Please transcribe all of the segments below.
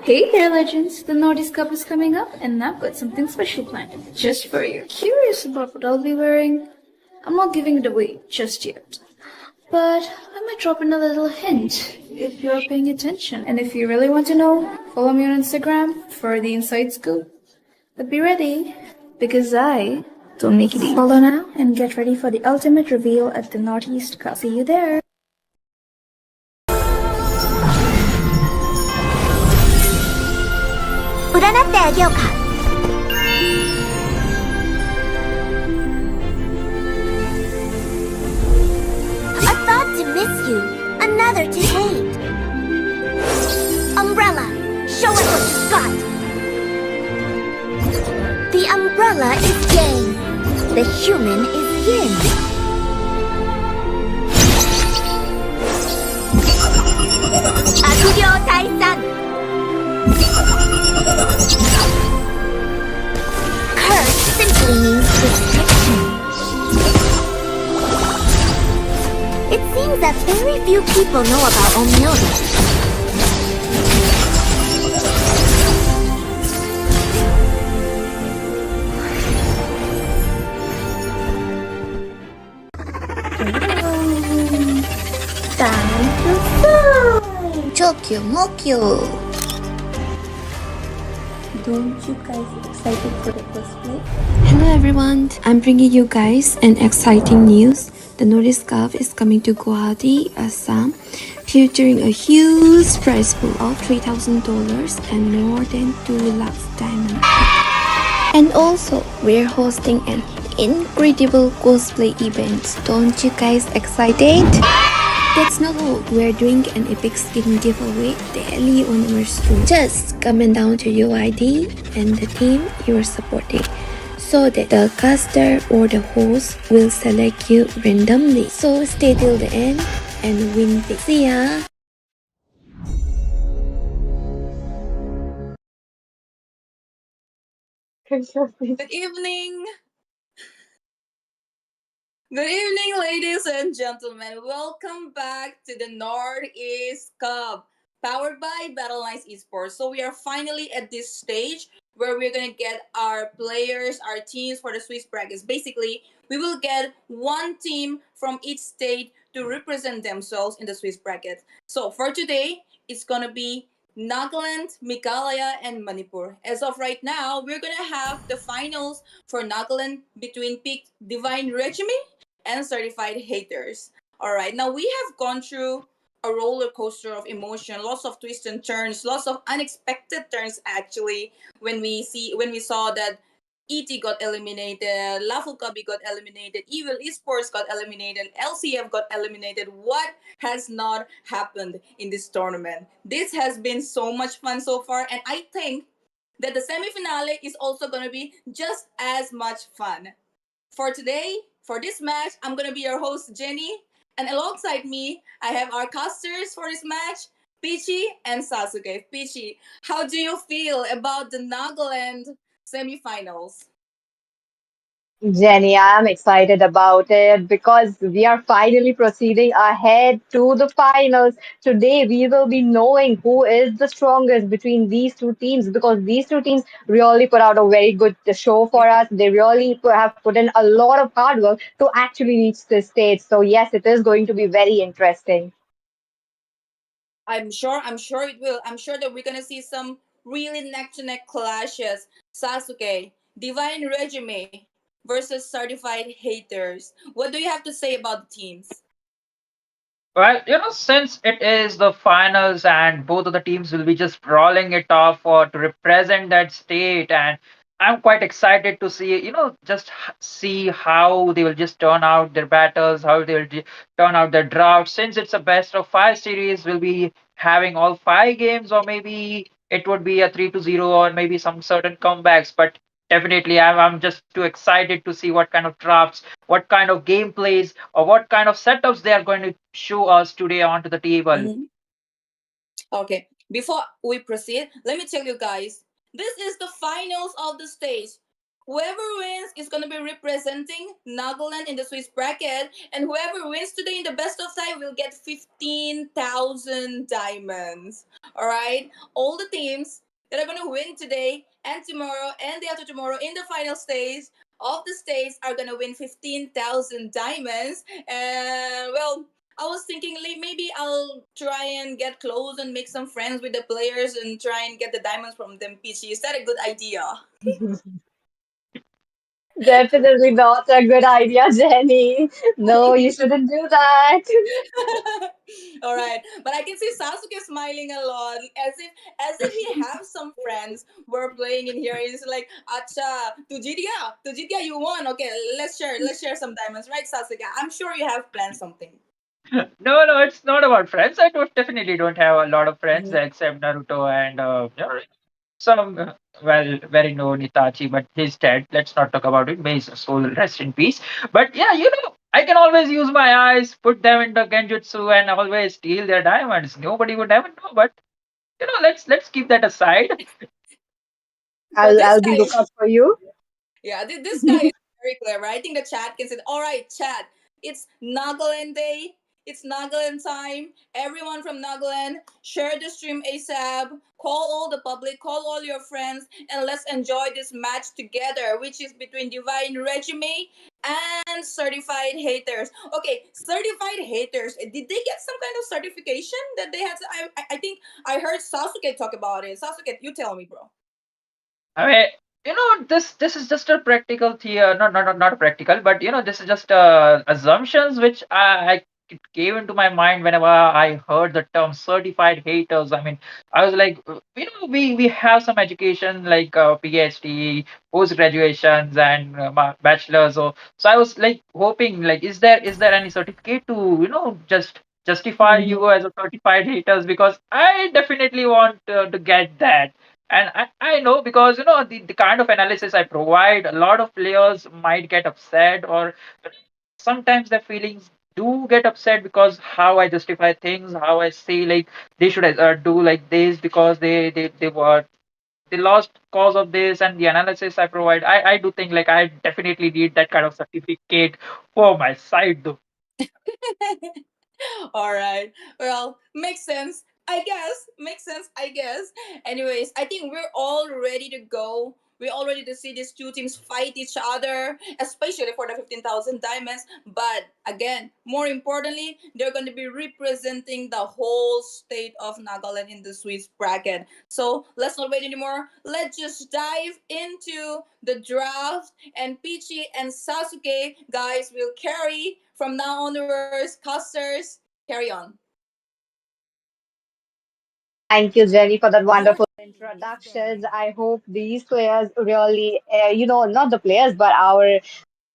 Hey there, legends! The Nordisk Cup is coming up, and I've got something special planned just for you. Curious about what I'll be wearing? I'm not giving it away just yet, but I might drop in a little hint if you're paying attention. And if you really want to know, follow me on Instagram for the inside scoop. But be ready, because I don't make it easy. Follow now and get ready for the ultimate reveal at the Northeast Cup. See you there! A thought to miss you, another to hate. Umbrella, show us what you've got. The umbrella is yang, the human is yin. Akugyo Taisan. Curse simply means restriction. It seems that very few people know about MOBA. Time to fly! Chokyo Mokyo. Don't you guys excited for the cosplay? Hello everyone, I'm bringing you guys an exciting news. The Nordisk Cup is coming to Guwahati, Assam, featuring a huge prize pool of $3,000 and more than 2 lakhs diamonds. And also, we're hosting an incredible cosplay event. Don't you guys excited? That's not all. We're doing an epic skin giveaway daily on our stream. Just comment down to your ID and the team you're supporting, so that the caster or the host will select you randomly. So stay till the end and win big. See ya! Good evening. Good evening, ladies and gentlemen. Welcome back to the Northeast Cup, powered by Battle Lines Esports. So we are finally at this stage where we're gonna get our players, our teams for the Swiss brackets. Basically, we will get one team from each state to represent themselves in the Swiss bracket. So for today, it's gonna be Nagaland, Meghalaya, and Manipur. As of right now, we're gonna have the finals for Nagaland between Peak Divine Regime and Certified Haters. All right, now we have gone through a roller coaster of emotion, lots of twists and turns, lots of unexpected turns actually when we saw that ET got eliminated, Lafukabi got eliminated, Evil Esports got eliminated, LCF got eliminated. What has not happened in this tournament? This has been so much fun so far, and I think that the semifinale is also going to be just as much fun. For today, for this match, I'm going to be your host, Jenny, and alongside me, I have our casters for this match, Peachy and Sasuke. Peachy, how do you feel about the Nagaland semifinals? Jenny, I'm excited about it because we are finally proceeding ahead to the finals. Today, we will be knowing who is the strongest between these two teams because these two teams really put out a very good show for us. They really have put in a lot of hard work to actually reach this stage. So, yes, it is going to be very interesting. I'm sure it will. I'm sure that we're gonna see some really neck to neck clashes. Sasuke, Divine Regime versus Certified Haters. What do you have to say about the teams? Well, since it is the finals and both of the teams will be just rolling it off for to represent that state, and I'm quite excited to see, just see how they will just turn out their battles, how they will turn out their drought. Since it's a best of five series, we'll be having all five games, or maybe it would be a 3-0, or maybe some certain comebacks. But definitely, I'm just too excited to see what kind of drafts, what kind of gameplays, or what kind of setups they are going to show us today onto the table. Mhm. Okay, before we proceed, let me tell you guys, this is the finals of the stage. Whoever wins is going to be representing Nagaland in the Swiss bracket, and whoever wins today in the best of tie will get 15,000 diamonds. All right, all the teams that are going to win today and tomorrow and the after tomorrow in the final stage of the stage are going to win 15,000 diamonds. And well, I was thinking maybe I'll try and get close and make some friends with the players and try and get the diamonds from them. Peachy, is that a good idea? Definitely not a good idea, Jenny. No, you shouldn't do that. All right, but I can see Sasuke smiling a lot, as if he have some friends who are playing in here. He's like, "Acha, Tujidya, you won. Okay, let's share some diamonds, right, Sasuke? I'm sure you have planned something." No, no, it's not about friends. I definitely don't have a lot of friends Mhm. except Naruto and some, well, very known Itachi, but he's dead. Let's not talk about it. May his soul rest in peace. But yeah, I can always use my eyes, put them into genjutsu, and always steal their diamonds. Nobody would ever know. But let's keep that aside. So this I'll be guy lookout for you. Yeah, this guy is very clever. I think the chat can say, all right, chat, it's Nagaland Day. It's Nagaland time. Everyone from Nagaland, share the stream ASAP. Call all the public, call all your friends, and let's enjoy this match together, which is between Divine Regime and Certified Haters. Okay, Certified Haters, did they get some kind of certification that they had? I think I heard Sasuke talk about it. Sasuke, you tell me, bro. I mean, this is just a practical theory, not a practical, but this is just assumptions which it came into my mind whenever I heard the term certified haters. I mean, I was like, we have some education like PhD, post graduations, and bachelors. So I was like hoping, like, is there any certificate to just justify Mhm. you as a certified haters, because I definitely want to get that. And I know, because the kind of analysis I provide, a lot of players might get upset, or sometimes their feelings do get upset because how I justify things, how I say like they should do like this because they lost cause of this, and the analysis I provide, I do think like I definitely need that kind of certificate for my side though. All right. Well, makes sense. I guess. Makes sense, I guess. Anyways, I think we're all ready to go. We're all ready to see these two teams fight each other, especially for the 15,000 diamonds. But again, more importantly, they're going to be representing the whole state of Nagaland in the Swiss bracket. So let's not wait anymore. Let's just dive into the draft. And Peachy and Sasuke, guys, will carry from now onwards. Casters, carry on. Thank you, Jenny, for that Our wonderful team is introductions. bearing. I hope these players really, not the players, but our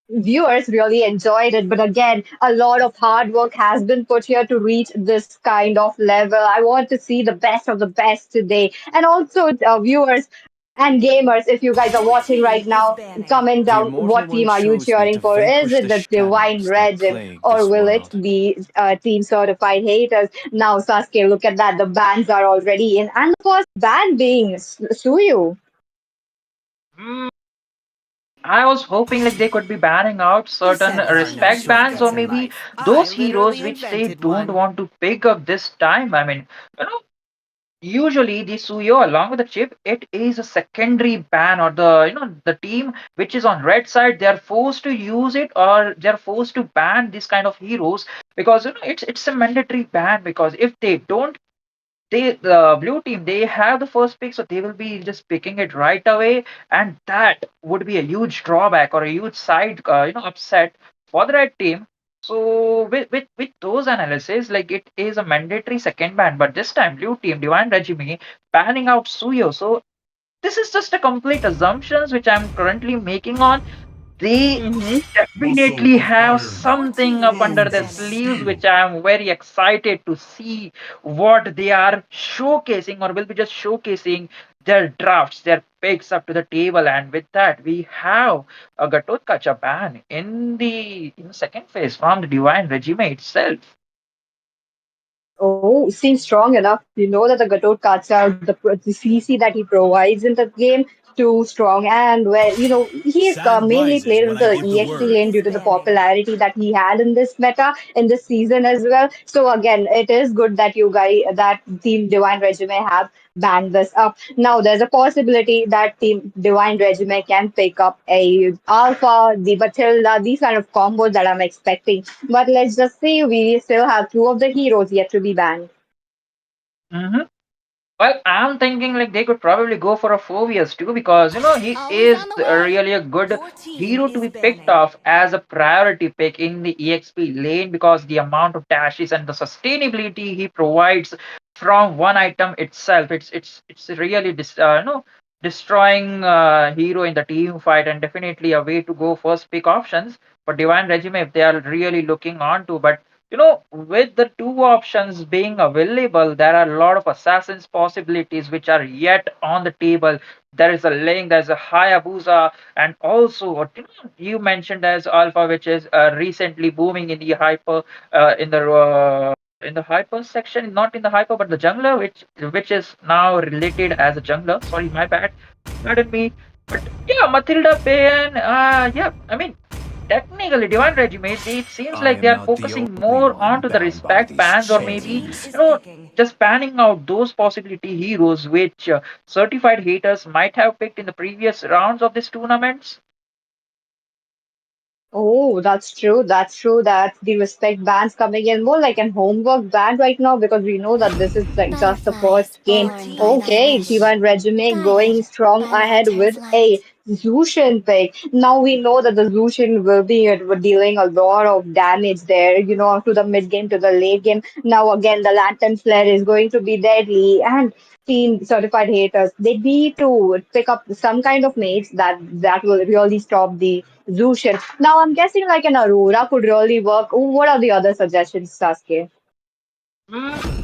viewers really enjoyed it. But again, a lot of hard work has been put here to reach this kind of level. I want to see the best of the best today. And also, viewers and gamers, if you guys are Our watching right team is now, banning. comment The down Immortal what One team are you chose me cheering to for? Is vanquish it the the Divine shadows that Regime plague or this will it world. be Team Certified Haters? Now, Sasuke, look at that. The bans are already in. And the first ban being Suyu. Mm, I was hoping like they could be banning out Who certain said there are no respect bans, or shortcuts in maybe life? I those heroes literally which they invented don't one. want to pick up this time. I mean, you know, usually the Suyo along with the chip, it is a secondary ban, or the team which is on red side, they are forced to use it, or they are forced to ban this kind of heroes, because it's a mandatory ban, because if they don't, the blue team, they have the first pick, so they will be just picking it right away, and that would be a huge drawback or a huge side upset for the red team. So with those analysis, like it is a mandatory second ban, but this time blue team Divine Regime banning out Suyo. So this is just a complete assumptions which I'm currently making on. They Mm-hmm. definitely have Our something up team is under their banning. sleeves, which I am very excited to see what they are showcasing, or will be just showcasing their drafts, their picks up to the table. And with that, we have a Gatotkacha ban in the second phase from the Divine Regime itself. Oh, seems strong enough. You know that the Gatot Kacha, the CC that he provides in the game, too strong. And well, he Sand mainly rises played when in I the give the EXP word. lane due to the popularity that he had in this meta in this season as well. So again, it is good that you guys, that Team Divine Resume have banned this up. Now there's a possibility that Team Divine Resume can pick up a Alpha, the Matilda, these kind of combos that I'm expecting. But let's just see, we still have two of the heroes yet to be banned. Mhm. Well, I'm thinking like they could probably go for a Phobias too because he Always is on the way. really a good Your team hero to is be picked banning. off as a priority pick in the EXP lane because the amount of dashes and the sustainability he provides from one item itself. It's really destroying hero in the team fight and definitely a way to go first pick options for Divine Regime if they are really looking on to. But with the two options being available, there are a lot of assassins possibilities which are yet on the table. There is a Ling, there's a Hayabusa, and also what you mentioned as Alpha, which is recently booming in the hyper, in the hyper section, not in the hyper, but the jungler, which is now related as a jungler. Sorry, my bad. Pardon me. But yeah, Matilda Payne, yeah, I mean, technically, Divine Regime, it seems I like they am are not the focusing only more one onto the bound by respect these bans or Your maybe, team chains. is picking. just panning out those possibility heroes which certified haters might have picked in the previous rounds of these tournaments. Oh, that's true. That's true. That the respect band's coming in more like an homework band right now because we know that this is like just the Butterflies first game. Your born by team the is Okay, hush. banning. T1 Resume Guided going strong by ahead with winter's a light. Zushin pick. Now we know that the Zushin will be dealing a lot of damage there, to the mid game, to the late game. Now again, the Lantern Flare is going to be deadly, and Team Certified Haters, they need to pick up some kind of mates that will really stop the Zushin. Now I'm guessing like an Aurora could really work. What are the other suggestions, Sasuke?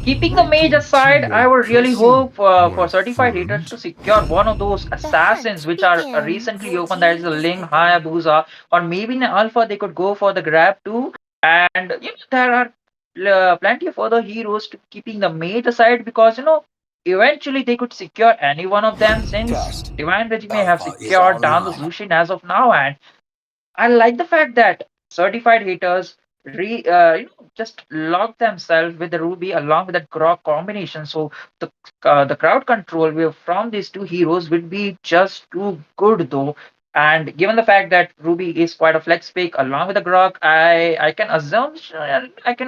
Keeping the They mage aside, I continue would really pressing. hope You for are certified haters to informed. secure one of those The hunt assassins which are recently begins. Your open. That is team the is Ling, picking. Hayabusa, or maybe in Alpha they could go for the grab too. And there are plenty of other heroes to keeping the mage aside because eventually they could secure any one of them since Test. Divine Regime have Alpha is secured down the online. Zushin as of now, and I like the fact that certified haters just lock themselves with the Ruby along with that Grok combination. So the crowd control from these two heroes will be just too good though. And given the fact that Ruby is quite a flex pick along with the Grok, I can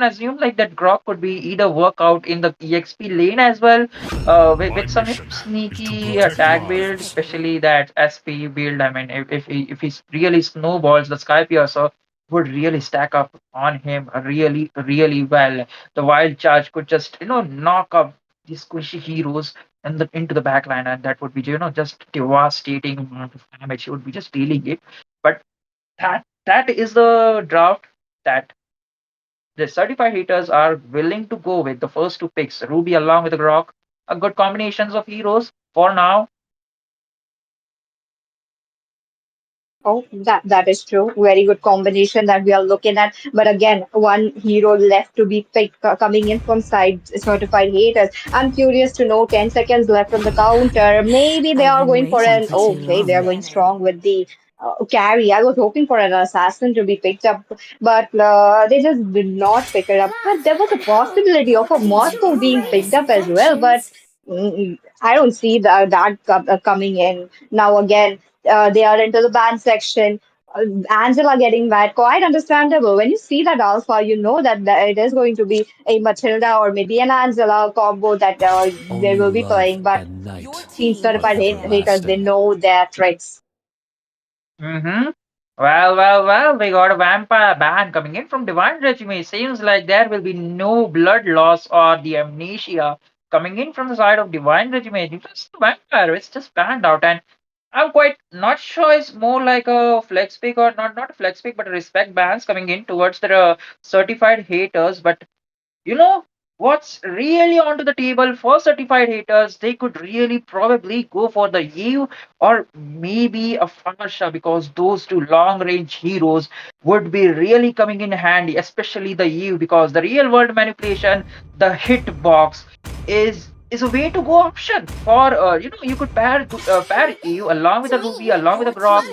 assume like that Grok could be either work out in the EXP lane as well, My with some mission is to sneaky protect tag build, lives. especially that SP build. I mean, if he really snowballs, the Sky Piercer would really stack up on him really, really well. The Wild Charge could just knock up these squishy heroes into the backline, and that would be just devastating amount of damage he would be just dealing it. But that is the draft that the certified hitters are willing to go with the first two picks, Ruby along with Grok, a good combinations of heroes for now. Oh, that is true. Very good combination that we are looking at. But again, one hero left to be picked coming in from side certified haters. I'm curious to know 10 seconds left on the counter. Maybe they I've are been going for waiting an for too okay, they are long. going strong with the carry. I was hoping for an assassin to be picked up, but they just did not pick it up. But there was a possibility of Your a team Moscow being embrace picked up as well, but imperfections. I don't see that coming in. Now again, they are into the band section. Angela getting mad, quite understandable. When you see that alpha, you know that it is going to be a Matilda or maybe an Angela combo that they Only will be love playing. But and Your night Team team are Certified is banning. Haters, they everlasting. know their tricks. Mm-hmm. Well, we got a vampire ban coming in from Divine Regime. Seems like there will be no blood loss or the amnesia coming in from the side of Divine Regime. It's the vampire, it's just banned out. And I'm quite not sure it's more like a flex pick or not a flex pick, but a respect bans coming in towards the certified haters. But you know what's really onto the table for certified haters? They could really probably go for the Eve or maybe a Farsha because those two long range heroes would be really coming in handy, especially the Eve because the real world manipulation, the hitbox is is a way to go option for you could pair you along with the Ruby, along with the Grok.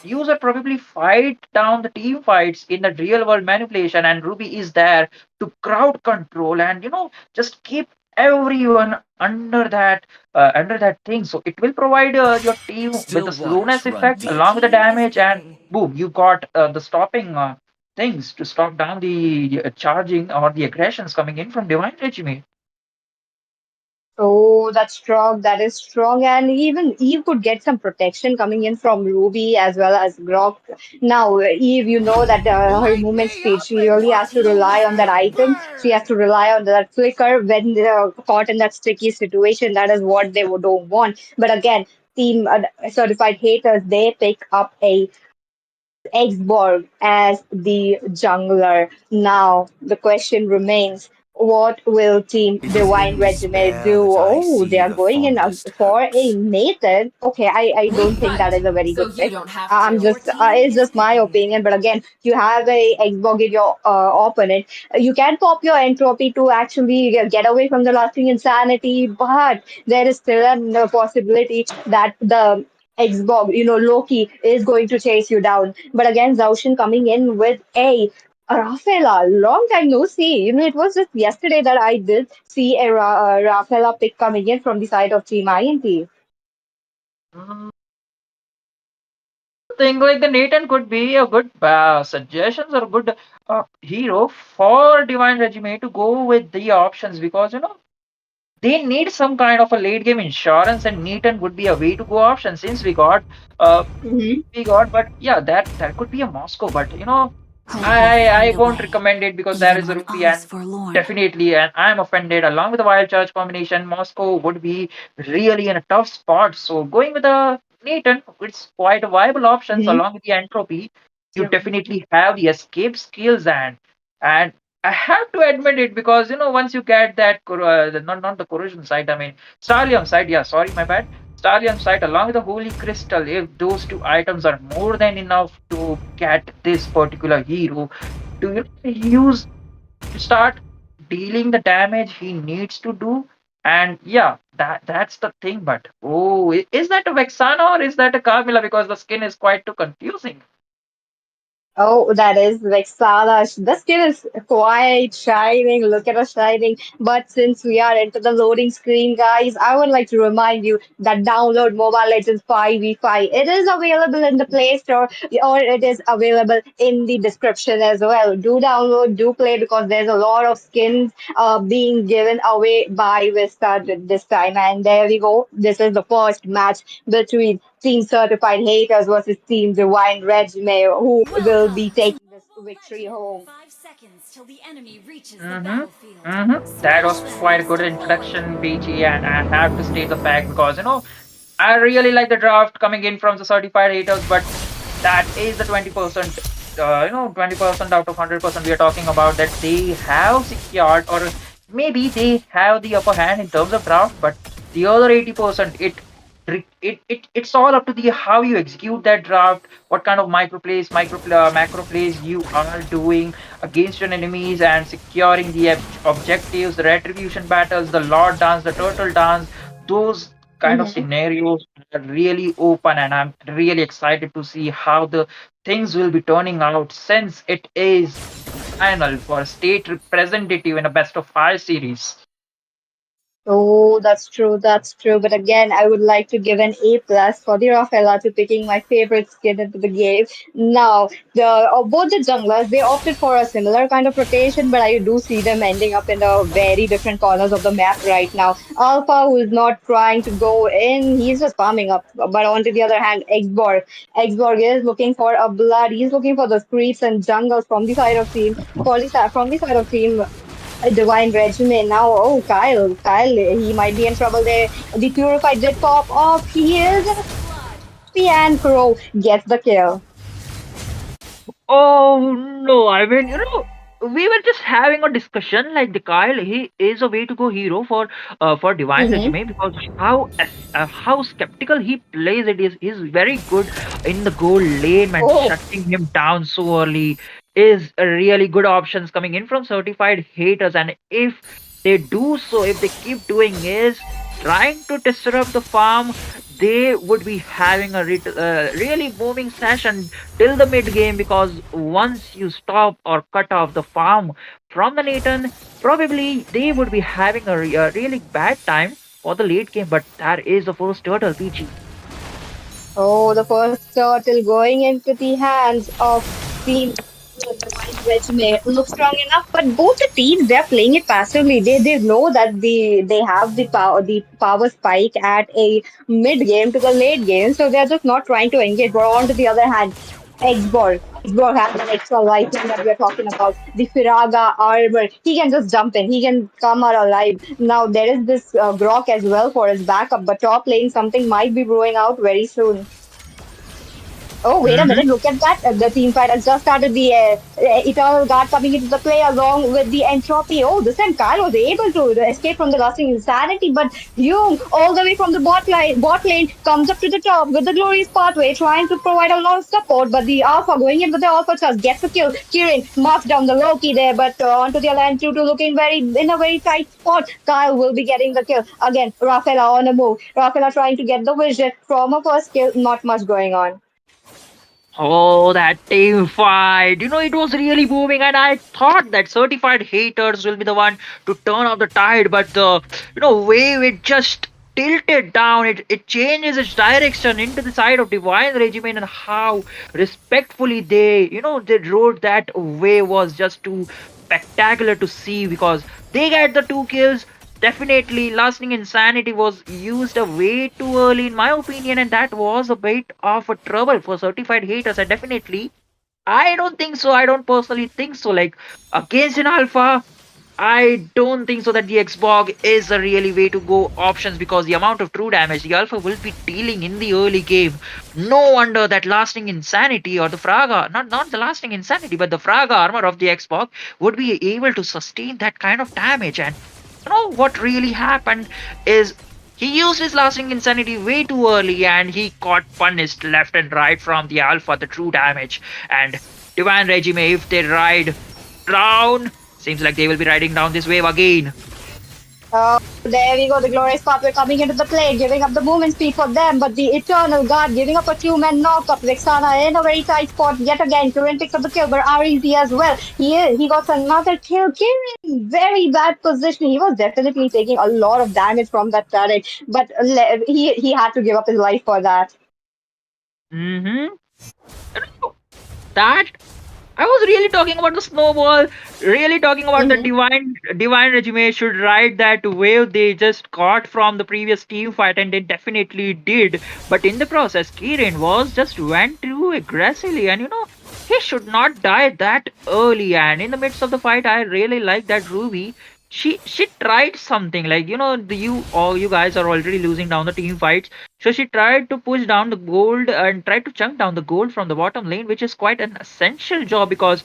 User probably fight down the team fights in the real world manipulation, and Ruby is there to crowd control and just keep everyone under that thing. So it will provide your team with the slowness effect along with the damage, and boom, you got the stopping things to stop down the charging or the aggressions coming in from Divine Regime. Oh, that's strong. That is strong. And even Eve could get some protection coming in from Ruby as well as Grok. Now, Eve, you know that her movement speed, she really has to rely on that item. She has to rely on that flicker when they're caught in that sticky situation. That is what they don't want. But again, team certified haters, they pick up a Xborg as the jungler. Now, the question remains, what will Team Divine Regiment do? Oh, they are going in for a Nathan. Okay, I don't think that is a very good pick. It's just my opinion. But again, you have a Xborg in your opponent. You can pop your entropy to actually get away from the lasting insanity, but there is still a possibility that the Xbox, Loki is going to chase you down. But again, Zaushin coming in with a Rafaela, long time no see. It was just yesterday that I did see a Rafaela pick coming in from the side of Team INT. Mm, think like the Nathan could be a good suggestions or good hero for Divine Regime to go with the options, because they need some kind of a late game insurance, and Nathan would be a way to go option since uh but yeah, that could be a Moscow, but I won't recommend it because there is a rupee, and definitely, and I'm offended. Along with the wild charge combination, Moscow would be really in a tough spot. So going with the Nathan, it's quite a viable options Hmm. along with the entropy. You definitely have the escape skills, and I have to admit it because once you get that not the corrosion side, I mean Starlium side. Yeah, sorry, my bad. Starlium site along with the Holy Crystal, if those two items are more than enough to get this particular hero to use to start dealing the damage he needs to do. And yeah, that's the thing. But oh, is that a Vexana or is that a Carmilla? Because the skin is quite too confusing. Oh, that is like Sada. The skin is quite shining. Look at us shining. But since we are into the loading screen, guys, I would like to remind you that download Mobile Legends 5v5. It is available in the Play Store or it is available in the description as well. Do download, do play because there's a lot of skins being given away by Vista this time. And there we go. This is the first match between Team Certified Haters versus Team Divine Regime, who will be taking this victory home. That was quite a good introduction, BG, and I have to state the fact because I really like the draft coming in from the certified haters, but that is the 20%. 20% out of 100% we are talking about that they have secured, or maybe they have the upper hand in terms of draft, but the other 80%, it's all up to the how you execute that draft, what kind of macro plays you are doing against your enemies, and securing the objectives, the retribution battles, the Lord dance, the turtle dance. Those kind of Mhm. scenarios are really open, and I'm really excited to see how the things will be turning out since it is final for a state representative in a best of five series. Oh, that's true. That's true. But again, I would like to give an A plus for the Rafaela to picking my favorite skin into the game. Now, the both the junglers they opted for a similar kind of rotation, but I do see them ending up in the very different corners of the map right now. Alpha, who is not trying to go in, he's just farming up. But on to the other hand, Xborg is looking for a blood. He's looking for the creeps and jungles from the side of team. From the side of team a divine regimen. Now, oh, Kyle, he might be in trouble there. The purified did pop off. He is in a and Crow gets the kill. Oh no, I mean, we were just having a discussion like the Kyle, he is a way to go hero for Divine Mm-hmm. Regime, because how skeptical he plays it is he's very good in the goal lane, and Oh, shutting him down so early is a really good options coming in from certified haters. And if they do so, if they keep doing is trying to disrupt the farm, they would be having a really booming session till the mid game, because once you stop or cut off the farm from the Nathan, probably they would be having a really bad time for the late game. But that is the first turtle, PG. Oh, the first turtle going into the hands of Team Divine Regime looks strong enough, but both the teams they're playing it passively. They know that they have the power spike at a mid game to the late game, so they're just not trying to engage. But on to the other hand, X-Ball has an extra life that we are talking about. The Firaga armor, he can just jump in. He can come out alive. Now there is this Grok as well for his backup, but top lane something might be brewing out very soon. Oh, wait a minute. Mm-hmm. Look at that. The team fight has just started. The Eternal Guard coming into the play along with the Entropy. Oh, this time Kyle was able to escape from the lasting insanity, but Young, all the way from the bot lane, comes up to the top with the glorious pathway, trying to provide a lot of support. But the Alpha going in with the Alpha Trust gets the kill. Kirin marks down the Loki there, but onto the other end, Tutu looking in a very tight spot. Kyle will be getting the kill. Again, Rafaela on a move. Rafaela trying to get the vision from a first kill. Not much going on. Oh, that team fight. It was really booming, and I thought that certified haters will be the one to turn off the tide, but wave, it just tilted down. It changes its direction into the side of Divine Regiment, and how respectfully they rode that wave was just too spectacular to see, because they get the two kills. Definitely, lasting insanity was used a way too early, in my opinion, and that was a bit of a trouble for certified haters. And definitely, I don't think so. I don't personally think so. Like, against an alpha, I don't think so that the Xbox is a really way to go options, because the amount of true damage the alpha will be dealing in the early game. No wonder that lasting insanity, or the Fraga, not the lasting insanity, but the Fraga armor of the Xbox would be able to sustain that kind of damage. And what really happened is he used his lasting insanity way too early, and he got punished left and right from the alpha, the true damage. And Divine Regime, if they ride down, seems like they will be riding down this wave again. There we go. The glorious pathway coming into the play, giving up the movement speed for them. But the Eternal Guard giving up a two-man knock-up. Vexana in a very tight spot yet again. Kirin picks up the kill, but REZ as well. He got another kill. Kirin, very bad position. He was definitely taking a lot of damage from that turret, but he had to give up his life for that. Mm-hmm. That I was really talking about the snowball, really talking about the Mm-hmm. divine regime should ride that wave they just caught from the previous team fight, and they definitely did. But in the process, Kirin was just went too aggressively, and he should not die that early. And in the midst of the fight, I really like that Ruby. She tried something like, you guys are already losing down the team fights, so she tried to push down the gold and tried to chunk down the gold from the bottom lane, which is quite an essential job, because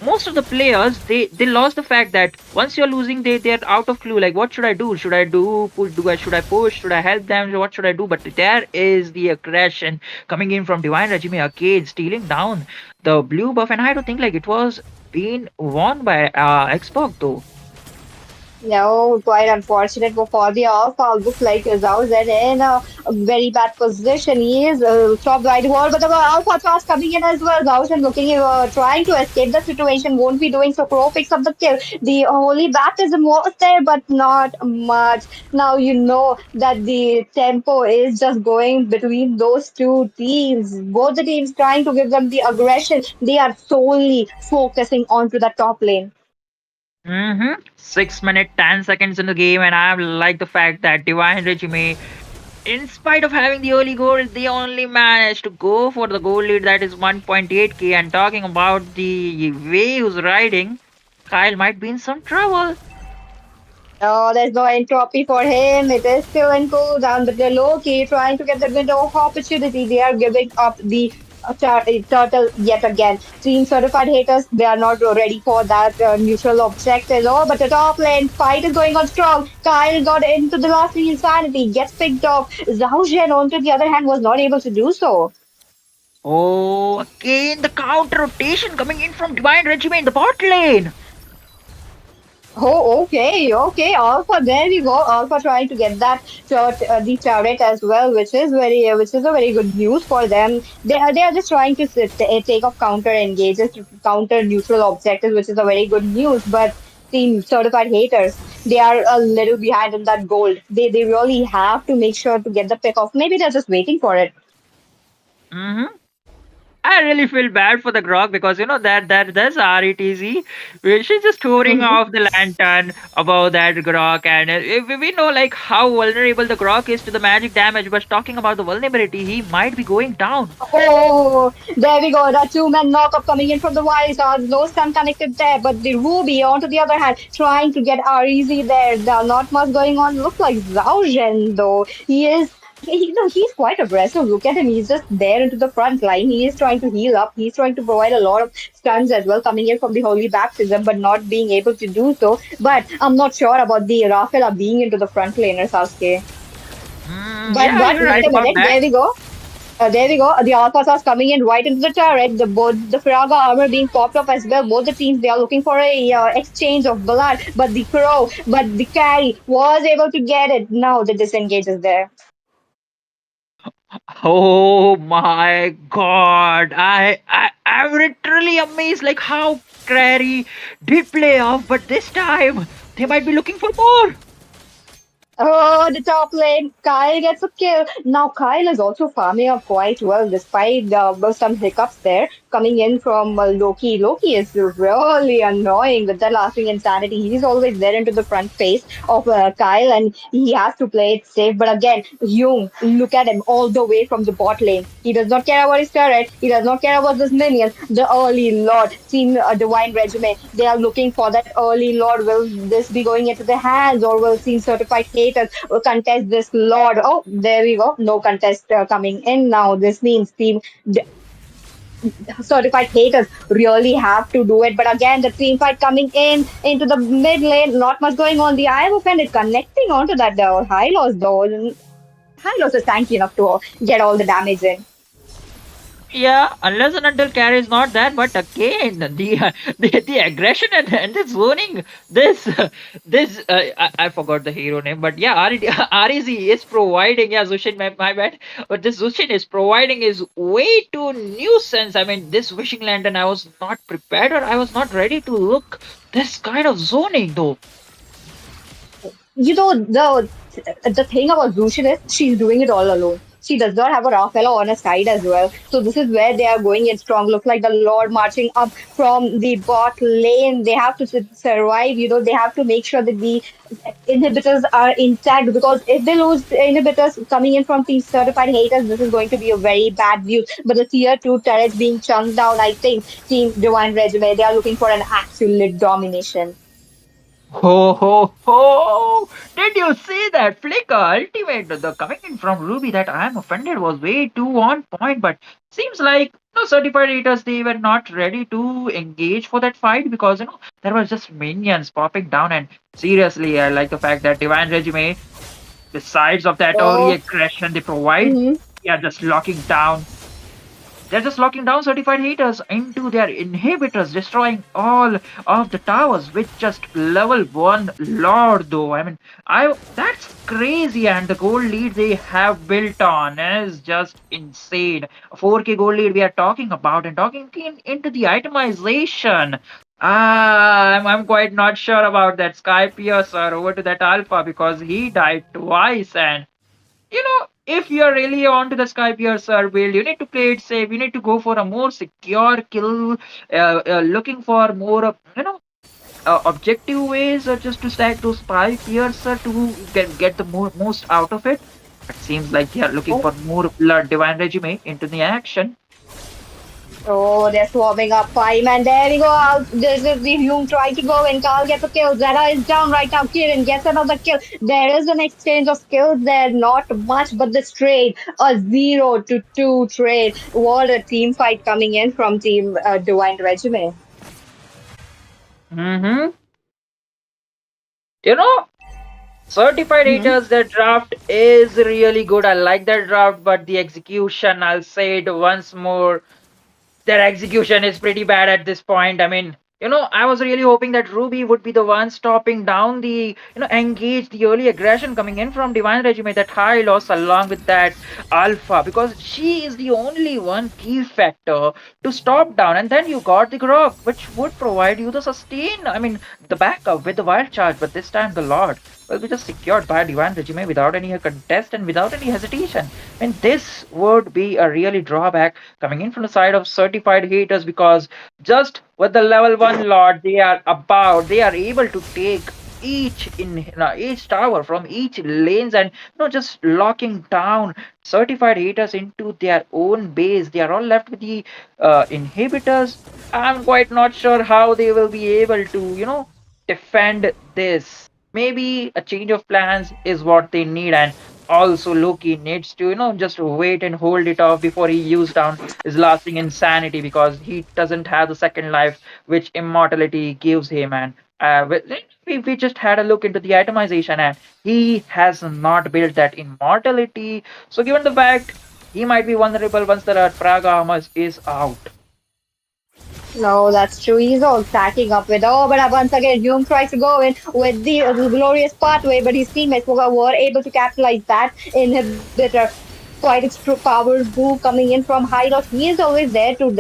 most of the players, they lost the fact that once you're losing, they're out of clue, like what should I do, should I do push, should I push, should I help them, what should I do? But there is the aggression coming in from Divine Regime again, stealing down the blue buff, and I don't think like it was being won by Xbox though. No, quite unfortunate for the Alpha. Looks like Zhao Zhen in a very bad position. He is top right wall, but the Alpha Trust coming in as well. Zhao Zhen looking, trying to escape the situation, won't be doing so. Crow picks up the kill. The holy baptism was there, but not much. Now you know that the tempo is just going between those two teams. Both the teams trying to give them the aggression. They are solely focusing onto the top lane. 6 minutes, 10 seconds in the game, and I like the fact that Divine Regime, in spite of having the early goal, they only managed to go for the goal lead that is 1.8k. And talking about the waves riding, Kyle might be in some trouble. Oh, there's no entropy for him. It is still in cooldown, but they're low key trying to get the window of opportunity. They are giving up the turtle yet again. Team certified haters, they are not ready for that neutral objective. Oh, but the top lane fight is going on strong. Kyle got into the last insanity, gets picked off. Zhao Zhen, on to the other hand, was not able to do so. Oh, again the counter rotation coming in from Divine Regime in the bot lane. Oh, okay, okay. Alpha, there we go. Alpha trying to get that the turret as well, which is a very good news for them. They are just trying to take off counter engages, to counter neutral objectives, which is a very good news. But team certified haters, they are a little behind in that gold. They really have to make sure to get the pick off. Maybe they're just waiting for it. Hmm. I really feel bad for the Grok because that's RETZ. She's just touring Mm-hmm. off the lantern above that Grok, and we know like how vulnerable the Grok is to the magic damage. But talking about the vulnerability, he might be going down. Oh, there we go. That two-man knockup coming in from the wild cards. No stun connected there, but the Ruby, on to the other hand, trying to get REZ there. Not much going on. Looks like Zhao Zhen, though. He's quite aggressive. Look at him. He's just there into the front line. He is trying to heal up. He's trying to provide a lot of stuns as well, coming in from the holy baptism, but not being able to do so. But I'm not sure about the Rafaela being into the front laner, Sasuke. But Yeah, but you're wait right a about minute. that. There we go. The Alpha Stars coming in right into the turret. The Firaga armor being popped up as well. Both the teams they are looking for a exchange of blood, but the carry was able to get it. Now the disengage is there. Oh my god. I'm literally amazed like how Crary did play off, but this time they might be looking for more. Oh, the top lane. Kyle gets a kill. Now Kyle is also farming up quite well despite some hiccups there coming in from Loki. Loki is really annoying with that lasting insanity. He's always there into the front face of Kyle and he has to play it safe. But again, Jung, look at him all the way from the bot lane. He does not care about his turret. He does not care about this minions. The early Lord, Team Divine Regiment, they are looking for that early Lord. Will this be going into their hands or will Team Certified Haters contest this Lord? Oh, there we go. No contest coming in now. This means Certified Haters really have to do it. But again, the team fight coming in into the mid lane. Not much going on. The Eye of Offended connecting onto that high loss though. High loss is tanky enough to get all the damage in. Yeah, unless and until carry is not that, but again, the aggression and the zoning, this I forgot the hero name, but yeah, REZ is providing. Yeah, Zushin, my bad, but this Zushin is providing is way too nuisance. I mean, this wishing lantern, I was not prepared or I was not ready to look this kind of zoning though. You know, the thing about Zushin is she's doing it all alone. She does not have a Rafaela on her side as well. So this is where they are going in strong. Look like the Lord marching up from the bot lane. They have to survive. They have to make sure that the inhibitors are intact because if they lose the inhibitors coming in from team certified haters, this is going to be a very bad view. But the tier two turrets being chunked down, I think Team Divine Regime, they are looking for an absolute domination. Ho ho ho! Did you see that flicker ultimate? The coming in from Ruby that I am offended was way too on point, but seems like no certified eaters they were not ready to engage for that fight because there was just minions popping down and seriously I like the fact that Divine Regime besides of that early Oh, aggression they provide, mhm. they are just locking down they're just locking down certified heaters into their inhibitors, destroying all of the towers with just level 1 lord though. I mean I that's crazy and the gold lead they have built on is just insane. A 4K gold lead we are talking about and talking into the itemization. I'm quite not sure about that Sky Piercer over to that Alpha because he died twice and if you're really onto the Sky Piercer build, you need to play it safe. You need to go for a more secure kill, looking for more, objective ways just to stack those Sky Piercer to get the most out of it. It seems like they are looking Oh, for more blood divine regime into the action. oh, they're swarming up five, and there we go. This is the Hume trying to go and Carl gets a kill. Zera is down right now. Kirin gets another kill. There is an exchange of skills there, not much, but this trade, a 0-2 trade. What a team fight coming in from Team Divine Regime. Mm-hmm. You know, certified Hmm. haters, the draft is really good. I like that draft, but the execution, I'll say it once more, their execution is pretty bad at this point. I mean, I was really hoping that Ruby would be the one stopping down the, engage the early aggression coming in from Divine Regime, that high loss along with that Alpha, because she is the only one key factor to stop down. And then you got the Grok, which would provide you the sustain, I mean, the backup with the wild charge, but this time the Lord will be just secured by Divine Regime without any contest and without any hesitation. And this would be a really drawback coming in from the side of certified haters, because just with the level 1 Lord, they are able to take each tower from each lanes, and just locking down certified haters into their own base. They are all left with the inhibitors. I'm quite not sure how they will be able to defend this. Maybe a change of plans is what they need, and also Loki needs to just wait and hold it off before he used down his lasting insanity, because he doesn't have the second life which immortality gives him. And we just had a look into the itemization, and he has not built that immortality. So given the fact, he might be vulnerable once the Praga armor is out. No, that's true. He's all stacking up with. Oh, but once again, Hume tries to go in with the glorious pathway, but his teammates were able to capitalize that inhibitor. Quite a power move coming in from Hylos. He is always there to,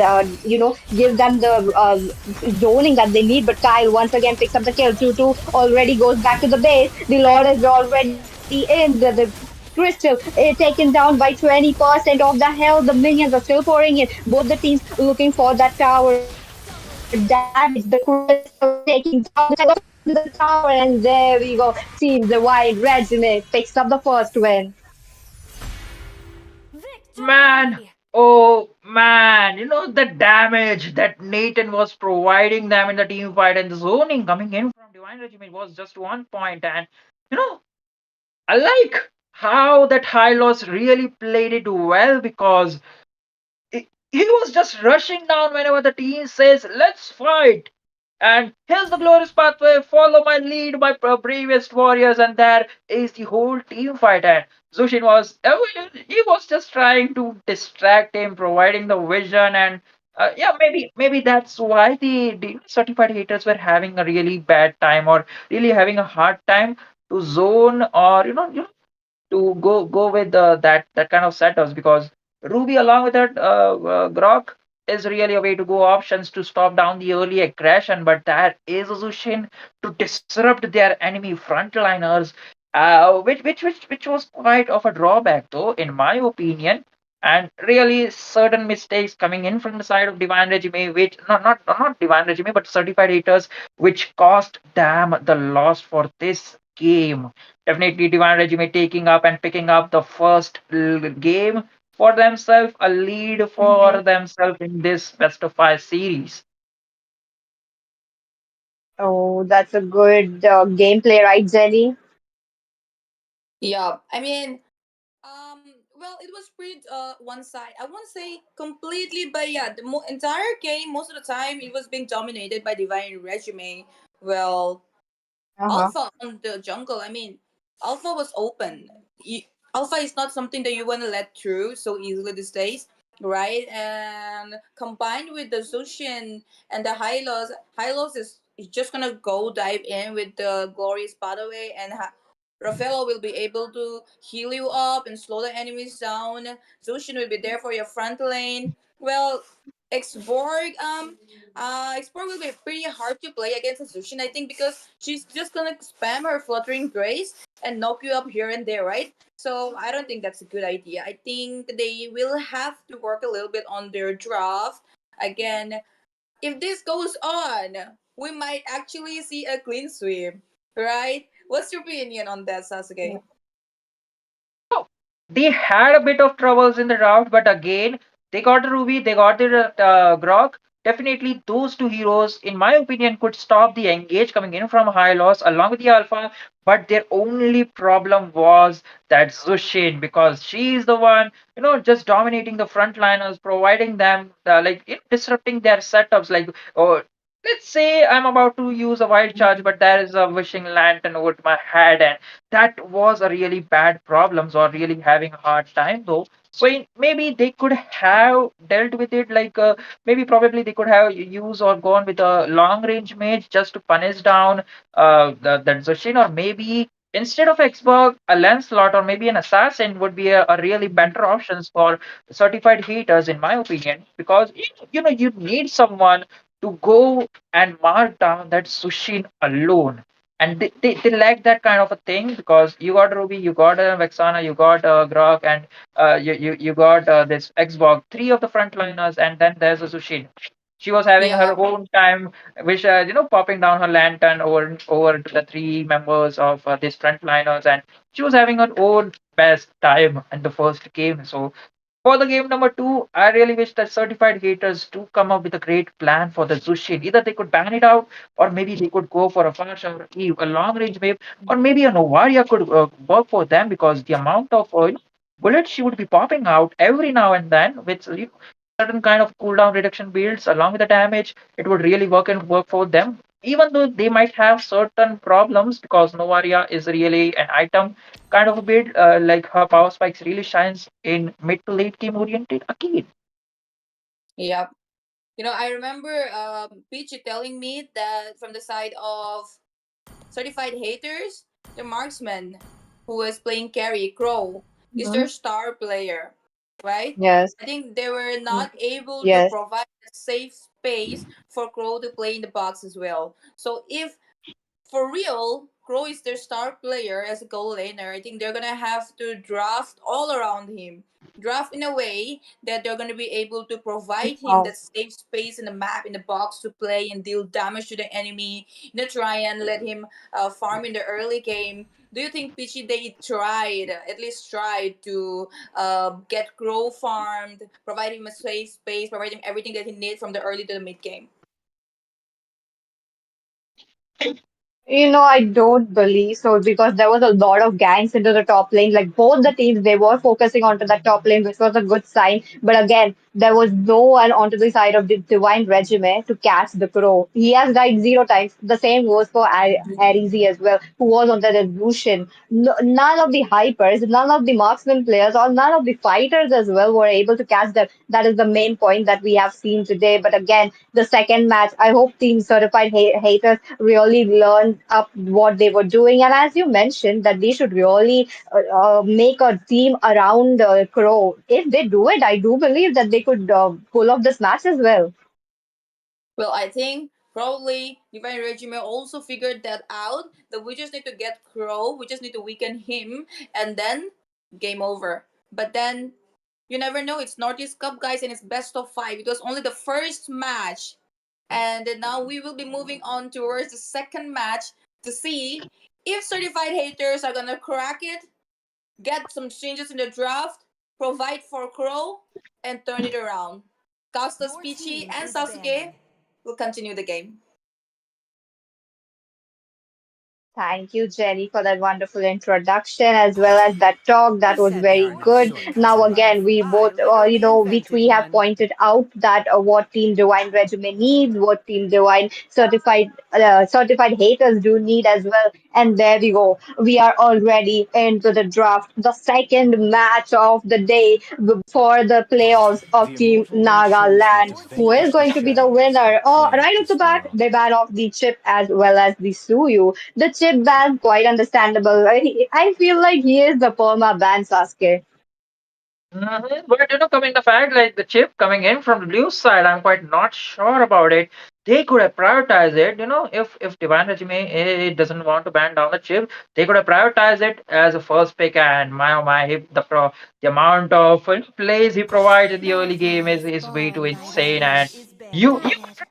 give them the zoning that they need. But Kyle once again picks up the kill. 2-2 already goes back to the base. The Lord is already in. The Crystal taken down by 20% of the health. The minions are still pouring in. Both the teams looking for that tower damage. The Crystal taking down the tower, and there we go. Team the White Regiment picks up the first win. Man, oh man, the damage that Nathan was providing them in the team fight, and the zoning coming in from Divine Regiment was just 1 point. And you know, I like how that high loss really played it well, because he was just rushing down whenever the team says, let's fight. And here's the glorious pathway, follow my lead, my bravest warriors, and there is the whole team fight. And Zushin was, he was just trying to distract him, providing the vision. And yeah, maybe that's why the certified haters were having a really bad time, or really having a hard time to zone, or to go with that kind of setups, because Ruby along with that Grok is really a way to go options to stop down the early aggression, but there is a Zushin to disrupt their enemy frontliners, which was quite of a drawback though, in my opinion. And really certain mistakes coming in from the side of Divine Regime, which not Divine Regime but certified haters, which cost them the loss for this game. Definitely Divine Regime taking up and picking up the first game for themselves, a lead Mhm. for themselves in this best of five series. Oh, that's a good gameplay, right, Jenny? Yeah, I mean, well, it was pretty one side. I won't say completely, but yeah, the entire game, most of the time, it was being dominated by Divine Regime. Well, Uh-huh. Alpha on the jungle. I mean, Alpha was open. Alpha is not something that you want to let through so easily these days, right? And combined with the Zushin and the Hylos is just gonna go dive in with the glorious pathway, and Rafaela will be able to heal you up and slow the enemies down. Zushin will be there for your front lane. Well, Xborg, Xborg will be pretty hard to play against Zushin, I think, because she's just gonna spam her fluttering grace and knock you up here and there, right? So I don't think that's a good idea. I think they will have to work a little bit on their draft. Again, if this goes on, we might actually see a clean sweep, right? What's your opinion on that, Sasuke? Oh, they had a bit of troubles in the route, but again, they got the Ruby, they got the Grok. Definitely, those two heroes, in my opinion, could stop the engage coming in from high loss along with the Alpha. But their only problem was that Zushin, because she is the one, just dominating the frontliners, providing them, like, disrupting their setups. Like, oh, let's say I'm about to use a wild charge, but there is a wishing lantern over my head, and that was a really bad problems or really having a hard time though. So maybe they could have dealt with it like maybe probably they could have used or gone with a long range mage just to punish down that Zushin, or maybe instead of Xbox, a Lancelot or maybe an assassin would be a really better options for certified haters in my opinion, because you need someone to go and mark down that Sushin alone. And they lack that kind of a thing because you got Ruby, you got Vexana, you got Grok, and you got this Xbox, three of the frontliners, and then there's a Sushin. She was having Yeah. her own time, which popping down her lantern over to the three members of this frontliners, and she was having her own best time in the first game. So for the game number two, I really wish that certified haters do come up with a great plan for the Zushin. Either they could ban it out, or maybe they could go for a flash or a long range wave, or maybe a Novaria could work for them because the amount of bullets she would be popping out every now and then with certain kind of cooldown reduction builds along with the damage, it would really work for them. Even though they might have certain problems because Novaria is really an item kind of a build, like her power spikes really shines in mid to late game oriented again. Yep. I remember Peachy telling me that from the side of certified haters, the marksman who was playing carry, Crow, is their Mhm. star player, right? Yes. I think they were not able to Yes. provide a safe space for Crow to play in the box as well. So if for real, Crow is their star player as a goal laner. I think they're gonna have to draft all around him. Draft in a way that they're gonna be able to provide him Wow. that safe space in the map, in the box to play and deal damage to the enemy. Try and let him farm in the early game. Do you think Pichi they tried, at least tried to get Crow farmed, provide him a safe space, provide him everything that he needs from the early to the mid game? I don't believe so because there was a lot of gangs into the top lane. Like both the teams, they were focusing onto that top lane, which was a good sign. But again, there was no one onto the side of the Divine Regime to catch the crow. He has died zero times. The same goes for Arizi as well, who was on the resolution. No, none of the hypers, none of the marksman players, or none of the fighters as well were able to catch them. That is the main point that we have seen today. But again, the second match, I hope Team Certified Haters really learned up what they were doing. And as you mentioned, that they should really make a team around Crow. If they do it, I do believe that they could pull off this match as well. Well, I think probably Divine Regime also figured that out. That we just need to get Crow, we just need to weaken him, and then game over. But then you never know. It's Northeast Cup, guys, and it's best of five. It was only the first match, and then now we will be moving on towards the second match to see if certified haters are gonna crack it, get some changes in the draft, provide for Crow, and turn it around. Costas Peachy and Sasuke will continue the game. Thank you, Jenny, for that wonderful introduction as well as that talk. That was very good. Now, again, we both, we have pointed out that what Team Divine Regimen needs, what Team Divine certified haters do need as well. And there we go. We are already into the draft, the second match of the day for the playoffs of The Team immortal one shows me to Nagaland. Who vanquish is the going to be the shadows winner? that Oh, plague right off the this bat, world. they ban off the chip as well as the Suyu. The chip ban, quite understandable. I feel like he is the perma ban, Sasuke. But coming the fact like the chip coming in from the blue side, I'm quite not sure about it. They could have prioritized it. If Divine Regime doesn't want to ban down the chip, they could have prioritized it as a first pick. And my oh my, the amount of plays he provides in the early game is way too insane. And you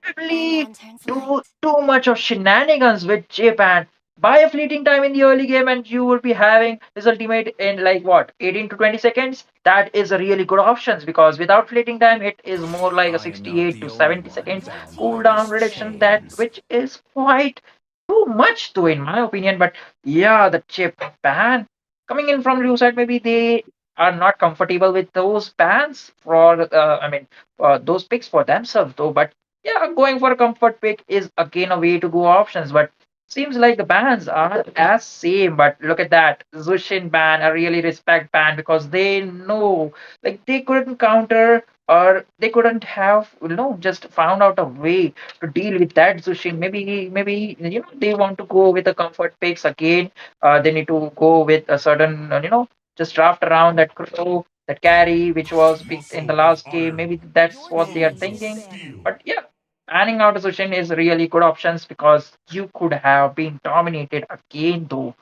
probably do too much of shenanigans with chip and buy a fleeting time in the early game and you will be having his ultimate in like what 18 to 20 seconds. That is a really good options because without fleeting time it is more like a I am not 68 the to only 70 one seconds bound by cooldown these reduction, that chains. which is quite too much though in my opinion. But yeah, the chip ban coming in from blue side, maybe they are not comfortable with those bans for those picks for themselves though. But yeah, going for a comfort pick is again a way to go options, but seems like the bans are as same. But look at that, Zushin ban, I really respect ban because they know like they couldn't counter or they couldn't have just found out a way to deal with that Zushin. Maybe they want to go with the comfort picks again. They need to go with a certain just draft around that crow that carry which was picked in the last game. Maybe that's Your what they are turret has been thinking. destroyed. But yeah, panning out a Sushin is really good options because you could have been dominated again though.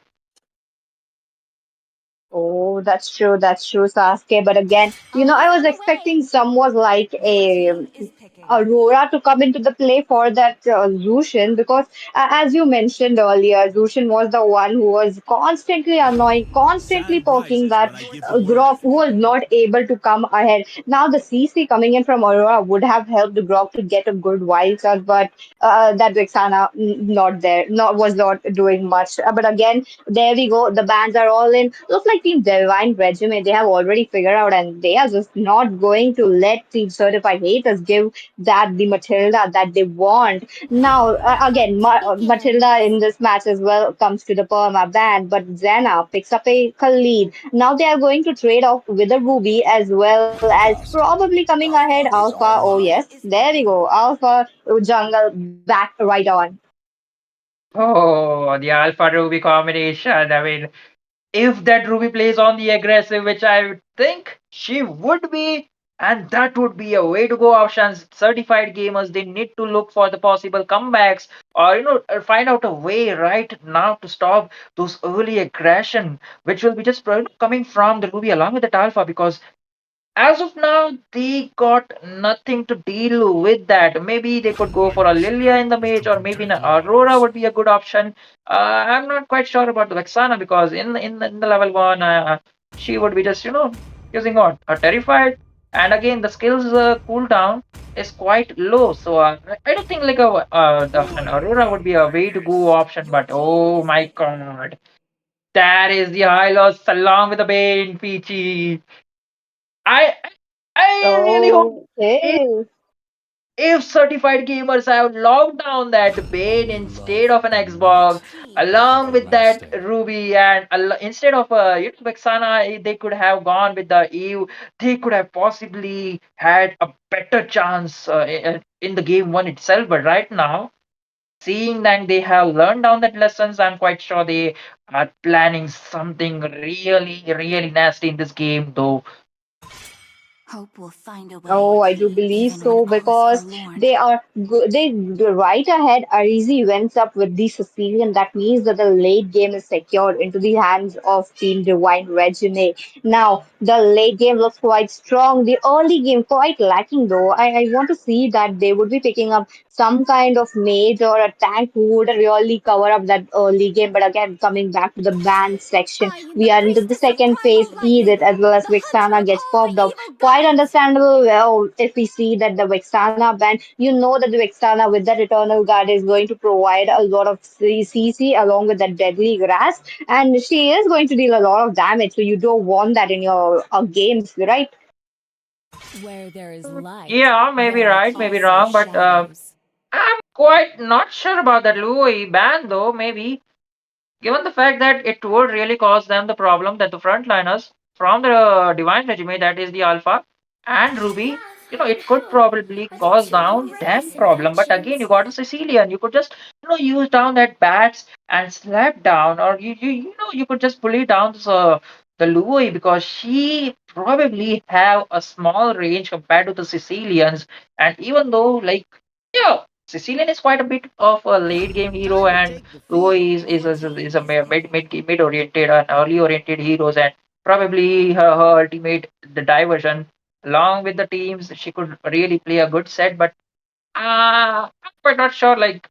Oh, that's true, Sasuke. But again, I Almost was on the way. expecting somewhat like Your a team is picking. Aurora to come into the play for that Zushin because, as you mentioned earlier, Zushin was the one who was constantly annoying, constantly poking that Grok, who was not able to come ahead. Now, the CC coming in from Aurora would have helped Grok to get a good wild shot, but that Vexana not there, not was not doing much. But again, there we go. The bands are all in. Looks like Team Divine Resume. They have already figured out, and they are just not going to let Team Certified Haters give that the Matilda that they want. Now, again, Round Matilda begins. in this match as well comes to the Perma band, but Xena picks up a lead. Now they are going to trade off with a Ruby as well as probably coming ahead Alpha. Oh, Your yes, team is there we go. picking. Alpha Jungle back right on. Oh, the Alpha Ruby combination. I mean, if that Ruby plays on the aggressive, which I would think she would be, and that would be a way to go options. Certified gamers, they need to look for the possible comebacks or find out a way right now to stop those early aggression, which will be just coming from the Ruby along with the Alpha because as of now, they got nothing to deal with that. Maybe they could go for a Lilia in the mage, or maybe an Aurora would be a good option. I'm not quite sure about the Vexana because in the level one, she would be just using what a terrified, and again the skills cooldown is quite low. So I don't think like an Aurora would be a way to go option. Your But team oh is my picking. god, that is the high loss along with the Bane Peachy. I I really hope Okay. if certified gamers have locked down that Bane instead of an Xbox, Each team is along with picking. that Ruby, and instead of Vexana, they could have gone with the Eve. They could have possibly had a better chance in the game one itself. But right now, seeing that they have learned down that lessons, I'm quite sure they are planning something really, really nasty in this game, though. Hope will find a way, Oh, I do believe even when so all is because forlorn. they right ahead. Arizi went up with the Sicilian. That means that the late game is secured into the hands of Team Divine Regime. Now the late game looks quite strong. The early game quite lacking though. I want to see that they would be picking up some kind of mage or a tank who would really cover up that early game. But again, coming back to the band section, I am we the are into the priestess of second phase. primal Edith lightning, as well as the hunter Vixana of gets all the popped up evil quite gods. understandable. Well, if we see that the Vexana band, you know that the Vexana with that Eternal Guard is going to provide a lot of CC along with that deadly grass, and she is going to deal a lot of damage. So you don't want that in your games, right? Where there is light, Yeah, maybe there are right, maybe also wrong, but shadows. I'm quite not sure about that Louis ban though, maybe. Given the fact that it would really cause them the problem that the frontliners from the Divine Regime, that is the Alpha and Ruby, it could probably cause down them problem. But again, you got a Sicilian, you could just use down that bats and slap down, or you could just bully down the Louis because she probably have a small range compared to the Sicilians, and even though like yeah. Sicilian is quite a bit of a late game hero, and Luo is a mid oriented and early oriented heroes, and probably her ultimate the diversion along with the teams she could really play a good set. But I'm quite not sure like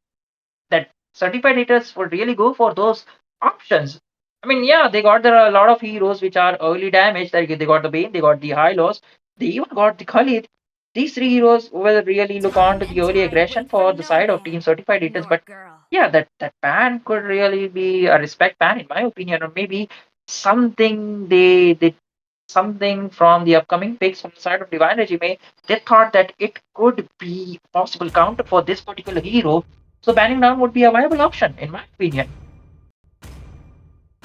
that certified hitters would really go for those options. I mean, yeah, they got there are a lot of heroes which are early damage. Like they got the Bane, they got the High Loss, they even got the Khalid. These three heroes will really look on Time to the and early tide aggression wait for for the no side of man team certified hitters. nor But girl. yeah, that ban could really be a respect ban in my opinion, or maybe something they something from the upcoming picks from the side of Divine Regime. They thought that it could be possible counter for this particular hero. So banning down would be a viable option, in my opinion.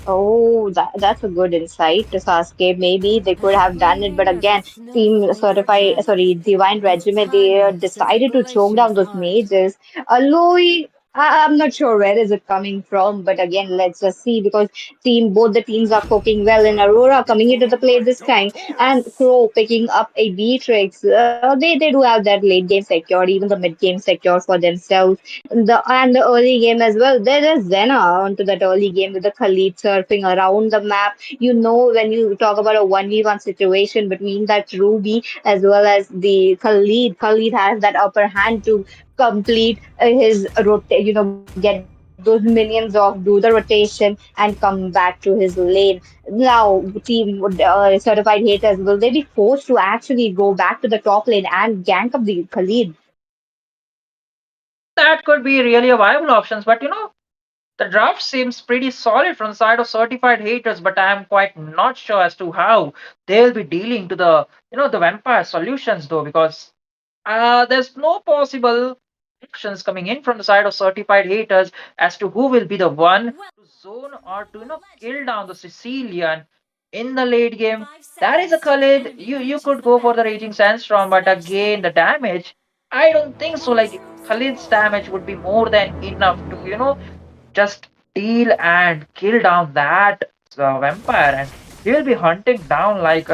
Oh, that's a good insight to Sasuke. Maybe they could have done it, but again, Team Certify, sorry, Divine Regiment, they decided to choke down those mages. Aloy, I'm not sure where is it coming from, but again, let's just see because both the teams are cooking well, and Aurora coming into the play this time, and Crow picking up a Beatrix. They do have that late game secure, even the mid game secure for themselves the early game as well. There is Zena onto that early game with the Khalid surfing around the map. You know, when you talk about a 1v1 situation between that Ruby as well as the Khalid has that upper hand to complete his get those minions off, do the rotation, and come back to his lane. Now, certified haters, will they be forced to actually go back to the top lane and gank up the Khalid? That could be really a viable options, but the draft seems pretty solid from the side of certified haters, but I am quite not sure as to how they'll be dealing to the vampire solutions though, because there's no possible options coming in from the side of certified haters as to who will be the one to zone or to kill down the Sicilian in the late game. That is a Khalid. You could go for the Raging Sandstorm, but again the damage. I don't think so. Like Khalid's damage would be more than enough to just deal and kill down that vampire, and he'll be hunting down like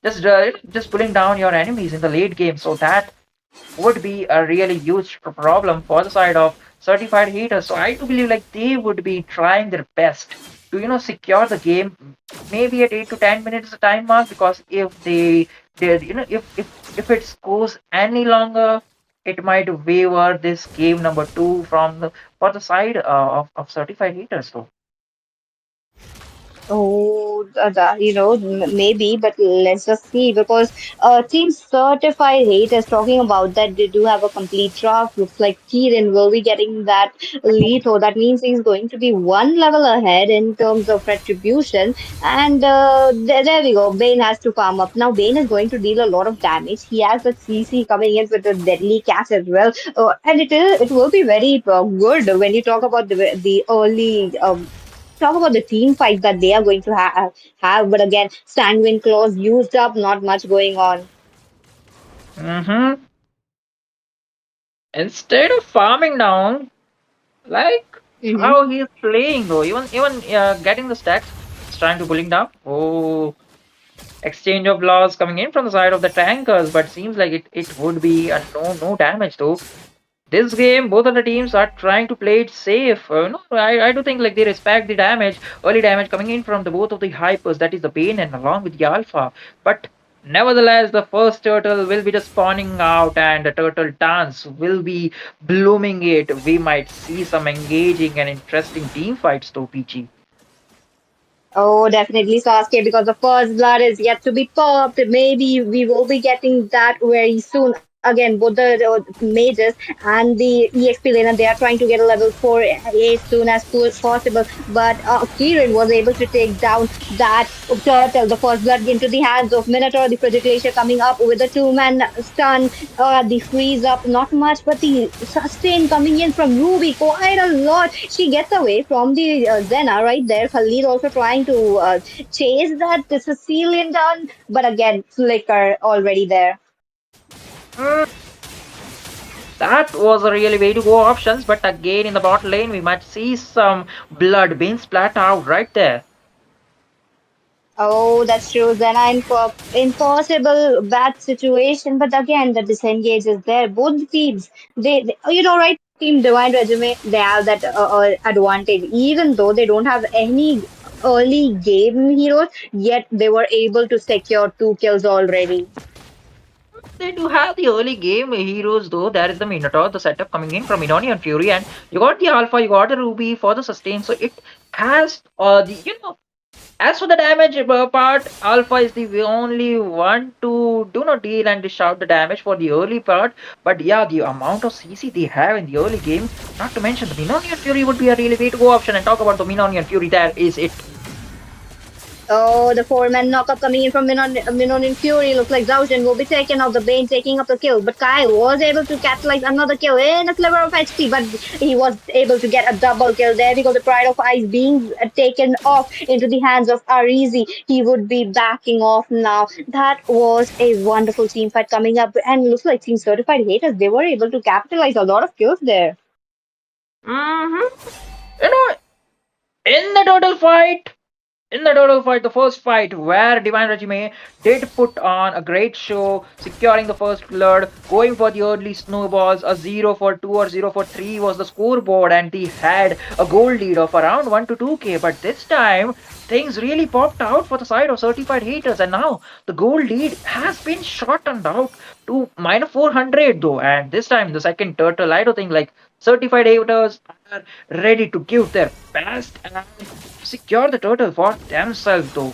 just pulling down your enemies in the late game. So that would be a really huge problem for the side of certified haters. So I do believe like they would be trying their best to secure the game, maybe at 8 to 10 minutes the time mark, because if they did if it goes any longer, it might waver this game number two from the for the side of certified haters though. Oh, maybe, but let's just see because Team Certified Hate is talking about that they do have a complete draft. Looks like Kieran will be getting that lead, so that means he's going to be one level ahead in terms of retribution. And there we go. Bane has to farm up. Now, Bane is going to deal a lot of damage. He has the CC coming in with the deadly catch as well. And it will be very good when you talk about the early talk about the team fight that they are going to have. But again, Sanguine Claws used up, not much going on. Mm-hmm. Instead of farming down, like Mm-hmm. how he's playing though, even getting the stacks, he's trying to pulling down. Oh, exchange of loss coming in from the side of the tankers, but seems like it would be a no damage though. This game, both of the teams are trying to play it safe. No, I do think like they respect the damage, early damage coming in from the both of the hypers, that is the Bane and along with the Alpha. But nevertheless, the first turtle will be just spawning out, and the turtle dance will be blooming it. We might see some engaging and interesting team fights though, PG. Oh, definitely Sasuke, because the first blood is yet to be popped. Maybe we will be getting that very soon. Again, both the mages and the EXP laner, they are trying to get a level 4 as soon as possible. But Kirin was able to take down that turtle. The first blood into the hands of Minotaur. The Project Glacier coming up with a two-man stun. The freeze up, not much, but the sustain coming in from Ruby, quite a lot. She gets away from the Zena right there. Khalid also trying to chase that Sicilian down, but again, Flicker already there. Mm, that was a really way to go options, but again in the bot lane we might see some blood being splat out right there. Oh, that's true. Then I'm impossible bad situation, but again, the disengage is there. Both the teams, right? Team Divine Regime, they have that advantage, even though they don't have any early game heroes. Yet they were able to secure 2 kills already. They do have the early game heroes though. There is the Minotaur, the setup coming in from Inoni and Fury, and you got the Alpha, you got the Ruby for the sustain. So it has the as for the damage part, Alpha is the only one to do not deal and dish out the damage for the early part. But yeah, the amount of CC they have in the early game, not to mention the Minonian Fury would be a really way to go option. And talk about the Minonian Fury, there is it. Oh, the four-man knockup coming in from Minon in Fury. Looks like Zaushin will be taken off the Bane, taking up the kill. But Kai was able to capitalize another kill in a sliver of HP, but he was able to get a double kill. There we go, the Pride of Ice being taken off into the hands of Arizi. He would be backing off now. That was a wonderful team fight coming up, and looks like Team Certified Haters, they were able to capitalize a lot of kills there. Mm-hmm. You know, in the total fight, the first fight where Divine Regime did put on a great show, securing the first blood, going for the early snowballs. A 0 for 2 or 0 for 3 was the scoreboard, and they had a goal lead of around 1 to 2k. But this time, things really popped out for the side of certified haters, and now the goal lead has been shortened out to minus 400 though. And this time, the second turtle, I don't think like certified haters are ready to give their best and secure the turtle for themselves though.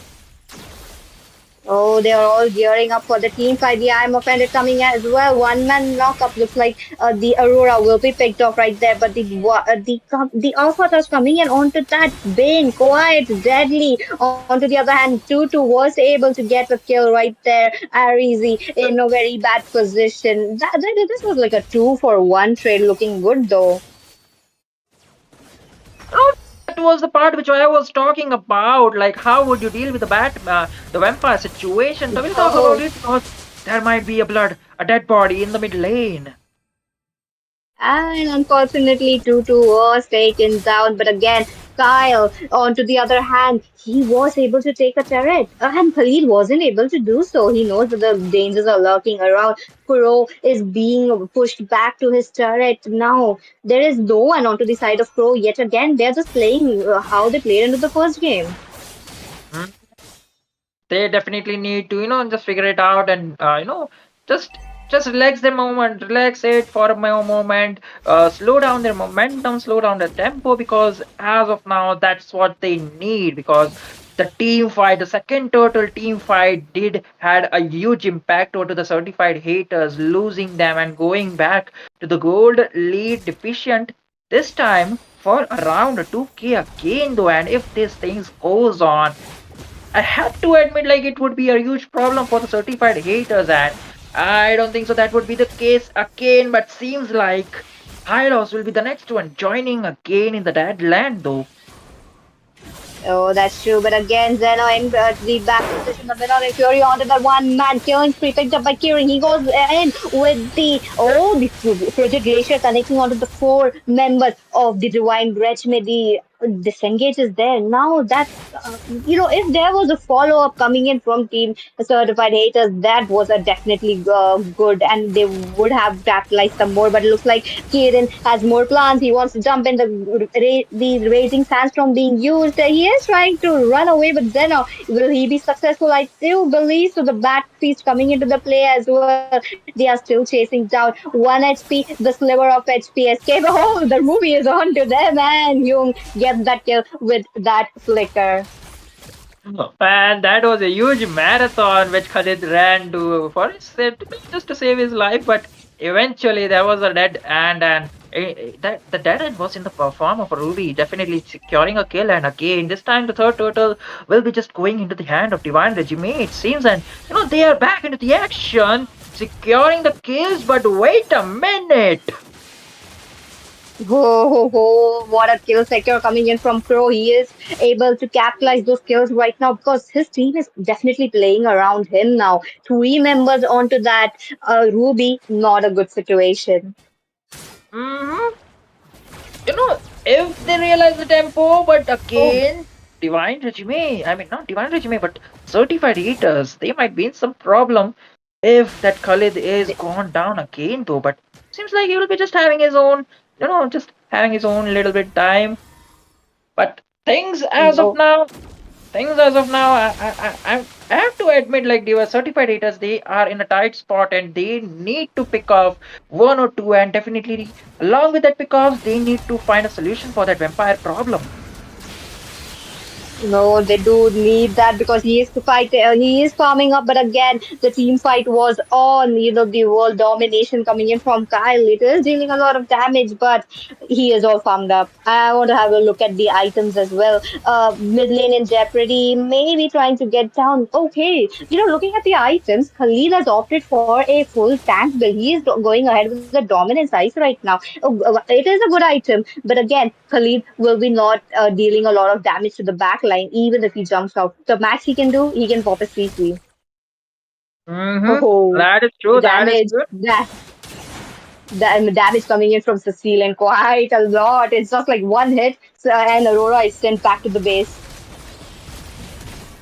Oh, they are all gearing up for the team fight. The I'm offended coming as well. One man knockup looks like the Aurora will be picked off right there, but the Alpha is coming in onto that Bane, quiet, deadly. Onto the other hand, Tutu was able to get a kill right there. Arizi in a very bad position. This was like a 2-for-1 trade, looking good though. Oh, that was the part which I was talking about. Like, how would you deal with the vampire situation? So we'll talk about Oh. it because there might be a a dead body in the mid lane. And unfortunately, Tutu was taken down. But again, Kyle, on to the other hand, he was able to take a turret. And Khalid wasn't able to do so. He knows that the dangers are lurking around. Crow is being pushed back to his turret. Now, there is no one onto the side of Crow yet again. They're just playing how they played into the first game. Hmm? They definitely need to just figure it out and just just relax their moment, relax it for a moment, slow down their momentum, slow down their tempo, because as of now that's what they need. Because the team fight, the second total team fight, did had a huge impact onto the certified haters, losing them and going back to the gold lead deficient this time for around 2k again though. And if this things goes on, I have to admit, like, it would be a huge problem for the certified haters, and I don't think so that would be the case again. But seems like Hylos will be the next one joining again in the dead land, though. Oh, that's true. But again, Zeno in the back position, the middle and Fury onto the one man killing spree picked up by Kieran. He goes in with the Project Glacier connecting onto the four members of the Divine Regiment. The disengage is there. Now that's, if there was a follow up coming in from Team Certified Haters, that was a definitely good and they would have capitalized some more. But it looks like Kieran has more plans. He wants to jump in the Raging Sandstorm being used. He is trying to run away, but Zeno, will he be successful? I still believe so. The Bat Feast coming into the play as well. They are still chasing down 1 HP, the sliver of HP escape. Oh, the movie is on to them, and Young gets that kill with that flicker. And that was a huge marathon which Khalid ran to for just to save his life. But eventually there was a dead end, and that the dead end was in the form of a Ruby, definitely securing a kill. And again, this time the third turtle will be just going into the hand of Divine Regime, it seems. And they are back into the action, securing the kills. But wait a minute. What a kill sector coming in from Crow. He is able to capitalize those kills right now because his team is definitely playing around him now. Three members onto that Ruby, not a good situation. Hmm. If they realize the tempo, but Oh, again, Divine Regime, I mean, not Divine Regime, but certified eaters, they might be in some problem if that Khalid is gone down again, though. But seems like he will be just having his own, just having his own little bit time. But no. things as of now, I have to admit, like, they were certified eaters, they are in a tight spot and they need to pick off one or two, and definitely along with that pick offs, they need to find a solution for that vampire problem. No, they do need that because he is to fight. He is farming up, but again, the team fight was on. The world domination coming in from Kyle. It is dealing a lot of damage, but he is all farmed up. I want to have a look at the items as well. Mid lane in jeopardy, maybe trying to get down. Okay, looking at the items, Khalid has opted for a full tank build. He is going ahead with the dominance ice right now. It is a good item, but again, Khalid will be not dealing a lot of damage to the back line, even if he jumps out. The max he can do, he can pop a CC. Mm-hmm. Oh, That is the true. That is damage, good. the damage coming in from Cecile and quite a lot. It's just like one hit, and Aurora is sent back to the base.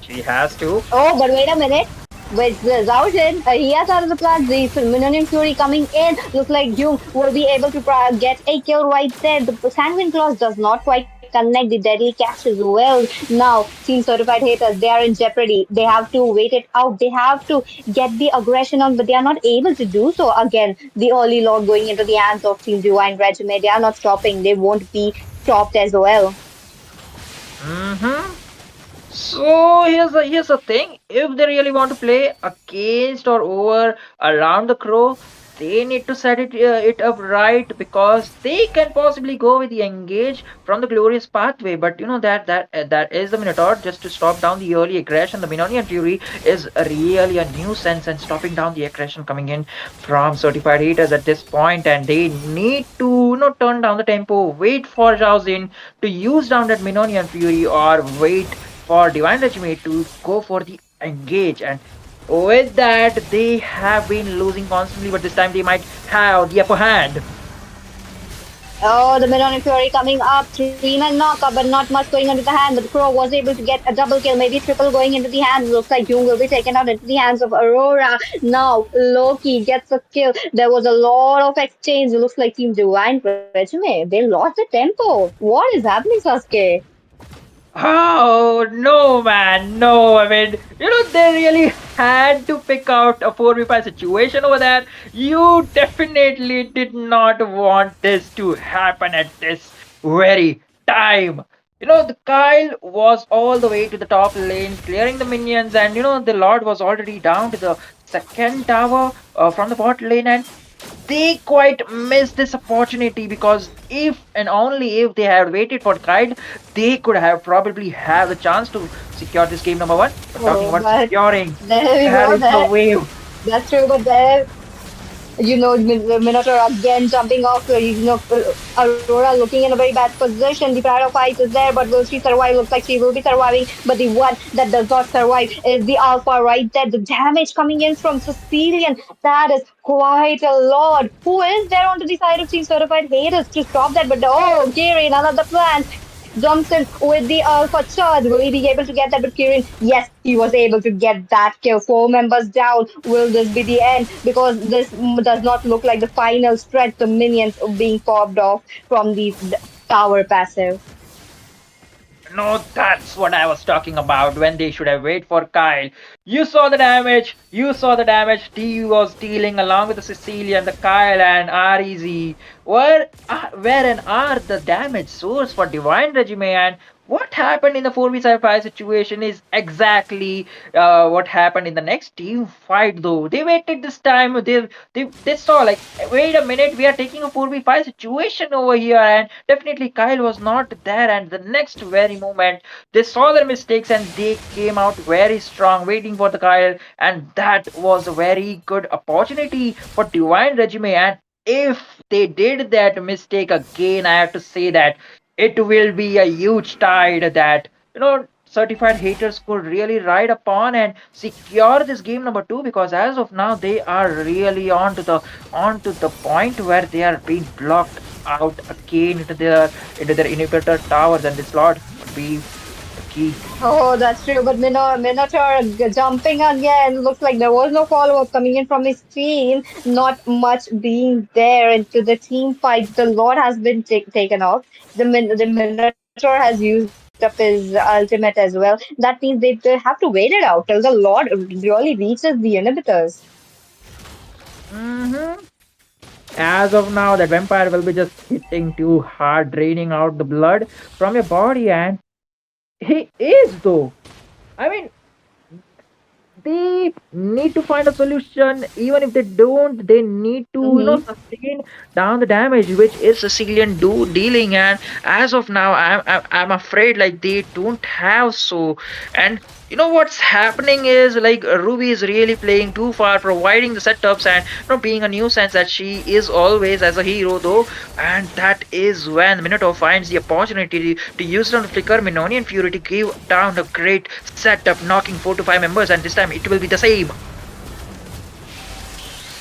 She has to. Oh, but wait a minute. With the Zaujen, he has out of the plant. The Minonian Fury coming in. Looks like Jung will be able to get a kill right there. The Sanguine Claws does not quite connect the deadly catch as well. Now, Team Certified Haters, they are in jeopardy. They have to wait it out. They have to get the aggression on, but they are not able to do so. Again, the early lord going into the hands of Team Divine Regiment. They are not stopping. They won't be stopped as well. Mm-hmm. So here's the thing. If they really want to play against or over around the crow, they need to set it up right because they can possibly go with the engage from the glorious pathway. But that is the Minotaur just to stop down the early aggression. The Minonian Fury is really a nuisance and stopping down the aggression coming in from certified haters at this point, and they need to turn down the tempo, wait for Zhao Xin to use down that Minonian Fury or wait for Divine Regime to go for the engage. And with that, they have been losing constantly, but this time they might have the upper hand. Oh, the Melonic Fury coming up. Three-man knockup, but not much going into the hand. But the Crow was able to get a double kill, maybe triple going into the hands. Looks like Jung will be taken out into the hands of Aurora. Now, Loki gets a kill. There was a lot of exchange. It looks like Team Divine Resume. They lost the tempo. What is happening, Sasuke? Oh no, man, no. I mean, they really had to pick out a 4v5 situation over there. You definitely did not want this to happen at this very time. The Kyle was all the way to the top lane, clearing the minions, and the Lord was already down to the second tower from the bot lane, and they quite missed this opportunity because if and only if they had waited for Kyle, they could have probably have the chance to secure this game number one. But talking Oh, about but securing, there we that go. is the wave. That's true, but the Minotaur again jumping off. Aurora looking in a very bad position. The Pride of Ice is there, but will she survive? Looks like she will be surviving. But the one that does not survive is the Alpha right there. The damage coming in from Sicilian. That is quite a lot. Who is there onto the side of Team Certified Haters to stop that? But oh, Gary, another plan jumps in with the Alpha charge. Will he be able to get that? But Kirin, yes, he was able to get that kill. Four members down. Will this be the end? Because this does not look like the final stretch. The minions being popped off from the tower passive. No, that's what I was talking about when they should have waited for Kyle. You saw the damage. You saw the damage T was dealing along with the Sicilian, the Kyle and REZ. Where and are the damage source for Divine Regime, and what happened in the 4v5 situation is exactly what happened in the next team fight though. They waited this time. They saw like, wait a minute, we are taking a 4v5 situation over here, and definitely Kyle was not there, and the next very moment they saw their mistakes and they came out very strong waiting for the Kyle, and that was a very good opportunity for Divine Regime. And if they did that mistake again, I have to say that it will be a huge tide that certified haters could really ride upon and secure this game number two, because as of now they are really onto the point where they are being blocked out again into their inhibitor towers, and this lord would be the key. Oh, that's true. But Minotaur jumping again. Looks like there was no follow up coming in from his team. Not much being there into the team fight. The Lord has been taken off. The Minotaur has used up his ultimate as well. That means they have to wait it out till the Lord really reaches the inhibitors. Hmm. As of now, that vampire will be just hitting too hard, draining out the blood from your body, and He is though. I mean, they need to find a solution. Even if they don't, they need to sustain down the damage which is Sicilian do dealing. And as of now, I'm afraid like they don't have so. And what's happening is like Ruby is really playing too far, providing the setups and being a nuisance that she is always as a hero though. And that is when Minotaur finds the opportunity to use it on the Flicker Minoni and Fury to give down a great setup, knocking 4 to 5 members, and this time it will be the same.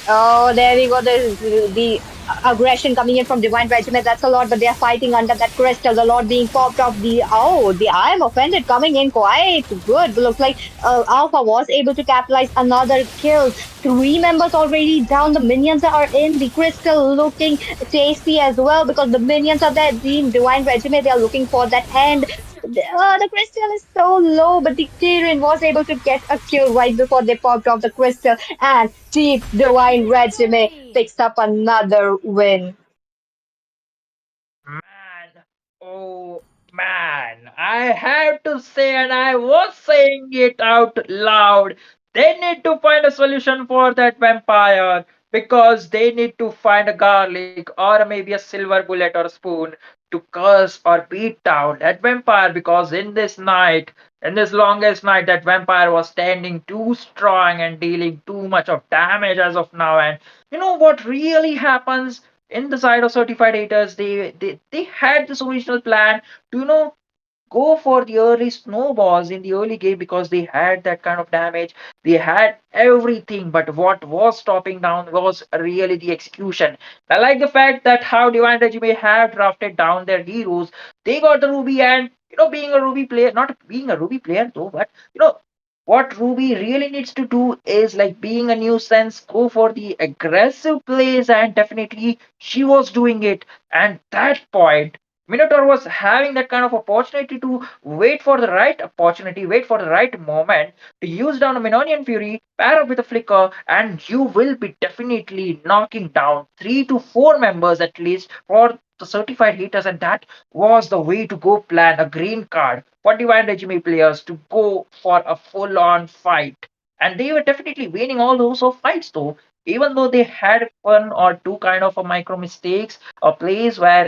Oh, there we go. The aggression coming in from Divine Regiment. That's a lot, but they are fighting under that crystal. The Lord being popped off. The I am offended coming in quite good. Looks like Alpha was able to capitalize another kill. Three members already down. The minions are in the crystal, looking tasty as well because the minions are there. Team Divine Regiment. They are looking for that end. The crystal is so low, but the Tyrion was able to get a kill right before they popped off the crystal, and Deep Divine Resume picks up another win. Man, oh man, I have to say, and I was saying it out loud. They need to find a solution for that vampire because they need to find a garlic or maybe a silver bullet or a spoon to curse or beat down that vampire because in this longest night, that vampire was standing too strong and dealing too much of damage as of now. And what really happens? In the side of certified haters, they had this original plan to go for the early snowballs in the early game because they had that kind of damage. They had everything, but what was stopping down was really the execution. I like the fact that how Divine Regime have drafted down their heroes. They got the Ruby, and being a Ruby player, not being a Ruby player though, but what Ruby really needs to do is like being a nuisance, go for the aggressive plays, and definitely she was doing it. And that point, Minotaur was having that kind of opportunity to wait for the right opportunity, wait for the right moment to use down a Minonian Fury, pair up with a Flicker, and you will be definitely knocking down 3 to 4 members at least for the certified hitters. And that was the way to go plan a green card for Divine Regime players to go for a full on fight. And they were definitely winning all those of fights though. Even though they had one or two kind of a micro mistakes or plays where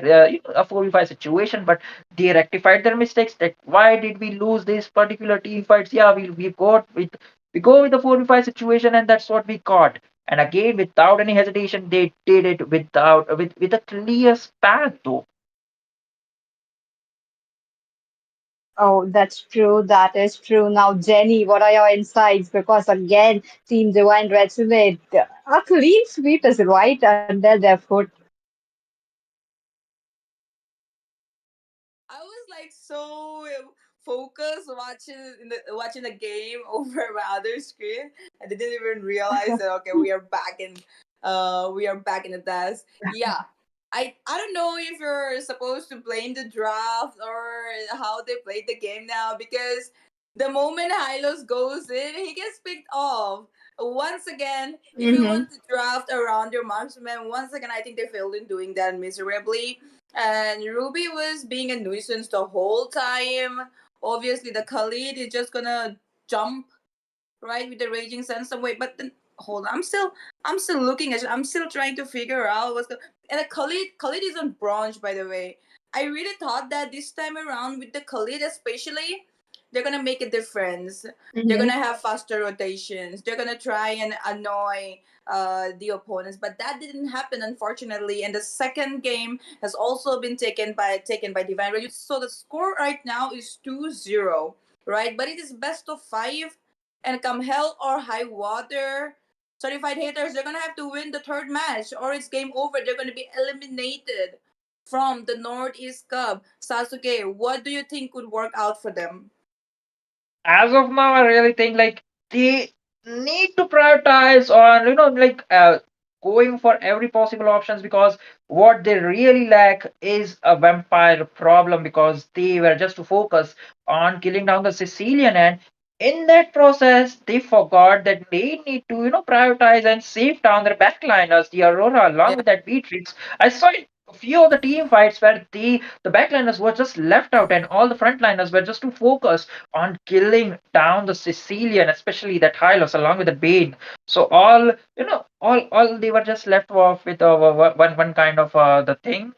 a 4v5 situation, but they rectified their mistakes. That why did we lose this particular team fights? Yeah, we go with the 4v5 situation, and that's what we got. And again, without any hesitation, they did it with a clear path though. Oh, that's true. That is true. Now, Jenny, what are your insights? Because again, Team Divine Resume, a clean sweep is right under their foot. I was like so focused watching the game over my other screen. I didn't even realize that okay, we are back in the desk. Yeah. I don't know if you're supposed to blame the draft or how they played the game now because the moment Hylos goes in, he gets picked off. Once again, if you Mm-hmm. want to draft around your marksman, once again, I think they failed in doing that miserably. And Ruby was being a nuisance the whole time. Obviously, the Khalid is just gonna jump right with the raging sun some way. But then, hold on, I'm still looking at it. I'm still trying to figure out what's going. And the Khalid is on bronze, by the way. I really thought that this time around with the Khalid, especially, they're gonna make a difference. They're Mm-hmm. gonna have faster rotations. They're gonna try and annoy the opponents, but that didn't happen unfortunately. And the second game has also been taken by Divine Refuge. So the score right now is 2-0, right? But it is best of 5, and come hell or high water, certified haters, they're gonna have to win the third match or it's game over. They're gonna be eliminated from the Northeast Cup. Sasuke, what do you think would work out for them? As of now, I really think like they need to prioritize on like going for every possible options because what they really lack is a vampire problem because they were just to focus on killing down the Sicilian. And in that process, they forgot that they need to, prioritize and save down their backliners, the Aurora, along Yeah. with that Beatrix. I saw a few of the team fights where the backliners were just left out, and all the frontliners were just too focused on killing down the Sicilian, especially that Hylos, along with the Bane. So all they were just left off with one kind of the thing,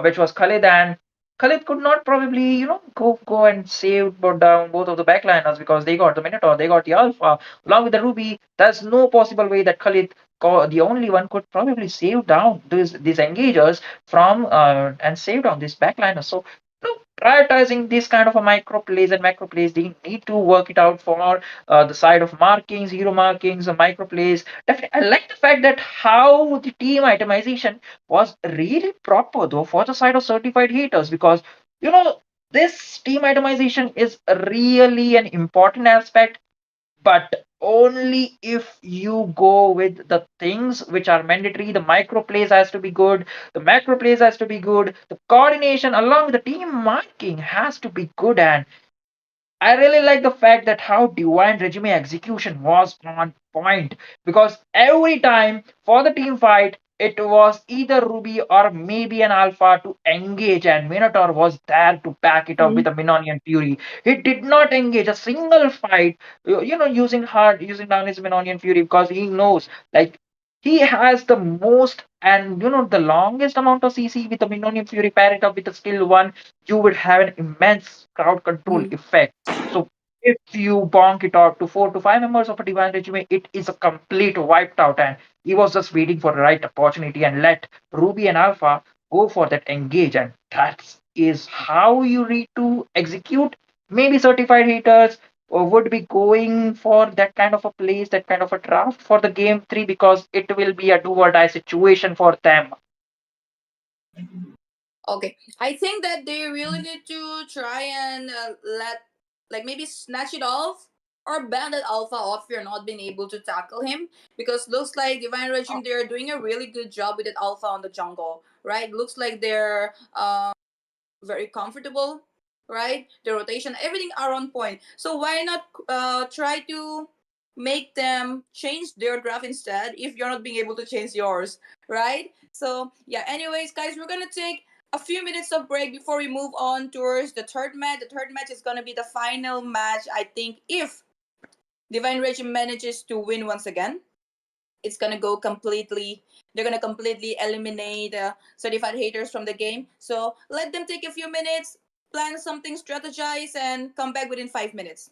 which was Khalid, and Khalid could not probably, go and save down both of the backliners because they got the Minotaur, they got the Alpha, along with the Ruby. There's no possible way that Khalid, the only one, could probably save down these engagers from and save down these backliners. So, prioritizing this kind of a micro plays and macro plays, they need to work it out for the side of markings, hero markings, micro plays. Definitely, I like the fact that how the team itemization was really proper though for the side of certified haters, because this team itemization is really an important aspect, but only if you go with the things which are mandatory. The micro plays has to be good, the macro plays has to be good, the coordination along with the team marking has to be good. And I really like the fact that how Divine Regime execution was on point, because every time for the team fight, it was either Ruby or maybe an Alpha to engage, and Minotaur was there to back it up with a Minonian Fury. He did not engage a single fight, using down his Minonian Fury, because he knows, like, he has the most and the longest amount of CC with the Minonian Fury paired up with the skill one. You would have an immense crowd control Mm. effect. So if you bonk it out to 4 to 5 members of a divine regime, it is a complete wiped out. And he was just waiting for the right opportunity and let Ruby and Alpha go for that engage. And that is how you need to execute. Maybe certified haters would be going for that kind of a place, that kind of a draft for the game 3, because it will be a do or die situation for them. Okay, I think that they really need to try and let, like, maybe snatch it off or ban that Alpha off if you're not being able to tackle him, because looks like Divine Regime, they're doing a really good job with that Alpha on the jungle, right? Looks like they're very comfortable, right? The rotation, everything are on point. So why not try to make them change their draft instead if you're not being able to change yours, right? So yeah, anyways, guys, we're gonna take a few minutes of break before we move on towards the third match. The third match is gonna be the final match, I think, if Divine Regime manages to win once again. It's gonna go completely. They're gonna completely eliminate certified haters from the game. So let them take a few minutes, plan something, strategize, and come back within 5 minutes.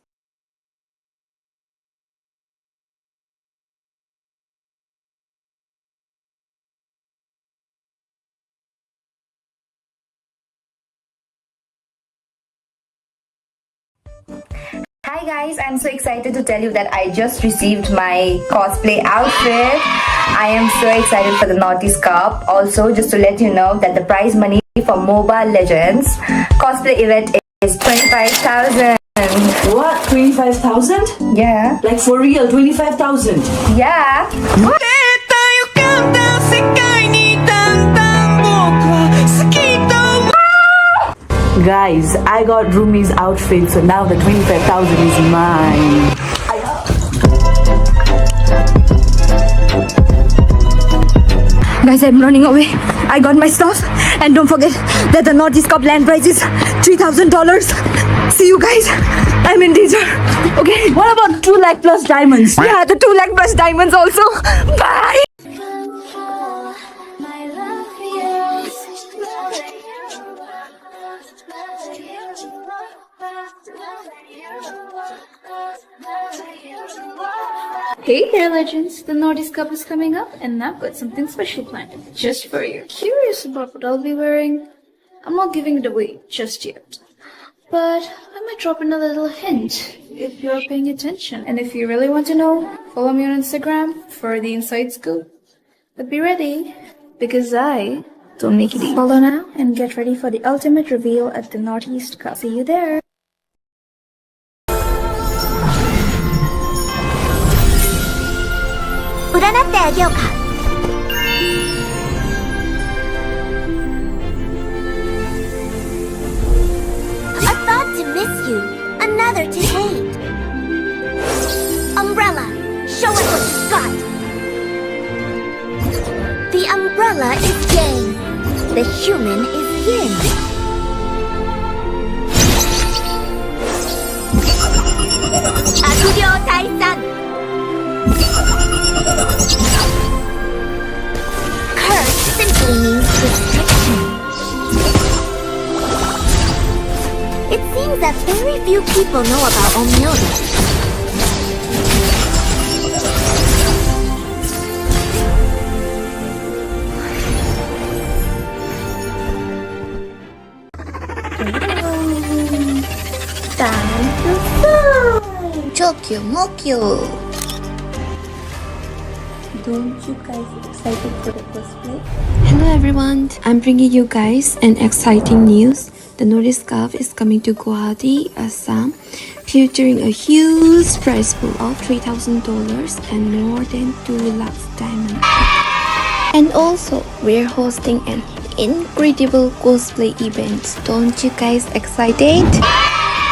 Hi guys, I'm so excited to tell you that I just received my cosplay outfit. I am so excited for the Northeast Cup. Also, just to let you know that the prize money for MOBA Legends cosplay event is 25,000. What? 25,000? Yeah. Like for real, 25,000? Yeah. Guys, I got Rumi's outfit, so now the 25,000 is mine. Guys, I'm running away. I got my stuff. And don't forget that the Northeast Cup land prize is $3,000. See you guys. I'm in danger. Okay. What about 2 lakh plus diamonds? Yeah, the 2 lakh plus diamonds also. Bye. Hey there, legends! The Nordic Cup is coming up, and I've got something special planned just for you. Curious about what I'll be wearing? I'm not giving it away just yet, but I might drop in a little hint if you're paying attention. And if you really want to know, follow me on Instagram for the inside scoop. But be ready, because I don't make it easy. Follow now and get ready for the ultimate reveal at the Northeast Cup. See you there! A thought to miss you, another to hate. umbrella is yang. The human is yin. 악으려 달산. Curse simply means restriction. It seems that very few people know about Omyoda. Chokyo Mokyo. Don't you guys excited for the cosplay? Hello everyone, I'm bringing you guys an exciting news. The Nordic Cup is coming to Guwahati, Assam, featuring a huge prize pool of $3,000 and more than 2 lakhs diamonds. And also, we're hosting an incredible cosplay event. Don't you guys excited?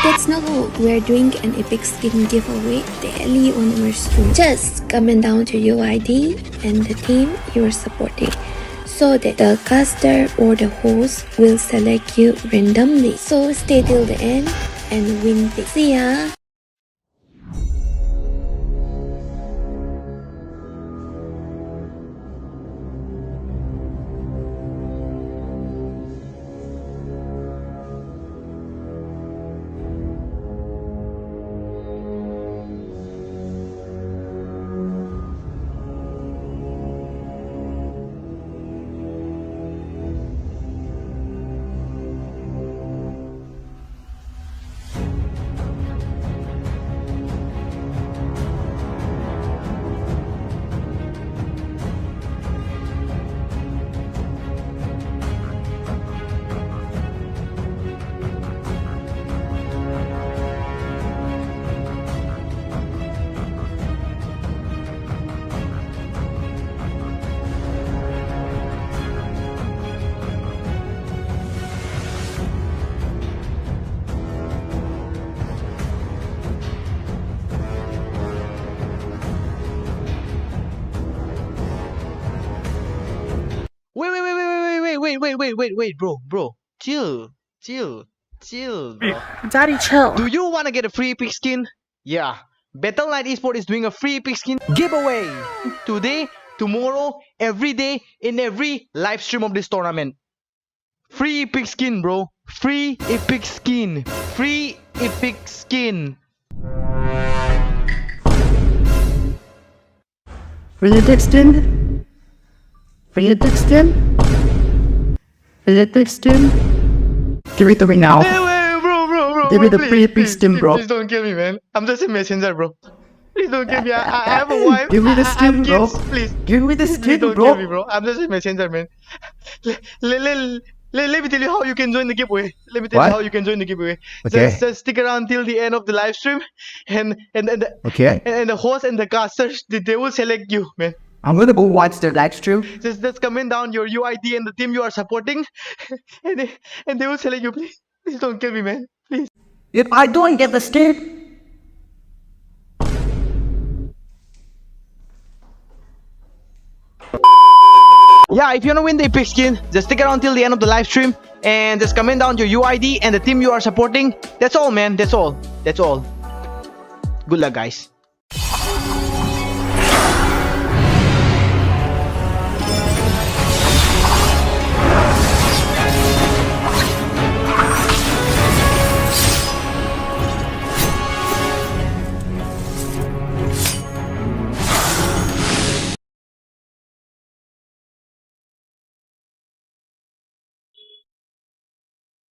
That's not all. We're doing an epic skin giveaway daily on our stream. Just comment down to your ID and the team you're supporting, so that the caster or the host will select you randomly. So stay till the end and win big. See ya! Wait, bro. Chill, bro. Daddy, chill. Do you wanna get a free epic skin? Yeah. Battle.net Esports is doing a free epic skin giveaway today, tomorrow, every day, in every live stream of this tournament. Free epic skin, bro. Free epic skin. Free epic skin. For the Dixon? For the Dixon? For the Dixon? Give it to me now. Hey, bro. Give me the please, free please, skin, please, bro. Please don't kill me, man. I'm just a messenger, bro. Please don't kill me. I have a wife. Give me the I skin, have bro. kids. Please. Give me the Please skin, don't bro. kill me, bro. I'm just a messenger, man. Let me tell you how you can join the giveaway. Let me tell What? you how you can join the giveaway. Okay. Just stick around till the end of the live stream, and Okay. and the host and the casters they will select you, man. I'm gonna go watch the live stream. Just comment down your UID and the team you are supporting, and they will select you. Please don't kill me, man. Please. If I don't get the skin, Yeah, if you wanna win the epic skin, just stick around till the end of the live stream and just comment down your UID and the team you are supporting. That's all, man. That's all. Good luck, guys.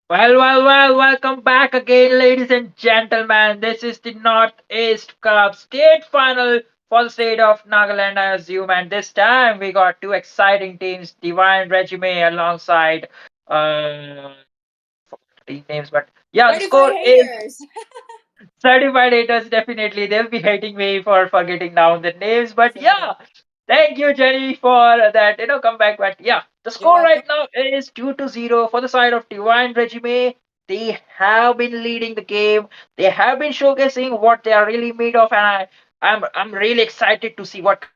Welcome back again, ladies and gentlemen. This is the Northeast Cup state final for the state of Nagaland, I assume. And this time we got two exciting teams, Divine Regime alongside team names, but yeah, the Certified score is haters. certified haters. Definitely, they'll be hating me for forgetting down the names, but Same. yeah. Thank you, Jenny, for that, comeback. But yeah, the You're score welcome. right now is 2-0 for the side of Divine Regime. They have been leading the game. They have been showcasing what they are really made of, and I'm really excited to see what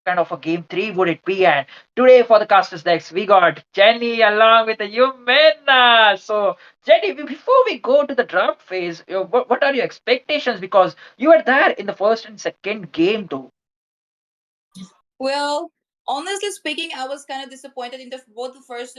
kind of a game three would it be? And today for the casters decks, we got Jenny along with the Yumena. So Jenny, before we go to the draft phase, what are your expectations? Because you were there in the first and second game too. Well, honestly speaking, I was kind of disappointed in the both the first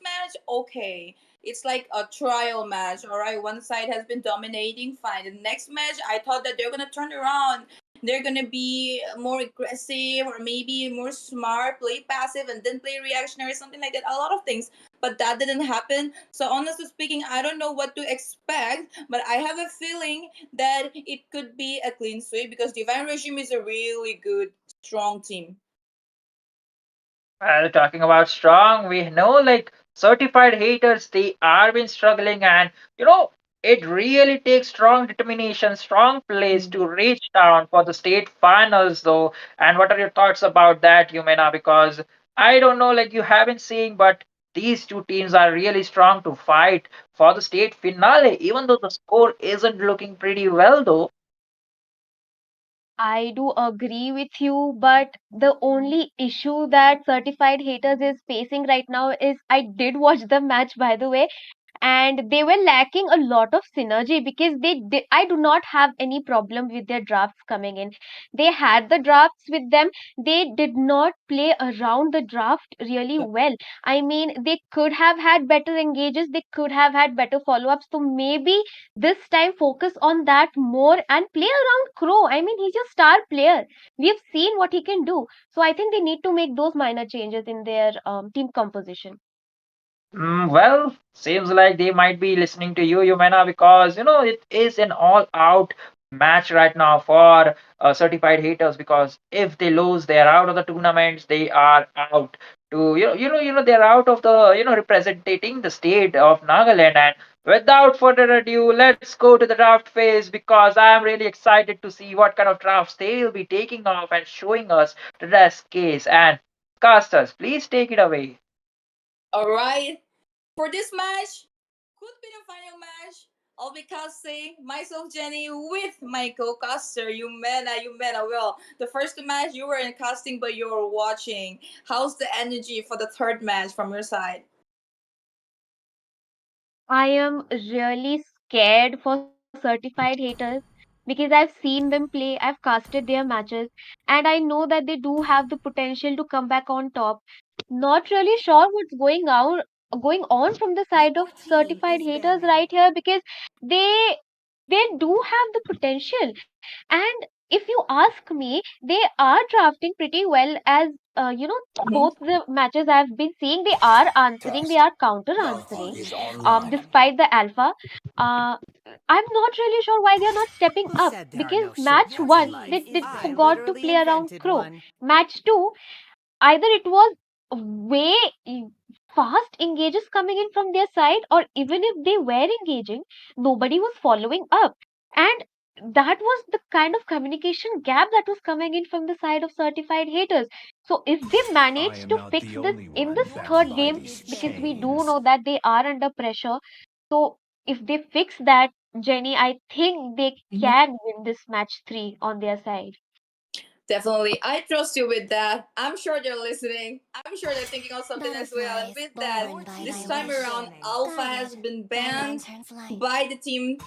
match. Okay, it's like a trial match. All right, one side has been dominating. Fine. The next match, I thought that they're gonna turn around. They're gonna be more aggressive or maybe more smart, play passive and then play reactionary, something like that. A lot of things. But that didn't happen. So honestly speaking, I don't know what to expect. But I have a feeling that it could be a clean sweep because Divine Regime is a really good strong team. Well, talking about strong, we know like certified haters, they are been struggling, and it really takes strong determination, strong plays to reach down for the state finals, though. And what are your thoughts about that, Yumena? Because I don't know, like you haven't seen, but these two teams are really strong to fight for the state finale, even though the score isn't looking pretty well, though. I do agree with you, but the only issue that certified haters is facing right now is I did watch the match, by the way, and they were lacking a lot of synergy because I do not have any problem with their drafts coming in. They had the drafts with them. They did not play around the draft really well. I mean, they could have had better engages, they could have had better follow-ups. So maybe this time focus on that more and play around Crow. I mean, he's a star player. We've seen what he can do. So I think they need to make those minor changes in their team composition. Well, seems like they might be listening to you, Yumena, because it is an all-out match right now for certified haters. Because if they lose, they are out of the tournaments. They are out to they're out of the representing the state of Nagaland. And without further ado, let's go to the draft phase because I am really excited to see what kind of drafts they will be taking off and showing us the best case. And casters, please take it away. All right. For this match, could be the final match. I'll be casting myself, Jenny, with my co-caster, Yumena. Well, the first match you were in casting, but you were watching. How's the energy for the third match from your side? I am really scared for certified haters because I've seen them play, I've casted their matches, and I know that they do have the potential to come back on top. Not really sure what's going on from the side of certified haters right here because they they do have the potential. And if you ask me, they are drafting pretty well as Mhm. both the matches I've been seeing, they are answering, they are counter answering despite the alpha. Uh, I'm not really sure why they're not stepping up because match one, they forgot to play around Crow. Match two, either it was way e- fast engages coming in from their side, or even if they were engaging, nobody was following up. And that was the kind of communication gap that was coming in from the side of certified haters. So if they manage to fix this in this third game, because we do know that they are under pressure, so if they fix that, Jenny, I think they can win this match three on their side. Definitely. I trust you with that. I'm sure they're listening. I'm sure they're thinking of something as well. And with that, this time around, Alpha has been banned by the team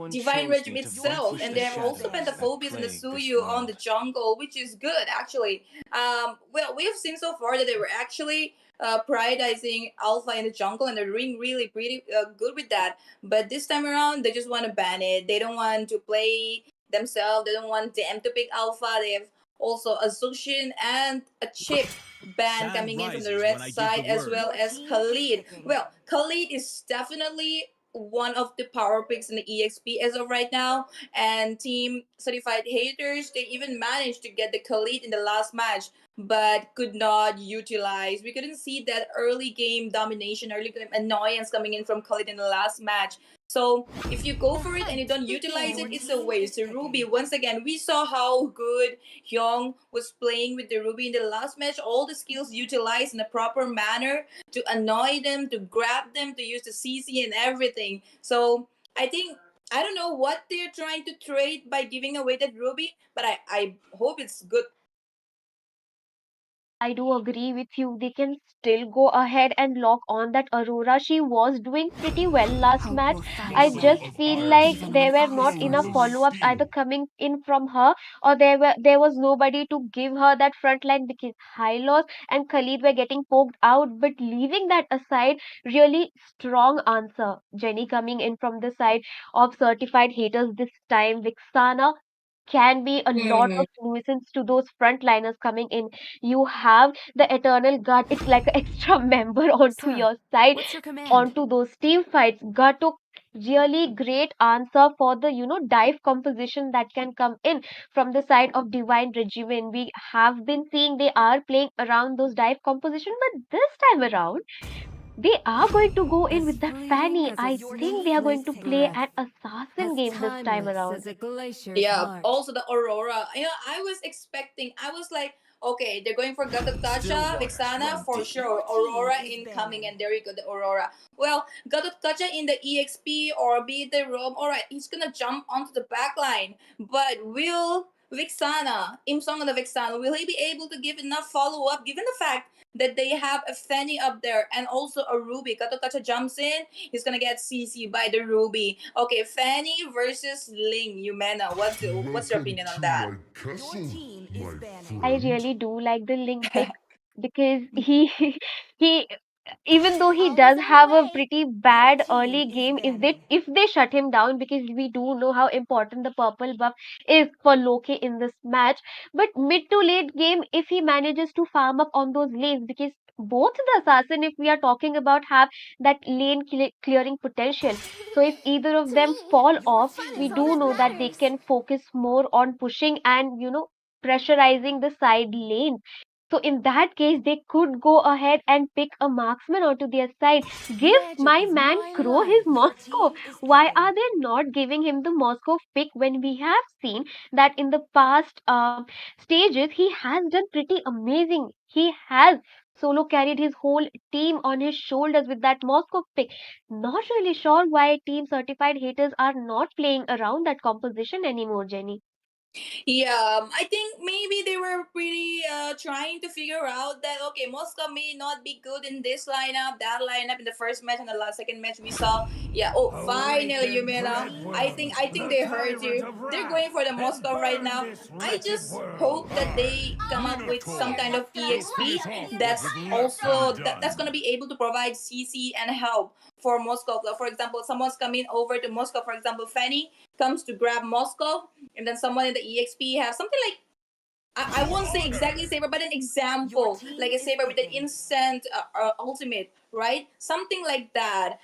Divine Regime itself, and they have also banned the Phobias and the Suyu on the jungle, which is good actually. Well, we have seen so far that they were actually prioritizing Alpha in the jungle, and they're doing really pretty good with that. But this time around, they just want to ban it. They don't want to play themselves. They don't want them to pick Alpha. They have also a Zushin and a Chip ban coming in from the red side, as well as Khalid. Well, Khalid is definitely one of the power picks in the EXP as of right now. And Team Certified Haters, they even managed to get the Khalid in the last match, but could not utilize. We couldn't see that early game domination, early game annoyance coming in from Khalid in the last match. So if you go for it and you don't utilize it, it's a waste. So Ruby, once again, we saw how good Hyung was playing with the Ruby in the last match. All the skills utilized in a proper manner to annoy them, to grab them, to use the CC and everything. So I think I don't know what they're trying to trade by giving away that Ruby, but I hope it's good. I do agree with you. They can still go ahead and lock on that Aurora. She was doing pretty well last match. I just feel like there were not enough follow-ups either coming in from her, or there was nobody to give her that front line because Hylos and Khalid were getting poked out. But leaving that aside, really strong answer. Jenny coming in from the side of certified haters this time. Vixana can be a lot Hmm. of nuisance to those frontliners coming in. You have the Eternal Guard, it's like an extra member onto your side, onto those team fights. Gato, really great answer for the dive composition that can come in from the side of Divine Regimen. We have been seeing they are playing around those dive composition, but this time around they are going to go in with that Fanny. I think they are going to play an assassin game this time around. Yeah, also the Aurora. I was expecting, I was like, okay, they're going for Gatot Kacha, Vixana, for sure. Aurora incoming, and there you go, the Aurora. Well, Gatot Kacha in the EXP or be it the Rome, alright, he's gonna jump onto the back line. But will Vixana, Imsong on the Vixana, will he be able to give enough follow up given the fact that they have a Fanny up there and also a Ruby? Gatot Kacha jumps in, he's gonna get CC by the Ruby. Okay, Fanny versus Ling Yumena. What's your opinion on that? I really do like the Link pick because he even though he does have a pretty bad early game, if they shut him down, because we do know how important the purple buff is for Loki in this match, but mid to late game, if he manages to farm up on those lanes, because both the assassin, if we are talking about, have that clearing potential. So if either of them fall off, we do know that they can focus more on pushing and pressurizing the side lane. So in that case, they could go ahead and pick a marksman onto their side. Give my man Crow his Moscow. Why are they not giving him the Moscow pick when we have seen that in the past stages he has done pretty amazing. He has solo carried his whole team on his shoulders with that Moscow pick. Not really sure why team certified haters are not playing around that composition anymore, Jenny. Yeah, I think maybe they were pretty trying to figure out that okay, Moscow may not be good in this lineup, that lineup in the first match and the last second match we saw. Yeah, oh finally Yumina. I think they heard you. They're going for the Moscow right now. I just hope that they come up with some kind of EXP that's gonna be able to provide CC and help for Moscow. For example, someone's coming over to Moscow, for example, Fanny comes to grab Moscow, and then someone in the EXP have something like I won't say exactly saber, but an example like a saber with an instant ultimate, right? Something like that.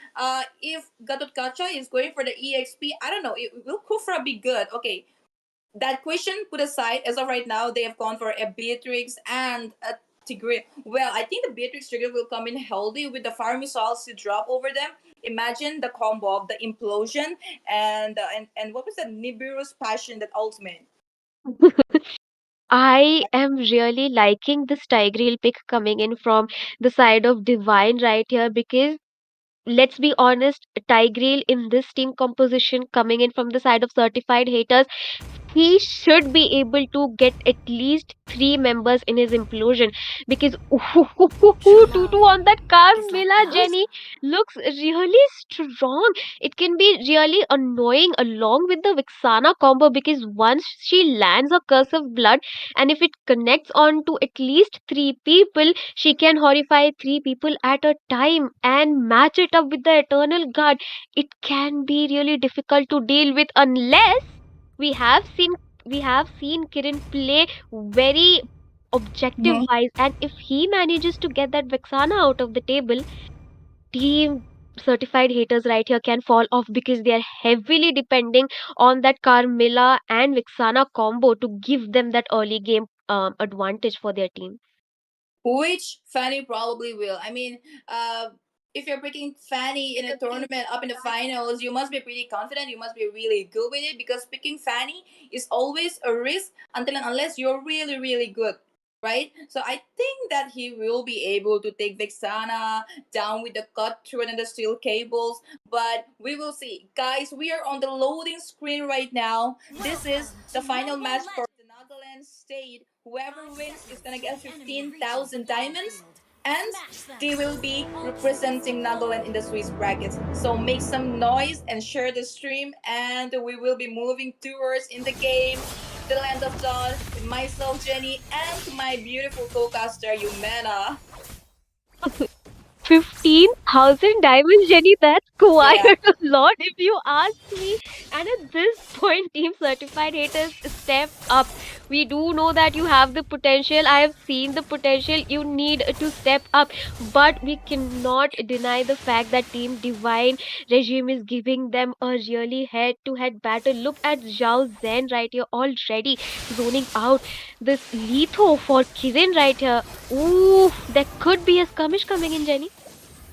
If Gatot Kacha is going for the EXP, I don't know. Will Kufra be good? Okay, that question put aside. As of right now, they have gone for a Beatrix and a Tigre. Well, I think the Beatrix Tigre will come in healthy with the fire missiles to drop over them. Imagine the combo of the implosion and what was that Nibiru's passion, that ultimate. I am really liking this Tigreal pick coming in from the side of Divine right here, because let's be honest, Tigreal in this team composition coming in from the side of certified haters, he should be able to get at least three members in his implosion, because Tutu on that Carmilla Jenny looks really strong. It can be really annoying along with the Vixana combo, because once she lands her curse of blood, and if it connects on to at least three people, she can horrify three people at a time and match it up with the Eternal Guard. It can be really difficult to deal with unless we have seen we have seen Kiran play very objective wise, and if he manages to get that Vexana out of the table, team certified haters right here can fall off, because they are heavily depending on that Carmilla and Vixana combo to give them that early game advantage for their team. Which Fanny probably will. I mean, if you're picking Fanny in a tournament up in the finals, you must be pretty confident. You must be really good with it, because picking Fanny is always a risk until and unless you're really, really good. Right? So I think that he will be able to take Vexana down with the cut through and the steel cables. But we will see. Guys, we are on the loading screen right now. This is the final match for Nagaland State. Whoever wins is gonna get 15,000 diamonds, and they will be representing Nagaland in the Swiss brackets. So make some noise and share the stream, and we will be moving towards in the game the Land of Dawn with myself, Jenny, and my beautiful co-caster, Yumena. 15,000 diamonds, Jenny. That's quite Yeah. a lot if you ask me. And at this point, Team Certified Haters, step up. We do know that you have the potential. I have seen the potential. You need to step up. But we cannot deny the fact that Team Divine regime is giving them a really head to head battle. Look at Zhao Zen right here, already zoning out. This Letho for Kirin right here. Ooh, there could be a skirmish coming in, Jenny.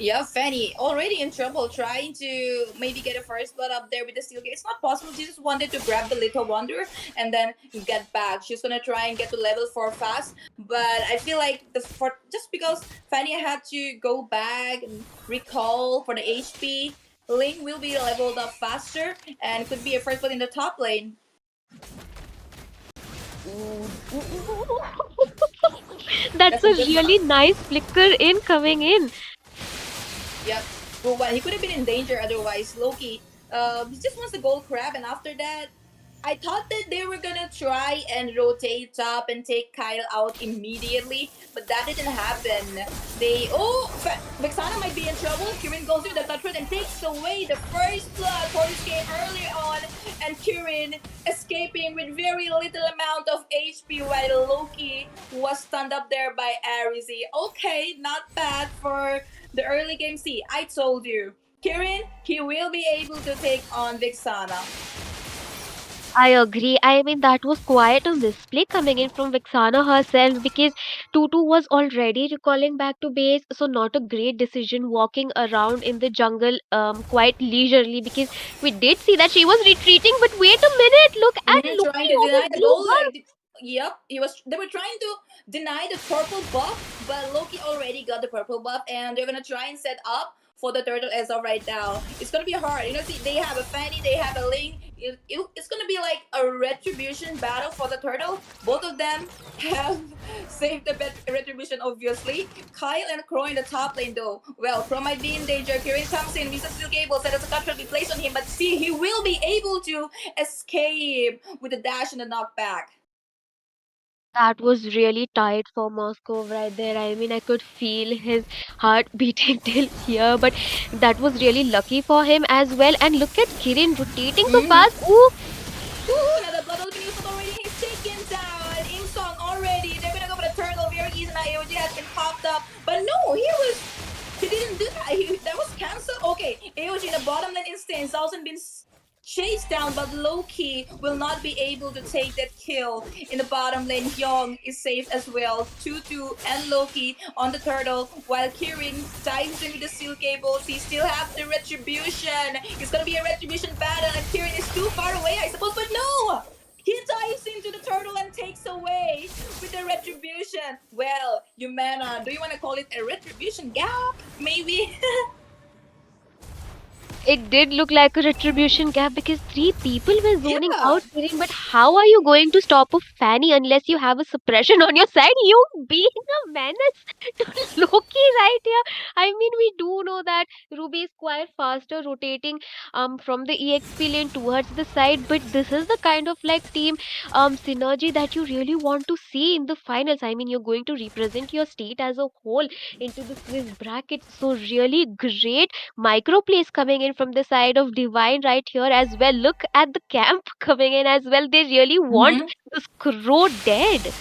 Yeah, Fanny already in trouble trying to maybe get a first blood up there with the steel gate. It's not possible. She just wanted to grab the little wonder and then get back. She's gonna try and get to level 4 fast, but I feel like just because Fanny had to go back and recall for the HP, Ling will be leveled up faster and could be a first blood in the top lane. That's That's a a good really nice flicker in coming in. Yep. Well, he could have been in danger otherwise. Loki, he just wants the gold crab, and after that, I thought that they were gonna try and rotate top and take Kyle out immediately, but that didn't happen. Vexana might be in trouble. Kirin goes through the touchwood and takes away the first blood for this game early on, and Kirin escaping with very little amount of HP while Loki was stunned up there by Arizy. Okay, not bad for the early game. See, I told you. Kirin, he will be able to take on Vexana. I agree. I mean, that was quite a misplay coming in from Vixana herself because Tutu was already recalling back to base, so not a great decision walking around in the jungle quite leisurely because we did see that she was retreating. But wait a minute, look at Trying Loki to on deny his the blue goal. buff. Yep, they were trying to deny the purple buff, but Loki already got the purple buff, and they're gonna try and set up for the turtle as of right now. It's gonna be hard. See, they have a Fanny, they have a Ling. It's gonna be like a retribution battle for the turtle. Both of them have saved the retribution, obviously. Kyle and Crow in the top lane, though. Well, Crow might be in danger. Kirin comes in, Misa Steel Cable, set as a control be placed on him, but see, he will be able to escape with the dash and the knockback. That was really tight for Moscow right there. I mean, I could feel his heart beating till here, but that was really lucky for him as well. And look at Kirin rotating so fast. Ooh, Ooh, now the blood has been used already. He's taken down. Ing Song already. They're gonna go for the turtle very easy. Now AOG has been popped up. But no, he didn't do that. That was cancelled. Okay, AOG in the bottom lane instance. Also been chased down, but Loki will not be able to take that kill in the bottom lane. Young is safe as well. Tutu and Loki on the turtle, while Kirin dives in with the steel cables. He still has the retribution. It's gonna be a retribution battle, and Kirin is too far away, I suppose, but no! He dives into the turtle and takes away with the retribution. Well, Yumena, do you want to call it a retribution gap? Maybe? it did look like a retribution gap because three people were zoning Yeah. out, Kirin. But how are you going to stop a Fanny unless you have a suppression on your side? You being a menace to Loki right here. I mean, we do know that Ruby is quite faster rotating from the EXP lane towards the side, but this is the kind of like team synergy that you really want to see in the finals. I mean, you're going to represent your state as a whole into the Swiss bracket. So really great micro plays coming in from the side of Divine right here as well. Look at the camp coming in as well. They really want this crow dead.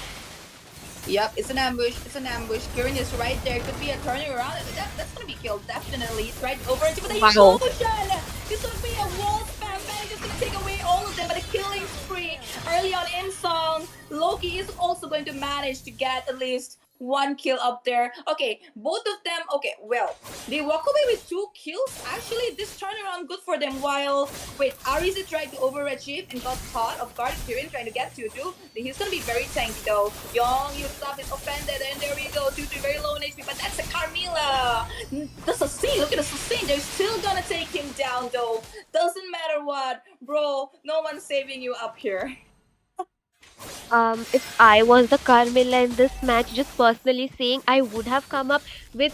Yep, it's an ambush. It's an ambush. Kirin is right there. Could be a turning around. That's gonna be killed. Definitely. It's right over into the Wow. explosion. This would be a wall spam. Fanny just gonna take away all of them, but a killing spree early on in song. Loki is also going to manage to get at least one kill up there. Okay, both of them. Okay, well, they walk away with 2 kills. Actually, this turnaround good for them. While Ariza tried to overachieve and got caught off guard. Kirin trying to get Tutu. He's gonna be very tanky though. Young, you stop is offended, and there we go. Tutu very low in HP, but that's a Carmilla. The sustain. Look at the sustain. They're still gonna take him down though. Doesn't matter what, bro. No one's saving you up here. If I was the Carmilla in this match, just personally saying, I would have come up with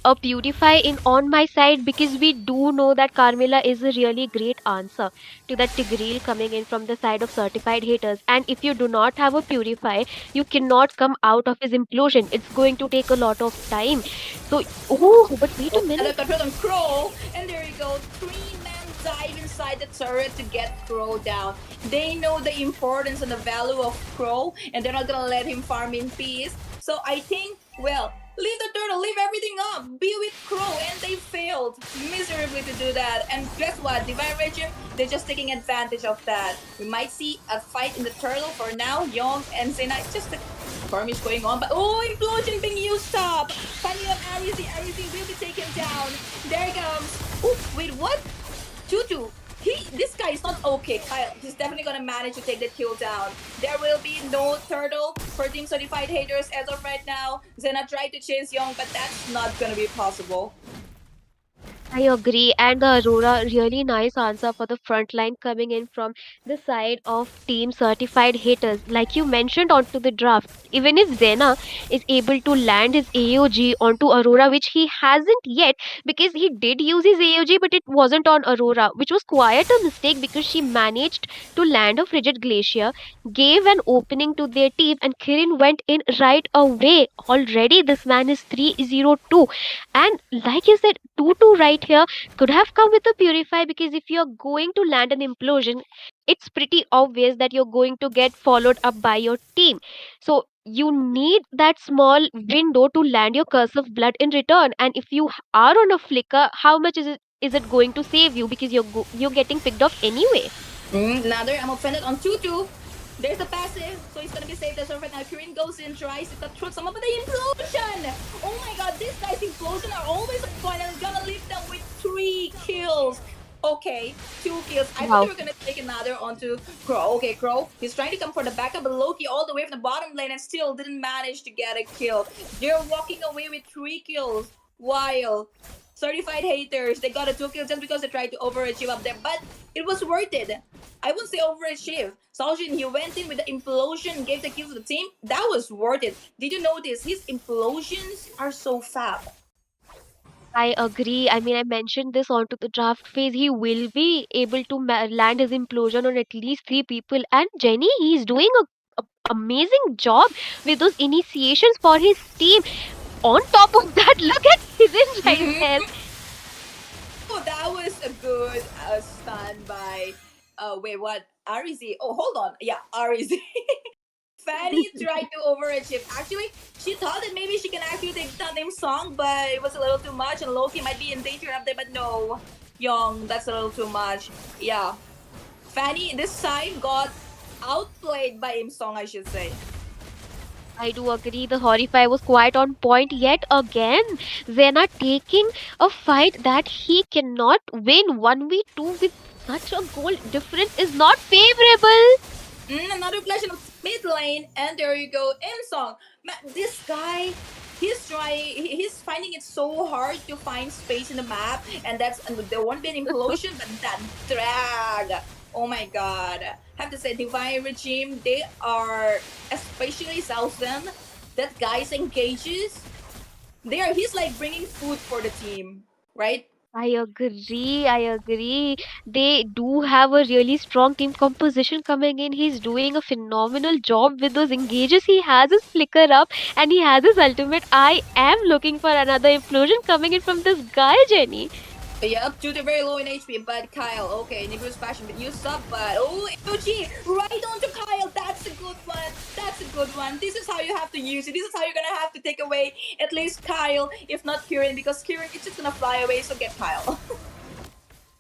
a purify in on my side, because we do know that Carmilla is a really great answer to that Tigreal coming in from the side of certified haters. And if you do not have a purify, you cannot come out of his implosion. It's going to take a lot of time. So, oh, but wait a And the minute. control on Crow, and there you go. 3-man dive inside the turret to get Crow down. They know the importance and the value of Crow, and they're not gonna let him farm in peace. So I think, well, leave the turtle, leave everything up, be with Crow, and they failed miserably to do that. And guess what? Divine Regime, they're just taking advantage of that. We might see a fight in the turtle for now. Young and Zena, it's just a farm is going on, but oh, implosion being used up. Finally, up Arizi. Arizi will be taken down. There he comes. Oh, wait, what? Tutu. This guy is not okay, Kyle. He's definitely gonna manage to take the kill down. There will be no turtle for Team Certified Haters as of right now. Zena tried to chase Young, but that's not gonna be possible. I agree, and the Aurora really nice answer for the front line coming in from the side of team certified hitters. Like you mentioned onto the draft, even if Zena is able to land his AOG onto Aurora, which he hasn't yet, because he did use his AOG, but it wasn't on Aurora, which was quite a mistake because she managed to land a frigid glacier, gave an opening to their team, and Kirin went in right away. Already, this man is 302, and like you said, 2-2 right here could have come with a purify, because if you're going to land an implosion, it's pretty obvious that you're going to get followed up by your team. So you need that small window to land your curse of blood in return. And if you are on a flicker, how much is it going to save you, because you're getting picked off anyway. Another, I'm offended on 2-2. There's the passive, so he's gonna be saved as of right now. Kirin goes in, tries to cut through someone, but the implosion! Oh my god, these guys' implosion are always on point and it's gonna leave them with 3 kills. Okay, 2 kills. I thought Wow. they were gonna take another onto Crow. Okay, Crow, he's trying to come for the backup, but Loki all the way from the bottom lane and still didn't manage to get a kill. They're walking away with 3 kills, while certified haters, they got a 2 kills just because they tried to overachieve up there, but it was worth it. I wouldn't say overachieve. Saljin, he went in with the implosion, gave the kill to the team. That was worth it. Did you notice his implosions are so fab? I agree. I mean, I mentioned this onto the draft phase. He will be able to land his implosion on at least 3 people. And Jenny, he's doing a amazing job with those initiations for his team. On top of that, look at his right there. Oh, that was a good stand by. Wait, what? Arizi. Oh, hold on. Yeah, Arizi. Fanny tried to overachieve. Actually, she thought that maybe she can actually take the name song, but it was a little too much, and Loki might be in danger up there. But no, Young, that's a little too much. Yeah, Fanny this time got outplayed by Im Song, I should say. I do agree. The Horrify was quite on point yet again. Zena taking a fight that he cannot win 1v2 with such a goal difference is not favorable. Another flash in the mid lane, and there you go, Im Song. This guy, he's finding it so hard to find space in the map, and there won't be an implosion, but that drag. Oh my god. Have to say, Divine Regime, they are, especially Southern, that guys engages. He's like bringing food for the team, right? I agree. I agree. They do have a really strong team composition coming in. He's doing a phenomenal job with those engages. He has his flicker up and he has his ultimate. I am looking for another implosion coming in from this guy, Jenny. Yep, to the very low in HP, but Kyle, okay, Nibiru's passion, but you suck, but oh, OG, right onto Kyle, that's a good one, that's a good one. This is how you have to use it, this is how you're gonna have to take away at least Kyle, if not Kirin, because Kirin is just gonna fly away, so get Kyle.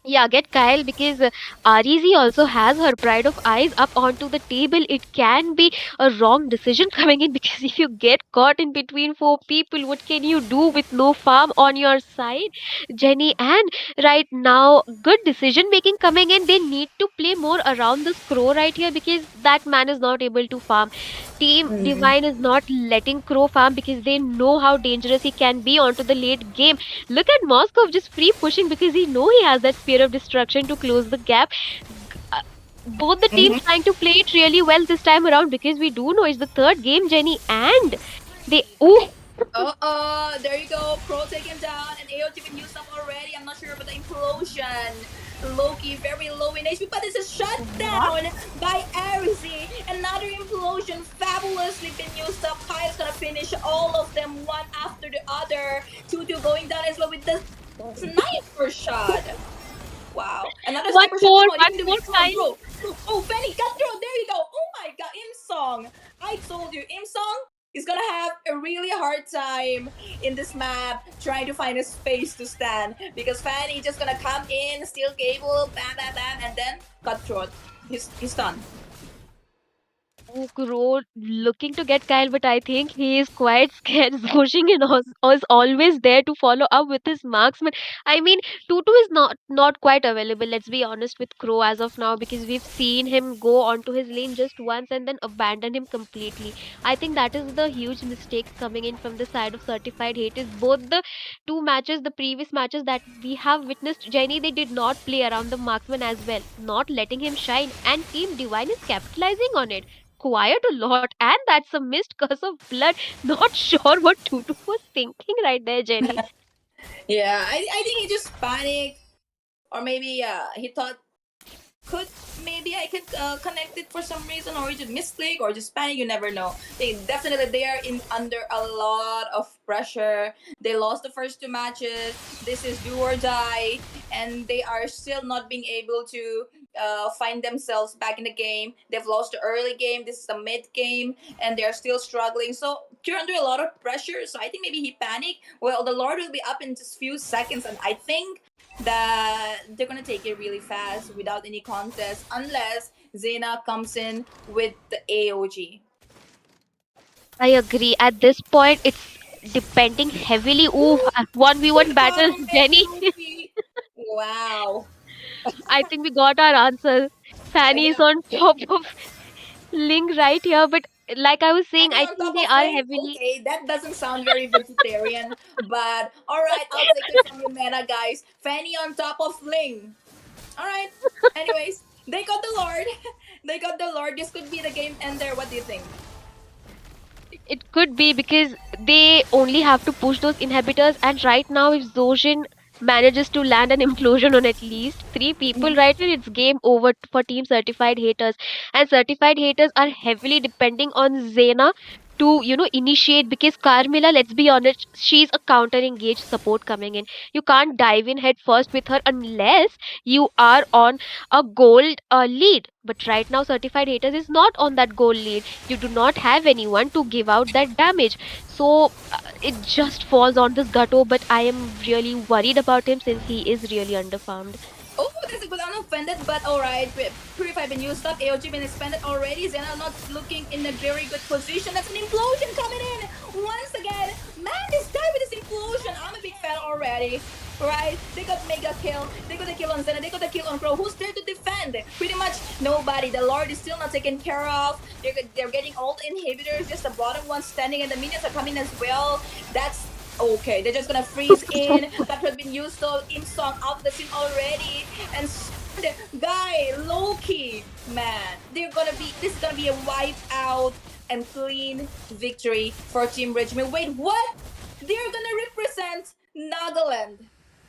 Yeah, get Kyle, because REZ also has her pride of eyes up onto the table. It can be a wrong decision coming in, because if you get caught in between 4 people, what can you do with no farm on your side, Jenny? And right now, good decision making coming in. They need to play more around this Crow right here, because that man is not able to farm. Team Divine is not letting Crow farm because they know how dangerous he can be onto the late game. Look at Moscow just free pushing because he know he has that spear of destruction to close the gap. both the teams trying to play it really well this time around because we do know it's the third game, Jenny, and they oh There you go. Crow take him down, and AOT been used up already. I'm not sure about the implosion. Loki very low in HP, but it's a what? shutdown by Arzy. Another implosion fabulously been used up. Kyle's gonna finish all of them one after the other. 2-2 going down as well with the sniper shot. Wow. Another sniper shot. Come on, you can do One more it. Come on, time. bro. Oh, Fanny, cut through. There you go. Oh my god, Im Song. I told you, Im Song is gonna have a really hard time in this map trying to find a space to stand because Fanny just gonna come in, steal cable, bam, bam, bam, and then cutthroat. He's done. Crow looking to get Kyle, but I think he is quite scared. Pushing in was always there to follow up with his marksman. I mean, Tutu is not quite available. Let's be honest with Crow as of now because we've seen him go onto his lane just once and then abandon him completely. I think that is the huge mistakes coming in from the side of certified haters. Both the two matches, the previous matches that we have witnessed, Jenny, they did not play around the marksman as well, not letting him shine, and Team Divine is capitalizing on it quite a lot, and that's a missed curse of blood. Not sure what Tutu was thinking right there, Jenny. Yeah, I think he just panicked, or maybe he thought could maybe I could connect it for some reason, or just misclick, or just panic. You never know. They are in under a lot of pressure. They lost the first two matches. This is do or die, and they are still not being able to find themselves back in the game. They've lost the early game. This is the mid game, and they are still struggling. So you're under a lot of pressure. So I think maybe he panicked. Well, the Lord will be up in just few seconds, and I think that they're gonna take it really fast without any contest unless Zena comes in with the AOG. I agree. At this point, it's depending heavily. Ooh, 1v1 battle, Jenny. Loki. Wow. I think we got our answer. Fanny is Yeah. on top of Ling right here, but like I was saying, Fanny I on think top they of are Link. heavily. Okay, that doesn't sound very vegetarian, but all right, I'll take it from you, Meta guys. Fanny on top of Ling. All right. Anyways, they got the Lord. They got the Lord. This could be the game ender. What do you think? It could be because they only have to push those inhibitors, and right now, if Zoshin manages to land an implosion on at least three people, right, then it's game over for Team Certified Haters. And Certified Haters are heavily depending on Zena to initiate, because Carmilla, let's be honest, she's a counter engaged support coming in. You can't dive in head first with her unless you are on a gold lead. But right now, Certified Haters is not on that gold lead. You do not have anyone to give out that damage. So it just falls on this Gato, but I am really worried about him since he is really underfarmed. Oh, that's a good unoffended, but alright. Purify been used up, AOG been expanded already. Zena not looking in a very good position. That's an implosion coming in once again. Man, this guy with this implosion, I'm a big fan already. Right? They got mega kill. They got a kill on Zena. They got a kill on Crow. Who's there to defend? Pretty much nobody. The Lord is still not taken care of. They're getting all the inhibitors. Just the bottom one standing, and the minions are coming as well. That's okay. They're just gonna freeze in. That has been used so in song out of the scene already. And guy, Loki, man, this is gonna be a wipe out and clean victory for Team Regiment. Wait, what? They're gonna represent Nagaland.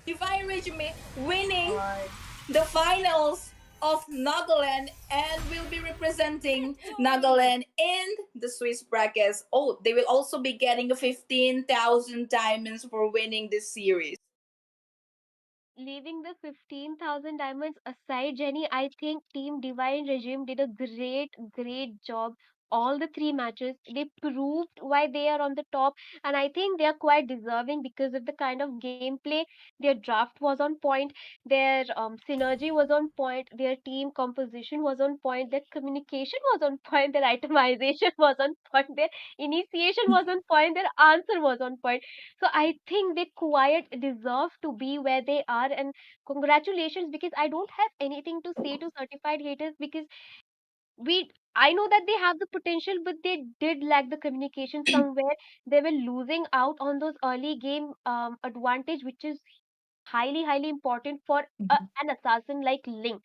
Divine Regiment winning the finals of Nagaland and will be representing Nagaland in the Swiss brackets. Oh, they will also be getting 15,000 diamonds for winning this series. Leaving the 15,000 diamonds aside, Jenny, I think Team Divine Regime did a great job. All the three matches, they proved why they are on the top, and I think they are quite deserving because of the kind of gameplay. Their draft was on point, their synergy was on point, their team composition was on point, their communication was on point, their itemization was on point, their initiation was on point, their answer was on point. So I think they quite deserve to be where they are. And congratulations, because I don't have anything to say to certified haters because I know that they have the potential, but they did lack the communication somewhere. They were losing out on those early game advantage, which is highly important for an assassin like Ling.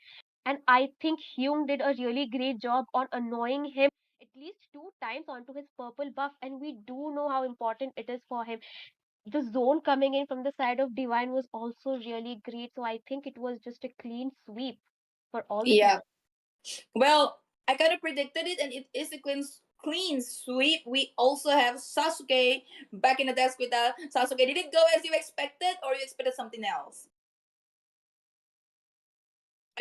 And I think Hyung did a really great job on annoying him at least 2 times onto his purple buff, and we do know how important it is for him. The zone coming in from the side of Divine was also really great, so I think it was just a clean sweep for all the Yeah. players. Well, I kind of predicted it, and it is a clean sweep. We also have Sasuke back in the desk with Sasuke. Did it go as you expected, or you expected something else?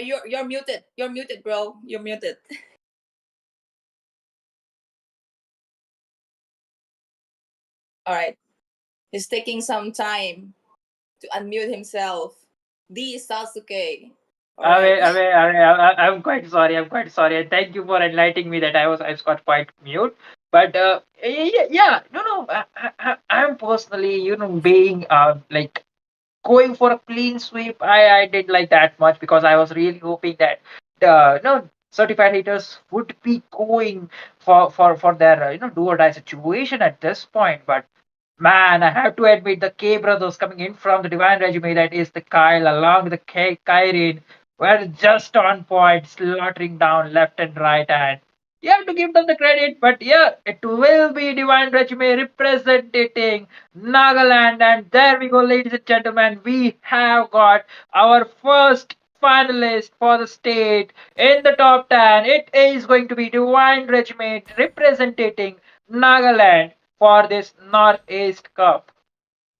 You're muted. You're muted, bro. You're muted. All right. He's taking some time to unmute himself. The Sasuke. All right. I'm quite sorry. I'm quite sorry. And thank you for enlightening me that I was got quite mute. But yeah, I'm personally, being like going for a clean sweep. I did like that much because I was really hoping that the certified hitters would be going for their do or die situation at this point. But man, I have to admit the K brothers coming in from the Divine Regime, that is the Kyle along with the Kyrene, were just on point, slaughtering down left and right. And you have to give them the credit, but yeah, it will be Divine Regime representing Nagaland. And there we go, ladies and gentlemen. We have got our first finalist for the state in the top 10. It is going to be Divine Regiment representing Nagaland for this Northeast Cup.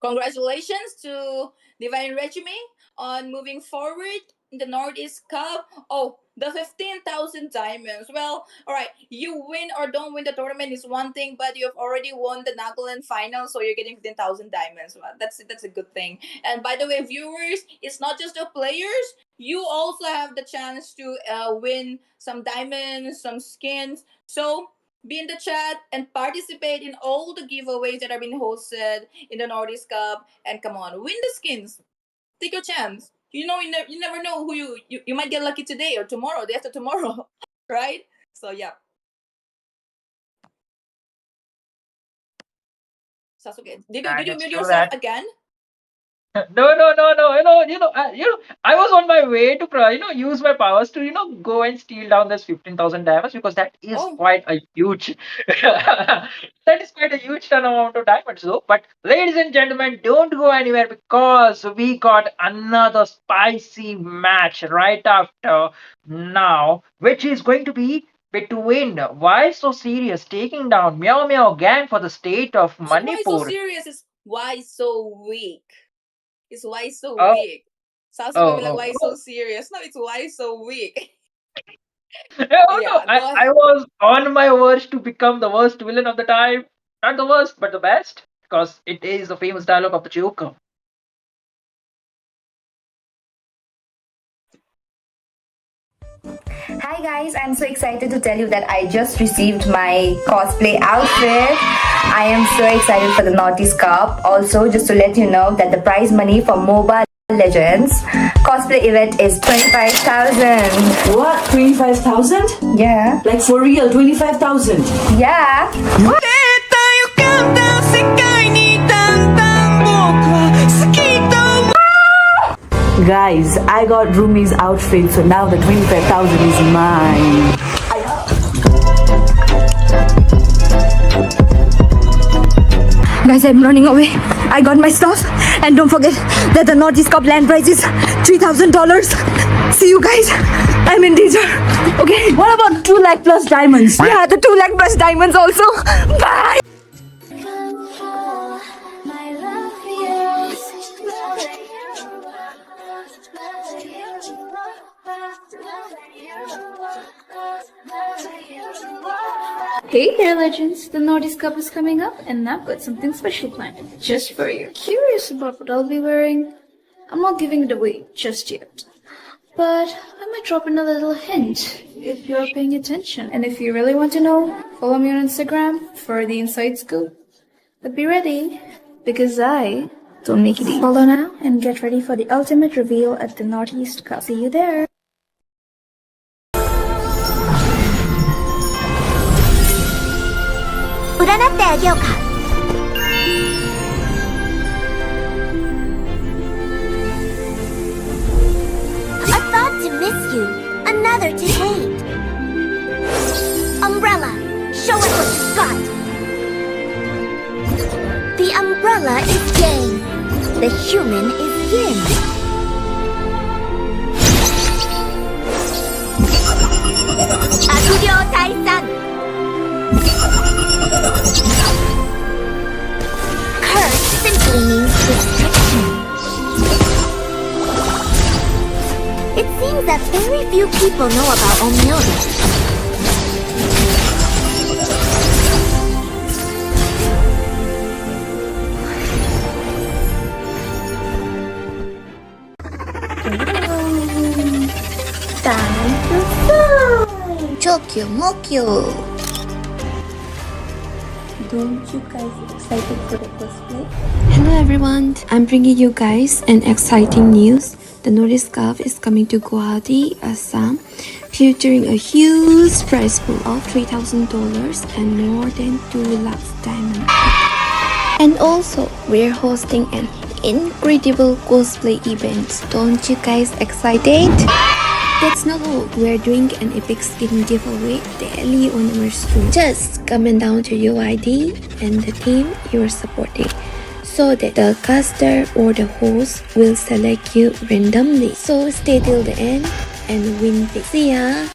Congratulations to Divine Regime on moving forward in the Northeast Cup. Oh, the 15,000 diamonds. Well, all right, you win or don't win the tournament is one thing, but you've already won the Nagaland final, so you're getting 15,000 diamonds. Well, that's a good thing. And by the way, viewers, it's not just the players. You also have the chance to win some diamonds, some skins. So be in the chat and participate in all the giveaways that are being hosted in the Northeast Cup. And come on, win the skins. Take your chance. You never know who you might get lucky today or tomorrow, day after tomorrow, right? So yeah. Sasuke, did And you it's mute true yourself that again? no. I was on my way to, use my powers to, go and steal down this 15,000 diamonds because that is Oh, quite a huge, that is quite a huge ton amount of diamonds, though. But ladies and gentlemen, don't go anywhere because we got another spicy match right after now, which is going to be between Why So Serious taking down Meow Meow Gang for the state of so why so Manipur. serious? Is why so weak? It's why so Oh, weak. Sasuke will be like, oh, why oh. so serious? No, it's why so weak. Oh no, Yeah, I, go I ahead. was on my verge to become the worst villain of the time. Not the worst, but the best. Because it is the famous dialogue of the Joker. Hi guys, I'm so excited to tell you that I just received my cosplay outfit. I am so excited for the Northeast Cup. Also, just to let you know that the prize money for MOBA Legends cosplay event is 25,000. What? 25,000? Yeah. Like for real, 25,000? Yeah. Guys, I got Rumi's outfit, so now the 25,000 is mine. Guys, I'm running away. I got my stuff. And don't forget that the Northeast Cup land prize is $3,000. See you guys. I'm in danger. Okay. What about 2 lakh plus diamonds? Yeah, the 2 lakh plus diamonds also. Bye. Hey there, legends! The Northeast Cup is coming up, and I've got something special planned just for you. Curious about what I'll be wearing? I'm not giving it away just yet, but I might drop in a little hint if you're paying attention. And if you really want to know, follow me on Instagram for the inside scoop. But be ready, because I don't make it easy. Follow now and get ready for the ultimate reveal at the Northeast Cup. See you there! A thought to miss you. human is yin. 악우려 달산. Curse simply means destruction. It seems that very few people know about MOBA. Chokyo Mokyo. Don't you guys excited for the cosplay? Hello everyone, I'm bringing you guys an exciting news. The Nordic Cup is coming to Guwahati, Assam, featuring a huge prize pool of $3,000 and more than 2 lakhs diamonds. And also, we're hosting an incredible cosplay event. Don't you guys excited? That's not all. We're doing an epic skin giveaway daily on our stream. Just comment down to your ID and the team you're supporting so that the caster or the host will select you randomly. So stay till the end and win big. See ya!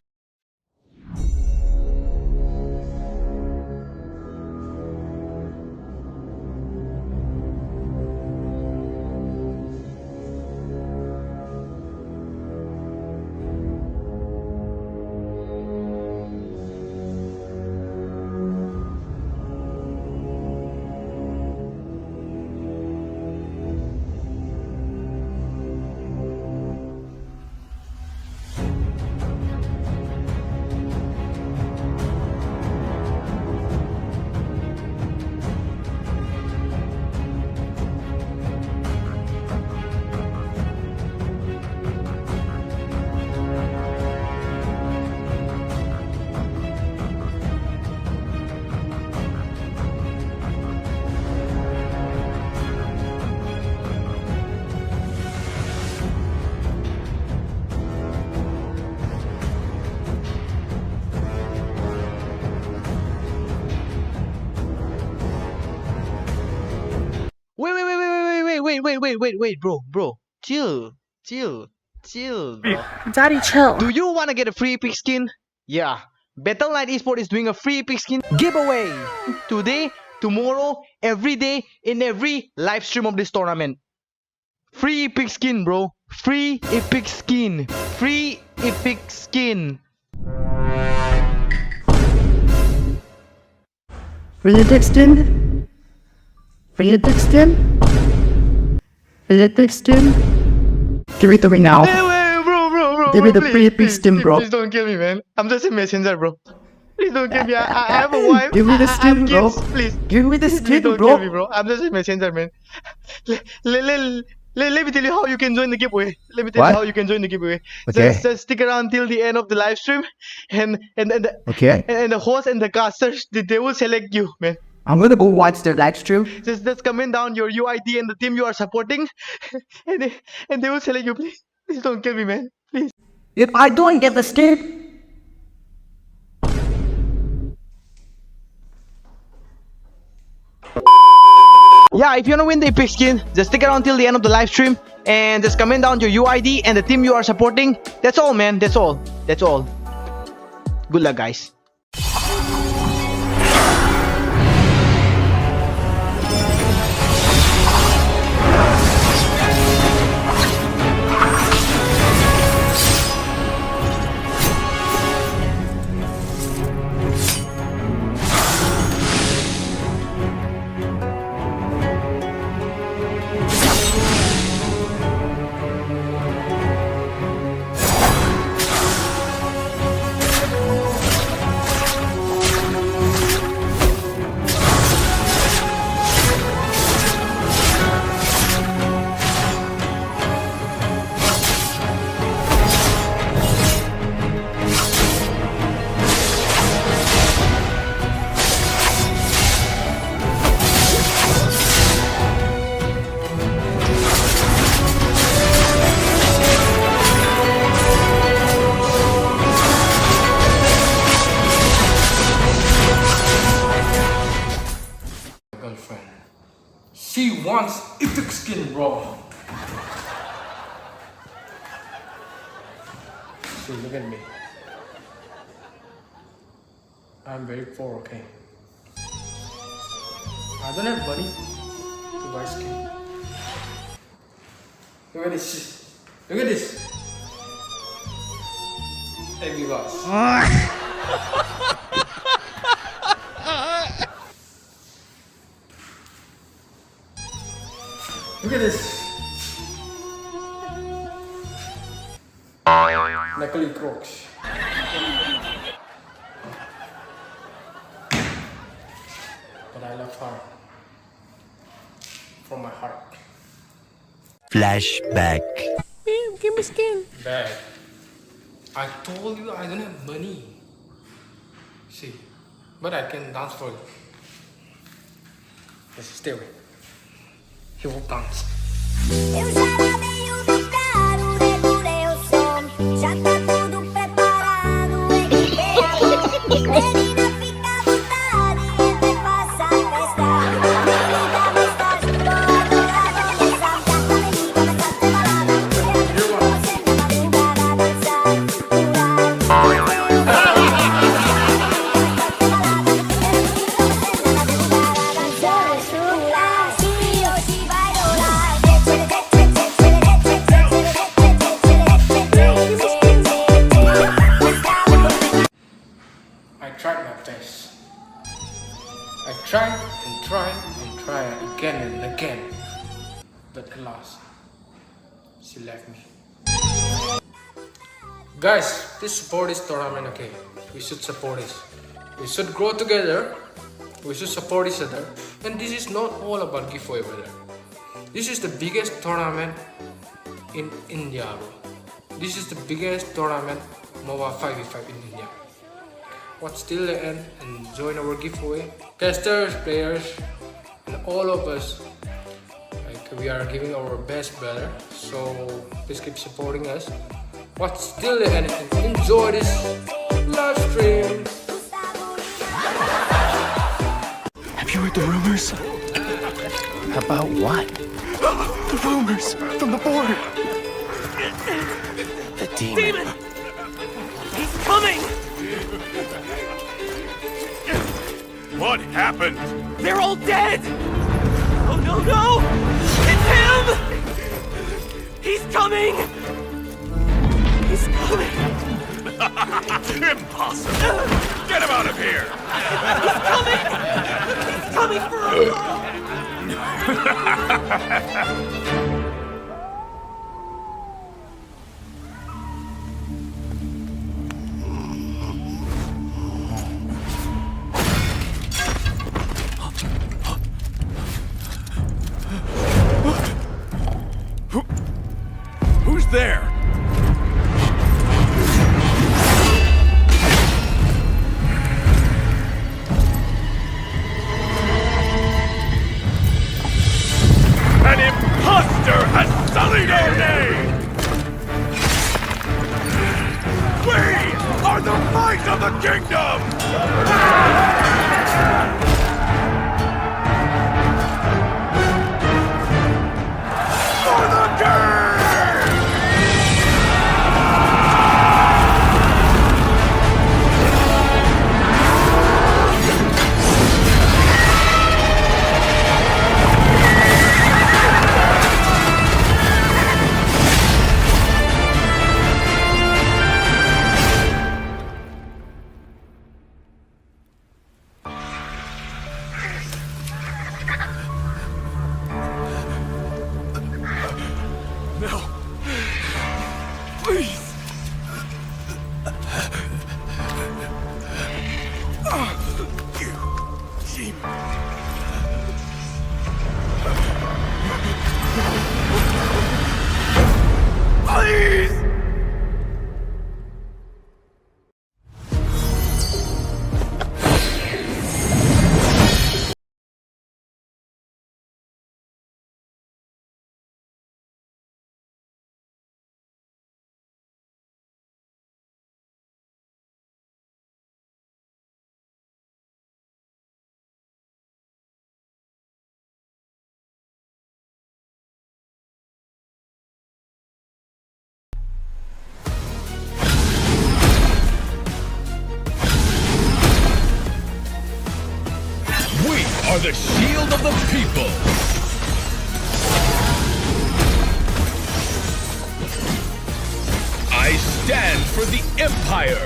Wait, bro. Chill, bro. Daddy, chill. Do you want to get a free epic skin? Yeah. Battle.net Esports is doing a free epic skin giveaway today, tomorrow, every day, in every live stream of this tournament. Free epic skin, bro. Free epic skin. Free epic skin. Free epic skin? Free epic skin? Free epic skin? Give it to me now. Wait, bro. Give me the please, free epic please, skin, bro. Please don't kill me, man. I'm just a messenger, bro. Please don't kill me. I have a wife. Give me the I have skin, bro. kids. Please. Give me the Please skin, don't bro. kill me, bro. I'm just a messenger, man. Let me tell you how you can join the giveaway. Let me tell What? you how you can join the giveaway. Okay. Just stick around till the end of the live stream, and Okay. the host and the casters they will select you, man. I'm gonna go watch the live stream. Just comment down your UID and the team you are supporting, and they will select you. Please don't kill me, man. Please. If I don't get the skin, Yeah, if you want to win the epic skin, just stick around till the end of the live stream and just comment down your UID and the team you are supporting. That's all, man. That's all. Good luck, guys. See, look at me. I'm very poor, okay? I don't have money to buy skin. Look at this. Look at this. Thank you guys. Look at this. Knuckly Crocs. But I love her. From my heart. Flashback. Give me skin. Dad, I told you I don't have money. See, but I can dance for you. Yes, stay away. He will dance. Eu já lavei o meu carro, regulei o som. Já tá tudo preparado, equipei a mão. Menina, fica à vontade, até passa a festa. Menina, gosta de boa, dobrada, dançar. Já tá bem, começa a ter balada. Você na madrugada, dançar, I tried my best. I tried and tried and tried again and again. But alas, she left me. Guys, please support this tournament, okay? We should support this. We should grow together. We should support each other. And this is not all about giveaway, brother. This is the biggest tournament in India, bro. This is the biggest tournament MOBA 5v5 in India. Watch till the end and join our giveaway. Testers, players, and all of us, like, we are giving our best, brother. So please keep supporting us. Watch till the end and enjoy this live stream. Have you heard the rumors? About what? The rumors from the board. The demon. He's coming! What happened? They're all dead! Oh no, no! It's him! He's coming! He's coming! Impossible! Get him out of here! He's coming for us! Who's there? An imposter has sullied our name! We are the might of the kingdom! for the Empire.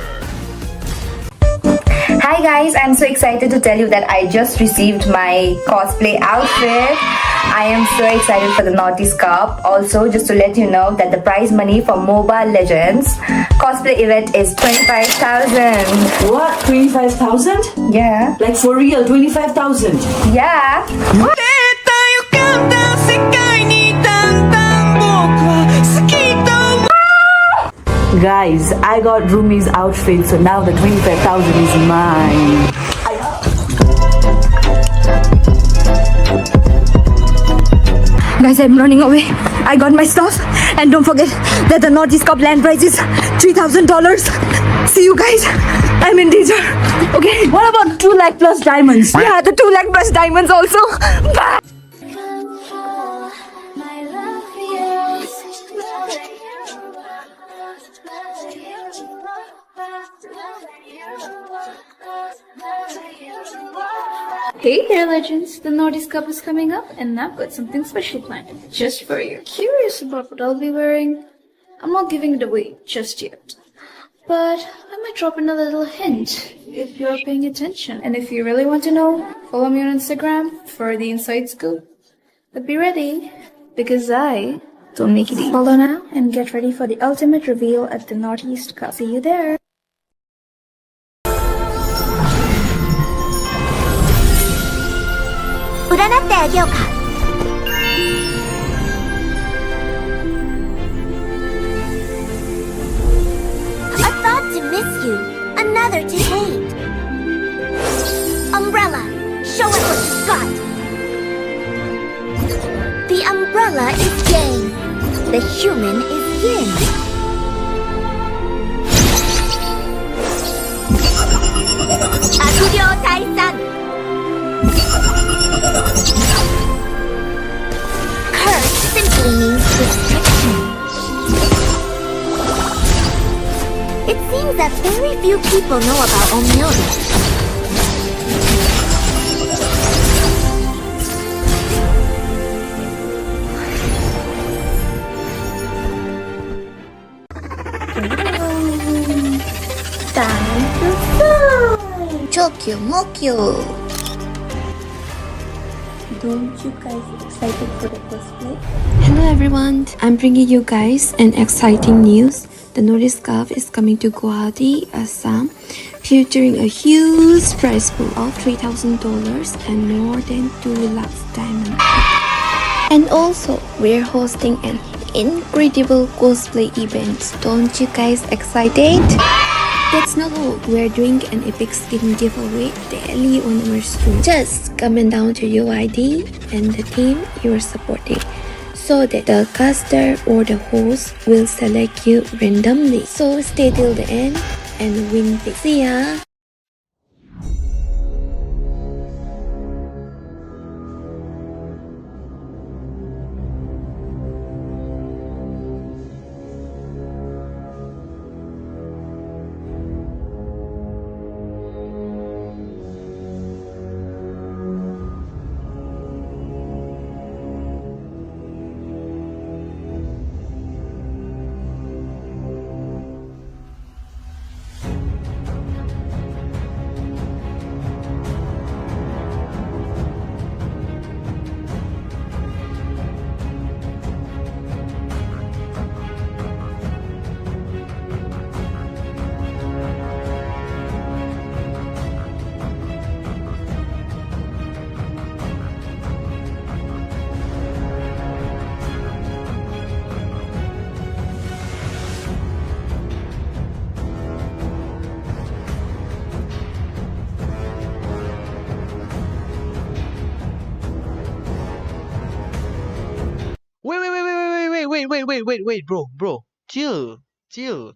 Hi guys, I'm so excited to tell you that I just received my cosplay outfit. I am so excited for the Naughty's Cup. Also, just to let you know that the prize money for MOBA Legends cosplay event is 25,000. What? 25,000? Yeah. Like for real, 25,000? Yeah. Guys, I got Rumi's outfit, so now the 25,000 is mine. Guys, I'm running away. I got my stuff. And don't forget that the Naughty's Cup land prize is $3,000. See you guys. I'm in danger. Okay. What about 2 lakh plus diamonds? Yeah, the 2 lakh plus diamonds also. Bye. Hey there, legends! The Naughty's Cup is coming up, and I've got something special planned just for you. Curious about what I'll be wearing? I'm not giving it away just yet, but I might drop in a little hint if you're paying attention. And if you really want to know, follow me on Instagram for the inside scoop. But be ready, because I don't make it easy. Follow now and get ready for the ultimate reveal at the Naughty's Cup. See you there! A thought to miss you, another to hate. Umbrella, show us what you've got. The umbrella is yang, the human is yin. Akugyo Taisan. Curse simply means restriction. It seems that very few people know about Omyoga. Chokyo Mokyo. Don't you guys excited for the cosplay? Hello everyone, I'm bringing you guys an exciting news. The Naughty's Cup is coming to Guwahati, Assam, featuring a huge prize pool of $3,000 and more than 2 lakhs diamonds. And also, we're hosting an incredible cosplay event. Don't you guys excited? That's not all. We're doing an epic skin giveaway daily on our stream. Just comment down to your ID and the team you're supporting, so that the caster or the host will select you randomly. So stay till the end and win big. See ya! Wait, bro. Chill, bro.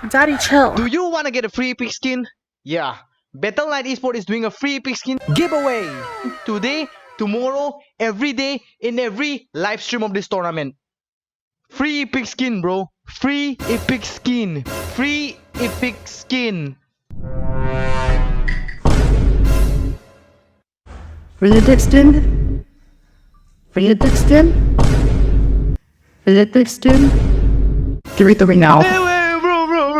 Daddy, chill. Do you want to get a free epic skin? Yeah. Battle.net Esports is doing a free epic skin giveaway today, tomorrow, every day, in every live stream of this tournament. Free epic skin, bro. Free epic skin. Free epic skin. Free the skin. Free the skin. Free the skin. Give it to me now. Wait,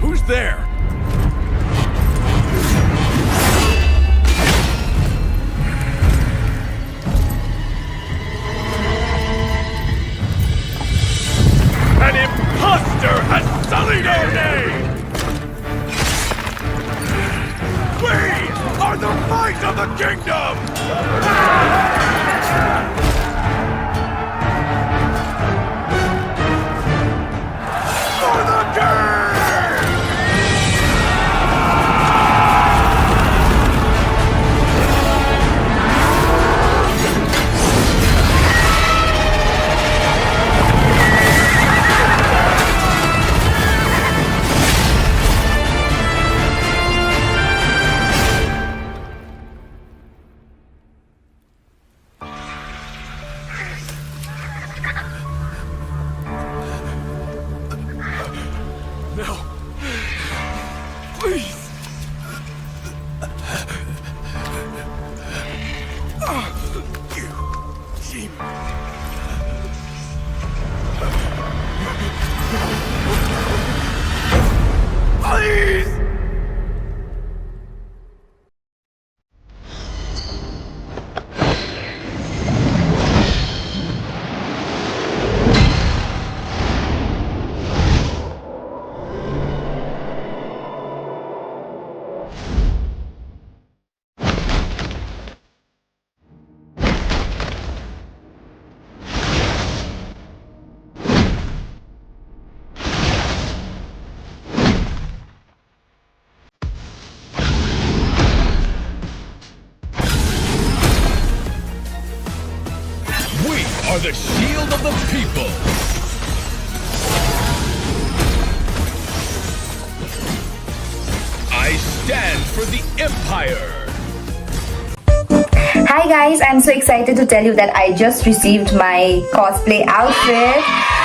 Who's there? An imposter has sullied our name! We are the might of the kingdom! For the king! No. Please. You team. Please. We are the shield of the people. I stand for the Empire. Hi guys, I'm so excited to tell you that I just received my cosplay outfit.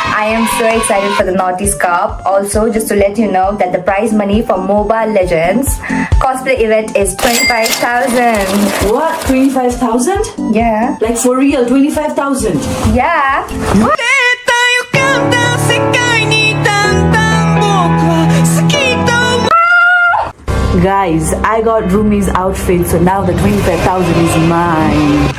I am so excited for the Naughties Cup. Also, just to let you know that the prize money for MOBA Legends cosplay event is 25,000. What? 25,000? Yeah. Like for real, 25,000? Yeah. Guys, I got Rumi's outfit, so now the 25,000 is mine.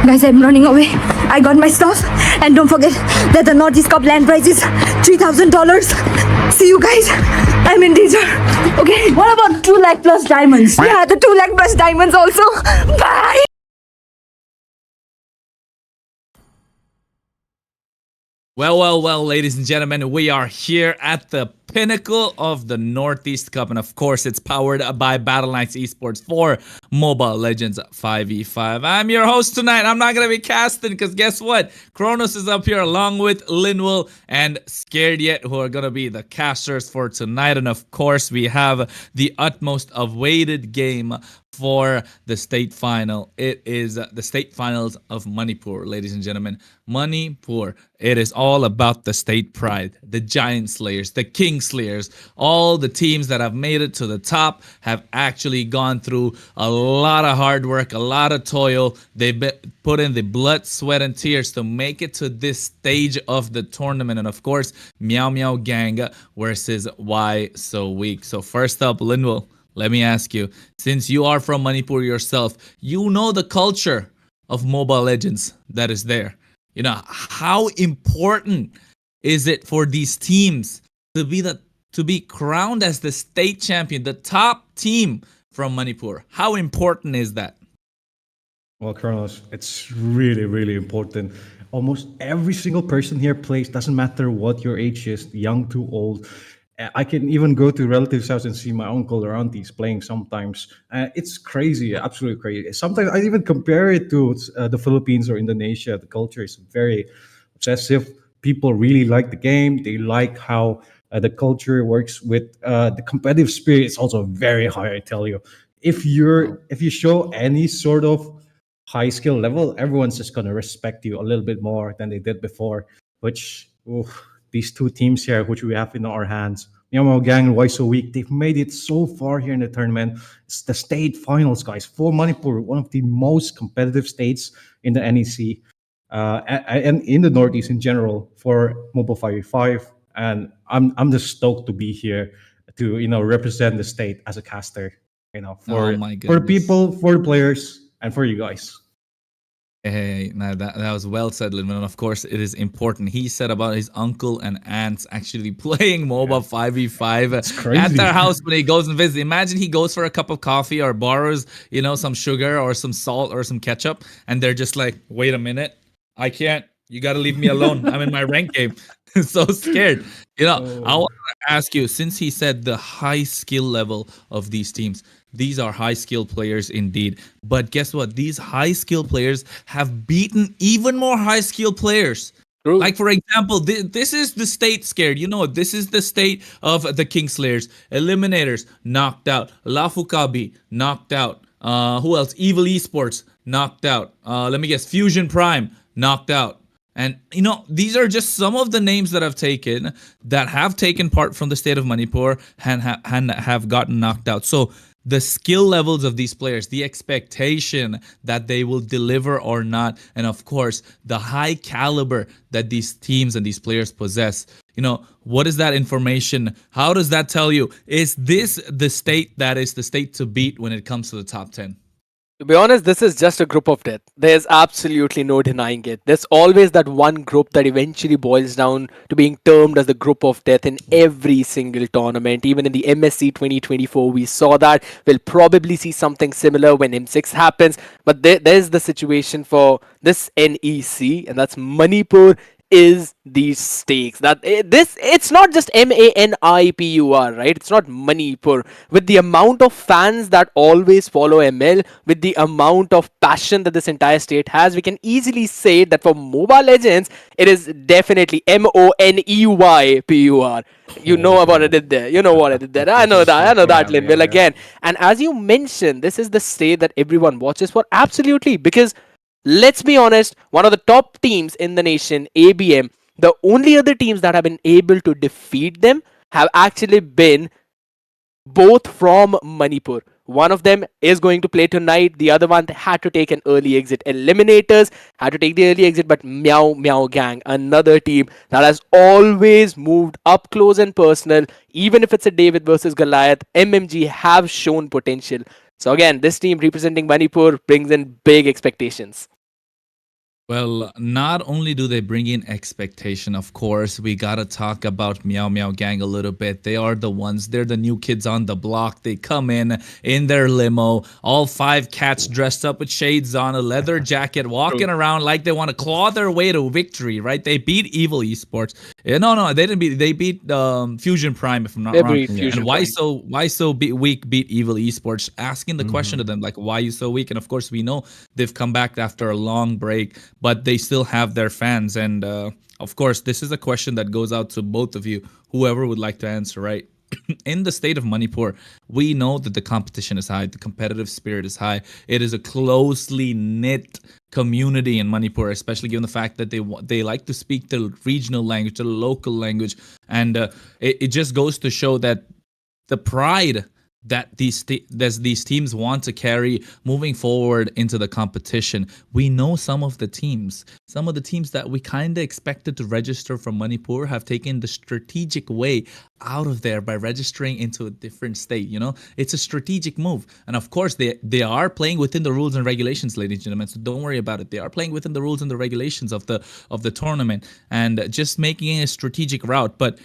Guys, I'm running away. I got my stuff. And don't forget that the Naughties Cup land prize is $3,000. See you guys. I'm in danger. Okay. What about 2 lakh plus diamonds? Yeah, the 2 lakh plus diamonds also. Bye. Well, ladies and gentlemen, we are here at the pinnacle of the Northeast Cup, and of course, it's powered by Battle Knights Esports for Mobile Legends 5v5. I'm your host tonight. I'm not going to be casting because guess what? Kronos is up here along with Linwell and Scared Yet, who are going to be the casters for tonight. And of course, we have the utmost awaited game for the state final. It is the state finals of Manipur, ladies and gentlemen. Manipur. It is all about the state pride, the Giant Slayers, the King Slayers. All the teams that have made it to the top have actually gone through a lot of hard work, a lot of toil. They put in the blood, sweat, and tears to make it to this stage of the tournament. And of course, Meow Meow Gang versus Why So Weak. So first up, Linwell, let me ask you, since you are from Manipur yourself, you know the culture of Mobile Legends that is there. You know, how important is it for these teams to be crowned as the state champion, the top team from Manipur? How important is that? Well, Kronos, it's really, really important. Almost every single person here plays, doesn't matter what your age is, young to old. I can even go to relatives' house and see my uncle or aunties playing sometimes. It's crazy, absolutely crazy. Sometimes I even compare it to the Philippines or Indonesia. The culture is very obsessive. People really like the game. They like how the culture works with the competitive spirit. It's also very high, I tell you. If you show any sort of high skill level, everyone's just gonna respect you a little bit more than they did before. Which these two teams here, which we have in our hands, Myanmar Gang and Why So Weak, they've made it so far here in the tournament. It's the state finals, guys, for Manipur, one of the most competitive states in the NEC, and in the Northeast in general for Mobile 5v5. And I'm just stoked to be here to represent the state as a caster, Oh for my for goodness. people, for the players, and for you guys. Hey, no, that was well said, Linman. And of course, it is important. He said about his uncle and aunts actually playing MOBA 5v5 at crazy. their house when he goes and visits. Imagine he goes for a cup of coffee or borrows, some sugar or some salt or some ketchup, and they're just like, wait a minute, I can't. You got to leave me alone. I'm in my rank game. So scared. I want to ask you, since he said the high skill level of these teams, these are high skill players indeed. But guess what? These high skill players have beaten even more high skill players. True. Like, for example, this is the state scared. This is the state of the Kingslayers. Eliminators, knocked out. Lafukabi, knocked out. Who else? Evil Esports, knocked out. Let me guess. Fusion Prime, knocked out. And, these are just some of the names that have taken part from the state of Manipur and have gotten knocked out. So the skill levels of these players, the expectation that they will deliver or not, and of course, the high caliber that these teams and these players possess. What is that information? How does that tell you? Is this the state that is the state to beat when it comes to the top 10? To be honest, this is just a group of death. There's absolutely no denying it. There's always that one group that eventually boils down to being termed as the group of death in every single tournament. Even in the MSC 2024, we saw that. We'll probably see something similar when M6 happens. But there's the situation for this NEC, and that's Manipur is these stakes. It's not just Manipur, right? It's not Manipur. With the amount of fans that always follow ML, with the amount of passion that this entire state has, we can easily say that for Mobile Legends, it is definitely Moneyypur. You know what I did there. I know that, Lin. Well, again, and as you mentioned, this is the state that everyone watches for, absolutely, because let's be honest, one of the top teams in the nation, ABM, the only other teams that have been able to defeat them have actually been both from Manipur. One of them is going to play tonight. The other one had to take an early exit. Eliminators had to take the early exit, but Meow Gang, another team that has always moved up close and personal. Even if it's a David versus Goliath, MMG have shown potential. So again, this team representing Manipur brings in big expectations. Well, not only do they bring in expectation, of course, we gotta talk about Meow Gang a little bit. They are the ones, they're the new kids on the block. They come in their limo, all 5 cats dressed up with shades on, a leather jacket, walking around like they want to claw their way to victory, right? They beat Evil Esports. No, they didn't beat, they beat Fusion Prime, if I'm not wrong. And why so weak beat Evil Esports? Asking the question to them, like, why are you so weak? And of course, we know they've come back after a long break, but they still have their fans. And of course, this is a question that goes out to both of you, whoever would like to answer, right? In the state of Manipur, we know that the competition is high, the competitive spirit is high. It is a closely knit community in Manipur, especially given the fact that they like to speak the regional language, the local language. And it just goes to show that the pride that these teams want to carry moving forward into the competition. We know some of the teams that we kind of expected to register from Manipur have taken the strategic way out of there by registering into a different state. It's a strategic move, and of course they are playing within the rules and regulations, ladies and gentlemen, so don't worry about it. They are playing within the rules and the regulations of the tournament and just making a strategic route. But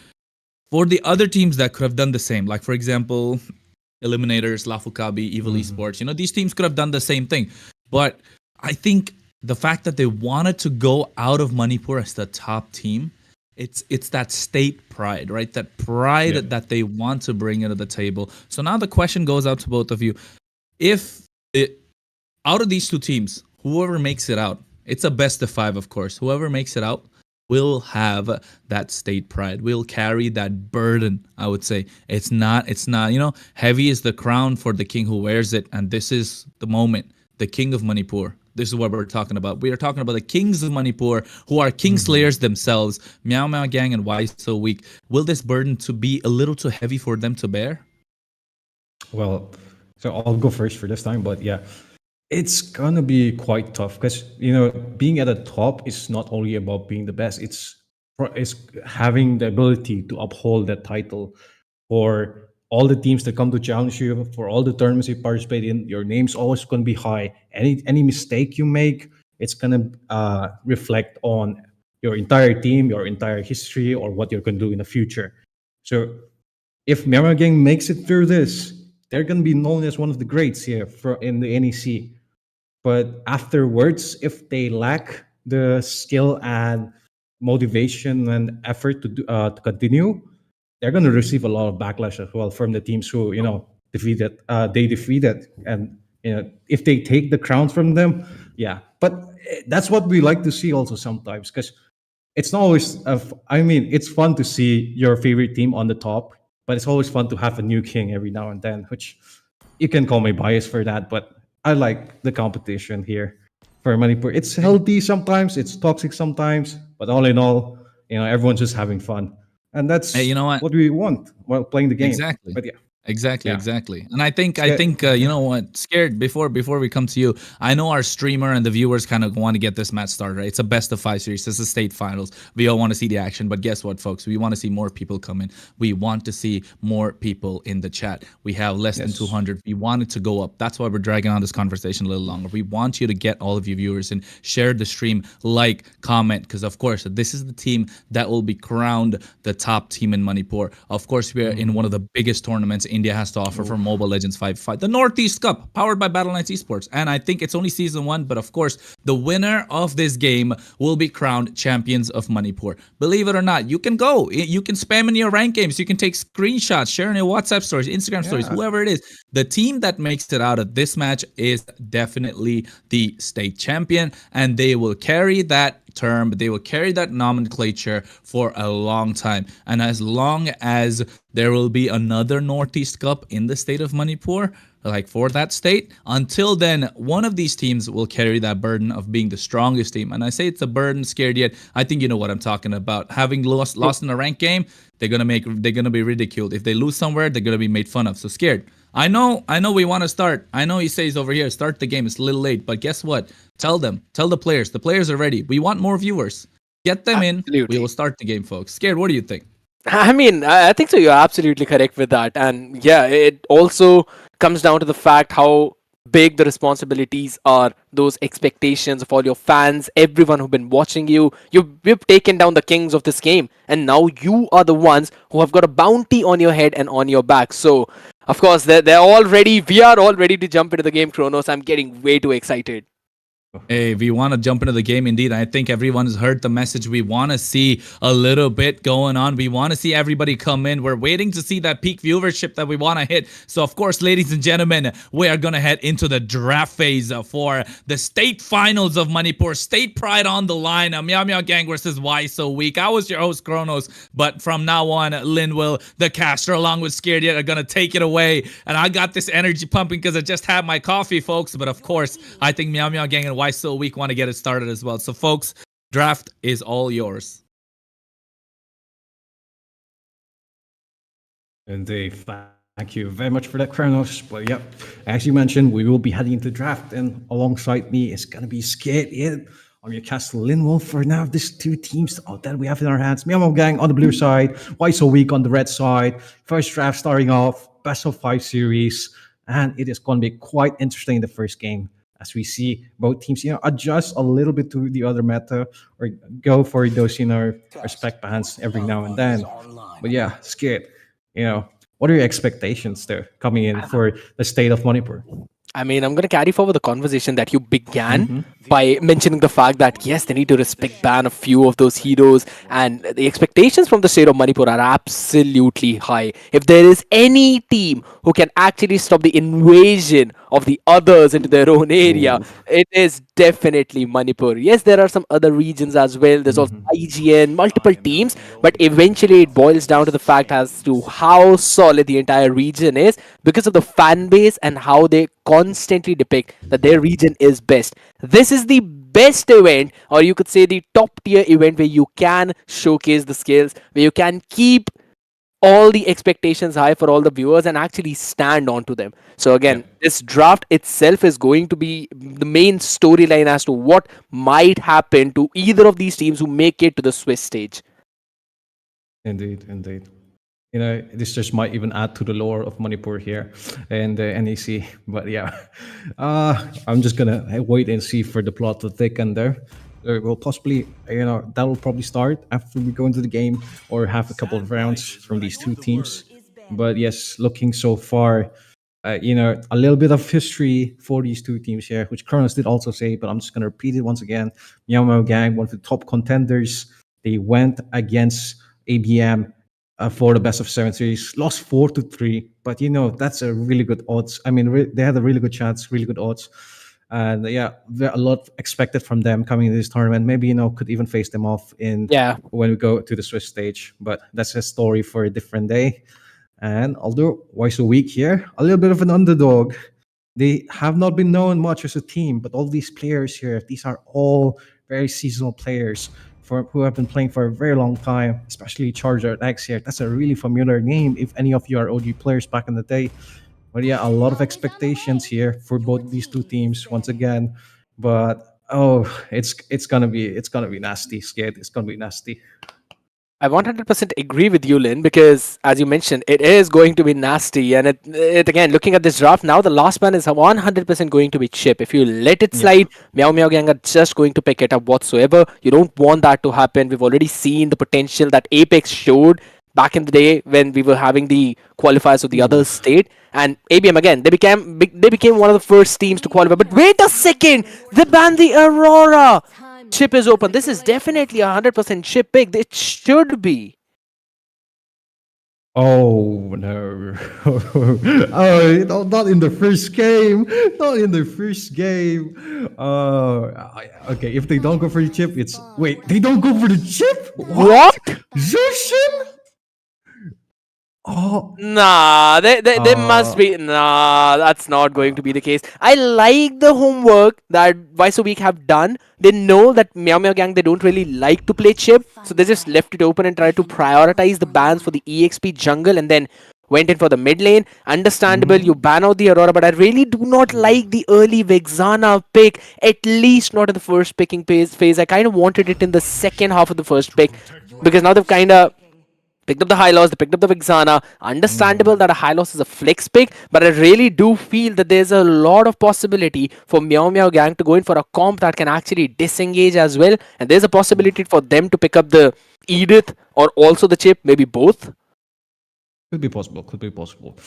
for the other teams that could have done the same, like for example Eliminators, Lafukabi, Evil Esports, these teams could have done the same thing. But I think the fact that they wanted to go out of Manipur as the top team, it's that state pride, right? That pride that they want to bring into the table. So now the question goes out to both of you. Out of these two teams, whoever makes it out, it's a best of 5, of course. Whoever makes it out will have that state pride, will carry that burden. I would say it's not heavy is the crown for the king who wears it, and this is the moment. The king of Manipur, This is what we're talking about. We are talking about the kings of Manipur, who are king slayers themselves. Meow Meow Gang and Why So Weak. Will this burden to be a little too heavy for them to bear? Well, so I'll go first for this time, but yeah, it's gonna be quite tough because being at the top is not only about being the best. It's having the ability to uphold that title for all the teams that come to challenge you, for all the tournaments you participate in. Your name's always gonna be high. Any mistake you make, it's gonna reflect on your entire team, your entire history, or what you're gonna do in the future. So if Myanmar Gang makes it through this, they're going to be known as one of the greats here in the NEC. But afterwards, if they lack the skill and motivation and effort to continue, they're going to receive a lot of backlash as well from the teams who defeated. They defeated, and if they take the crowns from them, yeah. But that's what we like to see also sometimes, because it's not always. It's fun to see your favorite team on the top, but it's always fun to have a new king every now and then, which you can call me biased for that, but I like the competition here for Manipur. It's healthy sometimes, it's toxic sometimes, but all in all, everyone's just having fun. And that's what we want while playing the game. Exactly. But yeah. Exactly. And I think you know what, Scared, before we come to you, I know our streamer and the viewers kind of want to get this match started, right? It's a best of 5 series, it's a state finals. We all want to see the action, but guess what, folks? We want to see more people come in. We want to see more people in the chat. We have less than 200. We want it to go up. That's why we're dragging on this conversation a little longer. We want you to get all of you viewers and share the stream, like, comment, because of course this is the team that will be crowned the top team in Manipur. Of course, we are in one of the biggest tournaments India has to offer for Mobile Legends 5v5, the Northeast Cup, powered by Battle Knights Esports. And I think it's only season 1, but of course, the winner of this game will be crowned champions of Manipur. Believe it or not, you can go. You can spam in your rank games. You can take screenshots, share in your WhatsApp stories, Instagram stories, whoever it is. The team that makes it out of this match is definitely the state champion, and they will carry that term, they will carry that nomenclature for a long time. And as long as there will be another Northeast Cup in the state of Manipur, like for that state, until then, one of these teams will carry that burden of being the strongest team. And I say it's a burden, Scared yet, I think you know what I'm talking about. Having lost in a ranked game, they're gonna be ridiculed. If they lose somewhere, they're gonna be made fun of. So Scared, I know we want to start. I know he says over here, start the game. It's a little late, but guess what? Tell the players. The players are ready. We want more viewers. Get them in. We will start the game, folks. Scared, what do you think? I think so. You're absolutely correct with that. And yeah, it also comes down to the fact how big the responsibilities are, those expectations of all your fans, everyone who've been watching you. You've taken down the kings of this game, and now you are the ones who have got a bounty on your head and on your back. So, of course, they're all ready. We are all ready to jump into the game, Kronos. I'm getting way too excited. Hey, we want to jump into the game indeed. I think everyone's heard the message. We want to see a little bit going on. We want to see everybody come in. We're waiting to see that peak viewership that we want to hit. So, of course, ladies and gentlemen, we are going to head into the draft phase for the state finals of Manipur. State pride on the line. Meow Meow Gang versus Why So Weak. I was your host, Kronos. But from now on, Linwell, the caster, along with Scared Yet, are going to take it away. And I got this energy pumping because I just had my coffee, folks. But, of course, I think Meow Meow Gang and Why So Weak want to get it started as well. So, folks, draft is all yours. And Dave, thank you very much for that, Kronos. But yeah, as you mentioned, we will be heading into draft, and alongside me is gonna be Scared Yet. I'm your caster, Linwell. For now, these two teams that we have in our hands. Meow Meow Gang on the blue side, Why So Weak on the red side. First draft starting off, best of 5 series, and it is going to be quite interesting in the first game, as we see both teams, adjust a little bit to the other meta or go for those, respect bans every now and then. But yeah, Skip, what are your expectations there coming in for the state of Manipur? I'm going to carry forward the conversation that you began by mentioning the fact that, yes, they need to respect ban a few of those heroes, and the expectations from the state of Manipur are absolutely high. If there is any team who can actually stop the invasion of the others into their own area. It is definitely Manipur. Yes, there are some other regions as well. There's also IGN, multiple teams, but eventually it boils down to the fact as to how solid the entire region is because of the fan base and how they constantly depict that their region is best. This is the best event, or you could say the top tier event, where you can showcase the skills, where you can keep all the expectations high for all the viewers and actually stand on to them. So again, this draft itself is going to be the main storyline as to what might happen to either of these teams who make it to the Swiss stage. Indeed, indeed. You know, this just might even add to the lore of Manipur here and the NEC. But yeah, I'm just gonna wait and see for the plot to thicken there. We'll possibly, you know, that will probably start after we go into the game or have a couple of rounds from these two teams. But yes, looking so far, you know, a little bit of history for these two teams here, which Kronos did also say, but I'm just gonna repeat it once again. Meow Meow Gang, one of the top contenders, they went against ABM for the best of 7 series, lost 4-3, but you know that's a really good odds. I mean, they had a really good chance, really good odds, and yeah, there a lot expected from them coming into this tournament. Maybe, you know, could even face them off in when we go to the Swiss stage, but that's a story for a different day. And although Waiso Week here, a little bit of an underdog. They have not been known much as a team, but all these players here, these are all very seasonal players who have been playing for a very long time, especially Charger X here. That's a really familiar name if any of you are OG players back in the day. But yeah, a lot of expectations here for both these two teams once again. But it's gonna be nasty, Skid. It's gonna be nasty. I 100% agree with you, Lin, because as you mentioned, it is going to be nasty. And it again, looking at this draft now, the last man is 100% going to be Chip. If you let it slide, Meow Meow Gang are just going to pick it up whatsoever. You don't want that to happen. We've already seen the potential that Apex showed back in the day when we were having the qualifiers of the other state. And ABM again, they became one of the first teams to qualify. But wait a second, they banned the Aurora. Chip is open. This is definitely 100% Chip pick. It should be. Oh no! Oh, not in the first game. Not in the first game. Okay. If they don't go for the chip, it's they don't go for the chip. What? Zushin? Oh, nah, they must be. Nah, that's not going to be the case. I like the homework that Vice Week have done. They know that Meow Meow Gang, they don't really like to play chip, so they just left it open and tried to prioritize the bans for the EXP jungle and then went in for the mid lane. Understandable, you ban out the Aurora, but I really do not like the early Vexana pick, at least not in the first picking phase. I kind of wanted it in the second half of the first pick because now they've kind of picked up the Hylos, they picked up the Vexana. Understandable that a Hylos is a flex pick, but I really do feel that there's a lot of possibility for Meow Meow Gang to go in for a comp that can actually disengage as well. And there's a possibility for them to pick up the Edith or also the chip, maybe both. Could be possible. Could be possible.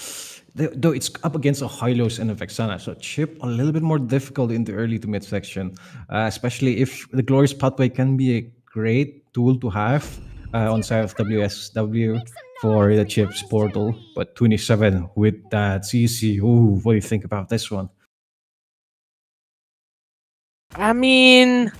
Though it's up against a Hylos and a Vexana, so chip a little bit more difficult in the early to mid section, especially if the Glorious Pathway can be a great tool to have on side of WSW for the chips portal, but 27 with that CC. Ooh, what do you think about this one? I mean,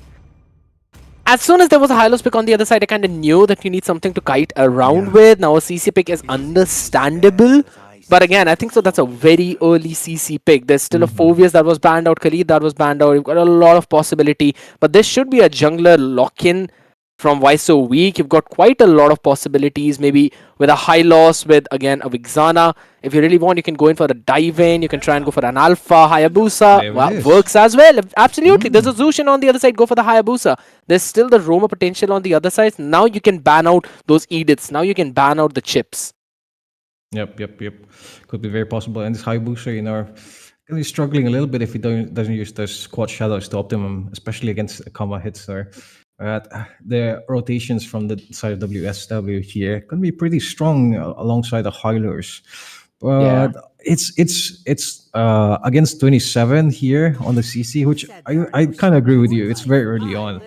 as soon as there was a Hylos pick on the other side, I kind of knew that you need something to kite around with. Now a CC pick is understandable, but again, I think so that's a very early CC pick. There's still a Phobius that was banned out, Khalid that was banned out. You've got a lot of possibility, but this should be a jungler lock-in from Why So Weak. You've got quite a lot of possibilities, maybe with a Hylos, with again a Vixana. If you really want, you can go in for a dive in, you can try and go for an Alpha, Hayabusa. Well, works as well. Absolutely. There's a Zushin on the other side, go for the Hayabusa. There's still the Roma potential on the other side. Now you can ban out those Ediths. Now you can ban out the chips. Yep. Could be very possible. And this Hayabusa, you know, gonna be struggling a little bit if he doesn't use those quad shadows to optimum, especially against combo hits there. The rotations from the side of WSW here can be pretty strong alongside the Hylers. But it's against 27 here on the CC, which I kind of agree with you. It's very early on.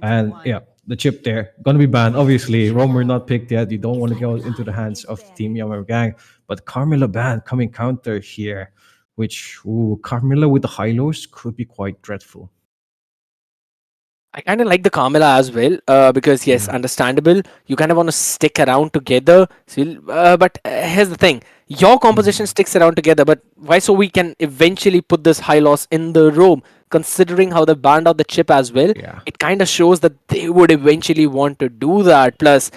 And yeah, the chip there, gonna be banned. Obviously, Romer not picked yet. You don't want to go into the hands of Team Yammer Gang. But Carmilla ban coming counter here. which Carmilla with the high lows could be quite dreadful. I kind of like the Carmilla as well, because yes, understandable. You kind of want to stick around together. But here's the thing: your composition sticks around together, but why? So we can eventually put this high loss in the room. Considering how they banned out the chip as well, it kind of shows that they would eventually want to do that. Plus,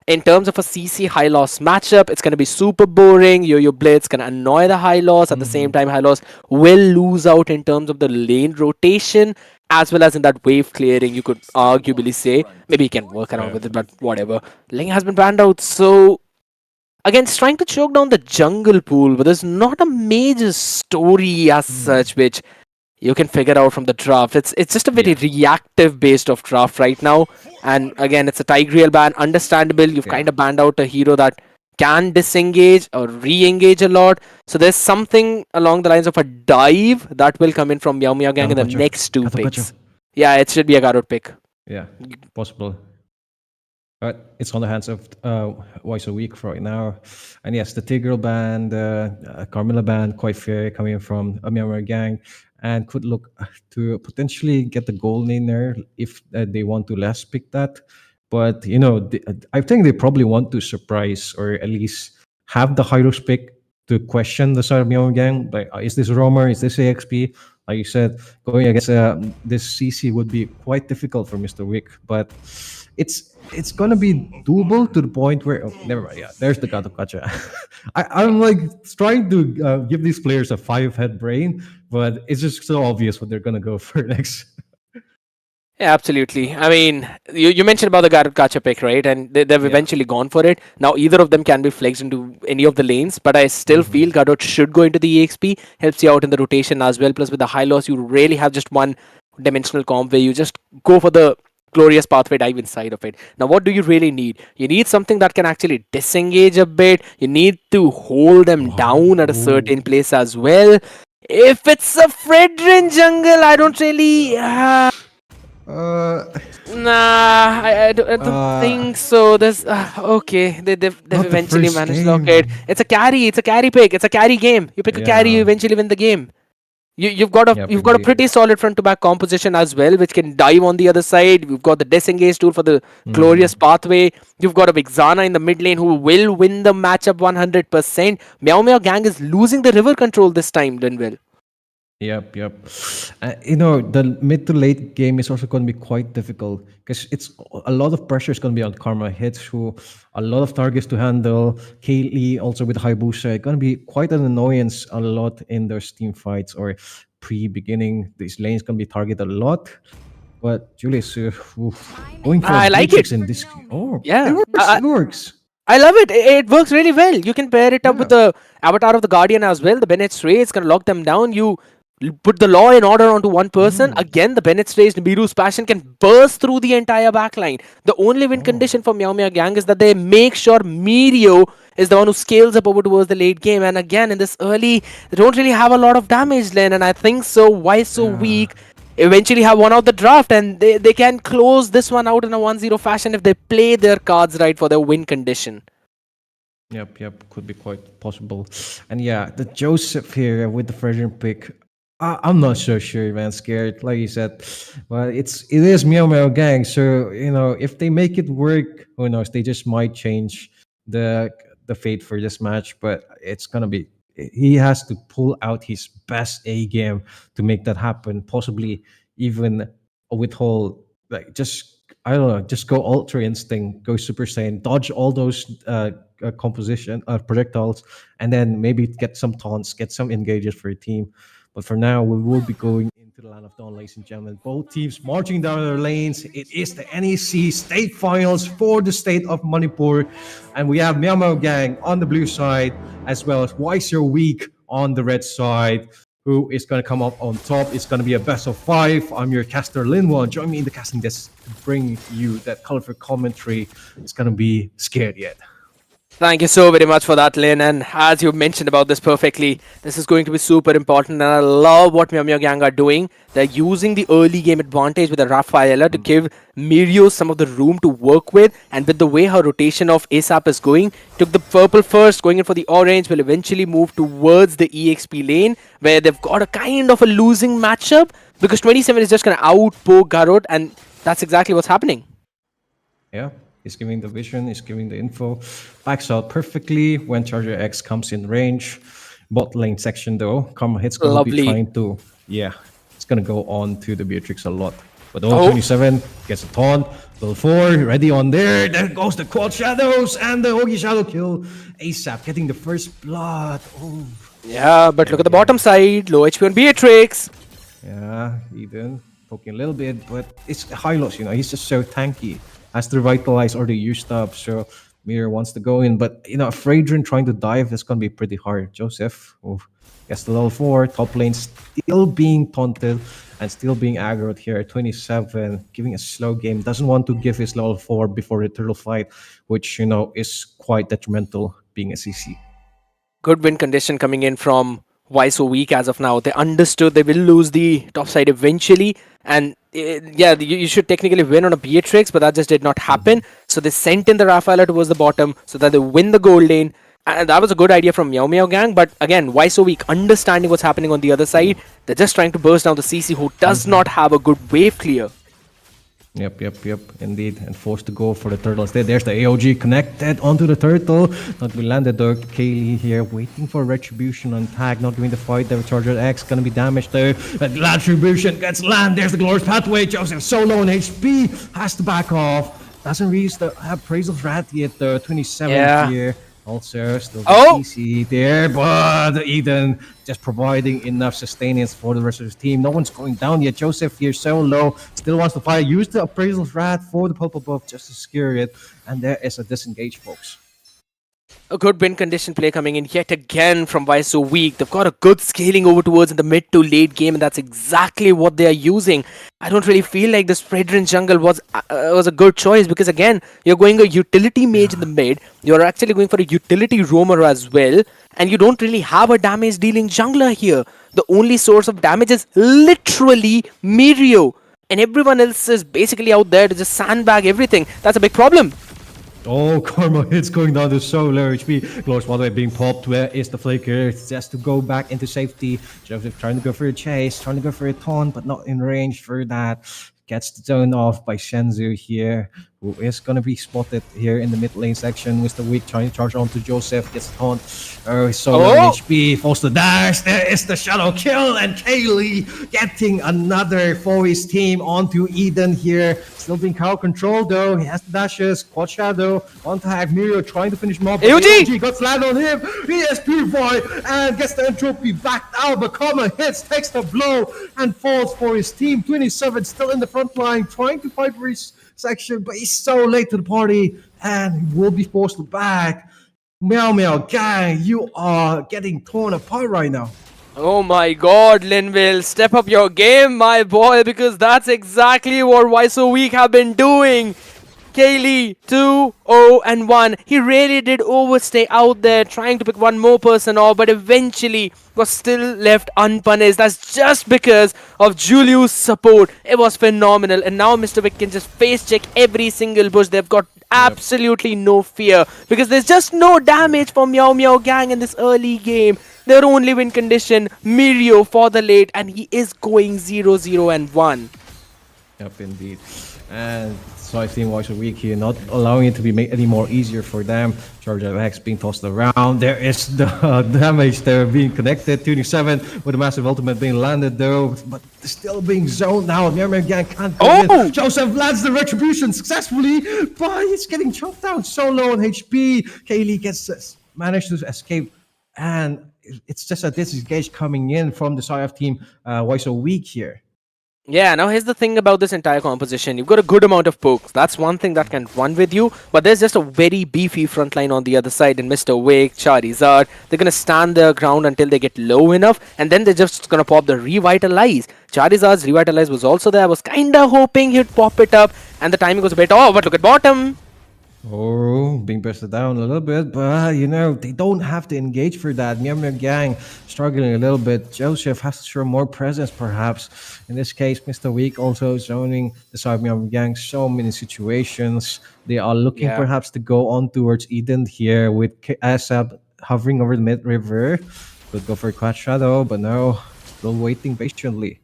in terms of a CC high loss matchup, it's going to be super boring. Your Blitz can annoy the high loss. At the same time, high loss will lose out in terms of the lane rotation as well as in that wave clearing. You could arguably say maybe he can work around with it, but whatever. Ling has been banned out, so again, it's trying to choke down the jungle pool, but there's not a major story as such which you can figure out from the draft. It's just a very reactive based of draft right now. And again, it's a Tigreal ban. Understandable. You've kind of banned out a hero that can disengage or re-engage a lot. So there's something along the lines of a dive that will come in from Meow Meow Gang in the next two picks. Yeah, it should be a Garrod pick. Yeah, possible. But it's on the hands of Wise a Week for right now. And yes, the Tigreal ban, the Carmilla ban, quite fair coming from a Meow Meow Gang, and could look to potentially get the gold in there if they want to last pick that. But, I think they probably want to surprise or at least have the Hyros pick to question the side of Meow Gang. Like, is this Roamer? Is this AXP? Like you said, going against this CC would be quite difficult for Mr. Wick. But it's gonna be doable to the point where never mind. Yeah, there's the Gato Gacha. I'm like trying to give these players a 5-head brain, but it's just so obvious what they're gonna go for next. Yeah, absolutely. I mean, you mentioned about the Garrod Gacha pick, right? And they've eventually gone for it. Now, either of them can be flexed into any of the lanes, but I still feel Garrod should go into the EXP. Helps you out in the rotation as well. Plus, with the high loss, you really have just one dimensional comp where you just go for the glorious pathway dive inside of it. Now, what do you really need? You need something that can actually disengage a bit. You need to hold them down at a certain place as well. If it's a Fredrin jungle, I don't really... Nah, I don't think so. There's okay. They've eventually managed to lock it. It's a carry. It's a carry pick. It's a carry game. You pick a carry, you eventually win the game. You've got a pretty solid front to back composition as well, which can dive on the other side. You've got the disengage tool for the glorious pathway. You've got a big Zana in the mid lane who will win the matchup 100%. Meow Meow Gang is losing the river control this time, Linville. Yep. The mid to late game is also going to be quite difficult because it's a lot of pressure is going to be on Karma Hits, who a lot of targets to handle. Kaylee also with Hayabusa, it's going to be quite an annoyance a lot in those team fights or pre-beginning. These lanes going to be targeted a lot. But Julius, going for I like it. in this. Oh, yeah, it works. I love it. It works really well. You can pair it up with the Avatar of the Guardian as well. The Bennett's Ray is going to lock them down. You put the law in order onto one person. Again, the Bennett's Ray, Nibiru's Passion can burst through the entire backline. The only win condition for Meow Meow Gang is that they make sure Mirio is the one who scales up over towards the late game. And again, in this early, they don't really have a lot of damage then. And I think so. Why so weak? Eventually have won out the draft, and they can close this one out in a 1-0 fashion if they play their cards right for their win condition. Yep, could be quite possible. And yeah, the Joseph here with the Fredrin pick, I'm not so sure, man. Scared, like you said, but it is Meow Meow Gang. So if they make it work, who knows? They just might change the fate for this match. But it's gonna be. He has to pull out his best A game to make that happen. Possibly even withhold, like I don't know, just go Ultra Instinct, go Super Saiyan, dodge all those composition projectiles, and then maybe get some taunts, get some engages for your team. But for now, we will be going into the Land of Dawn, ladies and gentlemen. Both teams marching down their lanes. It is the NEC State Finals for the state of Manipur. And we have Meow Meow Gang on the blue side, as well as Wiser Week on the red side. Who is going to come up on top? It's going to be a best of 5. I'm your caster, Linwan. Join me in the casting desk to bring you that colorful commentary. It's going to be scared yet. Thank you so very much for that, Lynn. And as you mentioned about this perfectly, this is going to be super important. And I love what Myeongmyeong Gang are doing. They're using the early game advantage with the Rafaela to give Mirio some of the room to work with. And with the way her rotation of ASAP is going, took the purple first, going in for the orange, will eventually move towards the EXP lane, where they've got a kind of a losing matchup because 27 is just going to outpoke Garrot, and that's exactly what's happening. Yeah, he's giving the vision, he's giving the info. Backs out perfectly when Charger X comes in range. Bot lane section though, Karma Hit's going to be Lovely. trying to, it's going to go on to the Beatrix a lot. But Oh. 27 gets a taunt. Level 4 ready on there. There goes the quad shadows and the Ogi shadow kill. ASAP getting the first blood. Oh. Yeah, but look at the bottom side. Low HP on Beatrix. Yeah, Eden poking a little bit, but it's high loss, he's just so tanky. Has to revitalize already used up, so Mir wants to go in, but Fradrin trying to dive is gonna be pretty hard. Joseph gets the level 4, top lane still being taunted and still being aggroed here at 27, giving a slow game, doesn't want to give his level 4 before the turtle fight, which is quite detrimental being a CC. Good win condition coming in from Why So Weak as of now. They understood they will lose the top side eventually, and you should technically win on a Beatrix, but that just did not happen. So they sent in the Rafaela towards the bottom so that they win the gold lane, and that was a good idea from Myeongmyeong Gang. But again, Why So Weak, understanding what's happening on the other side, they're just trying to burst down the CC, who does not have a good wave clear. Yep, indeed. And forced to go for the turtles. There's the AOG connected onto the turtle. Not be landed though. Kaylee here waiting for retribution on tag. Not doing the fight there with Charger X. Gonna be damaged there. But retribution gets land. There's the glorious pathway. Joseph so low on HP. Has to back off. Doesn't reach the appraisal's rat yet though. 27 here. Also, still easy there, but Eden just providing enough sustenance for the rest of his team. No one's going down yet. Joseph here so low, still wants to fight. Use the appraisal's rat for the purple buff just to scare it. And there is a disengage, folks. A good win condition play coming in yet again from Why So Weak. They've got a good scaling over towards in the mid to late game, and that's exactly what they are using. I don't really feel like this Fredrin jungle was a good choice, because again, you're going a utility mage in the mid, you're actually going for a utility roamer as well, and you don't really have a damage dealing jungler here. The only source of damage is literally Mirio, and everyone else is basically out there to just sandbag everything. That's a big problem. Oh, Karma Hit's going down to so low HP. Glorious one way being popped. Where is the flicker? It's just to go back into safety. Joseph trying to go for a chase, trying to go for a taunt, but not in range for that. Gets the zone off by Shenzhou here, who is going to be spotted here in the mid lane section. Mr. Weak trying to charge onto Joseph, gets the taunt. Oh, he's so low on HP, falls to dash. There is the shadow kill, and Kaylee getting another for his team onto Eden here. Still being crowd controlled though. He has the dashes, quad shadow, on tag. Mirio trying to finish mob. AOG got slammed on him. He is purified and gets the entropy backed out. But Karma hits, takes the blow, and falls for his team. 27 still in the front line, trying to fight for his section, but he's so late to the party and will be forced back. Meow Gang, you are getting torn apart right now. Oh my god, Linville, step up your game, my boy, because that's exactly what Why So Weak have been doing. Kaylee, 2-0-1. He really did overstay out there trying to pick one more person off, but eventually was still left unpunished. That's just because of Julius' support. It was phenomenal. And now Mr. Vic can just face check every single bush. They've got absolutely no fear, because there's just no damage from Myeongmyeong Gang in this early game. Their only win condition, Mirio for the late, and he is going 0-0-1. Yep, indeed. And so I think Why So Weak here, not allowing it to be made any more easier for them. Charge of X being tossed around. There is the damage there being connected. 27 with a massive ultimate being landed though, but still being zoned now. Myeongmyeong Gang can't go in. Joseph lands the retribution successfully, but he's getting choked down so low on HP. Kaylee gets managed to escape, and it's just a disengage coming in from the SIF team. Why So Weak here? Yeah, now here's the thing about this entire composition. You've got a good amount of pokes. That's one thing that can run with you. But there's just a very beefy front line on the other side in Mr. Wake, Charizard. They're going to stand their ground until they get low enough. And then they're just going to pop the Revitalize. Charizard's Revitalize was also there. I was kind of hoping he'd pop it up. And the timing was a bit off. But look at bottom. Oh, being bested down a little bit, but they don't have to engage for that. Myanmar gang struggling a little bit. Joseph has to show more presence, perhaps. In this case, Mr. Week also zoning the side of Myanmar gang so many situations. They are looking Yeah. perhaps to go on towards Eden here with ASAP hovering over the mid river. Could go for a quad shadow, but no, still waiting patiently.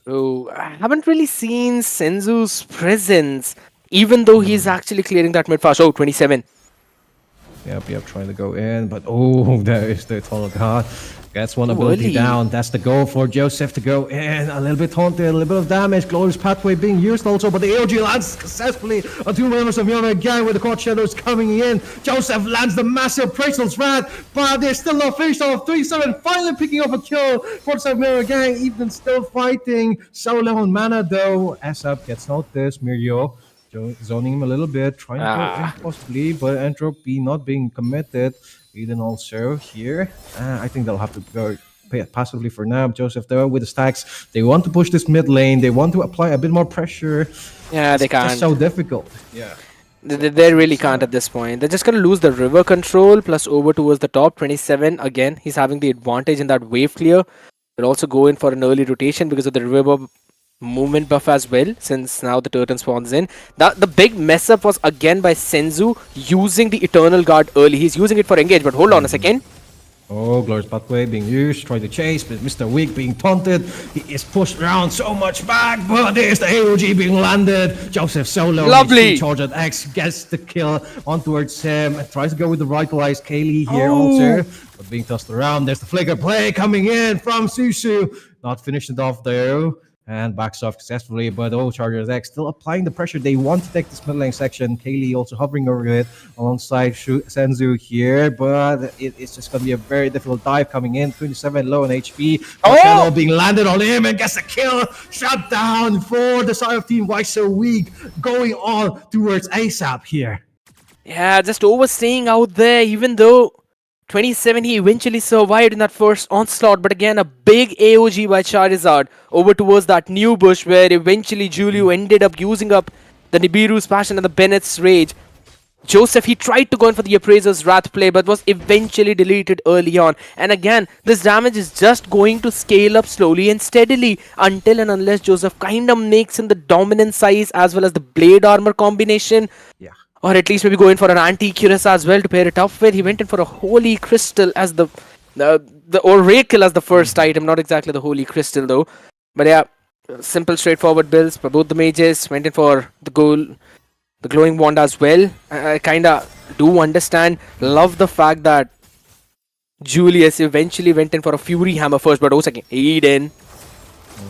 Oh, I haven't really seen Senzu's presence, even though he's actually clearing that mid fast. Oh, 27. Yep, trying to go in, but oh, there is the Eternal God. Gets one Too ability early. down. That's the goal for Joseph to go in. A little bit haunted, a little bit of damage. Glorious pathway being used also, but the AOG lands successfully on two members of Yona again with the Court Shadows coming in. Joseph lands the massive appraisal threat, but they're still not finished off. 3-7 finally picking up a kill for the Mirror Gang, even still fighting. So low on mana though. ASAP gets noticed. Mirio zoning him a little bit, trying to go in possibly, but Entropy not being committed. Eden also here. I think they'll have to go passively for now. Joseph though with the stacks. They want to push this mid lane. They want to apply a bit more pressure. Yeah, they It's can't. just so difficult. Yeah. They really can't at this point. They're just going to lose the river control plus over towards the top. 27 again. He's having the advantage in that wave clear. They'll also go in for an early rotation because of the river movement buff as well, since now the turtle spawns in. The big mess up was again by Senzu using the Eternal Guard early. He's using it for engage, but hold on a second. Oh, Glorious Pathway being used, trying to chase, but Mr. Weak being taunted. He is pushed around so much back, but there's the AOG being landed. Joseph solo. Lovely. Charge at X gets the kill on towards him and tries to go with the Vitalize. Kaylee here Oh. also, but being tossed around. There's the flicker play coming in from Susu. Not finished it off though. And backs off successfully, but Chargers X still applying the pressure. They want to take this mid lane section. Kaylee also hovering over it alongside Senzu here, but it's just going to be a very difficult dive coming in. 27 low on HP. Shadow being landed on him and gets a kill. Shut down for the side of Team Why So Weak. Going on towards ASAP here. Yeah, just overstaying out there, even though 27 he eventually survived in that first onslaught, but again a big AOG by Charizard over towards that new bush where eventually Julio ended up using up the Nibiru's passion and the Bennett's rage. Joseph, he tried to go in for the Appraiser's Wrath play but was eventually deleted early on, and again this damage is just going to scale up slowly and steadily until and unless Joseph kinda makes in the dominant size as well as the blade armor combination. Yeah. Or at least maybe go in for an anti-cuirass as well to pair it up with. He went in for a holy crystal as the oracle as the first item, not exactly the holy crystal though. But yeah, simple straightforward builds for both the mages. Went in for the glowing wand as well. I kinda do understand, love the fact that Julius eventually went in for a fury hammer first, but also Eden.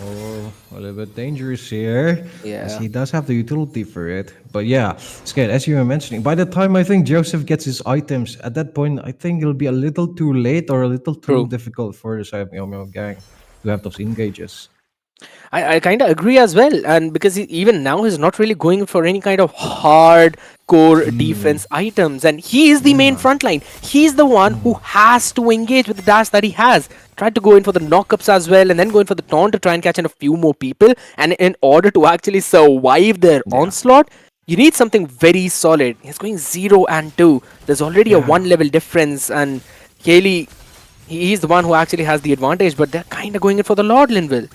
Oh, a little bit dangerous here. Yeah. As he does have the utility for it. But yeah, Skate, as you were mentioning, by the time I think Joseph gets his items, at that point, I think it'll be a little too late or a little too difficult for the side of Meow gang to have those engages. I kind of agree as well, and because even now he's not really going for any kind of hardcore defense items, and he is the main frontline. He's the one who has to engage with the dash that he has. Tried to go in for the knockups as well, and then go in for the taunt to try and catch in a few more people. And in order to actually survive their onslaught, you need something very solid. He's going 0 and 2. There's already a 1 level difference, and Kaylee, he's the one who actually has the advantage, but they're kind of going in for the Lord Linville.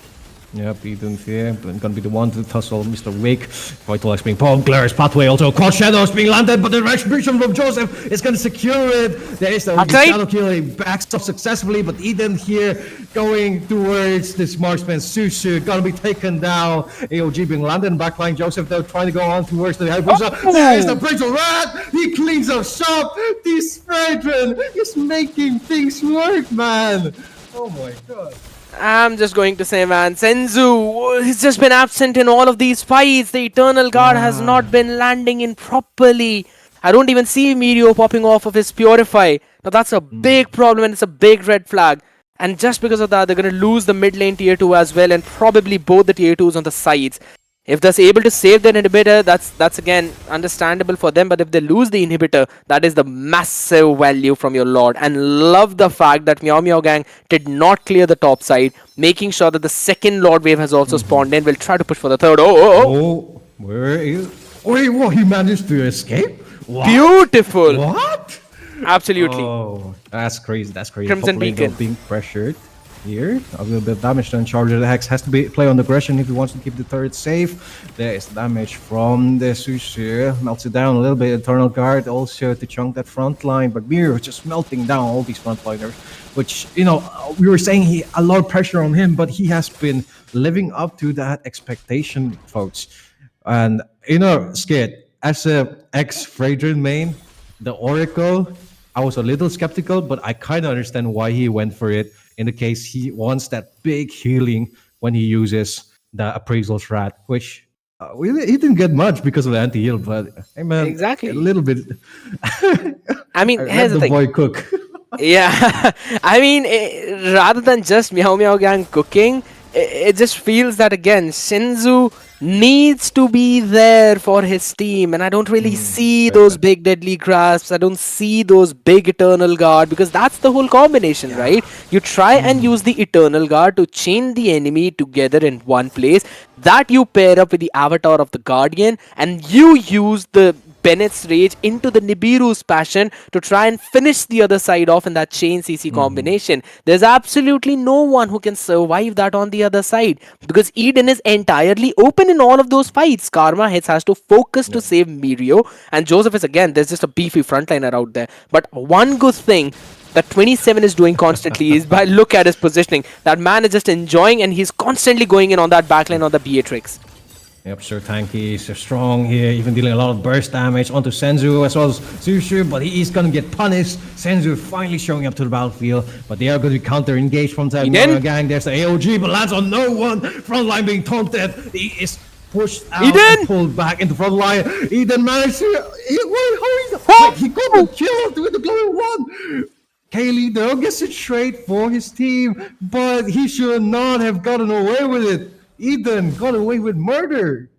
Yep, Eden here, gonna be the one to tussle Mr. Wake. Vitalize being pulled, Glorious Pathway also. Quad Shadows being landed, but the retribution from Joseph is gonna secure it. There is the Shadow Kill, he backs up successfully, but Eden here going towards this marksman Susu, gonna be taken down. AOG being landed in backline. Joseph though trying to go on towards the Hayabusa. There is the Bridge of Rat! He cleans up shop! This Fredrin is making things work, man! Oh my god. I'm just going to say, man, Senzu, he's just been absent in all of these fights. The Eternal Guard has not been landing in properly. I don't even see Mirio popping off of his Purify. Now that's a big problem and it's a big red flag. And just because of that, they're going to lose the mid lane tier 2 as well, and probably both the tier 2s on the sides. If they're able to save their inhibitor, that's again understandable for them. But if they lose the inhibitor, that is the massive value from your Lord. And love the fact that Meow Meow Gang did not clear the top side, making sure that the second Lord wave has also spawned in. We'll try to push for the third. Oh, where is... Wait, what? He managed to escape? Beautiful. What? Absolutely. Oh, that's crazy. That's crazy. Crimson Top lane though Beacon. being pressured here. A little bit of damage done. Charger the Hex has to be play on the aggression if he wants to keep the turret safe. There is damage from the Sushi. Melts it down a little bit. Eternal Guard also to chunk that front line. But Mir just melting down all these frontliners, which, you know, we were saying a lot of pressure on him, but he has been living up to that expectation, folks. And, you know, Skid, as a ex-Fragrant main, the Oracle, I was a little skeptical, but I kind of understand why he went for it. In the case he wants that big healing when he uses the appraisal strat, which he didn't get much because of the anti-heal, but hey man, Exactly. a little bit. I mean, Let here's the the thing. boy cook. Yeah, I mean, rather than just Meow Meow Gang cooking, it just feels that again, Shinzu needs to be there for his team, and I don't really see those big deadly grasps. I don't see those big Eternal Guard because that's the whole combination, right? You try and use the Eternal Guard to chain the enemy together in one place. That you pair up with the Avatar of the Guardian, and you use the Bennett's Rage into the Nibiru's Passion to try and finish the other side off in that chain CC combination. There's absolutely no one who can survive that on the other side because Eden is entirely open in all of those fights. Karma Hits has to focus to save Mirio, and Joseph is again, there's just a beefy frontliner out there. But one good thing that 27 is doing constantly is by look at his positioning. That man is just enjoying and he's constantly going in on that backline on the Beatrix. Yep, Sir Tanky is so strong here, even dealing a lot of burst damage onto Senzu as well as Sushu, but he is gonna get punished. Senzu finally showing up to the battlefield, but they are going to be counter-engaged from that gang. There's the AOG, but lands on no one. Front line being taunted. He is pushed out and pulled back into front line. Eden managed to... he got the kill with the glowing one. Kaylee though gets it straight for his team, but he should not have gotten away with it. Eden got away with murder.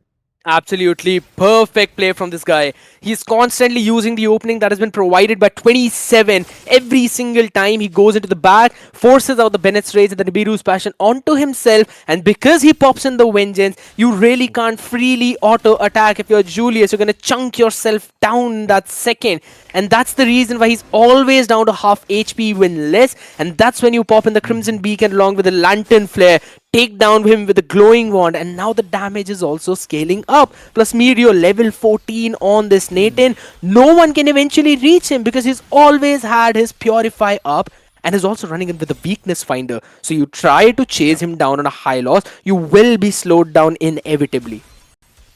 Absolutely perfect play from this guy. He's constantly using the opening that has been provided by 27 every single time he goes into the back, forces out the Bennett's Rage and the Nibiru's Passion onto himself, and because he pops in the Vengeance, you really can't freely auto-attack. If you're Julius, you're going to chunk yourself down in that second, and that's the reason why he's always down to half HP, even less, and that's when you pop in the Crimson Beacon along with the Lantern Flare, take down him with the glowing wand, and now the damage is also scaling up. Plus Mirio level 14 on this Nathan. No one can eventually reach him because he's always had his Purify up and is also running in with the Weakness Finder. So you try to chase him down on a high loss, you will be slowed down inevitably.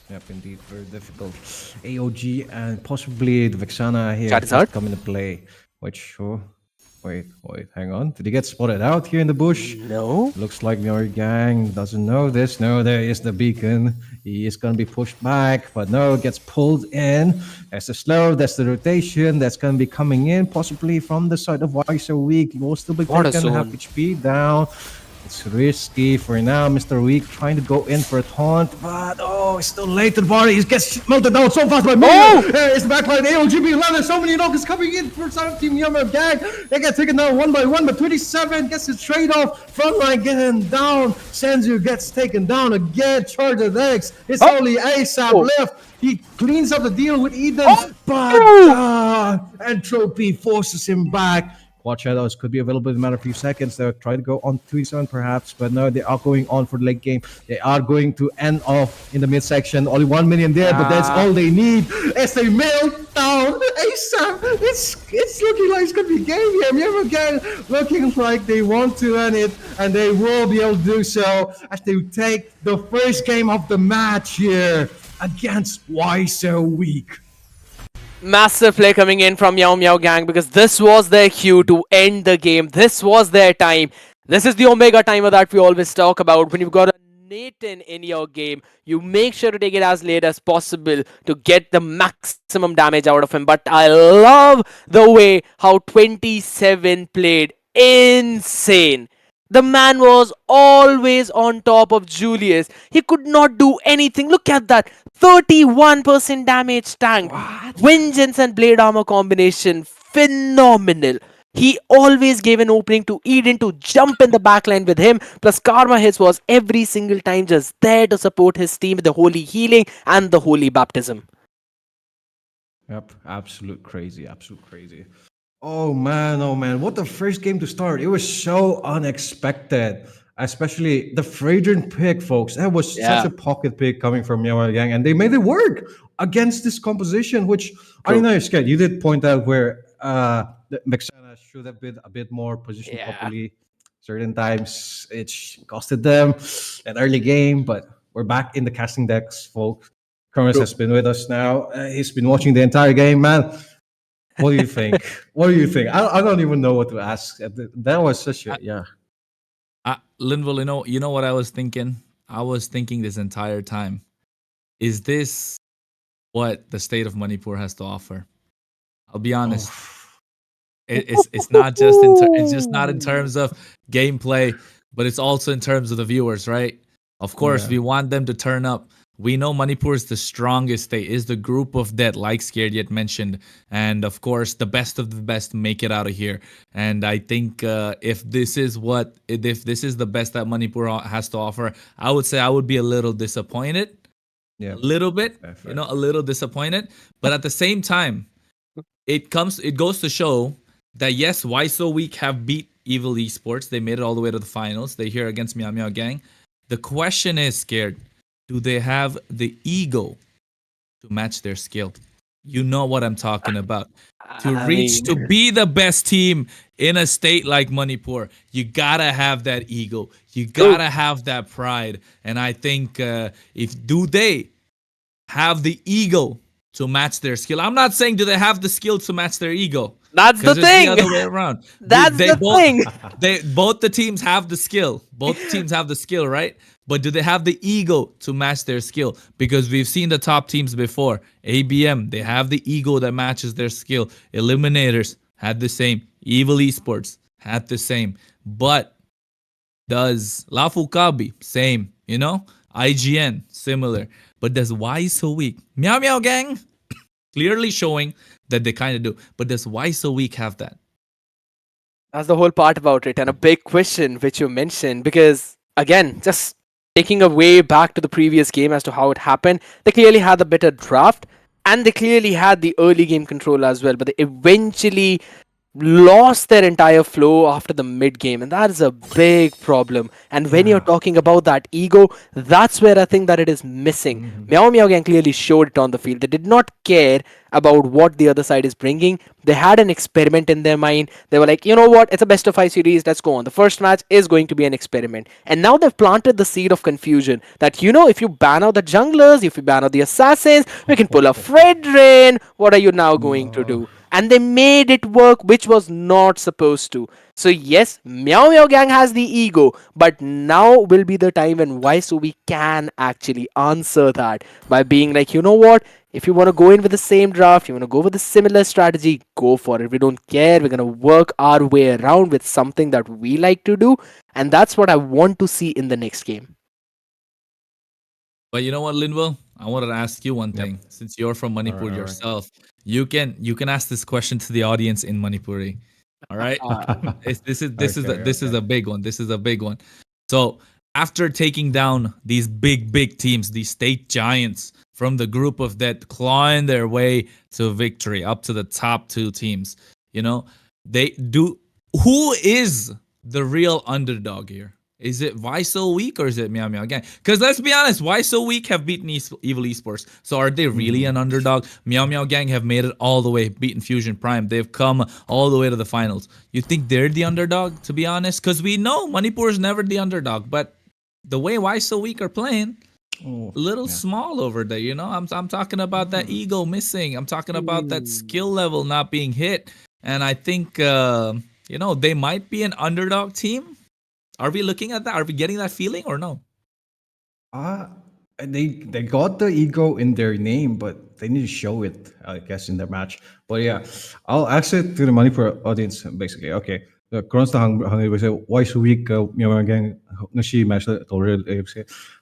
Yep, indeed, very difficult. AOG and possibly the Vexana here Charizard come into play. Which, wait, hang on. Did he get spotted out here in the bush? No. Looks like Mori Gang doesn't know this. No, there is the beacon. He is going to be pushed back, but no, gets pulled in. There's the slow, that's the rotation. That's going to be coming in, possibly from the side of Why So Weak. He will still be taken half HP down. It's risky for now. Mr. Weak trying to go in for a taunt, but it's still late to the party. He gets melted down so fast by Mio. It's the backline. AOG being landed. So many knockers coming in for some Team Yama Gang. They get taken down one by one, but 27 gets his trade off. Frontline getting down. Senzu gets taken down again. Charger X. It's only ASAP left. He cleans up the deal with Eden, but Entropy forces him back. Watch Shadows could be available in a matter of a few seconds. They'll try to go on 2-7 perhaps, but no, they are going on for the late game. They are going to end off in the midsection. Only 1 million there, but that's all they need as they melt down ASAP. It's looking like it's going to be game here. Remember again, looking like they want to end it, and they will be able to do so as they take the first game of the match here against Why So Weak. Massive play coming in from Meow Meow Gang because this was their cue to end the game. This was their time. This is the Omega timer that we always talk about. When you've got a Nathan in your game, you make sure to take it as late as possible to get the maximum damage out of him. But I love the way how 27 played. Insane. The man was always on top of Julius. He could not do anything. Look at that. 31% damage tank. Vengeance and Blade Armor combination. Phenomenal. He always gave an opening to Eden to jump in the backline with him. Plus Karma Hits was every single time just there to support his team with the Holy Healing and the Holy Baptism. Yep, absolute crazy, absolute crazy. Oh man, what a first game to start. It was so unexpected, especially the fragrant pick, folks. That was such Yeah, a pocket pick coming from Myanmar Gang, and they made it work against this composition, which I true. know, Scott, you did point out where the Mexana should have been a bit more positioned Yeah, properly. Certain times it costed them an early game, but we're back in the casting decks, folks. Kronos true. has been with us now. He's been watching the entire game, man. What do you think? What do you think? I don't even know what to ask. That was such a yeah. Linville, you know what I was thinking? I was thinking this entire time. Is this what the state of Manipur has to offer? I'll be honest. It's not just it's just not in terms of gameplay, but it's also in terms of the viewers, right? Of course, Yeah. we want them to turn up. We know Manipur is the strongest state, is the group of dead, like Scared Yet mentioned, and of course, the best of the best make it out of here. And I think if this is the best that Manipur has to offer, I would say I would be a little disappointed, Yeah. a little bit, Fair. a little disappointed. But at the same time, it goes to show that yes, Why So Weak have beat Evil Esports. They made it all the way to the finals. They're here against Meow Meow Gang. The question is, Scared, do they have the ego to match their skill? You know what I'm talking about. To I reach mean, to be the best team in a state like Manipur, you gotta have that ego. You gotta have that pride. And I think if do they have the ego to match their skill? I'm not saying do they have the skill to match their ego. that's the Because it's the thing. other way around. That's They the both thing. both the teams have the skill. Both teams have the skill, right? But do they have the ego to match their skill? Because we've seen the top teams before. ABM, they have the ego that matches their skill. Eliminators had the same. Evil Esports had the same. But does Lafu Kabi, same, IGN, similar. But does Why So Weak? Meow Meow Gang, clearly showing that they kind of do. But does Why So Weak have that? That's the whole part about it, and a big question which you mentioned. Because again, just taking a way back to the previous game as to how it happened, they clearly had the better draft, and they clearly had the early game control as well. But they eventually lost their entire flow after the mid game, and that is a big problem. And when you're talking about that ego, that's where I think that it is missing. Meow Meow Gang clearly showed it on the field. They did not care about what the other side is bringing. They had an experiment in their mind. They were like, you know what, it's a best of 5 series, let's go on. The first match is going to be an experiment, and now they've planted the seed of confusion that, if you ban out the junglers, if you ban out the assassins, we can pull a Fredrin. What are you now going to do? And they made it work, which was not supposed to. So yes, Meow Meow Gang has the ego, but now will be the time when Why So we can actually answer that by being like, you know what, if you want to go in with the same draft, you want to go with a similar strategy, go for it. We don't care. We're going to work our way around with something that we like to do, and that's what I want to see in the next game. But you know what, Linwell? I wanted to ask you one thing. Since you're from Manipur all right. yourself, you can ask this question to the audience in Manipuri. All right? This is a big one. This is a big one. So after taking down these big teams, these state giants from the group of that clawing their way to victory up to the top 2 teams, they do. Who is the real underdog here? Is it Why So Weak or is it Meow Meow Gang? Because let's be honest, Why So Weak have beaten Evil Esports. So are they really an underdog? Meow Meow Gang have made it all the way, beaten Fusion Prime. They've come all the way to the finals. You think they're the underdog, to be honest? Because we know Manipur is never the underdog. But the way Why So Weak are playing, a little small over there, I'm talking about that ego missing. I'm talking about that skill level not being hit. And I think, they might be an underdog team. Are we looking at that? Are we getting that feeling or no? They got the ego in their name, but they need to show it, I guess, in their match. But yeah, I'll ask it to the Manipur audience, basically. Okay. The Kronos say, why so weak? Myanmar Gang, Nashi match already.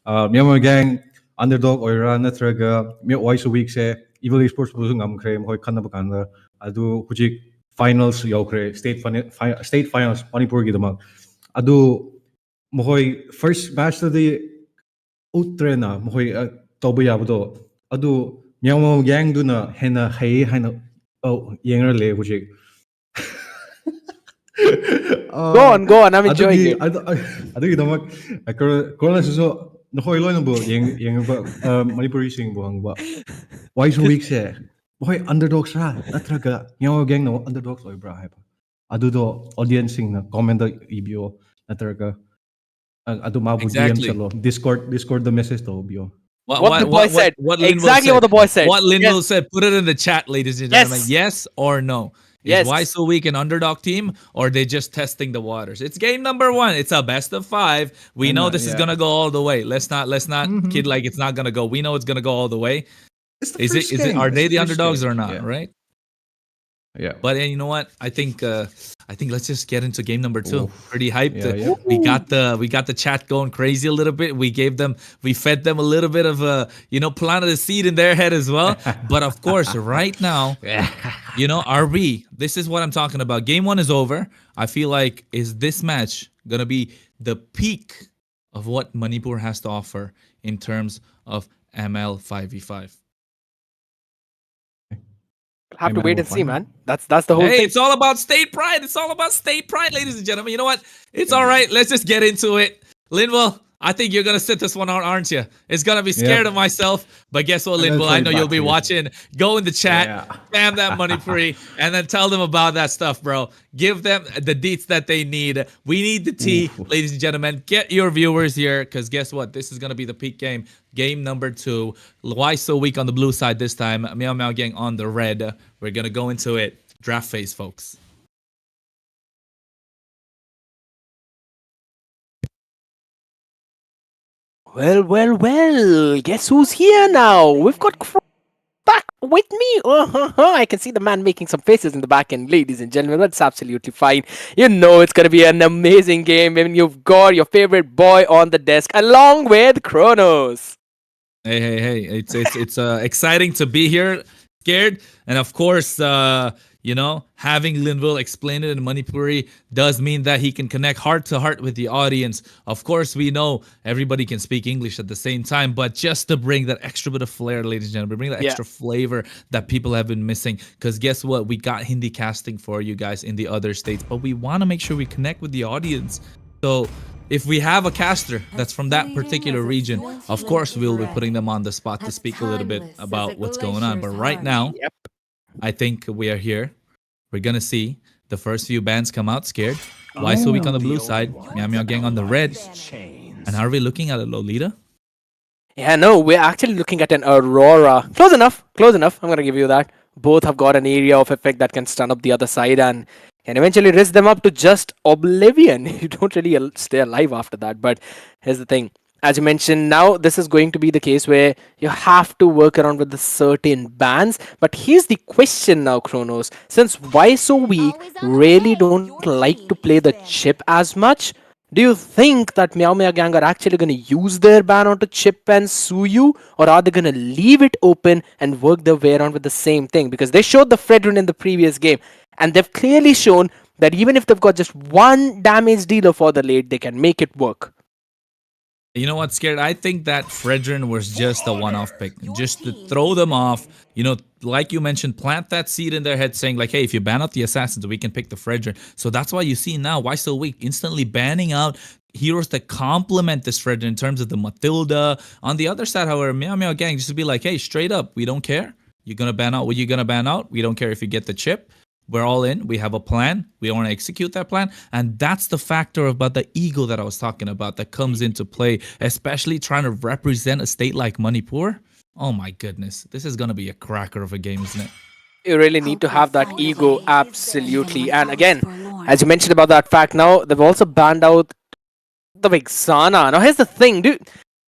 Myanmar Gang, underdog, oira, natraga, why so weak? Say, Evil Esports, Buzungam Cream, Hoi Kanaba Kanda, Adu Hujik finals, Yokre, state finals, Manipur Gidamag. Adu Mohoy first match to the utre na mohoy toba yabdo adu Myao Yang duna hena hey hena oh yenger le hujik. Go on. I'm enjoying it. Adugi damak corona so nahoy loy nabo yang ba Manipuri sing bo hangba. Why so weak se? Boy underdogs ra natraga Myao Yang no underdogs oi bra haiba. Adudo audience sing na comment da ibio natraga adu mabu DM Exactly. chalo Discord the message to bio. What the boy said. Linville Exactly said. what the boy said. What Linville Yes. said. Put it in the chat, ladies and gentlemen. Yes. Yes or no? Is Yes. Why So Weak an underdog team, or they just testing the waters? It's game number 1. It's a best of 5. We know this is gonna go all the way. Let's not kid like it's not gonna go. We know it's gonna go all the way. Is it? Are they the underdogs or not? Right? Yeah. But you know what? I think let's just get into game number 2. Pretty hyped. Yeah. We got the chat going crazy a little bit. We fed them a little bit of planted a seed in their head as well. But of course, right now, this is what I'm talking about. Game 1 is over. I feel like, is this match gonna be the peak of what Manipur has to offer in terms of ML 5v5? Have to wait and see, man. That's the whole thing. It's all about state pride. It's all about state pride, ladies and gentlemen. You know what? It's all right. Let's just get into it. Linville, I think you're going to sit this one out, aren't you? It's going to be scared of myself. But guess what, Linville? I know you'll be watching. Go in the chat, spam that money free, and then tell them about that stuff, bro. Give them the deets that they need. We need the tea, ladies and gentlemen. Get your viewers here, because guess what? This is going to be the peak game. Game number 2. Why So Weak on the blue side this time? Meow Gang on the red. We're going to go into it. Draft phase, folks. Well. Guess who's here now? We've got back with me. I can see the man making some faces in the back end, ladies and gentlemen. That's absolutely fine. You know it's going to be an amazing game when you've got your favorite boy on the desk along with Kronos. Hey. It's exciting to be here, scared. And of course, having Linville explain it in Manipuri does mean that he can connect heart to heart with the audience. Of course, we know everybody can speak English at the same time, but just to bring that extra bit of flair, ladies and gentlemen, bring that extra flavor that people have been missing. Because guess what? We got Hindi casting for you guys in the other states, but we want to make sure we connect with the audience. So if we have a caster that's from that particular region, of course, we'll be putting them on the spot to speak a little bit about what's going on. But right now, I think we are here. We're going to see the first few bands come out scared. Why So Weak on the blue side, Meow Gang on the red. And are we looking at a Lolita? Yeah, no, we're actually looking at an Aurora. Close enough. I'm going to give you that. Both have got an area of effect that can stun up the other side and can eventually risk them up to just oblivion. You don't really stay alive after that. But here's the thing. As you mentioned, now this is going to be the case where you have to work around with the certain bans. But here's the question now, Kronos. Since Why So Weak really don't like to play the chip as much, do you think that Meow Gang are actually going to use their ban onto chip and sue you? Or are they going to leave it open and work their way around with the same thing? Because they showed the Fredrin in the previous game. And they've clearly shown that even if they've got just one damage dealer for the late, they can make it work. You know what, Scared? I think that Fredrin was just a one-off pick. Just to throw them off. Like you mentioned, plant that seed in their head saying like, hey, if you ban out the assassins, we can pick the Fredrin. So that's why you see now, Why So Weak instantly banning out heroes that complement this Fredrin in terms of the Matilda. On the other side, however, Meow Gang just to be like, hey, straight up, we don't care. You're going to ban out what you're going to ban out. We don't care if you get the chip. We're all in. We have a plan. We want to execute that plan. And that's the factor about the ego that I was talking about that comes into play, especially trying to represent a state like Manipur. Oh my goodness. This is going to be a cracker of a game, isn't it? You really need to have that ego, absolutely. And again, as you mentioned about that fact, now they've also banned out the Vexana. Now here's the thing, dude.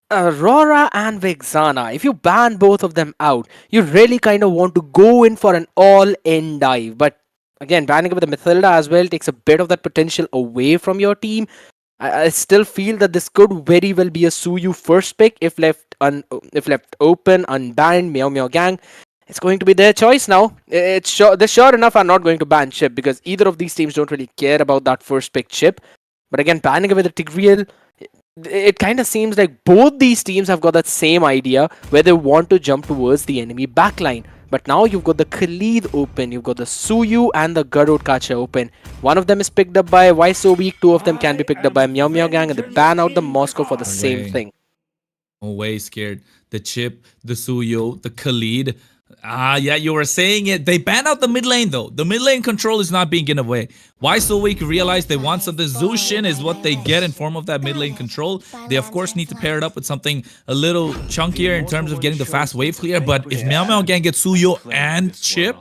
Aurora and Vexana, if you ban both of them out, you really kind of want to go in for an all-in dive. But again, banning with the Matilda as well takes a bit of that potential away from your team. I still feel that this could very well be a Suyu first pick if left open, unbanned, Meow Gang. It's going to be their choice now. They sure enough are not going to ban Chip because either of these teams don't really care about that first pick Chip. But again, banning with the Tigreal, it kind of seems like both these teams have got that same idea where they want to jump towards the enemy backline. But now you've got the Khalid open, you've got the Suyu and the Garod Kacha open. One of them is picked up by Why So Weak, two of them can be picked up by Meow Meow Gang, and they ban out the Moscow for the same Way. thing. Way scared. The Chip, the Suyo, the Khalid. Yeah, you were saying it. They ban out the mid lane though. The mid lane control is not being given away. Why So Weak realize they want something. Zushin is what they get in form of that mid lane control. They of course need to pair it up with something a little chunkier in terms of getting the fast wave clear. But if Meow Meow Gang gets Suyo and Chip,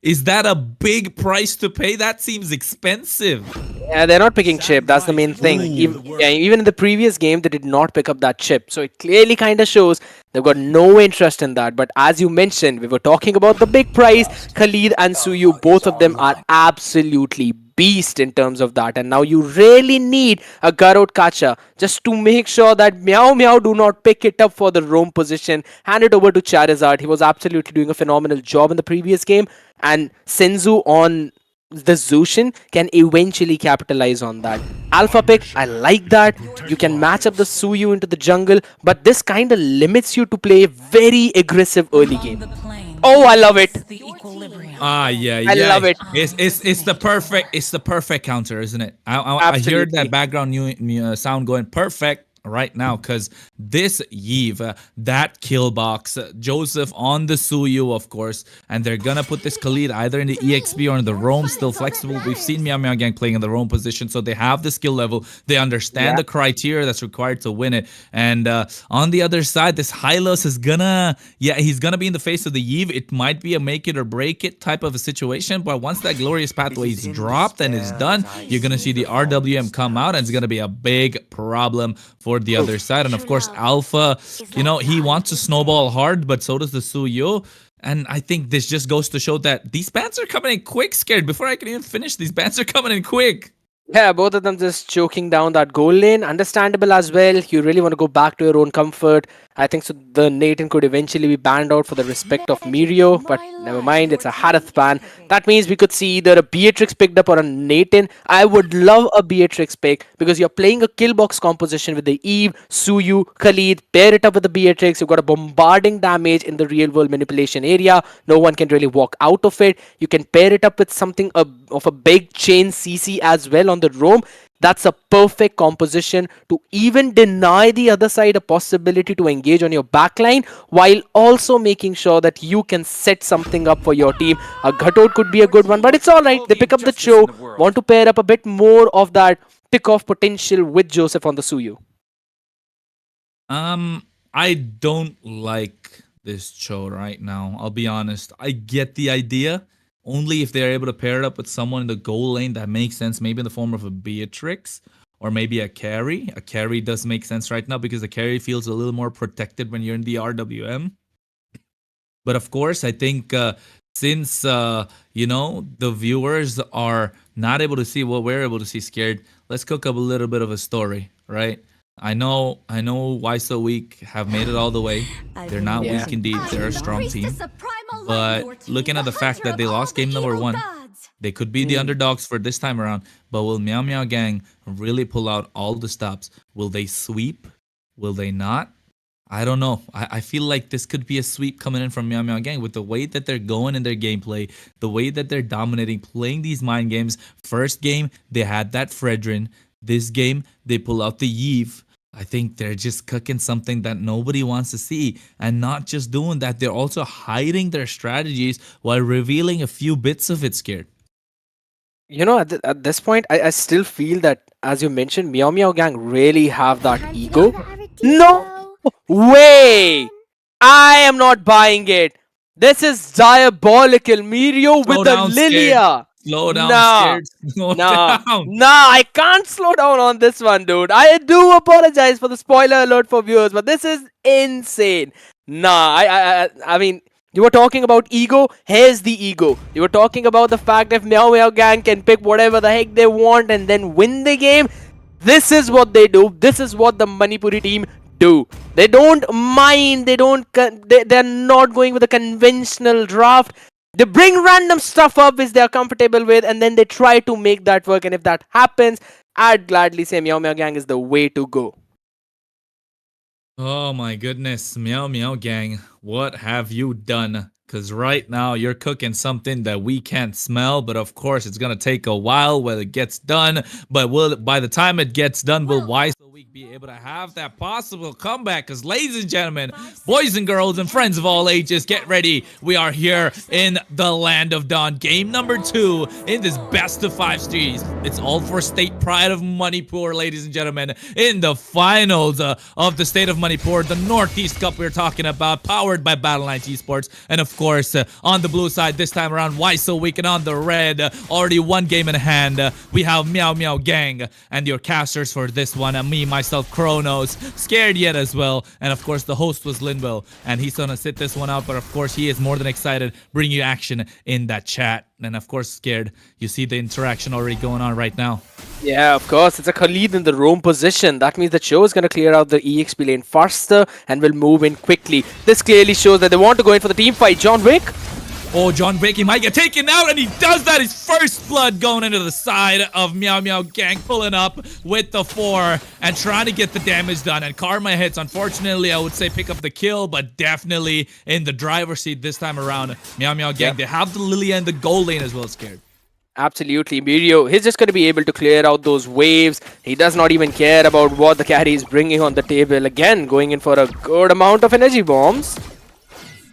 is that a big price to pay? That seems expensive. Yeah, they're not picking Chip. That's the main thing. Even in the previous game, they did not pick up that Chip. So it clearly kind of shows they've got no interest in that. But as you mentioned, we were talking about the big prize. Khalid and Suyu, both of them are absolutely beast in terms of that. And now you really need a Garod Kacha just to make sure that Meow Meow do not pick it up for the roam position. Hand it over to Charizard. He was absolutely doing a phenomenal job in the previous game. And Senzu on the Zushin can eventually capitalize on that. Alpha pick, I like that. You can match up the Suyu into the jungle, but this kind of limits you to play very aggressive early game. Oh, I love it. Yeah, I love it. It's the perfect counter, isn't it? I hear that background sound going perfect right now, because this Yves, that kill box, Joseph on the Suyu, of course, and they're gonna put this Khalid either in the EXP or in the roam, still flexible. We've seen Meow Meow Gang playing in the roam position, so they have the skill level, they understand the criteria that's required to win it. And on the other side, this Hylos is gonna, he's gonna be in the face of the Yves. It might be a make it or break it type of a situation, but once that glorious pathway is dropped and is done, you're gonna see the RWM come out, and it's gonna be a big problem for the other side. And of course, Alpha, he wants to snowball hard, but so does the Suyo. And I think this just goes to show that these bans are coming in quick, Scared. Before I can even finish, these bans are coming in quick. Yeah, both of them just choking down that goal lane. Understandable as well. You really want to go back to your own comfort. I think so. The Nathan could eventually be banned out for the respect of Mirio, but never mind. It's a Harith ban. That means we could see either a Beatrix picked up or a Nathan. I would love a Beatrix pick because you're playing a kill box composition with the Eve, Suyu, Khalid. Pair it up with the Beatrix. You've got a bombarding damage in the real world manipulation area. No one can really walk out of it. You can pair it up with something of a big chain CC as well on the roam. That's a perfect composition to even deny the other side a possibility to engage on your backline, while also making sure that you can set something up for your team. A Ghatod could be a good one, but it's alright. They pick up the Cho, want to pair up a bit more of that pick-off potential with Joseph on the Suyu. I don't like this Cho right now. I'll be honest. I get the idea. Only if they're able to pair it up with someone in the goal lane that makes sense, maybe in the form of a Beatrix or maybe a carry. A carry does make sense right now because the carry feels a little more protected when you're in the RWM. But of course, I think since, the viewers are not able to see what we're able to see, Scared, let's cook up a little bit of a story, right? I know Why So Weak have made it all the way. They're not weak indeed. They're a strong team. But looking at the fact that they lost game number 1, they could be the underdogs for this time around. But will Meow Meow Gang really pull out all the stops? Will they sweep? Will they not? I don't know. I feel like this could be a sweep coming in from Meow Meow Gang with the way that they're going in their gameplay, the way that they're dominating, playing these mind games. First game, they had that Fredrin. This game, they pull out the Yves. I think they're just cooking something that nobody wants to see. And not just doing that, they're also hiding their strategies while revealing a few bits of it, Scared. At this point, I still feel that, as you mentioned, Meow Meow Gang really have that ego. No way! I am not buying it. This is diabolical. Mirio with the Lilia. Slow down, Scared. Slow down. down. Nah, I can't slow down on this one, dude. I do apologize for the spoiler alert for viewers, but this is insane. Nah, I mean, you were talking about ego. Here's the ego. You were talking about the fact if Meow Meow Gang can pick whatever the heck they want and then win the game. This is what they do. This is what the Manipuri team do. They don't mind. They're not going with a conventional draft. They bring random stuff up which they are comfortable with, and then they try to make that work. And if that happens, I'd gladly say Meow Meow Gang is the way to go. Oh my goodness, Meow Meow Gang, what have you done? Because right now you're cooking something that we can't smell, but of course it's gonna take a while when it gets done. But by the time it gets done, will Wise Week be able to have that possible comeback? Because ladies and gentlemen, boys and girls and friends of all ages, get ready. We are here in the Land of Dawn, game number 2 in this best of 5 series. It's all for state pride of Manipur, ladies and gentlemen, in the finals of the state of Manipur, the Northeast Cup we're talking about, powered by Battle Lines Esports, and of course on the blue side this time around, Why So Weak, and on the red, already one game in hand, we have Meow Meow Gang, and your casters for this one, me, myself, Kronos, scared yet as well, and of course the host was Linville, and he's gonna sit this one out, but of course he is more than excited, bring you action in that chat. And of course, scared. You see the interaction already going on right now. Yeah, of course. It's a Khalid in the roam position. That means the show is going to clear out the EXP lane faster and will move in quickly. This clearly shows that they want to go in for the team fight. John Wick. Oh, John Wick, he might get taken out, and he does that. His first blood going into the side of Meow Meow Gang, pulling up with the 4 and trying to get the damage done. And Karma hits, unfortunately, I would say pick up the kill, but definitely in the driver's seat this time around. Meow Meow Gang, they have the Lilia and the gold lane as well, scared. Absolutely, Mirio. He's just going to be able to clear out those waves. He does not even care about what the carry is bringing on the table. Again, going in for a good amount of energy bombs.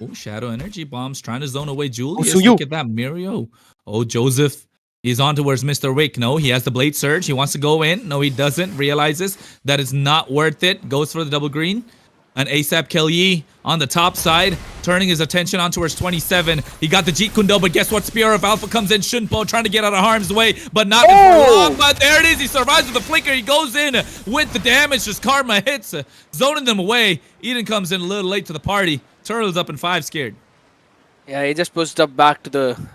Oh, Shadow Energy Bombs trying to zone away Julius. Oh, Look at that, Mirio. Oh, Joseph is on towards Mr. Wick. No, he has the Blade Surge. He wants to go in. No, he doesn't. Realizes that it's not worth it. Goes for the double green. And ASAP Kelly on the top side, turning his attention on towards 27. He got the Jeet Kundo, but guess what? Spear of Alpha comes in. Shunpo trying to get out of harm's way, but not before long. But there it is. He survives with the flicker. He goes in with the damage. Just Karma hits, zoning them away. Eden comes in a little late to the party. Turtle's up in 5, scared. Yeah, he just pushed up back to the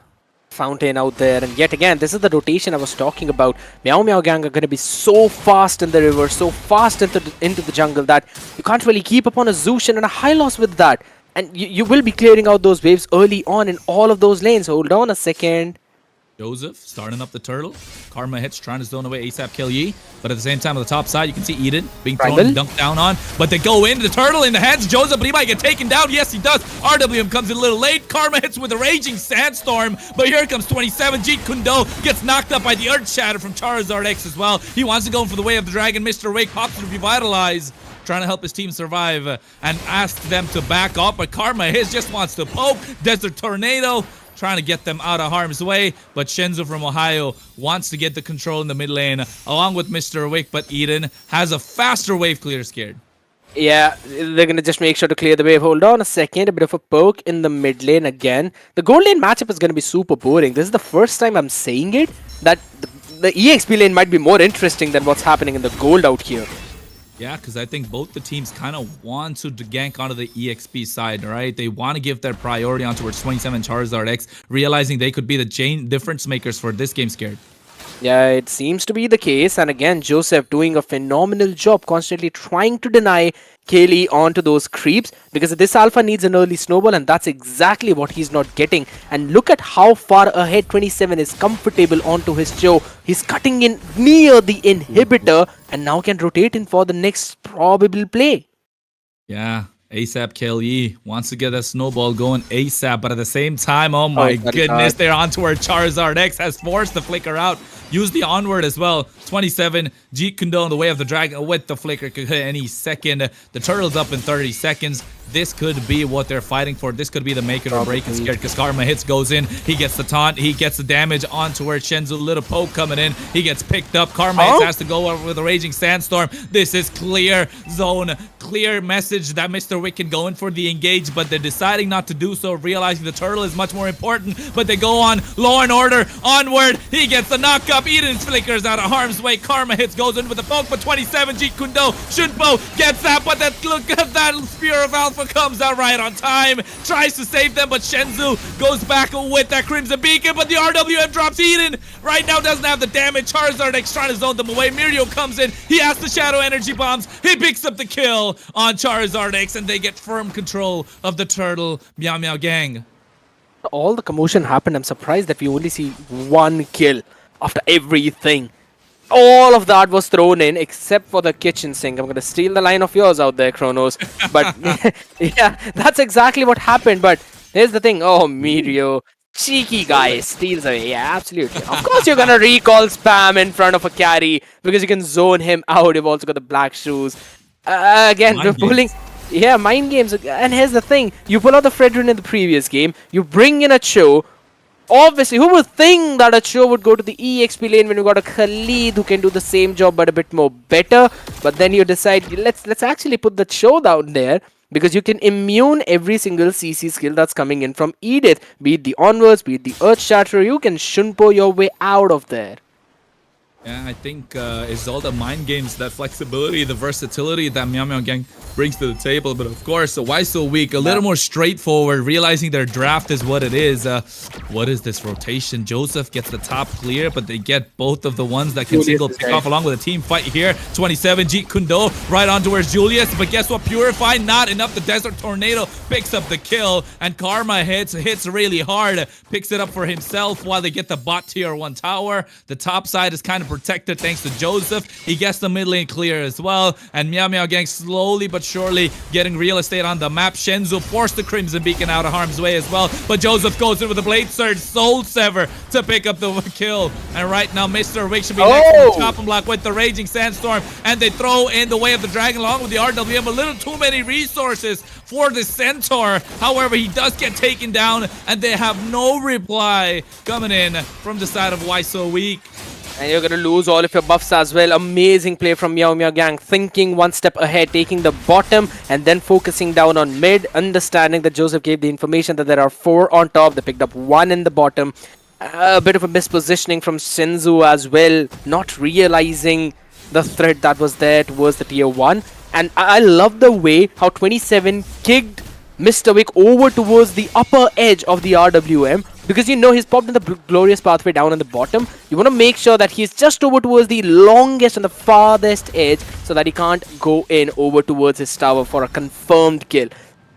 fountain out there, and yet again, this is the rotation I was talking about. Meow Meow Gang are going to be so fast in the river, so fast into the jungle that you can't really keep up on a Zushin and a high loss with that. And you will be clearing out those waves early on in all of those lanes. Hold on a second. Joseph starting up the turtle. Karma hits, trying to zone away ASAP Kill Yi. But at the same time, on the top side, you can see Eden being thrown and dunked down on. But they go into the turtle in the hands of Joseph, but he might get taken down. Yes, he does. RWM comes in a little late. Karma hits with a raging sandstorm. But here comes 27. Jeet Kundo gets knocked up by the Earth Shatter from Charizard X as well. He wants to go for the way of the dragon. Mr. Wake pops to revitalize, trying to help his team survive and ask them to back off. But Karma his just wants to poke. Desert Tornado, trying to get them out of harm's way, but Shenzo from Ohio wants to get the control in the mid lane along with Mr. Wick, but Eden has a faster wave clear, scared. Yeah, they're going to just make sure to clear the wave. Hold on a second, a bit of a poke in the mid lane again. The gold lane matchup is going to be super boring. This is the first time I'm saying it, that the EXP lane might be more interesting than what's happening in the gold out here. Yeah, because I think both the teams kind of want to gank onto the EXP side, right? They want to give their priority on towards 27 Charizard X, realizing they could be the difference makers for this game, scared. Yeah, it seems to be the case. And again, Joseph doing a phenomenal job, constantly trying to deny Kaylee onto those creeps, because this alpha needs an early snowball, and that's exactly what he's not getting. And look at how far ahead 27 is comfortable onto his Joe. He's cutting in near the inhibitor and now can rotate in for the next probable play. Yeah, ASAP Kelly wants to get a snowball going ASAP, but at the same time, oh my goodness, they're on to our Charizard X, has forced the flicker out. Use the onward as well. 27, Jeet Kundo in the way of the dragon with the flicker, could hit any second. The turtle's up in 30 seconds. This could be what they're fighting for. This could be the make it or break. And scared because Karma hits, goes in. He gets the taunt. He gets the damage onto where Shenzu. Little poke coming in. He gets picked up. Karma hits, has to go over with a raging sandstorm. This is clear zone, clear message that Mr. Wick can go in for the engage, but they're deciding not to do so, realizing the turtle is much more important. But they go on. Law and order. Onward. He gets the knock up. Eden flickers out of harm's way. Karma hits, goes in with the poke, but 27 Jeet Kundo. Shunpo gets that, but that look at that Spear of Alpha comes out right on time, tries to save them, but Shenzu goes back with that Crimson Beacon, but the RWM drops Eden. Right now doesn't have the damage. Charizard X trying to zone them away. Mirio comes in. He has the Shadow Energy Bombs. He picks up the kill on Charizard X, and they get firm control of the turtle. Meow Meow Gang. All the commotion happened. I'm surprised that we only see one kill after everything. all of that was thrown in except for the kitchen sink. I'm going to steal the line of yours out there, Kronos. But yeah, that's exactly what happened. But here's the thing. Oh, Mirio. Cheeky guy steals away. Yeah, absolutely. Of course, you're going to recall spam in front of a carry because you can zone him out. You've also got the black shoes. Again, we're pulling. Yeah, mind games. And here's the thing. You pull out the Fredrin in the previous game. You bring in a Cho. Obviously, who would think that a Cho would go to the EXP lane when you got a Khalid who can do the same job but a bit more better? But then you decide, let's actually put the Cho down there because you can immune every single CC skill that's coming in from Edith. Be it the Onwards, be it the Earth Shatter, you can Shunpo your way out of there. Yeah, I think it's all the mind games, that flexibility, the versatility that Meow Meow Gang brings to the table. But of course, why so weak? A little more straightforward, realizing their draft is what it is. What is this rotation? Joseph gets the top clear, but they get both of the ones that can single pick off along with a team fight here. 27, Jeet Kundo right on towards Julius. But guess what? Purify, not enough. The Desert Tornado picks up the kill, and Karma hits really hard. Picks it up for himself while they get the bot tier 1 tower. The top side is kind of protected thanks to Joseph. He gets the mid lane clear as well, and Meow Meow Gang slowly but surely getting real estate on the map. Shenzu forced the Crimson Beacon out of harm's way as well, but Joseph goes in with a Blade Surge, Soul Sever to pick up the kill. And right now Mr. Wick should be next to the chopping block with the Raging Sandstorm, and they throw in the Way of the Dragon along with the RWM. A little too many resources for the Centaur. However, he does get taken down, and they have no reply coming in from the side of Why So Weak. And you're going to lose all of your buffs as well. Amazing play from Meow Meow Gang. Thinking one step ahead, taking the bottom and then focusing down on mid. Understanding that Joseph gave the information that there are 4 on top. They picked up 1 in the bottom. A bit of a mispositioning from Shinzu as well. Not realizing the threat that was there towards the tier 1. And I love the way how 27 kicked Mr. Wick over towards the upper edge of the RWM. Because you know he's popped in the glorious pathway down on the bottom. You want to make sure that he's just over towards the longest and the farthest edge so that he can't go in over towards his tower for a confirmed kill.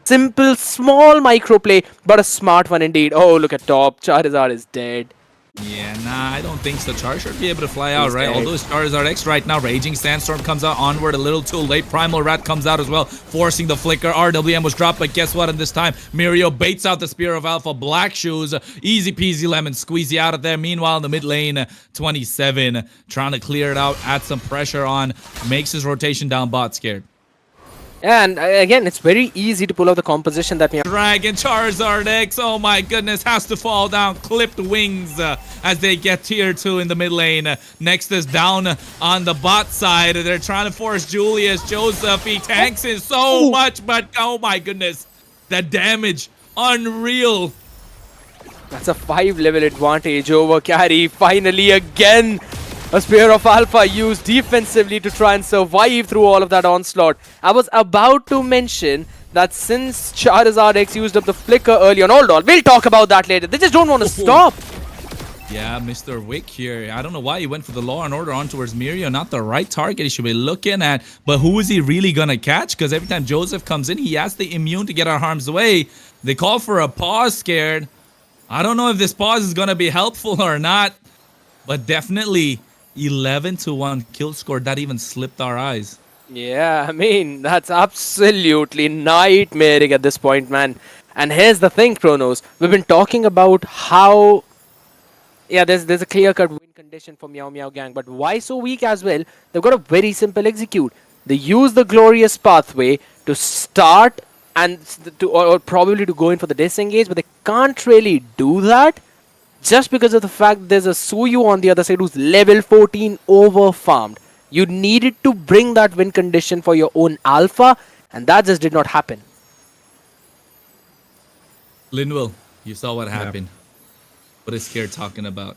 Simple, small micro play, but a smart one indeed. Oh, look at top. Charizard is dead. Yeah, nah, I don't think so. Char should be able to fly out, right? Although Charizard X right now. Raging Sandstorm comes out onward a little too late. Primal Rat comes out as well, forcing the flicker. RWM was dropped, but guess what? And this time, Mirio baits out the Spear of Alpha. Black Shoes, easy peasy lemon squeezy out of there. Meanwhile, in the mid lane, 27 trying to clear it out, add some pressure on, makes his rotation down bot scared. And again, it's very easy to pull out the composition that we have. Dragon Charizard X, oh my goodness, has to fall down. Clipped wings as they get tier 2 in the mid lane. Next is down on the bot side. They're trying to force Julius. Joseph, he tanks in so much, but oh my goodness, that damage, unreal. That's a 5-level advantage over carry. Finally, again, a Spear of Alpha used defensively to try and survive through all of that onslaught. I was about to mention that since Charizard X used up the flicker early on, hold on, we'll talk about that later. They just don't want to stop. Yeah, Mr. Wick here. I don't know why he went for the Law and Order on towards Mirio. Not the right target he should be looking at. But who is he really going to catch? Because every time Joseph comes in, he has the immune to get out of harm's way. They call for a pause scared. I don't know if this pause is going to be helpful or not. But definitely 11-1 kill score. That even slipped our eyes. Yeah, I mean, that's absolutely nightmaric at this point, man. And here's the thing, Kronos. We've been talking about how... Yeah, there's a clear-cut win condition for Meow Meow Gang. But why so weak as well? They've got a very simple execute. They use the glorious pathway to start and or probably to go in for the disengage. But they can't really do that. Just because of the fact there's a Suyu on the other side who's level 14 over-farmed. You needed to bring that win condition for your own alpha, and that just did not happen. Linwell, you saw what happened. What is Scared talking about?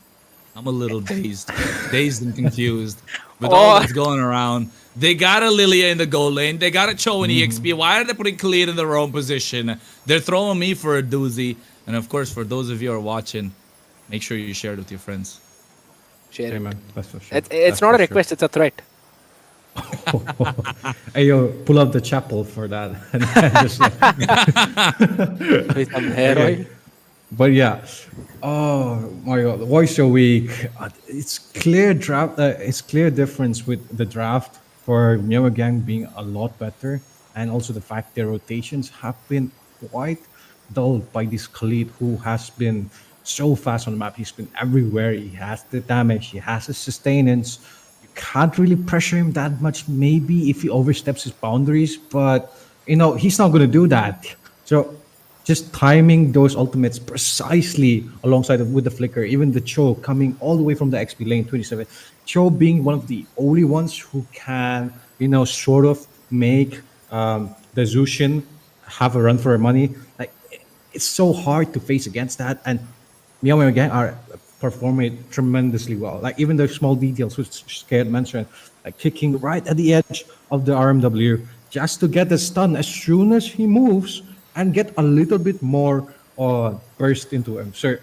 I'm a little dazed. Dazed and confused with all that's going around. They got a Lilia in the goal lane. They got a Cho in EXP. Why are they putting Khalid in the wrong position? They're throwing me for a doozy. And of course, for those of you who are watching, make sure you share it with your friends. Share it. Man, that's for sure. It's not a request, it's a threat. Hey, yo, pull up the chapel for that. And just with some hair oil. But yeah, oh my god, why so weak? It's clear draft. It's clear difference with the draft for Myeong Gang being a lot better, and also the fact their rotations have been quite dulled by this Khalid, who has been so fast on the map. He's been everywhere. He has the damage. He has the sustenance. You can't really pressure him that much. Maybe if he oversteps his boundaries, but he's not going to do that. So just timing those ultimates precisely alongside with the flicker, even the Cho coming all the way from the XP lane 27. Cho being one of the only ones who can, sort of make the Zushin have a run for her money. Like, it's so hard to face against that. And Meow Meow Gang are performing tremendously well. Like, even the small details, which Scared mentioned, like kicking right at the edge of the RMW just to get the stun as soon as he moves and get a little bit more burst into him. So,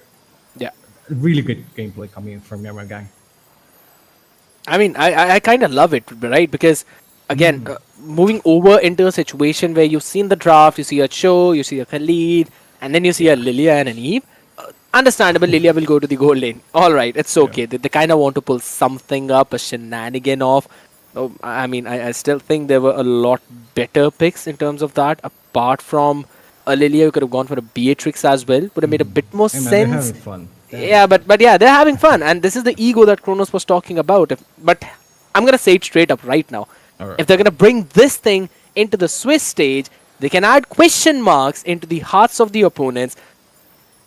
yeah, really good gameplay coming in from Meow Meow Gang. I mean, I kind of love it, right? Because, again, moving over into a situation where you've seen the draft, you see a Cho, you see a Khalid, and then you see a Lilia and an Eve. Understandable, Lilia will go to the gold lane. All right, it's okay. They kind of want to pull something up, a shenanigan off. I mean, I still think there were a lot better picks in terms of that. Apart from a Lilia, you could have gone for a Beatrix as well. Would have made a bit more Hey man, sense. they're having fun. Yeah, but yeah, they're having fun, and this is the ego that Kronos was talking about. But I'm gonna say it straight up right now. Alright. If they're gonna bring this thing into the Swiss stage, they can add question marks into the hearts of the opponents.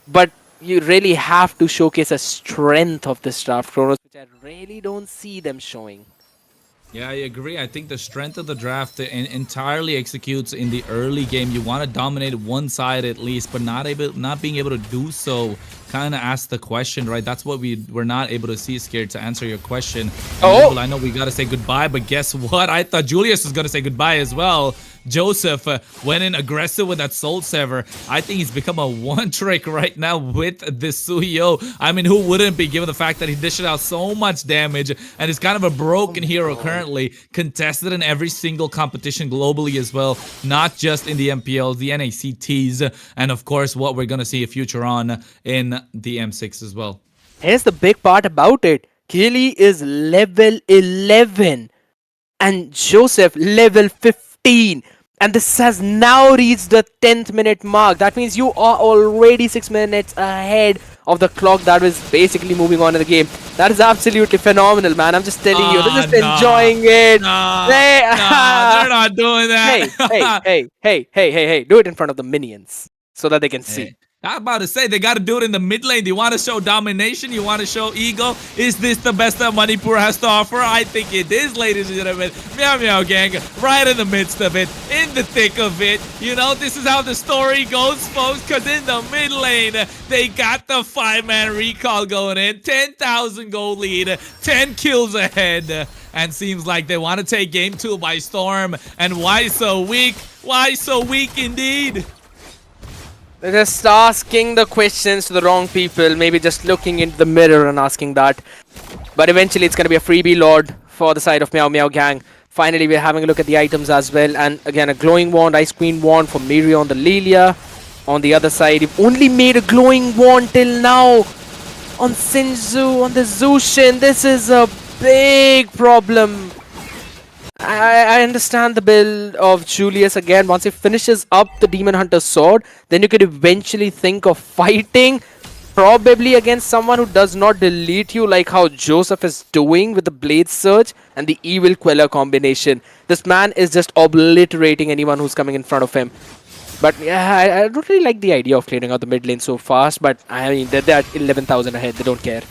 But you really have to showcase a strength of this draft, Kronos, which I really don't see them showing. Yeah, I agree. I think the strength of the draft entirely executes in the early game. You want to dominate one side at least, but not being able to do so kind of asks the question, right? That's what we're not able to see. Scared to answer your question. Oh, well, I know we got to say goodbye, but guess what? I thought Julius was going to say goodbye as well. Joseph went in aggressive with that Soul Sever. I think he's become a one-trick right now with this Suyo. I mean, who wouldn't be, given the fact that he dished out so much damage and is kind of a broken hero currently, contested in every single competition globally as well, not just in the MPLs, the NACTs, and of course what we're going to see a future on in the M6 as well. Here's the big part about it. Kili is level 11 and Joseph level 15. And this has now reached the 10th minute mark. That means you are already 6 minutes ahead of the clock that was basically moving on in the game. That is absolutely phenomenal, man. I'm just telling you, they're just enjoying it. They're not doing that. Hey. Do it in front of the minions so that they can see. I'm about to say, they got to do it in the mid lane. Do you want to show domination? You want to show ego? Is this the best that Manipur has to offer? I think it is, ladies and gentlemen. Meow Meow Gang, right in the midst of it, in the thick of it. You know, this is how the story goes, folks, because in the mid lane, they got the 5-man recall going in. 10,000 gold lead, 10 kills ahead. And seems like they want to take game 2 by storm. And why so weak? Why so weak indeed? They're just asking the questions to the wrong people, maybe just looking into the mirror and asking that. But eventually it's going to be a freebie lord for the side of Meow Meow Gang. Finally, we're having a look at the items as well. And again, a glowing wand, Ice Queen wand for Miri on the Lilia. On the other side, you've only made a glowing wand till now. On Sinzu, on the Zushin, this is a big problem. I understand the build of Julius again. Once he finishes up the Demon Hunter sword, then you could eventually think of fighting probably against someone who does not delete you like how Joseph is doing with the Blade Surge and the Evil Queller combination. This man is just obliterating anyone who's coming in front of him. But yeah, I don't really like the idea of clearing out the mid lane so fast, but I mean, they're at 11,000 ahead. They don't care.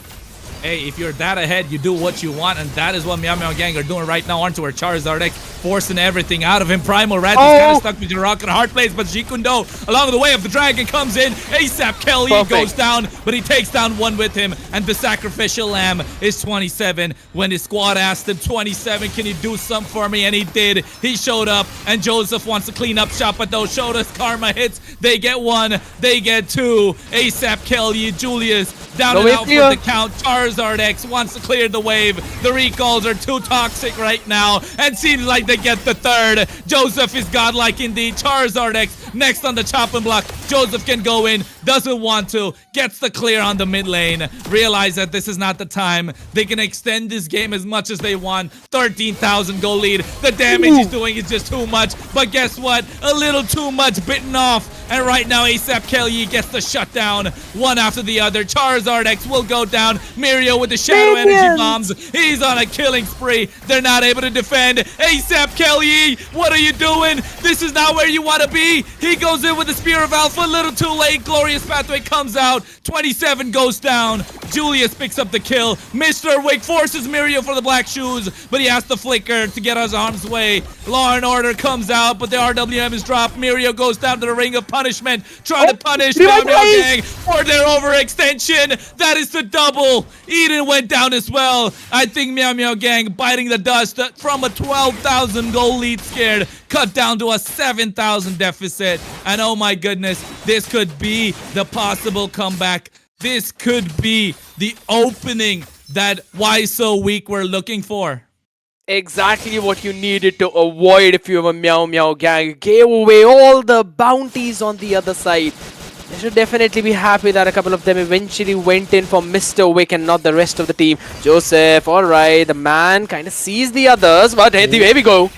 Hey, if you're that ahead, you do what you want, and that is what Meow Meow Gang are doing right now onto our Charizard X, forcing everything out of him. Primal Rat is kind of stuck with your Rocket Heart Blaze, but Jikundo, along the way of the Dragon, comes in. ASAP Kelly goes down, but he takes down one with him, and the Sacrificial Lamb is 27. When his squad asked him, 27, can you do something for me? And he did. He showed up, and Joseph wants to clean up shop, but those Shoda's Karma hits. They get 1, they get 2. ASAP Kelly, Julius, down and out for the count. Charizard X wants to clear the wave. The recalls are too toxic right now, and seems like they get the 3rd. Joseph is godlike indeed. Charizard X Next on the chopping block, Joseph can go in, doesn't want to, gets the clear on the mid lane. Realize that this is not the time. They can extend this game as much as they want. 13,000 goal lead. The damage he's doing is just too much. But guess what? A little too much bitten off. And right now, ASAP Kelly gets the shutdown. One after the other. Charizard X will go down. Mirio with the Shadow Energy Bombs. He's on a killing spree. They're not able to defend. ASAP Kelly, what are you doing? This is not where you want to be. He goes in with the Spear of Alpha. A little too late. Glorious Pathway comes out. 27 goes down. Julius picks up the kill. Mr. Wick forces Mirio for the black shoes, but he has to flicker to get us arm's way. Law and Order comes out, but the RWM is dropped. Mirio goes down to the ring of punishment, trying to punish Meow Meow Gang for their overextension. That is the double. Eden went down as well. I think Meow Meow Gang biting the dust from a 12,000 goal lead scared, cut down to a 7,000 deficit. And oh my goodness, this could be the possible comeback. This could be the opening that Why So Weak we're looking for. Exactly what you needed to avoid if you were Meow Meow Gang. You gave away all the bounties on the other side. They should definitely be happy that a couple of them eventually went in for Mr. Wick and not the rest of the team. Joseph, alright, the man kind of sees the others, but hey, here we go.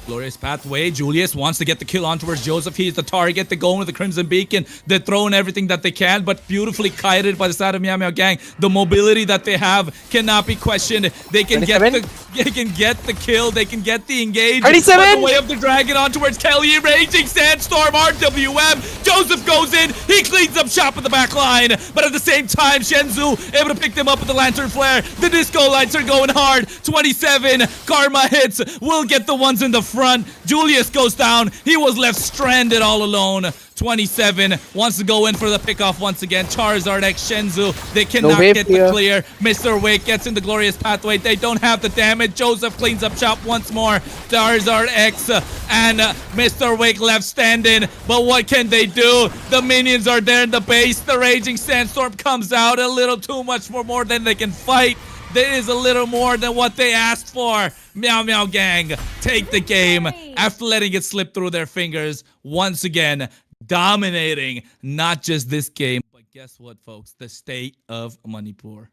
Glorious Pathway. Julius wants to get the kill on towards Joseph. He's the target. They're going with the Crimson Beacon. They're throwing everything that they can, but beautifully kited by the side of Meow Meow Gang. The mobility that they have cannot be questioned. They can get the kill. They can get the engage. 37. On the way of the dragon on towards Kelly. Raging Sandstorm. RWM. Joseph goes in. He cleans up shop at the back line. But at the same time, Shenzu able to pick them up with the Lantern Flare. The Disco Lights are going hard. 27. Karma hits. Will get the ones in the front. Julius goes down. He was left stranded all alone. 27 wants to go in for the pickoff once again. Charizard X Shenzu. They cannot get the clear. Mr. Wake gets in the Glorious Pathway. They don't have the damage. Joseph cleans up shop once more. Charizard X and Mr. Wake left standing. But what can they do? The minions are there in the base. The Raging Sandstorm comes out. A little too much for more than they can fight. There is a little more than what they asked for. Meow Meow Gang take the game after letting it slip through their fingers. Once again, dominating not just this game, but guess what, folks? The state of Manipur.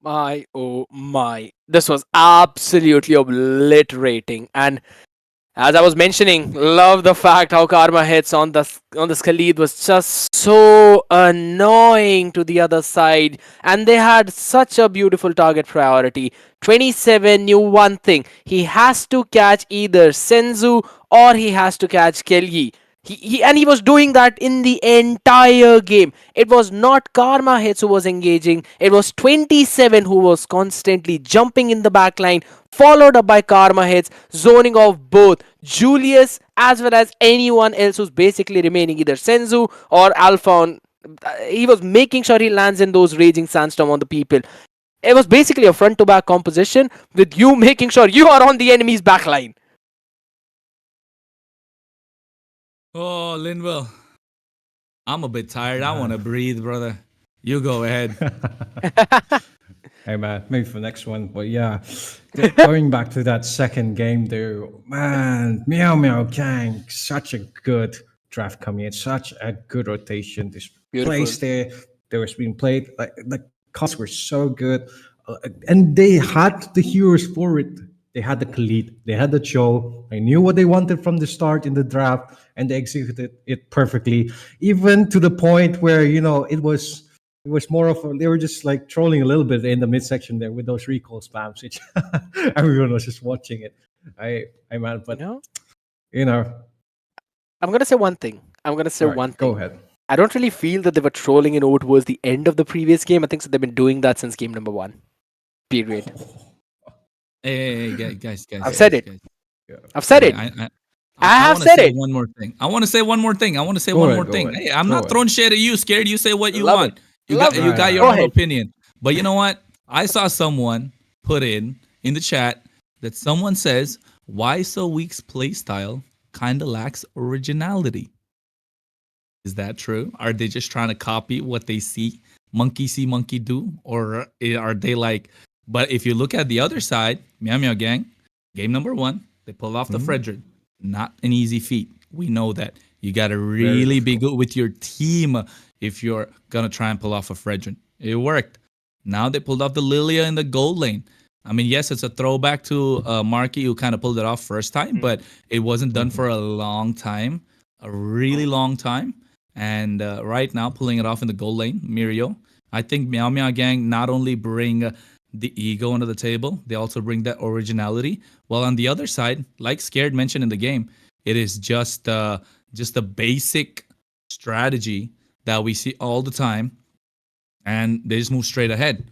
My, oh my. This was absolutely obliterating. And as I was mentioning, love the fact how Karma hits on the Khalid was just so annoying to the other side. And they had such a beautiful target priority. 27 knew one thing. He has to catch either Senzu or he has to catch Kelgi. He was doing that in the entire game. It was not Karma Hits who was engaging. It was 27 who was constantly jumping in the backline, followed up by Karma Hits, zoning off both Julius as well as anyone else who's basically remaining, either Senzu or Alphon. He was making sure he lands in those Raging Sandstorm on the people. It was basically a front-to-back composition with you making sure you are on the enemy's backline. Oh, Linwell. I'm a bit tired. I want to breathe, brother. You go ahead. Hey man, maybe for the next one. But yeah, going back to that second game there, man, Meow Meow Gang, such a good draft coming in, such a good rotation. This place there was being played. Like the cards were so good, and they had the heroes for it. They had the Khalid, they had the Cho. They knew what they wanted from the start in the draft, and they executed it perfectly. Even to the point where it was more of they were just like trolling a little bit in the midsection there with those recall spams, which everyone was just watching it. I man, but I'm gonna say one thing. Go ahead. I don't really feel that they were trolling in over towards the end of the previous game. I think so they've been doing that since game number 1. Period. Hey, guys. I've said it. Guys. I've said it. I have said it. One more thing. I want to say one more thing. Hey, I'm not throwing shade at you. Scared. You say what you want. You got your own opinion. But you know what? I saw someone put in the chat that someone says Why So Weak's playstyle kind of lacks originality. Is that true? Are they just trying to copy what they see monkey do? Or are they like, but if you look at the other side, Meow Meow Gang, game number 1, they pull off the Frederick. not an easy feat. We know that. You got to really be good with your team if you're going to try and pull off a Fredrin. It worked. Now they pulled off the Lilia in the gold lane. I mean, yes, it's a throwback to Marky who kind of pulled it off first time, but it wasn't done for a long time, a really long time. And right now, pulling it off in the gold lane, Mirio. I think Meow Meow Gang not only bring the ego onto the table, they also bring that originality. While on the other side, like Scared mentioned in the game, it is just a basic strategy that we see all the time, and they just move straight ahead.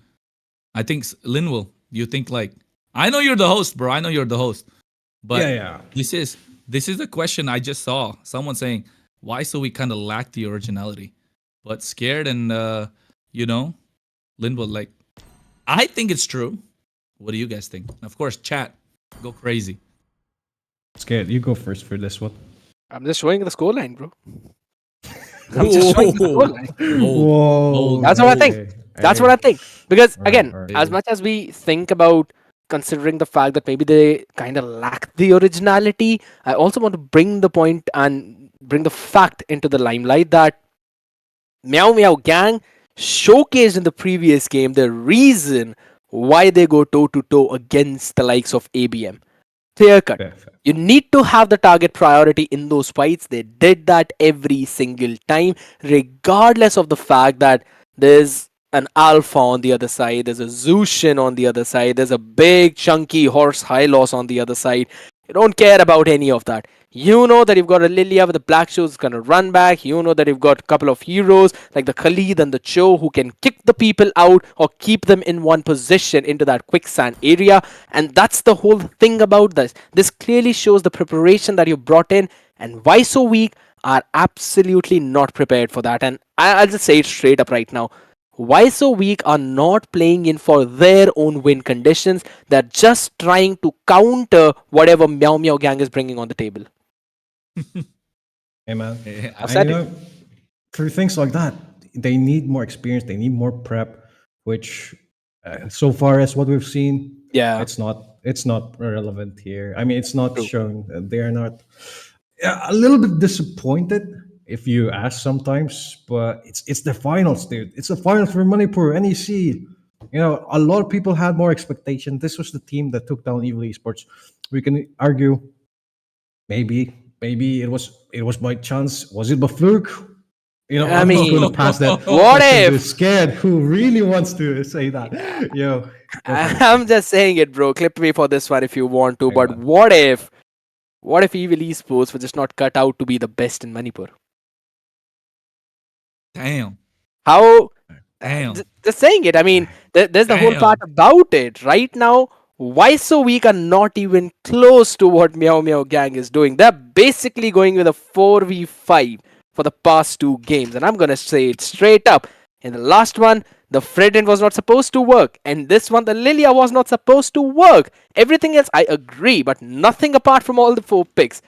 I think Linwell, you think like, I know you're the host, bro. I know you're the host, but this is the question I just saw. Someone saying, why so we kind of lack the originality? But Scared and Linwell, like, I think it's true. What do you guys think? Of course, chat, go crazy. Scared, you go first for this one. I'm just showing the scoreline, bro. I'm just showing the scoreline. Whoa. That's what I think. That's what I think. Because again, as much as we think about considering the fact that maybe they kind of lack the originality, I also want to bring the point and bring the fact into the limelight that Meow Meow Gang showcased in the previous game the reason why they go toe to toe against the likes of ABM. Clear cut. You need to have the target priority in those fights. They did that every single time, regardless of the fact that there's an Alpha on the other side, there's a Zushin on the other side, there's a big chunky horse high loss on the other side. You don't care about any of that. You know that you've got a Lilia with the black shoes gonna run back. You know that you've got a couple of heroes like the Khalid and the Cho who can kick the people out or keep them in one position into that quicksand area. And that's the whole thing about this. This clearly shows the preparation that you brought in, and why so weak are absolutely not prepared for that. And I'll just say it straight up right now. Why so weak are not playing in for their own win conditions. They're just trying to counter whatever Meow Meow Gang is bringing on the table. Hey man, I've said it. For things like that, they need more experience. They need more prep. Which, so far as what we've seen, it's not relevant here. I mean, it's not shown. They are not. A little bit disappointed, if you ask sometimes, but it's the finals, dude. It's the finals for Manipur, NEC. You know, a lot of people had more expectation. This was the team that took down Evil Esports. We can argue, maybe it was by chance. Was it by fluke? You know, I'm not going to pass that. What if? Scared? Who really wants to say that? Yo, I'm just saying it, bro. Clip me for this one if you want to. But what if Evil Esports were just not cut out to be the best in Manipur? Damn. How? Damn. Just saying it. I mean, there's the whole part about it. Right now, why so weak are not even close to what Meow Meow Gang is doing. They're basically going with a 4v5 for the past two games. And I'm going to say it straight up. In the last one, the Fredin was not supposed to work. And this one, the Lilia was not supposed to work. Everything else, I agree. But nothing apart from all the 4 picks.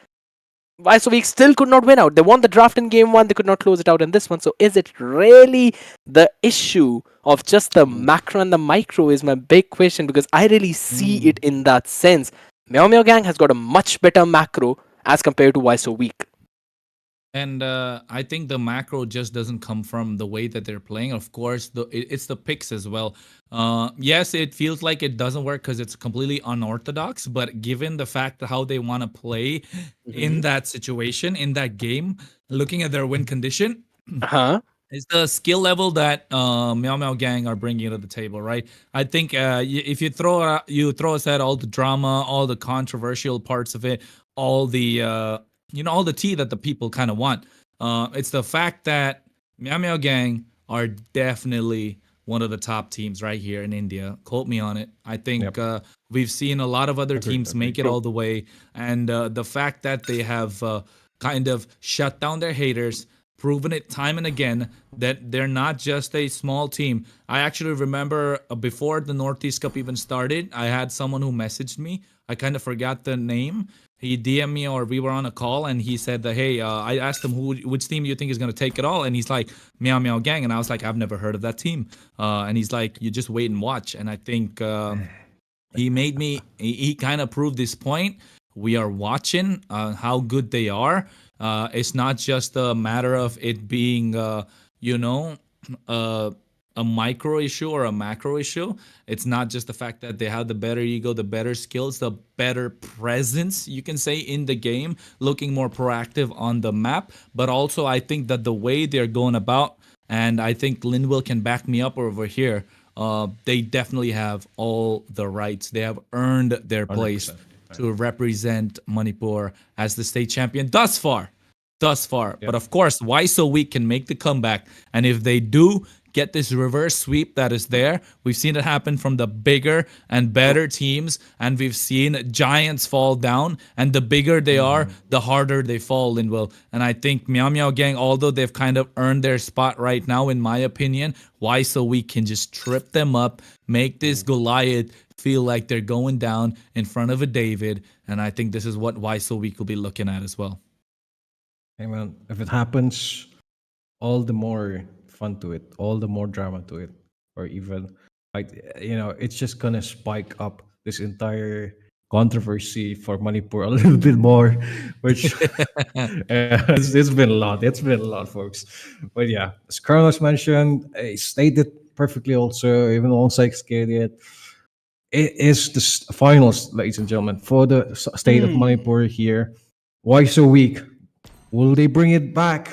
Why so weak still could not win out. They won the draft in game 1. They could not close it out in this one. So is it really the issue of just the macro and the micro is my big question. Because I really see it in that sense. Meow Meow Gang has got a much better macro as compared to why so weak. And I think the macro just doesn't come from the way that they're playing. Of course, it's the picks as well. Yes, it feels like it doesn't work because it's completely unorthodox. But given the fact how they want to play in that situation, in that game, looking at their win condition, it's the skill level that Meow Meow Gang are bringing to the table, right? I think if you throw aside all the drama, all the controversial parts of it, all the all the tea that the people kind of want. It's the fact that Meow Meow Gang are definitely one of the top teams right here in India. Quote me on it. I think we've seen a lot of other teams make it all the way. And the fact that they have kind of shut down their haters, proven it time and again that they're not just a small team. I actually remember before the Northeast Cup even started, I had someone who messaged me. I kind of forgot the name. He DM'd me or we were on a call and he said that, hey, I asked him which team you think is going to take it all. And he's like, Meow Meow Gang. And I was like, I've never heard of that team. And he's like, you just wait and watch. And I think he kind of proved this point we are watching how good they are. It's not just a matter of it being, you know, uh, a micro issue or a macro issue. It's not just the fact that they have the better ego, the better skills, the better presence, you can say, in the game, looking more proactive on the map. But also, I think that the way they're going about, and I think Linwell can back me up over here, they definitely have all the rights. They have earned their place 100%. to represent Manipur as the state champion thus far. Thus far. But of course, why so weak can make the comeback. And if they do get this reverse sweep that is there, we've seen it happen from the bigger and better teams, and we've seen giants fall down. And the bigger they are, the harder they fall, Linwell. And I think Meow Meow Gang, although they've kind of earned their spot right now, in my opinion, why so weak can just trip them up, make this Goliath feel like they're going down in front of a David. And I think this is what Why So Weak will be looking at as well. Hey man, if it happens, all the more fun to it, all the more drama to it, or even like it's just gonna spike up this entire controversy for Manipur a little bit more, which it's been a lot. It's been a lot, folks. But yeah, as Carlos mentioned, he stated perfectly. Also, even alongside Skadiet, it is the finals, ladies and gentlemen, for the state of Manipur here. Why so weak? Will they bring it back?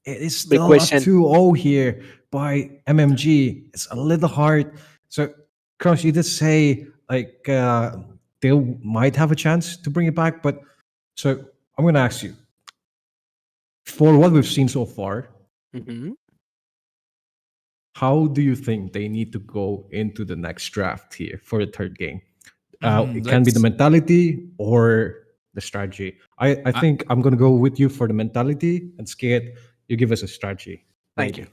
It is Big still a question. 2-0 here by MMG. It's a little hard. So, Cross, you did say like they might have a chance to bring it back, but so I'm gonna ask you, for what we've seen so far, how do you think they need to go into the next draft here for the third game? It can be the mentality or the strategy. I think I'm gonna go with you for the mentality, and Skate, you give us a strategy. Thank you.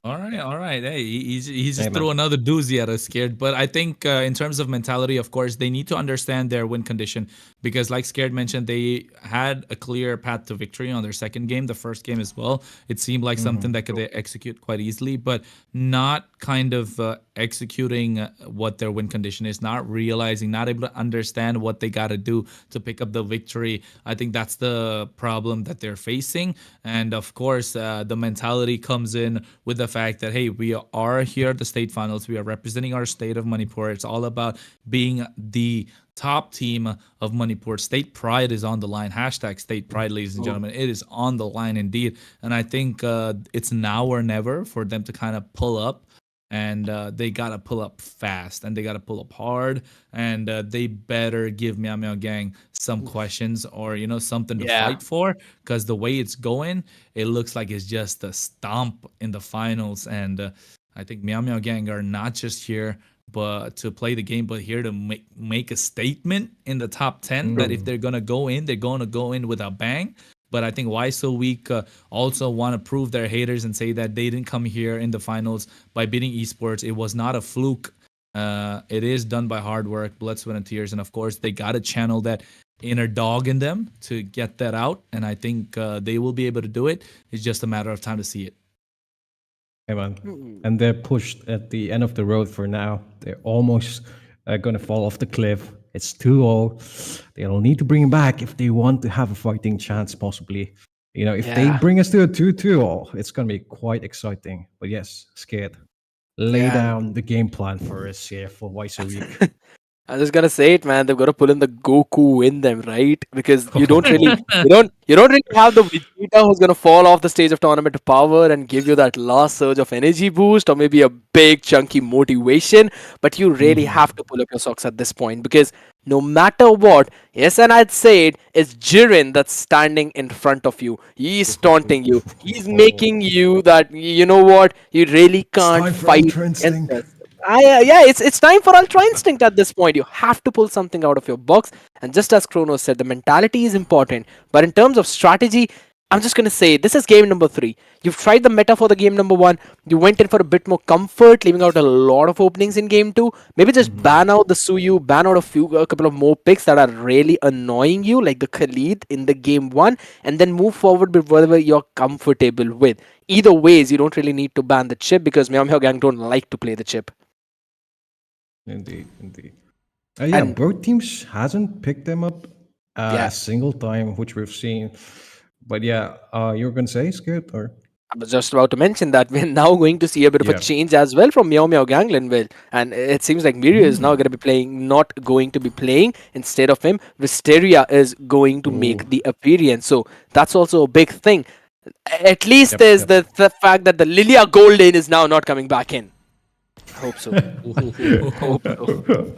All right. Hey, he's just Hey, threw man. another doozy at us, Scared. But I think in terms of mentality, of course, they need to understand their win condition because, like Scared mentioned, they had a clear path to victory on their second game, the first game as well. It seemed like something that could they execute quite easily, but not kind of executing what their win condition is, not realizing, not able to understand what they got to do to pick up the victory. I think that's the problem that they're facing. And of course, the mentality comes in with the fact that, hey, we are here at the state finals. We are representing our state of Manipur. It's all about being the top team of Manipur. State pride is on the line. Hashtag state pride, ladies and gentlemen. It is on the line indeed. And I think it's now or never for them to kind of pull up. And they gotta pull up fast, and they gotta pull up hard, and they better give Meow Meow Gang some questions or something to Yeah. fight for, because the way it's going, it looks like it's just a stomp in the finals. And I think Meow Meow Gang are not just here but to play the game, but here to make a statement in the top 10 that if they're gonna go in, they're gonna go in with a bang. But I think Why So Weak also want to prove their haters and say that they didn't come here in the finals by beating Esports. It was not a fluke. It is done by hard work, blood, sweat, and tears. And of course, they got to channel that inner dog in them to get that out. And I think they will be able to do it. It's just a matter of time to see it. Hey man, and they're pushed at the end of the road for now. They're almost going to fall off the cliff. It's 2-0. They'll need to bring him back if they want to have a fighting chance, possibly. If they Yeah. bring us to a 2-2, it's going to be quite exciting. But yes, Scared, lay Yeah. down the game plan for us here for Why So Weak. I was gonna say it, man. They've got to pull in the Goku in them, right? Because you don't really have the Vegeta who's gonna fall off the stage of tournament to power and give you that last surge of energy boost or maybe a big chunky motivation. But you really have to pull up your socks at this point because no matter what, yes, and I'd say it's Jiren that's standing in front of you. He's taunting you. He's making you that you know what you really can't time for fight Ultra against Instinct. us. Yeah, it's time for Ultra Instinct at this point. You have to pull something out of your box. And just as Kronos said, the mentality is important. But in terms of strategy, I'm just going to say this is game number 3. You've tried the meta for the game number 1. You went in for a bit more comfort, leaving out a lot of openings in game 2. Maybe just ban out the Suyu, ban out a couple of more picks that are really annoying you, like the Khalid in the game 1, and then move forward with whatever you're comfortable with. Either ways, you don't really need to ban the chip because Meow Meow Gang don't like to play the chip. Indeed. Yeah, And- both teams hasn't picked them up Yeah. single time, which we've seen. But yeah, you were gonna say Skip or I was just about to mention that we're now going to see a bit of a yeah. change as well from Meow Meow Gangland, Will. And it seems like Mirio is now going to be playing, not going to be playing. Instead of him, Wisteria is going to make the appearance. So that's also a big thing. At least there's the fact that the Lilia Golden is now not coming back in. I hope so. Hope so.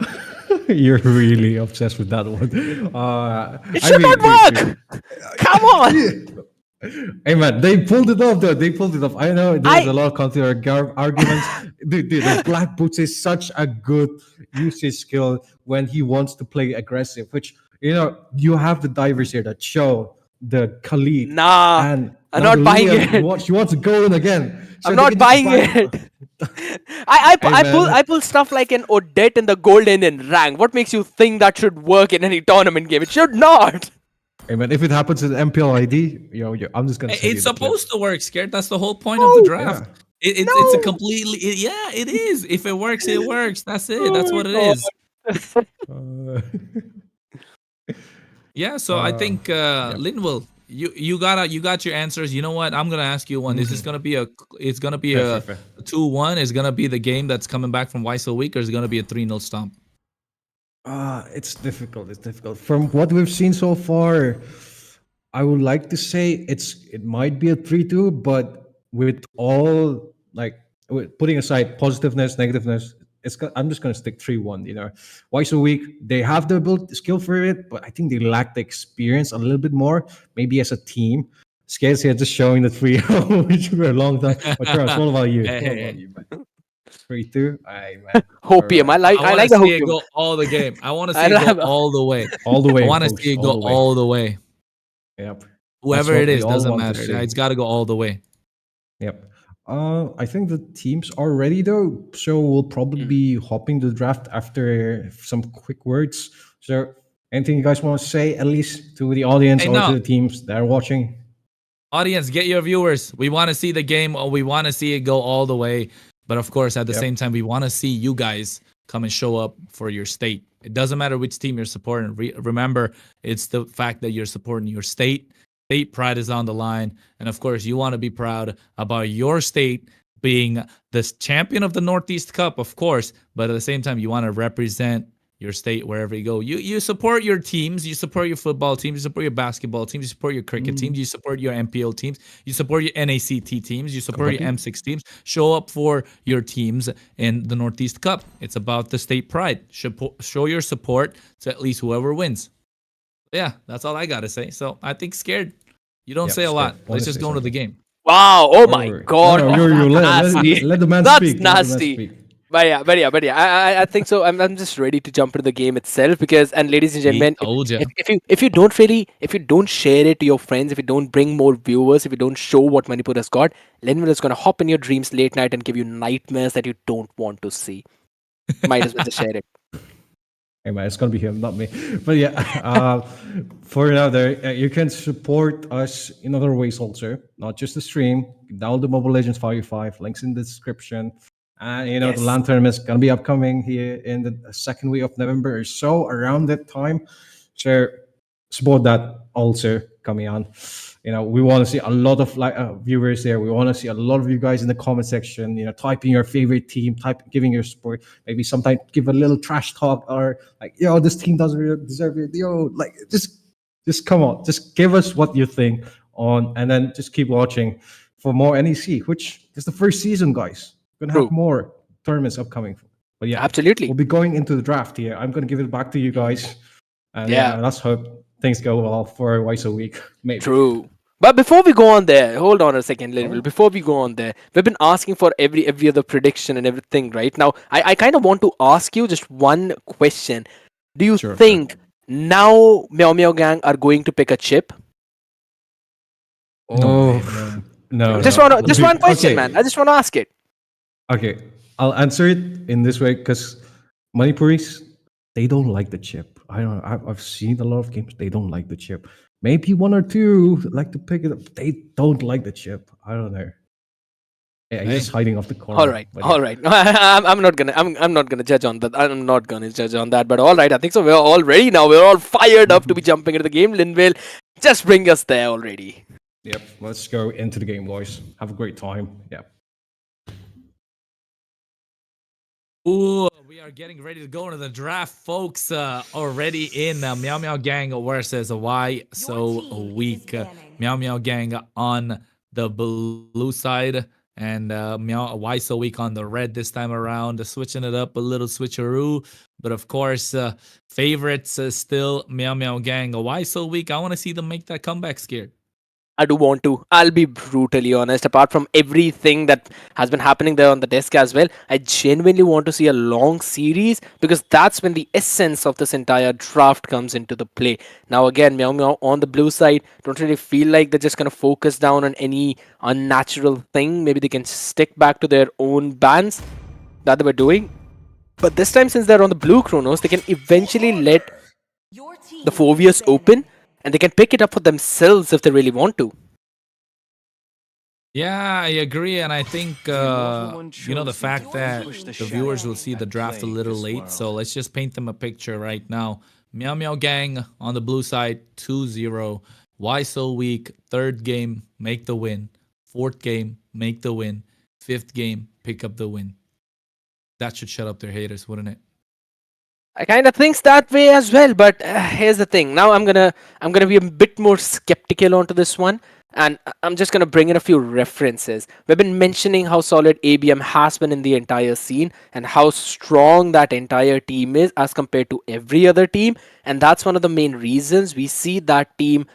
You're really obsessed with that one. It should not work! Come on! Hey man, they pulled it off though. They pulled it off. I know there's a lot of counter arguments. Dude, the Black Boots is such a good usage skill when he wants to play aggressive. Which you have the divers here that show the Khalid. Nah, and I'm now not the buying Lilia, it. She wants to go in again. So I'm they not can just buying buy- it. I man. pull stuff like an Odette in the Golden in rank. What makes you think that should work in any tournament game? It should not. Hey man, if it happens in MPL ID, I'm just gonna. It's supposed to work, Scared. That's the whole point of the draft. Yeah. It's a completely yeah. It is. If it works, it works. That's it. That's what it is. Yeah. So I think Linville, you got your answers. You know what? I'm gonna ask you one. This is gonna be a. It's gonna be a 2-1. Is gonna be the game that's coming back from Why So Weak, or is it gonna be a 3-0 stomp? It's difficult. It's difficult. From what we've seen so far, I would like to say it might be a 3-2, but with all putting aside positiveness, negativeness, I'm just gonna stick 3-1. Why So Weak? They have the skill for it, but I think they lack the experience a little bit more. Maybe as a team. Scares here just showing the 3-0, which for a long time. But Charles, what about you? What about you, man? 3-2. Hopium. I like the see it hopium. go all the game. I want to see it go all the way. All the way. I want to folks, see it all go the way. all the way. Yep. Whoever That's it what is we all doesn't want to matter. see. It's got to go all the way. Yep. I think the teams are ready though, so we'll probably be hopping the draft after some quick words. So, anything you guys want to say, at least to the audience or to the teams that are watching? Audience, get your viewers. We want to see the game, or we want to see it go all the way. But of course, at the same time, we want to see you guys come and show up for your state. It doesn't matter which team you're supporting. Remember, it's the fact that you're supporting your state. State pride is on the line. And of course, you want to be proud about your state being the champion of the Northeast Cup, of course. But at the same time, you want to represent your state wherever you go. You support your teams. You support your football teams. You support your basketball teams. You support your cricket teams. You support your MPO teams. You support your NACT teams. You support your M6 teams. Show up for your teams in the Northeast Cup. It's about the state pride. Show your support to at least whoever wins. Yeah, that's all I got to say. So I think Scared. You don't say a lot. Let's just go into the game. Wow! Oh my God! Let the man That's speak. nasty. But yeah. I think so. I'm just ready to jump into the game itself because, and ladies and gentlemen, if you don't share it to your friends, if you don't bring more viewers, if you don't show what Manipur has got, Lenville is gonna hop in your dreams late night and give you nightmares that you don't want to see. Might as well just share it. Hey man, it's gonna be him, not me. But yeah, for now, you can support us in other ways also, not just the stream. Download the Mobile Legends 5v5. Links in the description. And the LAN tournament is gonna be upcoming here in the second week of November or so, around that time. So support that also coming on. We want to see a lot of viewers there. We want to see a lot of you guys in the comment section. Typing your favorite team, giving your support. Maybe sometimes give a little trash talk or this team doesn't really deserve it. Just come on, just give us what you think on, and then just keep watching for more NEC, which is the first season, guys. We're gonna have more tournaments upcoming. But yeah, absolutely. We'll be going into the draft here. I'm gonna give it back to you guys. And let's hope things go well for Why So Weak. Maybe. True. But before we go on there, hold on a second, Linville. Before we go on there, we've been asking for every other prediction and everything, right? Now, I kind of want to ask you just one question. Do you think now Meow Meow Gang are going to pick a chip? No. Just one question, man. I just want to ask it. Okay, I'll answer it in this way because Manipuris, they don't like the chip. I don't know. I've seen a lot of games. They don't like the chip. Maybe one or two like to pick it up. They don't like the chip. I don't know. Yeah, he's just hiding off the corner. All right, but all right. I'm not gonna I'm not gonna judge on that. I'm not gonna judge on that. But all right, I think so. We're all ready now. We're all fired up to be jumping into the game. Linville, just bring us there already. Yep, let's go into the game, boys. Have a great time. Yep. Ooh, we are getting ready to go into the draft, folks. Already in Meow Meow Gang versus Why So Weak. Meow Meow Gang on the blue side and Why So Weak on the red this time around. Switching it up a little switcheroo. But of course, favorites still Meow Meow Gang. Why So Weak? I want to see them make that comeback, Scared. I do want to. I'll be brutally honest. Apart from everything that has been happening there on the desk as well, I genuinely want to see a long series because that's when the essence of this entire draft comes into the play. Now again, Meow Meow on the blue side don't really feel like they're just gonna focus down on any unnatural thing. Maybe they can stick back to their own bans that they were doing. But this time, since they're on the blue Chronos, they can eventually let the Fovius open. And they can pick it up for themselves if they really want to. Yeah, I agree. And I think, the fact that the viewers will see the draft a little late. So let's just paint them a picture right now. Meow Meow Gang on the blue side, 2-0. Why So Weak? Third game, make the win. Fourth game, make the win. Fifth game, pick up the win. That should shut up their haters, wouldn't it? I kind of thinks that way as well, but here's the thing. Now I'm gonna be a bit more skeptical onto this one, and I'm just gonna bring in a few references. We've been mentioning how solid ABM has been in the entire scene and how strong that entire team is as compared to every other team, and that's one of the main reasons we see that team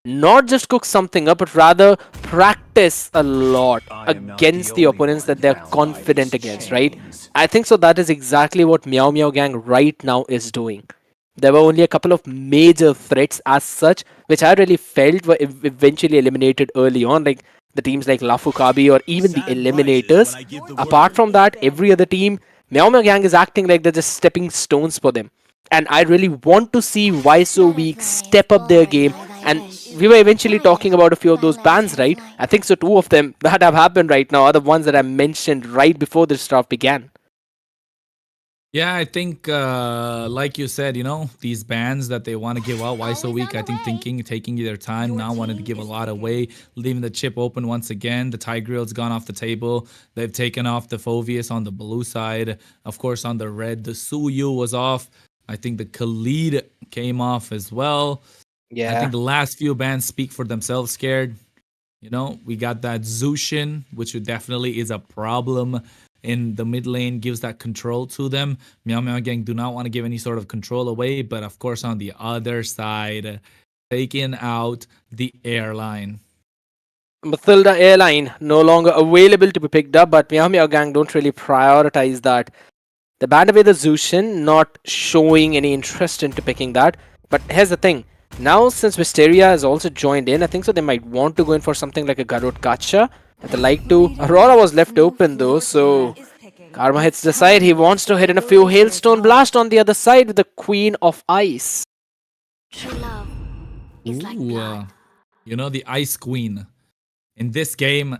not just cook something up, but rather practice a lot against the opponents that they're confident against, right? I think so that is exactly what Meow Meow Gang right now is doing. There were only a couple of major threats as such, which I really felt were eventually eliminated early on, like the teams like Lafukabi or even the Eliminators. Apart from that, every other team, Meow Meow Gang is acting like they're just stepping stones for them. And I really want to see Why So Weak step up their game. And we were eventually talking about a few of those bans, right? I think so, two of them that have happened right now are the ones that I mentioned right before this draft began. Yeah, I think, like you said, these bans that they want to give out, Why So Weak, I think taking their time, not wanting to give a lot away, leaving the chip open once again. The Tigreal's gone off the table. They've taken off the Fovius on the blue side. Of course, on the red, the Suyu was off. I think the Khalid came off as well. Yeah. I think the last few bans speak for themselves, Scared. We got that Zushin, which definitely is a problem in the mid lane, gives that control to them. Meow Meow Gang do not want to give any sort of control away, but of course on the other side, taking out the airline. Mathilda airline no longer available to be picked up, but Meow Meow Gang don't really prioritize that. They banned away the Zushin, not showing any interest into picking that. But here's the thing. Now, since Wisteria has also joined in, I think so they might want to go in for something like a Garud Gacha. If they like to. Aurora was left open though, so Karma hits the side. He wants to hit in a few Hailstone Blast on the other side with the Queen of Ice. True love is like Ooh, the Ice Queen. In this game,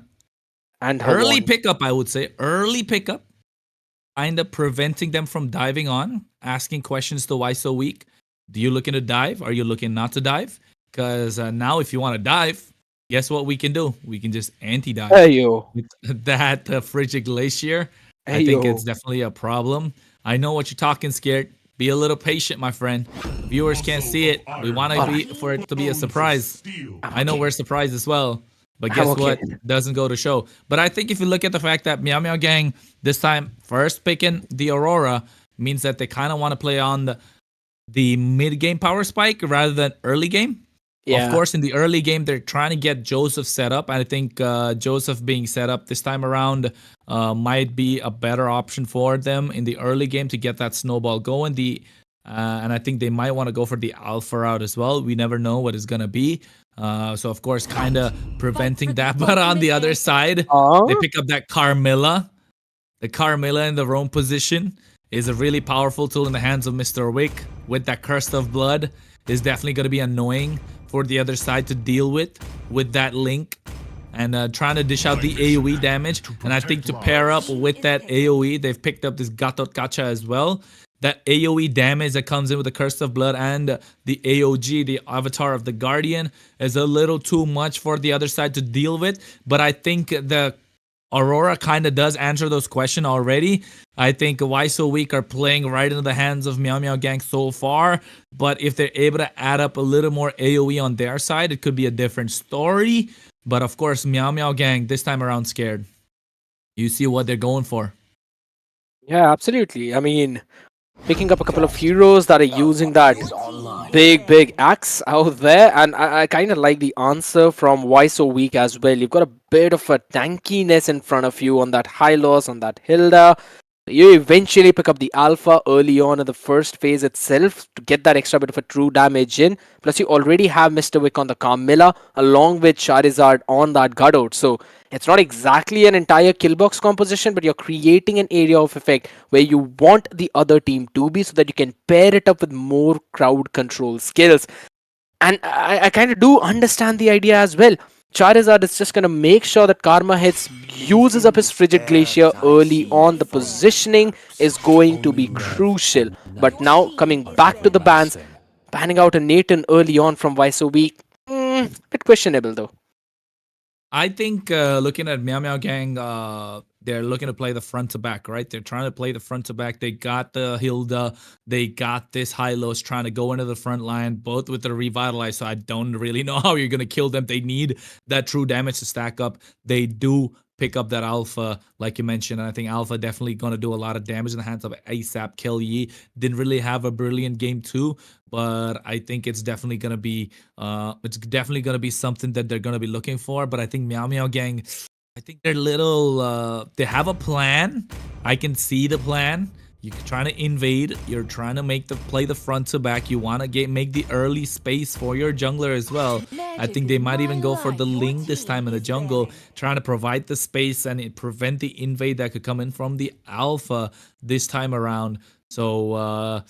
and early pickup, I would say. Early pickup. Kind of preventing them from diving on. Asking questions to Why So Weak. Do you looking to dive? Are you looking not to dive? Because now if you want to dive, guess what we can do? We can just anti-dive. Hey, yo. With that Frigid Glacier. I think it's definitely a problem. I know what you're talking, Scared. Be a little patient, my friend. Viewers can't see it. We want for it to be a surprise. I know we're surprised as well. But guess what? Doesn't go to show. But I think if you look at the fact that Meow Meow Gang this time first picking the Aurora means that they kind of want to play on the mid-game power spike rather than early game. Yeah. Of course, in the early game, they're trying to get Joseph set up. And I think Joseph being set up this time around might be a better option for them in the early game to get that snowball going. And I think they might want to go for the alpha route as well. We never know what it's going to be. So, of course, kind of preventing that. But on the other side, they pick up that Carmilla. The Carmilla in the roam position is a really powerful tool in the hands of Mr. Wick. With that Curse of Blood, is definitely going to be annoying for the other side to deal with that link. and trying to dish out the AoE damage. And I think to pair up with that AoE, they've picked up this Gatot Kacha as well. That AoE damage that comes in with the Curse of Blood and the AOG, the Avatar of the Guardian, is a little too much for the other side to deal with. But I think the Aurora kind of does answer those questions already. I think Why So Weak are playing right into the hands of Meow Meow Gang so far. But if they're able to add up a little more AoE on their side, it could be a different story. But of course, Meow Meow Gang this time around scared. You see what they're going for. Yeah, absolutely. I mean, picking up a couple of heroes that are using that big axe out there, and I kind of like the answer from Why So Weak as well. You've got a bit of a tankiness in front of you on that Hylos, on that Hilda. You eventually pick up the Alpha early on in the first phase itself to get that extra bit of a true damage in. Plus, you already have Mr. Wick on the Carmilla along with Charizard on that Godot. So, it's not exactly an entire killbox composition, but you're creating an area of effect where you want the other team to be so that you can pair it up with more crowd control skills. And I kind of do understand the idea as well. Charizard is just going to make sure that Karma Hits uses up his Frigid Glacier early on. The positioning is going to be crucial. But now, coming back to the bans, banning out a Nathan early on from Why So Weak, bit questionable though. I think looking at Meow Meow Gang, they're looking to play the front to back, right? They're trying to play the front to back. They got the Hilda, they got this Hylos trying to go into the front line, both with the Revitalize. So I don't really know how you're going to kill them. They need that true damage to stack up. They do pick up that Alpha, like you mentioned. And I think Alpha definitely going to do a lot of damage in the hands of ASAP. Kelly didn't really have a brilliant game too, but I think it's definitely going to be something that they're going to be looking for. But I think Meow Meow Gang, I think they're little, they have a plan. I can see the plan. You're trying to invade. You're trying to play the front to back. You want to make the early space for your jungler as well. I think they might even go for the Ling this time in the jungle, trying to provide the space and prevent the invade that could come in from the Alpha this time around. So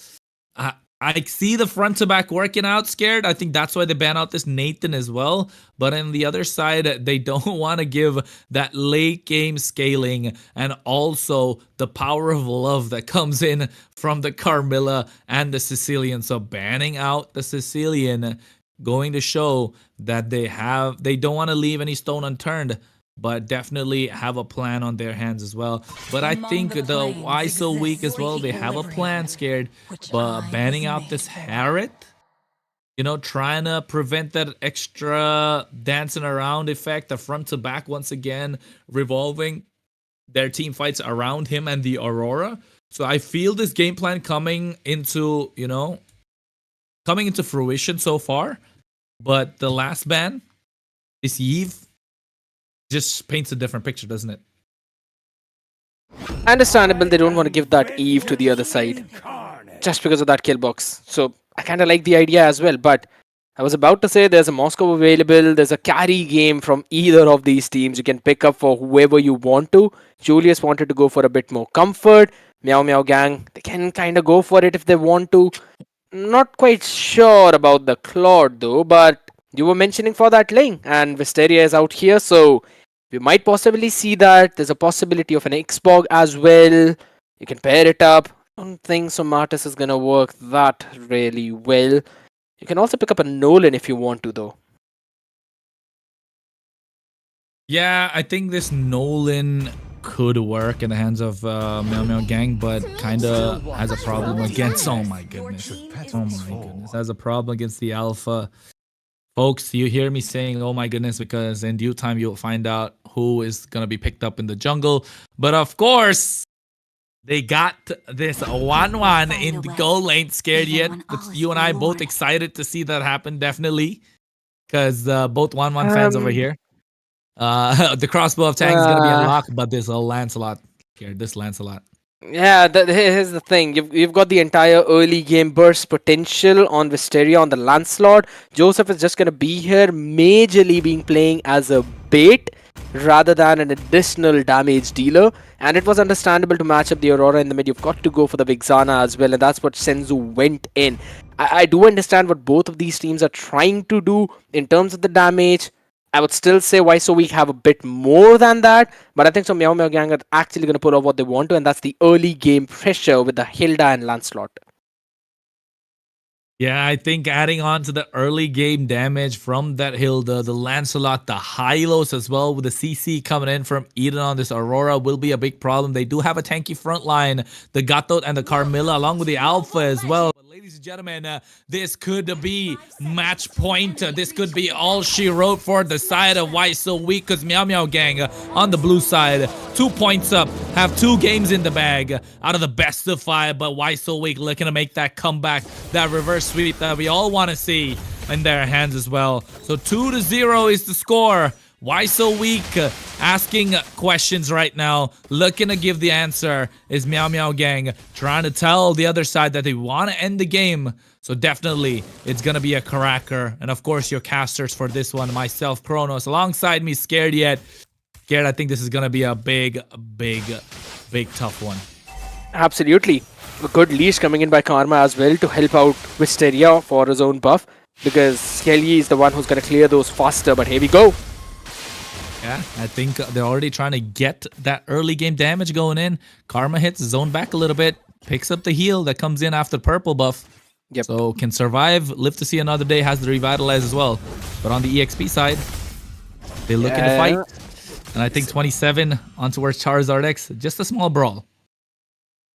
I see the front to back working out scared. I think that's why they ban out this Nathan as well. But on the other side, they don't want to give that late game scaling and also the power of love that comes in from the Carmilla and the Sicilian. So banning out the Sicilian, going to show that they don't want to leave any stone unturned, but definitely have a plan on their hands as well. But I think the Why So Weak as well, they have a plan scared, but banning out this Harriet, trying to prevent that extra dancing around effect, the front to back once again, revolving their team fights around him and the Aurora. So I feel this game plan coming into fruition so far. But the last ban, this Eve, just paints a different picture, doesn't it? Understandable, they don't want to give that Eve to the other side just because of that kill box. So I kind of like the idea as well, but I was about to say there's a Moscow available, there's a carry game from either of these teams you can pick up for whoever you want to. Julius wanted to go for a bit more comfort. Meow Meow Gang, they can kind of go for it if they want to. Not quite sure about the Claude though, but you were mentioning for that Ling, and Wisteria is out here, so we might possibly see that. There's a possibility of an Xbog as well. You can pair it up. I don't think Somatis is going to work that really well. You can also pick up a Nolan if you want to, though. Yeah, I think this Nolan could work in the hands of Meow Meow Gang, but kind of has a problem against... Oh my goodness. Has a problem against the Alpha. Folks, you hear me saying, oh my goodness, because in due time you'll find out who is going to be picked up in the jungle. But of course, they got this 1-1 in the goal lane. Scared yet? You and I both excited to see that happen, definitely. Because both 1-1 fans over here. The crossbow of Tang is going to be unlocked, but there's a Lancelot here. This Lancelot. Yeah, here's the thing. You've got the entire early game burst potential on Wisteria, on the Lancelot. Joseph is just going to be here, majorly being playing as a bait rather than an additional damage dealer. And it was understandable to match up the Aurora in the mid. You've got to go for the Vixana as well, and that's what Senzu went in. I do understand what both of these teams are trying to do in terms of the damage. I would still say Why So Weak have a bit more than that, but I think so Meow Meow Gang are actually going to pull off what they want to, and that's the early game pressure with the Hilda and Lancelot. Yeah, I think adding on to the early game damage from that Hilda, the Lancelot, the Hylos as well, with the CC coming in from Eden on this Aurora will be a big problem. They do have a tanky front line, the Gatot and the Carmilla, along with the Alpha as well. But ladies and gentlemen, this could be match point. This could be all she wrote for the side of Why So Weak, because Meow Meow Gang on the blue side, 2 points up, have 2 games in the bag out of the best of 5, but Why So Weak looking to make that comeback, that reverse sweep that we all want to see in their hands as well. So 2-0 is the score. Why So Weak? Asking questions right now, looking to give the answer. Is Meow Meow Gang trying to tell the other side that they want to end the game? So definitely, it's going to be a cracker. And of course, your casters for this one, myself, Kronos, alongside me, Scared Yet. Scared, I think this is going to be a big tough one. Absolutely. A good leash coming in by Karma as well to help out Wisteria for his own buff, because Kelly is the one who's going to clear those faster, but here we go. Yeah, I think they're already trying to get that early game damage going in. Karma hits, zone back a little bit, picks up the heal that comes in after purple buff. Yep. So can survive, live to see another day, has the revitalize as well. But on the EXP side, they're looking to fight. And I think 27 on towards Charizard X, just a small brawl.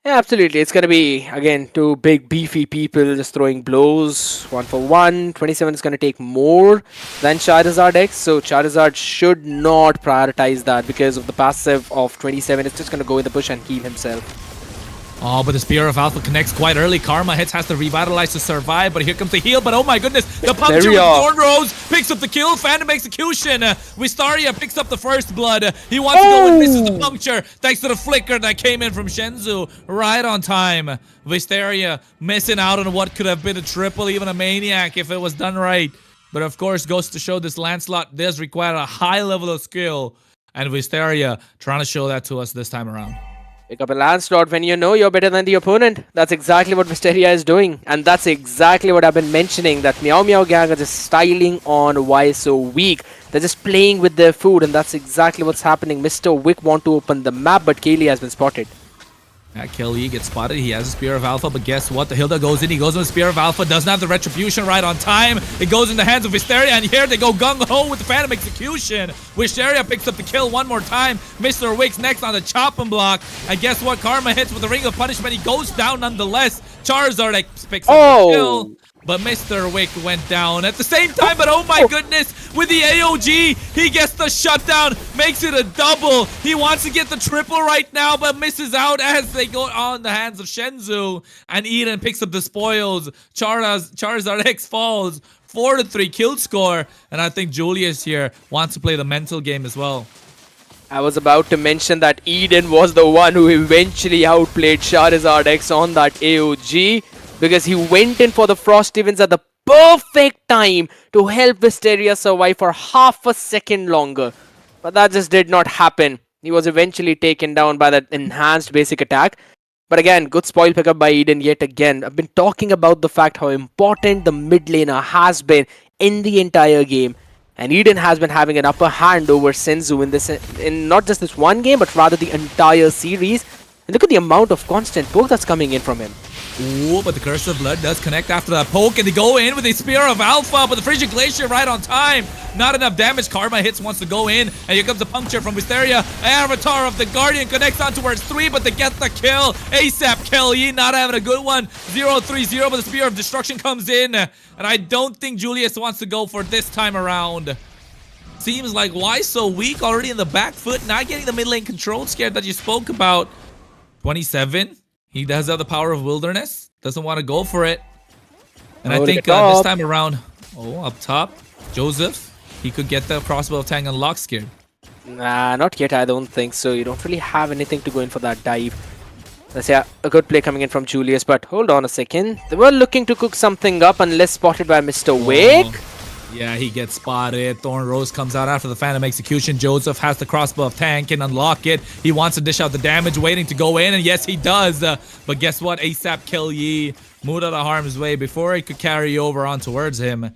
Yeah, absolutely. It's going to be, again, 2 big beefy people just throwing blows, 1 for 1. 27 is going to take more than Charizard X, so Charizard should not prioritize that because of the passive of 27. It's just going to go in the bush and heal himself. Oh, but the Spear of Alpha connects quite early. Karma hits, has to revitalize to survive, but here comes the heal. But oh my goodness, the puncture with Thorn Rose picks up the kill. Phantom execution. Wistaria picks up the first blood. He wants to go and misses the puncture thanks to the flicker that came in from Shenzhou right on time. Wistaria missing out on what could have been a triple, even a maniac if it was done right. But of course, goes to show this Lancelot does require a high level of skill, and Wistaria trying to show that to us this time around. Pick up a Lancelot when you know you're better than the opponent. That's exactly what Wisteria is doing. And that's exactly what I've been mentioning, that Meow Meow Gang are just styling on Why So Weak. They're just playing with their food, and that's exactly what's happening. Mr. Wick want to open the map, but Kaylee has been spotted. Yeah, Kelly gets spotted. He has a Spear of Alpha, but guess what? The Hilda goes in. He goes with Spear of Alpha. Doesn't have the Retribution right on time. It goes in the hands of Wisteria, and here they go gung-ho with the Phantom Execution. Wisteria picks up the kill one more time. Mr. Wick's next on the chopping block. And guess what? Karma hits with the Ring of Punishment. He goes down nonetheless. Charizard picks up the kill. But Mr. Wick went down at the same time. But oh my goodness, with the AOG, he gets the shutdown, makes it a double. He wants to get the triple right now, but misses out as they go on the hands of Shenzhou. And Eden picks up the spoils. Charizard X falls. 4-3 kill score. And I think Julius here wants to play the mental game as well. I was about to mention that Eden was the one who eventually outplayed Charizard X on that AOG, because he went in for the Frost Events at the perfect time to help Wisteria survive for half a second longer. But that just did not happen. He was eventually taken down by that enhanced basic attack. But again, good spoil pickup by Eden yet again. I've been talking about the fact how important the mid laner has been in the entire game. And Eden has been having an upper hand over Senzu in not just this one game, but rather the entire series. And look at the amount of constant poke that's coming in from him. Ooh, but the Curse of Blood does connect after that poke, and they go in with a Spear of Alpha, but the Frigid Glacier right on time. Not enough damage. Karma hits, wants to go in, and here comes the puncture from Wisteria. Avatar of the Guardian connects on towards 3, but they get the kill. ASAP Kelly not having a good one. 0-3-0, but the Spear of Destruction comes in, and I don't think Julius wants to go for this time around. Seems like Why So Weak already in the back foot, not getting the mid lane control Scared that you spoke about. 27. He does have the power of Wilderness. Doesn't want to go for it. And I think this time around, up top, Joseph, he could get the Crossbow of Tang unlocked Scared. Nah, not yet. I don't think so. You don't really have anything to go in for that dive. Let's say a good play coming in from Julius, but hold on a second. They were looking to cook something up unless spotted by Mr. Wick. Yeah, he gets spotted. Thorn Rose comes out after the Phantom Execution. Joseph has the Crossbow of Tank, can unlock it. He wants to dish out the damage, waiting to go in, and yes, he does. But guess what? ASAP Kill Yi moved out of harm's way before he could carry over on towards him.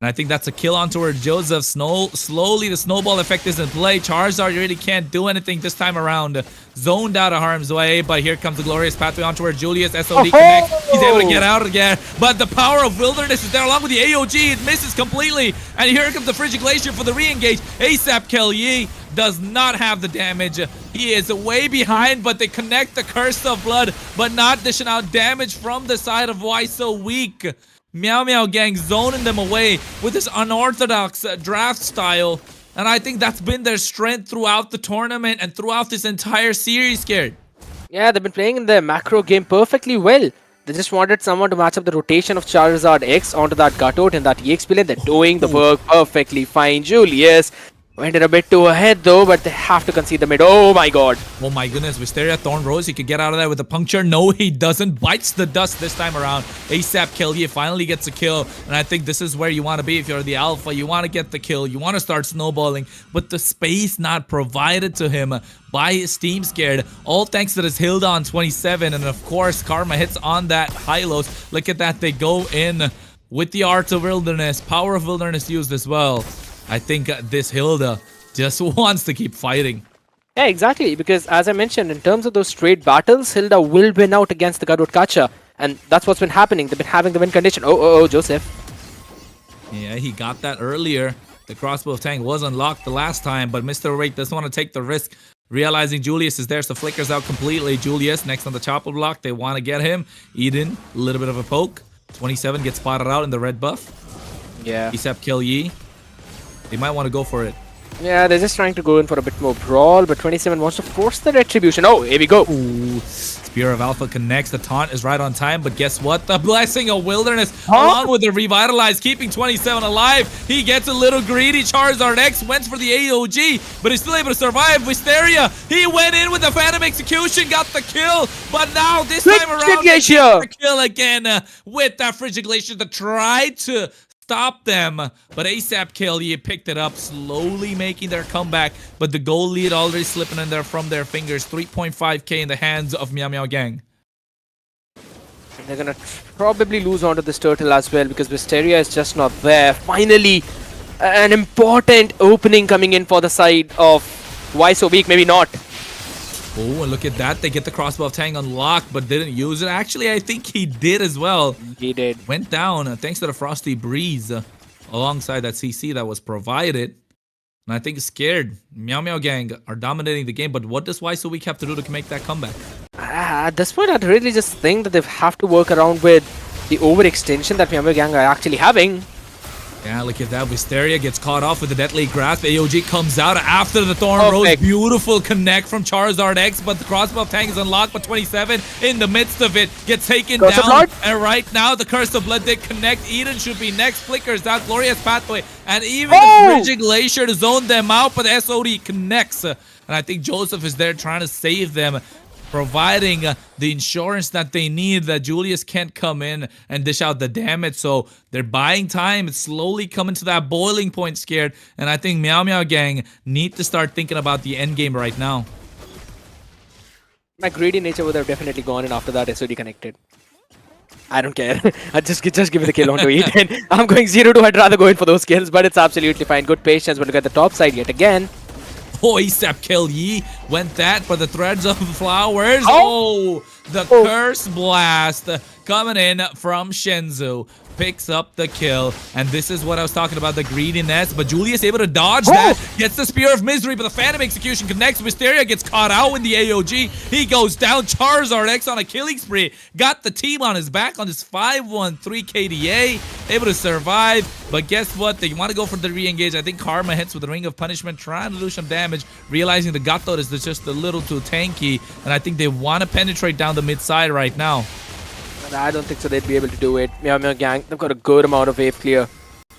And I think that's a kill on towards Joseph. Slowly, the snowball effect is in play. Charizard really can't do anything this time around. Zoned out of harm's way, but here comes the glorious pathway on towards Julius. SOD connects. He's able to get out again. But the power of Wilderness is there along with the AOG. It misses completely. And here comes the Frigid Glacier for the re-engage. ASAP Kelly does not have the damage. He is way behind, but they connect the Curse of Blood, but not dishing out damage from the side of Why So Weak. Meow Meow Gang zoning them away with this unorthodox draft style. And I think that's been their strength throughout the tournament and throughout this entire series, Scared. Yeah, they've been playing in the macro game perfectly well. They just wanted someone to match up the rotation of Charizard X onto that Gutout and that EXP lane. They're doing the work perfectly fine. Julius went in a bit too ahead though, but they have to concede the mid. Oh my god. Oh my goodness, Wisteria Thorn Rose, he could get out of there with a puncture. No, he doesn't. Bites the dust this time around. ASAP Kelly finally gets a kill. And I think this is where you want to be if you're the alpha. You want to get the kill. You want to start snowballing. But the space not provided to him by his team, Scared. All thanks to this Hilda on 27. And of course, Karma hits on that Hylos. Look at that. They go in with the Art of Wilderness. Power of Wilderness used as well. I think this Hilda just wants to keep fighting. Yeah, exactly. Because as I mentioned, in terms of those straight battles, Hilda will win out against the Garud Kacha. And that's what's been happening. They've been having the win condition. Oh, Joseph. Yeah, he got that earlier. The crossbow of Tang was unlocked the last time, but Mr. Wraith doesn't want to take the risk. Realizing Julius is there, so flickers out completely. Julius next on the chopper block. They want to get him. Eden, a little bit of a poke. 27 gets spotted out in the red buff. Yeah. Isap Kill Yi. They might want to go for it. Yeah, they're just trying to go in for a bit more brawl, but 27 wants to force the retribution. Oh, here we go. Ooh. Spear of Alpha connects. The taunt is right on time, but guess what? The Blessing of Wilderness, along with the Revitalize, keeping 27 alive. He gets a little greedy. Charizard X went for the AOG, but he's still able to survive. Wisteria, he went in with the Phantom Execution, got the kill, but now this time around, they get the kill again with that Frigid Glacier to try to stop them, but ASAP Kelly picked it up, slowly making their comeback, but the goal lead already slipping in there from their fingers. 3.5k in the hands of Meow Meow Gang. They're gonna probably lose onto this turtle as well because Wisteria is just not there. Finally, an important opening coming in for the side of Why So Weak, maybe not. Oh, and look at that. They get the crossbow of Tang unlocked, but didn't use it. Actually, I think he did as well. He did. Went down thanks to the Frosty Breeze alongside that CC that was provided. And I think Scared. Meow Meow Gang are dominating the game, but what does Why So Weak have to do to make that comeback? At this point, I'd really just think that they have to work around with the overextension that Meow Meow Gang are actually having. Yeah, look at that. Wisteria gets caught off with the Deadly Grasp. AOG comes out after the Thorn Rose. Beautiful connect from Charizard X, but the crossbow of Tang is unlocked. But 27 in the midst of it gets taken down. And right now, the Curse of Blood did connect. Eden should be next. Flickers out. Glorious Pathway. And even the Frigid Glacier to zone them out, but the SOD connects. And I think Joseph is there trying to save them, providing the insurance that they need, that Julius can't come in and dish out the damage. So they're buying time. It's slowly coming to that boiling point, Scared. And I think Meow Meow Gang need to start thinking about the end game right now. My greedy nature would have definitely gone in after that SOD connected. I don't care. I just give me the kill onto Eden. I'm going 0-2. I'd rather go in for those kills, but it's absolutely fine. Good patience. But look at the top side yet again. Oh, ASAP Kill Yi went that for the Threads of Flowers. Oh, the Curse Blast coming in from Shenzhou. Picks up the kill, and this is what I was talking about, the greediness, but Julius able to dodge that, gets the Spear of Misery, but the Phantom Execution connects. Wisteria gets caught out with the AOG. He goes down. Charizard X on a killing spree, got the team on his back on this 5-1-3 KDA, able to survive, but guess what? They want to go for the re-engage. I think Karma hits with the Ring of Punishment, trying to do some damage, realizing the Gatot is just a little too tanky, and I think they want to penetrate down the mid side right now. I don't think so they'd be able to do it. Meow Meow Gang, they've got a good amount of wave clear,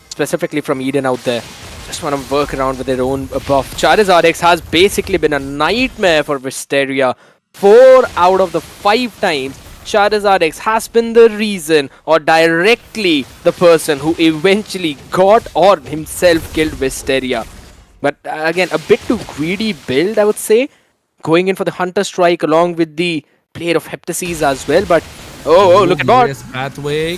specifically from Eden out there. Just want to work around with their own buff. Charizard X has basically been a nightmare for Wisteria. 4 out of the 5 times, Charizard X has been the reason or directly the person who eventually got or himself killed Wisteria. But again, a bit too greedy build, I would say. Going in for the Hunter Strike along with the Player of Heptases as well, but Oh, look at bot.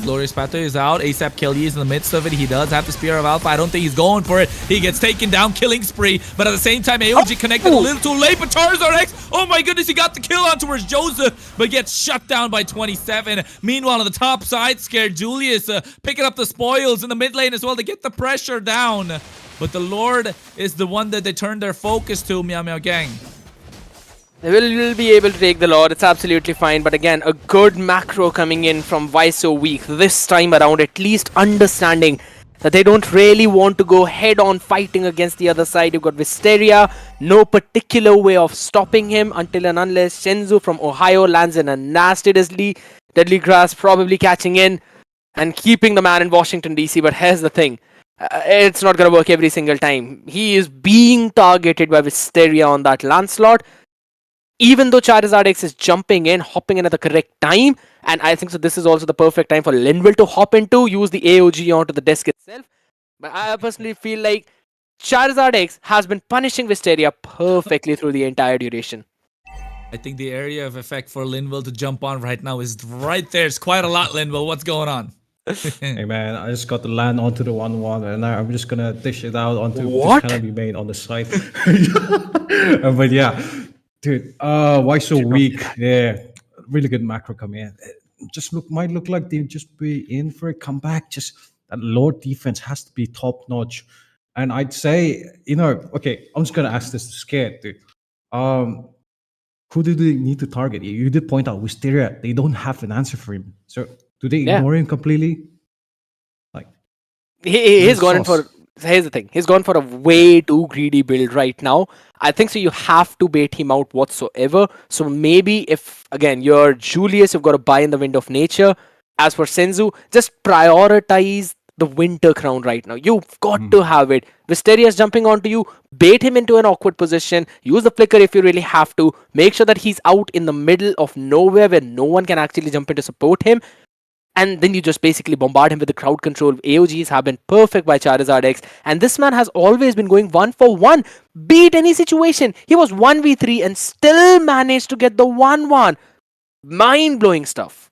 Glorious Pathway is out. ASAP Kelly is in the midst of it. He does have the Spear of Alpha. I don't think he's going for it. He gets taken down, killing spree. But at the same time, AOG connected a little too late. But Charizard X, oh my goodness, he got the kill on towards Joseph, but gets shut down by 27. Meanwhile, on the top side, Scared Julius picking up the spoils in the mid lane as well to get the pressure down. But the Lord is the one that they turn their focus to, Meow Meow Gang. They will be able to take the Lord. It's absolutely fine. But again, a good macro coming in from Why So Weak this time around, at least understanding that they don't really want to go head-on fighting against the other side. You've got Wisteria, no particular way of stopping him until and unless Shenzhou from Ohio lands in a nasty deadly grass, probably catching in and keeping the man in Washington DC. But here's the thing. It's not going to work every single time. He is being targeted by Wisteria on that Lancelot. Even though Charizard X is jumping in, hopping in at the correct time, and I think so this is also the perfect time for Linville to hop into, use the AOG onto the desk itself. But I personally feel like Charizard X has been punishing Wisteria perfectly through the entire duration. I think the area of effect for Linville to jump on right now is right there. It's quite a lot, Linville. What's going on? Hey man, I just got to land onto the 1-1 and I'm just gonna dish it out onto what can be made on the side. But yeah, dude, why so weak? Yeah, really good macro come in. It might look like they'll just be in for a comeback. Just that Lord defense has to be top notch. And I'd say, okay, I'm just gonna ask this to Scared, dude. Who do they need to target? You did point out Wisteria, they don't have an answer for him. So do they ignore him completely? Like he's gone in for. Here's the thing. He's gone for a way too greedy build right now. I think so. You have to bait him out whatsoever. So maybe if again you're Julius, you've got to buy in the Wind of Nature. As for Senzu, just prioritize the Winter Crown right now. You've got to have it. Wisteria is jumping onto you. Bait him into an awkward position. Use the flicker if you really have to. Make sure that he's out in the middle of nowhere where no one can actually jump in to support him. And then you just basically bombard him with the crowd control. AOGs have been perfect by Charizard X. And this man has always been going 1-for-1. Beat any situation. He was 1v3 and still managed to get the 1-1. Mind-blowing stuff.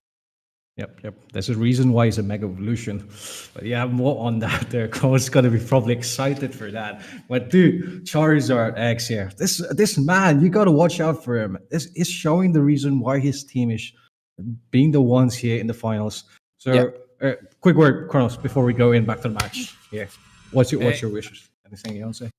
Yep. There's a reason why he's a Mega Evolution. But yeah, more on that there. Cole's gonna be probably excited for that. But dude, Charizard X here. This man, you gotta watch out for him. This is showing the reason why his team is being the ones here in the finals. So quick word, Kronos, before we go in back to the match. Yeah. What's your wishes? Anything you want to say?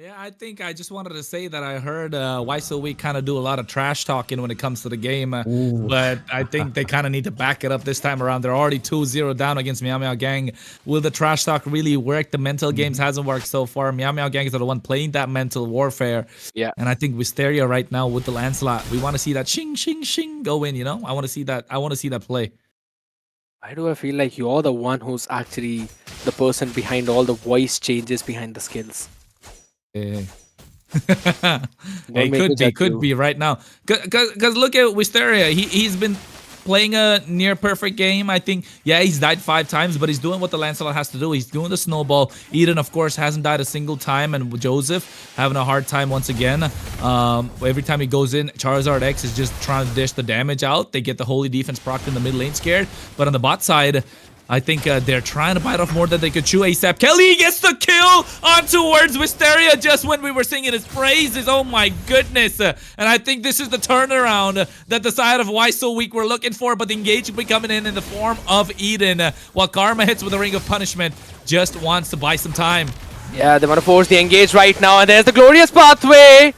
Yeah, I think I just wanted to say that I heard Why So Weak kind of do a lot of trash talking when it comes to the game. But I think they kind of need to back it up this time around. They're already 2-0 down against Meow Meow Gang. Will the trash talk really work? The mental games hasn't worked so far. Meow Meow Gang is the one playing that mental warfare. Yeah. And I think Wisteria right now with the Lancelot, we want to see that shing, shing, shing go in, I want to see that. I want to see that play. Why do I feel like you're the one who's actually the person behind all the voice changes behind the skills? It could be right now. Because look at Wisteria. He's been playing a near perfect game. I think, he's died 5 times, but he's doing what the Lancelot has to do. He's doing the snowball. Eden, of course, hasn't died a single time, and Joseph having a hard time once again. Every time he goes in, Charizard X is just trying to dish the damage out. They get the holy defense procced in the mid lane Scared, but on the bot side, I think they're trying to bite off more than they could chew. ASAP Kelly gets the kill on towards Wisteria just when we were singing his praises. Oh my goodness. And I think this is the turnaround that the side of Why So Weak we're looking for, but the engagement will be coming in the form of Eden. While Karma hits with a Ring of Punishment, just wants to buy some time. Yeah, they want to force the engage right now, and there's the Glorious Pathway.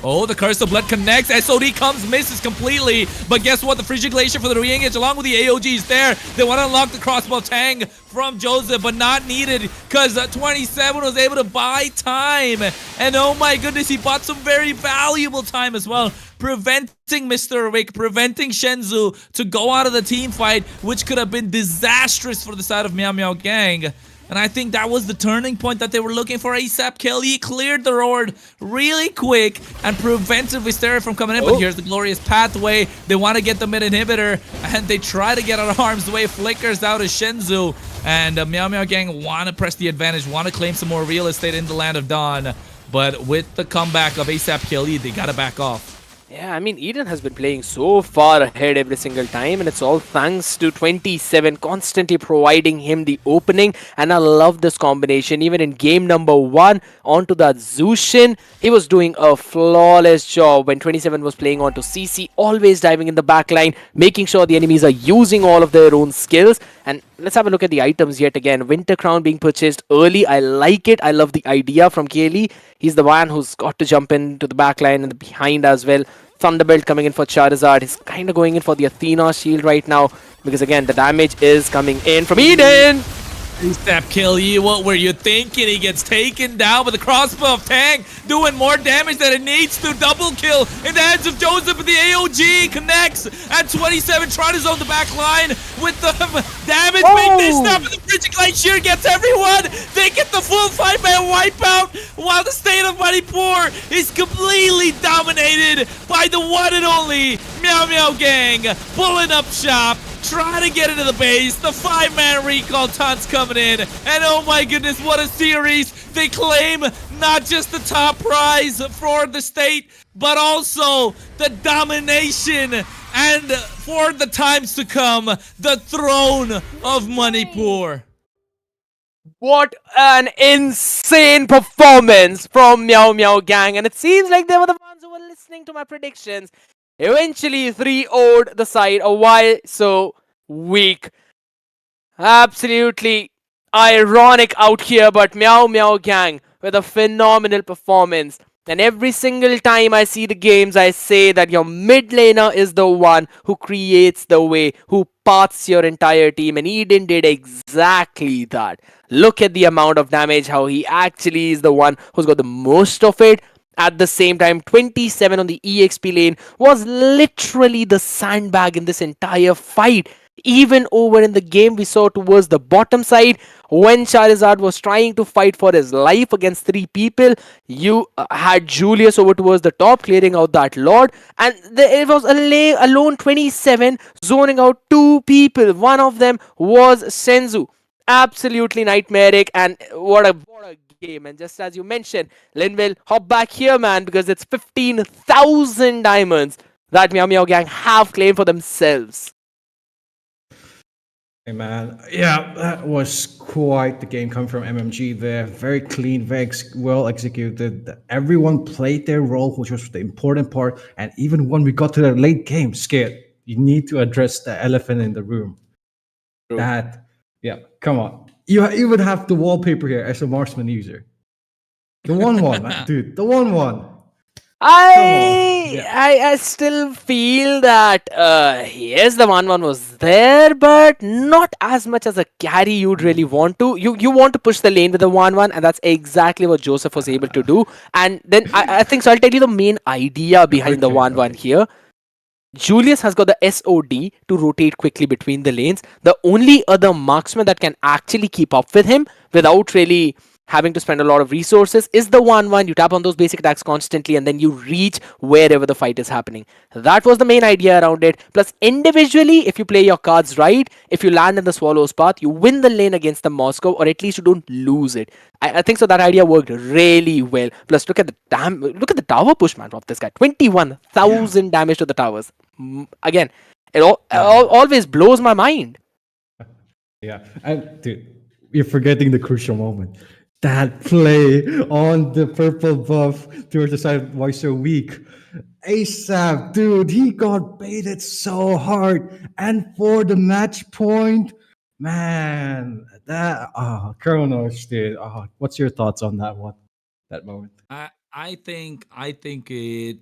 Oh, the Curse of Blood connects. SOD comes, misses completely. But guess what? The Frigid Glacier for the re-engage along with the AOGs there. They want to unlock the crossbow tang from Joseph, but not needed because 27 was able to buy time. And oh my goodness, he bought some very valuable time as well, preventing Mr. Wick, preventing Shenzhou to go out of the team fight, which could have been disastrous for the side of Meow Meow Gang. And I think that was the turning point that they were looking for. ASAP Kelly cleared the road really quick and prevented Wisteria from coming in. But here's the Glorious Pathway. They want to get the mid inhibitor, and they try to get out of harm's way. Flickers out of Shenzhou. And Meow Meow Gang want to press the advantage, want to claim some more real estate in the Land of Dawn. But with the comeback of ASAP Kelly, they got to back off. Yeah, I mean, Eden has been playing so far ahead every single time, and it's all thanks to 27 constantly providing him the opening. And I love this combination. Even in game number 1, onto that Zushin, he was doing a flawless job when 27 was playing onto CC, always diving in the back line, making sure the enemies are using all of their own skills. And let's have a look at the items yet again. Winter Crown being purchased early. I like it. I love the idea from Kaylee. He's the one who's got to jump into the back line and the behind as well. Thunderbolt coming in for Charizard. He's kind of going in for the Athena shield right now because again the damage is coming in from Eden. Two-step kill, you. What were you thinking? He gets taken down with the crossbow of Tang, doing more damage than it needs to. Double kill in the hands of Joseph, but the AOG connects at 27, trying to zone the back line with the damage. Make this stuff, and the Bridging Glacier gets everyone. They get the full 5-man wipeout, while the state of Manipur is completely dominated by the one and only Meow Meow Gang, pulling up shop, trying to get into the base. The 5-man recall taunts coming in, and oh my goodness, what a series. They claim not just the top prize for the state, but also the domination and for the times to come, the throne of Manipur. What an insane performance from Meow Meow Gang, and it seems like they were the ones who were listening to my predictions. Eventually 3-0'd the side. Why so weak? Absolutely ironic out here, but Meow Meow Gang with a phenomenal performance. And every single time I see the games, I say that your mid laner is the one who creates the way, who paths your entire team, and Eden did exactly that. Look at the amount of damage, how he actually is the one who's got the most of it. At the same time, 27 on the EXP lane was literally the sandbag in this entire fight. Even over in the game we saw towards the bottom side, when Charizard was trying to fight for his life against 3 people, you had Julius over towards the top clearing out that Lord, and it was a lone 27 zoning out 2 people. One of them was Senzu. Absolutely nightmaric, and what a game. And just as you mentioned, Linville, hop back here, man, because it's 15,000 diamonds that Meow Meow Gang have claimed for themselves. Hey man, yeah, that was quite the game coming from MMG there. Very clean, very well executed. Everyone played their role, which was the important part. And even when we got to the late game, Skid, you need to address the elephant in the room. True. That, yeah, come on. You even have the wallpaper here as a marksman user. The 1-1, dude, the 1-1. I still feel that yes, the 1-1 was there, but not as much as a carry you'd really want to. You want to push the lane with the 1-1, and that's exactly what Joseph was able to do. And then I think so. I'll tell you the main idea behind the 1-1 here. Julius has got the SOD to rotate quickly between the lanes. The only other marksman that can actually keep up with him without really having to spend a lot of resources is the 1-1. You tap on those basic attacks constantly and then you reach wherever the fight is happening. That was the main idea around it. Plus, individually, if you play your cards right, if you land in the Swallow's path, you win the lane against the Moscow, or at least you don't lose it. I think so that idea worked really well. Plus, look at the tower push, man, of this guy. 21,000 damage to the towers. Again, it always blows my mind. Yeah, and dude, you're forgetting the crucial moment. That play on the purple buff towards the side, why so weak? ASAP, dude, he got baited so hard. And for the match point, man, that Kronos, dude. What's your thoughts on that one? That moment? I think it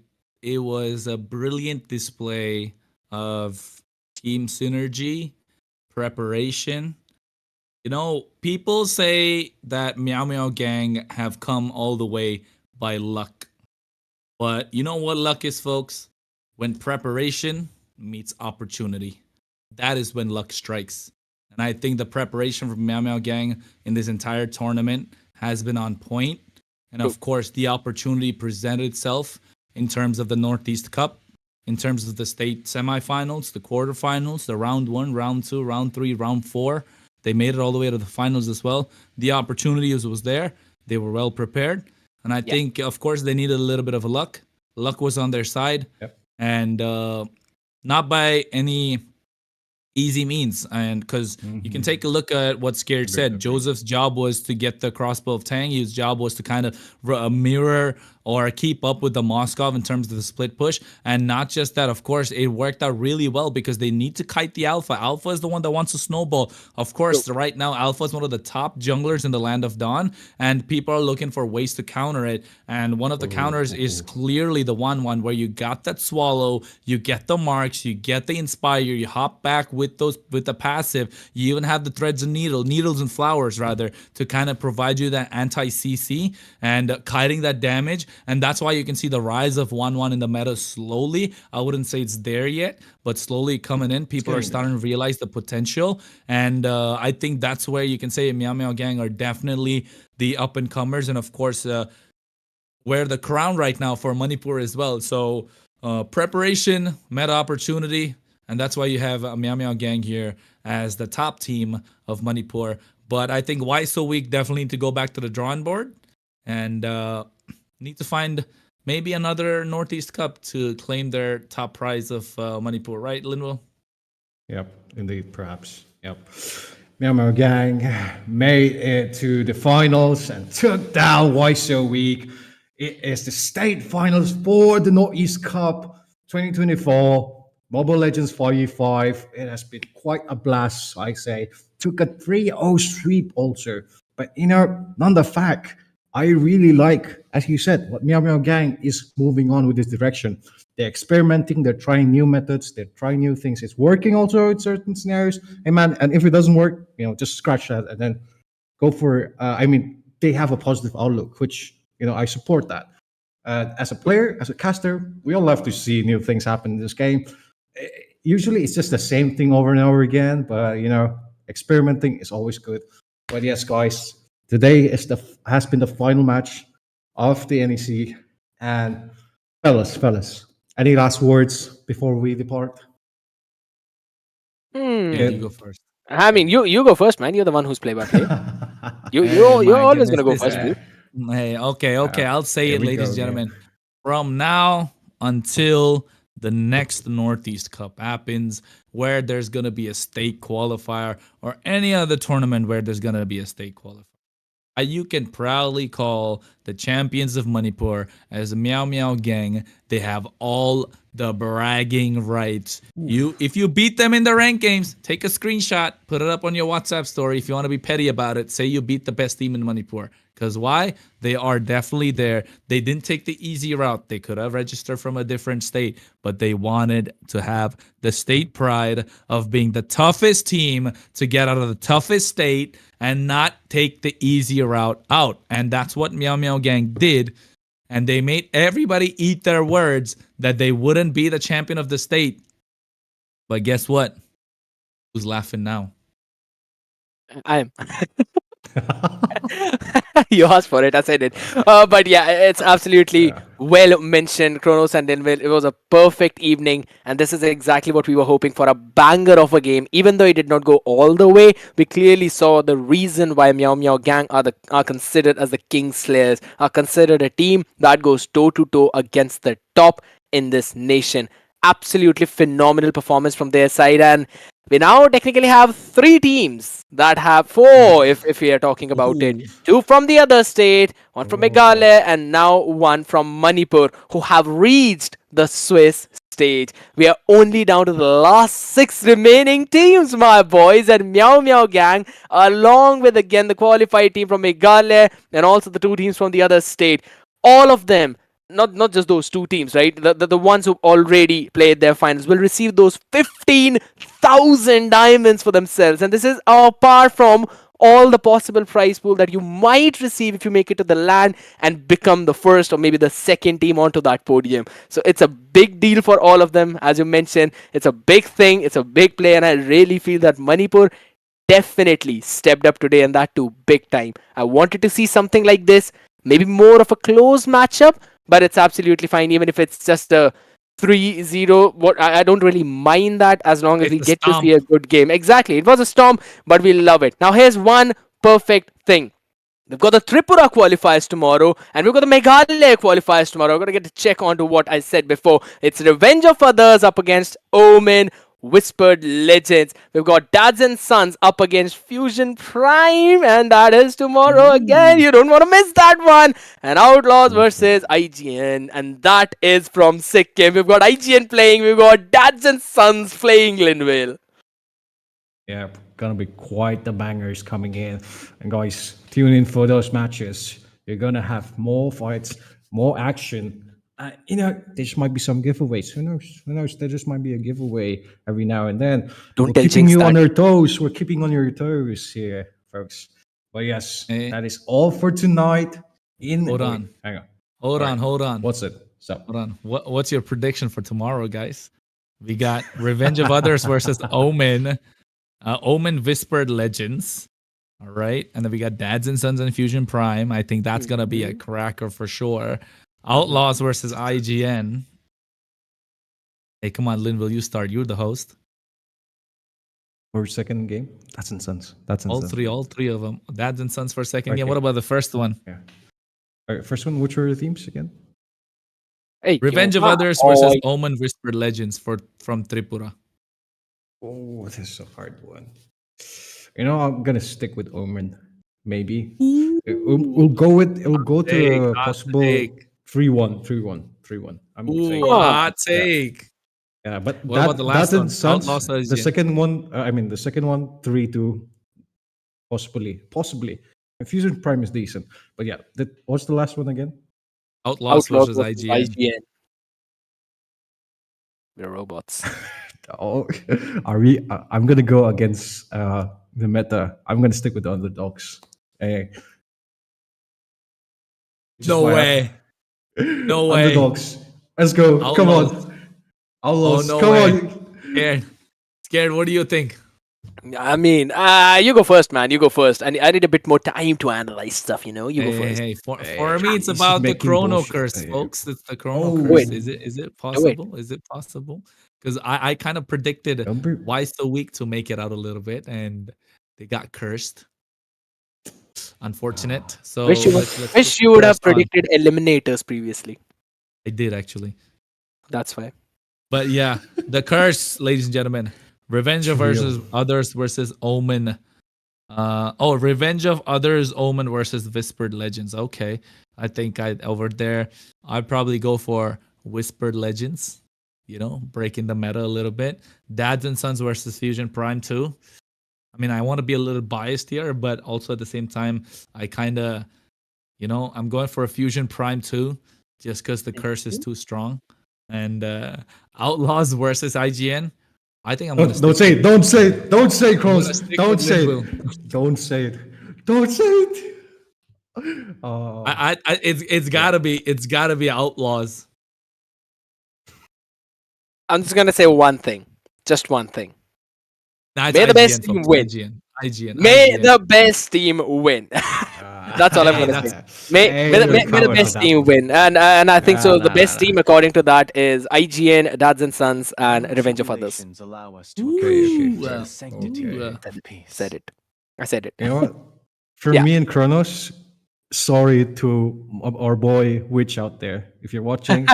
was a brilliant display of team synergy, preparation. You know, people say that Meow Meow Gang have come all the way by luck. But you know what luck is, folks? When preparation meets opportunity. That is when luck strikes. And I think the preparation from Meow Meow Gang in this entire tournament has been on point. And of course, the opportunity presented itself in terms of the Northeast Cup, in terms of the state semifinals, the quarterfinals, the round 1, round 2, round 3, round 4. They made it all the way to the finals as well. The opportunity was there. They were well prepared. And I think, of course, they needed a little bit of luck. luck was on their side, Yep. and not by any easy means. And because you can take a look at what Scared said, Joseph's job was to get the crossbow of Tang. His job was to kind of mirror or keep up with the Moskov in terms of the split push. And not just that, of course, it worked out really well because they need to kite the Alpha. Alpha is the one that wants to snowball. Of course, right now, Alpha is one of the top junglers in the Land of Dawn, and people are looking for ways to counter it. And one of the counters is clearly the one where you got that swallow, you get the marks, you get the inspire, you hop back with the passive. You even have the threads and needles and flowers rather, to kind of provide you that anti-CC and kiting that damage. And that's why you can see the rise of 1-1 in the meta slowly. I wouldn't say it's there yet, but slowly coming in. People are starting to realize the potential. And I think that's where you can say Meow Meow Gang are definitely the up-and-comers. And of course, wear the crown right now for Manipur as well. So preparation, meta opportunity. And that's why you have Meow Meow Gang here as the top team of Manipur. But I think why so weak definitely need to go back to the drawing board and need to find maybe another Northeast Cup to claim their top prize of Manipur, right, Linwell? Yep, indeed, perhaps. Yep. Meow Meow Gang made it to the finals and took down Why So Weak. It is the state finals for the Northeast Cup 2024. Mobile Legends 5v5. It has been quite a blast, I say. Took a 3-0 sweep also. But, none the fact, I really like, as you said, what Meow Meow Gang is moving on with this direction. They're experimenting, they're trying new methods, they're trying new things. It's working also in certain scenarios. Hey man, and if it doesn't work, just scratch that and then go for, they have a positive outlook, which, I support that. As a player, as a caster, we all love to see new things happen in this game. Usually it's just the same thing over and over again, but, experimenting is always good. But yes, guys, today has been the final match of the NEC. And fellas, any last words before we depart? Yeah, you go first. I mean, you go first, man. You're the one who's play-by-play. You're always gonna go first, dude. Hey, okay. I'll say Here it, we ladies go and gentlemen. From now until the next Northeast Cup happens, where there's gonna be a state qualifier, or any other tournament where there's gonna be a state qualifier, you can proudly call the champions of Manipur as a Meow Meow Gang. They have all the bragging rights. If you beat them in the ranked games, take a screenshot, put it up on your WhatsApp story. If you want to be petty about it, say you beat the best team in Manipur. Because why? They are definitely there. They didn't take the easy route. They could have registered from a different state, but they wanted to have the state pride of being the toughest team to get out of the toughest state and not take the easy route out. And that's what Meow Meow Gang did. And they made everybody eat their words that they wouldn't be the champion of the state. But guess what? Who's laughing now? I am. You asked for it, I said it. But yeah, it's absolutely well mentioned, Kronos and Dinville. It was a perfect evening, and this is exactly what we were hoping for, a banger of a game. Even though it did not go all the way, we clearly saw the reason why Meow Meow Gang are considered as the King Slayers, are considered a team that goes toe-to-toe against the top in this nation. Absolutely phenomenal performance from their side, and we now technically have 3 teams that have 4 if we are talking about it. 2 from the other state, 1 from Meghalaya, and now 1 from Manipur, who have reached the Swiss stage. We are only down to the last 6 remaining teams, my boys, and Meow Meow Gang, along with again the qualified team from Meghalaya and also the 2 teams from the other state. All of them, not just those 2 teams, right? The ones who already played their finals will receive those 15,000 diamonds for themselves. And this is apart from all the possible prize pool that you might receive if you make it to the LAN and become the first or maybe the second team onto that podium. So it's a big deal for all of them. As you mentioned, it's a big thing. It's a big play. And I really feel that Manipur definitely stepped up today, and that too big time. I wanted to see something like this, maybe more of a close matchup, but it's absolutely fine, even if it's just a 3-0. I don't really mind that, as long as we get to see a good game. Exactly, it was a storm, but we love it. Now here's one perfect thing. We've got the Tripura qualifiers tomorrow, and we've got the Meghalaya qualifiers tomorrow. I'm going to get to check on to what I said before. It's Revenge of Others up against Omen, Whispered Legends. We've got Dads and Sons up against Fusion Prime, and that is tomorrow again. You don't want to miss that one. And Outlaws versus IGN, and that is from Sikkim. We've got IGN playing, we've got Dads and Sons playing Linville. Yeah, gonna be quite the bangers coming in. And guys, tune in for those matches. You're gonna have more fights, more action. There just might be some giveaways. Who knows? Who knows? There just might be a giveaway every now and then. Don't We're tell keeping Jinx you that. on your toes. We're keeping on your toes here, folks. But yes, that is all for tonight. Hold on. Hang on. Hold on. What's it? Hold on. What's your prediction for tomorrow, guys? We got Revenge of Others versus Omen. Omen Whispered Legends. All right. And then we got Dads and Sons and Fusion Prime. I think that's going to be a cracker for sure. Outlaws versus IGN. Hey, come on, Lynn, will you start? You're the host. For second game? Dads and Sons. That's all three of them. Dads and Sons for second game. What about the first one? Yeah. All right, first one, which were the themes again? Hey, Revenge of Others versus Omen Whispered Legends from Tripura. Oh, this is a hard one. I'm gonna stick with Omen. Maybe we'll go to a possible 3-1. 3-1. I'm saying hot take. Yeah, but what about the last one? Sons, the second one. The second one 3-2, possibly. And Fusion Prime is decent, but yeah. What's the last one again? Outlaws versus IGN. We're robots. Oh, are we? I'm gonna go against the meta. I'm gonna stick with the underdogs. Hey. No way. Underdogs. Let's go. Outlaws. Come on. Outlaws. Oh, no Come way. on. Scared. What do you think? I mean, you go first, man. You go first. And I need a bit more time to analyze stuff, You go first. For me, it's about the Chrono Curse, folks. It's the Chrono Curse. Is it possible? Is it possible? Because I kind of predicted Why So Weak to make it out a little bit, and they got cursed. Unfortunate. So wish you would have predicted eliminators previously. I did actually. That's fine. But yeah, the curse, ladies and gentlemen. Revenge of Others versus Omen. Revenge of Others, Omen versus Whispered Legends. Okay. I think over there, I'd probably go for Whispered Legends. Breaking the meta a little bit. Dads and Sons versus Fusion Prime 2. I mean, I want to be a little biased here, but also at the same time, I kind of, I'm going for a Fusion Prime 2 just because the curse is too strong. And Outlaws versus IGN. I think I'm going to Don't say it, Cross. Don't say it. Oh. It's gotta be Outlaws. I'm just gonna say one thing. Just one thing. May the best team win. IGN. May the best team win. That's all I'm gonna say. May the best team win. And I think so. The best team, according to that, is IGN, Dads and Sons, and Revenge of Others. Okay. Said it. I said it. You know what? For me and Kronos, sorry to our boy Witch out there. If you're watching,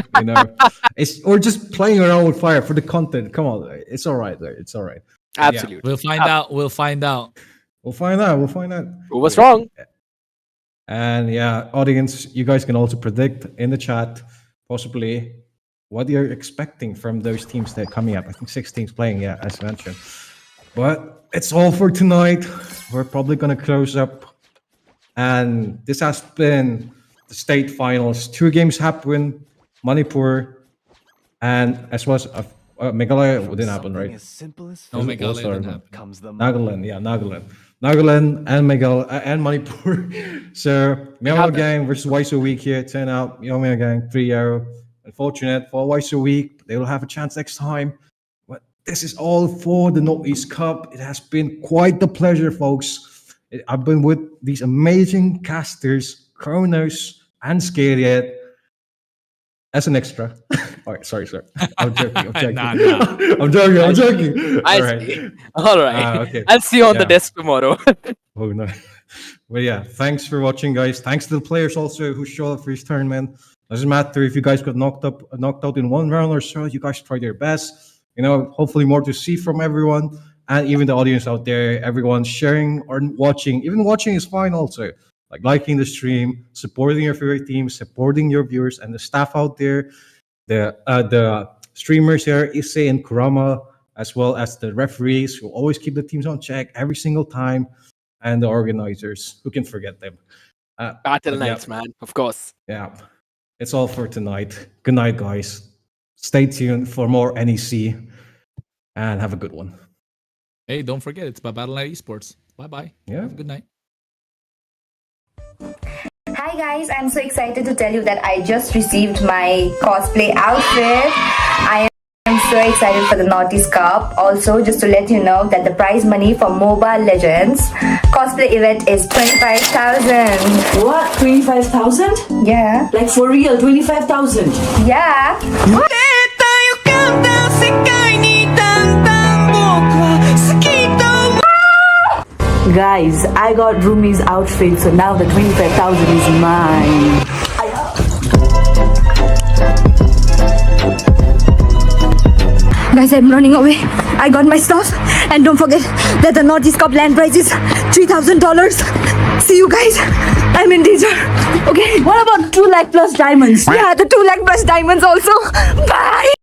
or just playing around with fire for the content. Come on, it's all right. It's all right. Absolutely. Yeah. We'll find out. Who was wrong? And yeah, audience, you guys can also predict in the chat, possibly, what you're expecting from those teams that are coming up. I think 6 teams playing, as mentioned. But it's all for tonight. We're probably going to close up. And this has been the state finals. 2 games happened. Manipur and as well as Meghalaya didn't happen, right? No, Meghalaya didn't happen. Nagaland and and Manipur. So Myanmar Gang versus Why So Weak here. 10 out. Myanmar Gang 3-0. Unfortunate for Why So Weak. They will have a chance next time. But this is all for the Northeast Cup. It has been quite the pleasure, folks. I've been with these amazing casters, Kronos and Scariet, as an extra. All right, sorry. I'm joking. Nah. I'm joking. All right. Okay. I'll see you on the desk tomorrow. Oh, no. But yeah, thanks for watching, guys. Thanks to the players also who showed up for this tournament. Doesn't matter if you guys got knocked out in one round or so. You guys tried your best. You know, hopefully more to see from everyone and even the audience out there. Everyone sharing or watching, even watching is fine also. Like liking the stream, supporting your favorite team, supporting your viewers and the staff out there, the streamers here, Issei and Kurama, as well as the referees who always keep the teams on check every single time, and the organizers, who can forget them. Battle but Knights, man, of course. Yeah, it's all for tonight. Good night, guys. Stay tuned for more NEC, and have a good one. Hey, don't forget, it's by Battle Knight Esports. Bye-bye. Yeah. Have a good night. Hi guys, I'm so excited to tell you that I just received my cosplay outfit. I am so excited for the Naughties Cup. Also, just to let you know that the prize money for MOBA Legends cosplay event is 25,000. What? 25,000? Yeah. Like for real, 25,000? Yeah. Guys, I got Rumi's outfit, so now the 25,000 is mine. Guys, I'm running away. I got my stuff. And don't forget that the Naughties Cup land prize is $3,000. See you guys. I'm in danger. Okay. What about 2 lakh plus diamonds? Yeah, the 2 lakh plus diamonds also. Bye.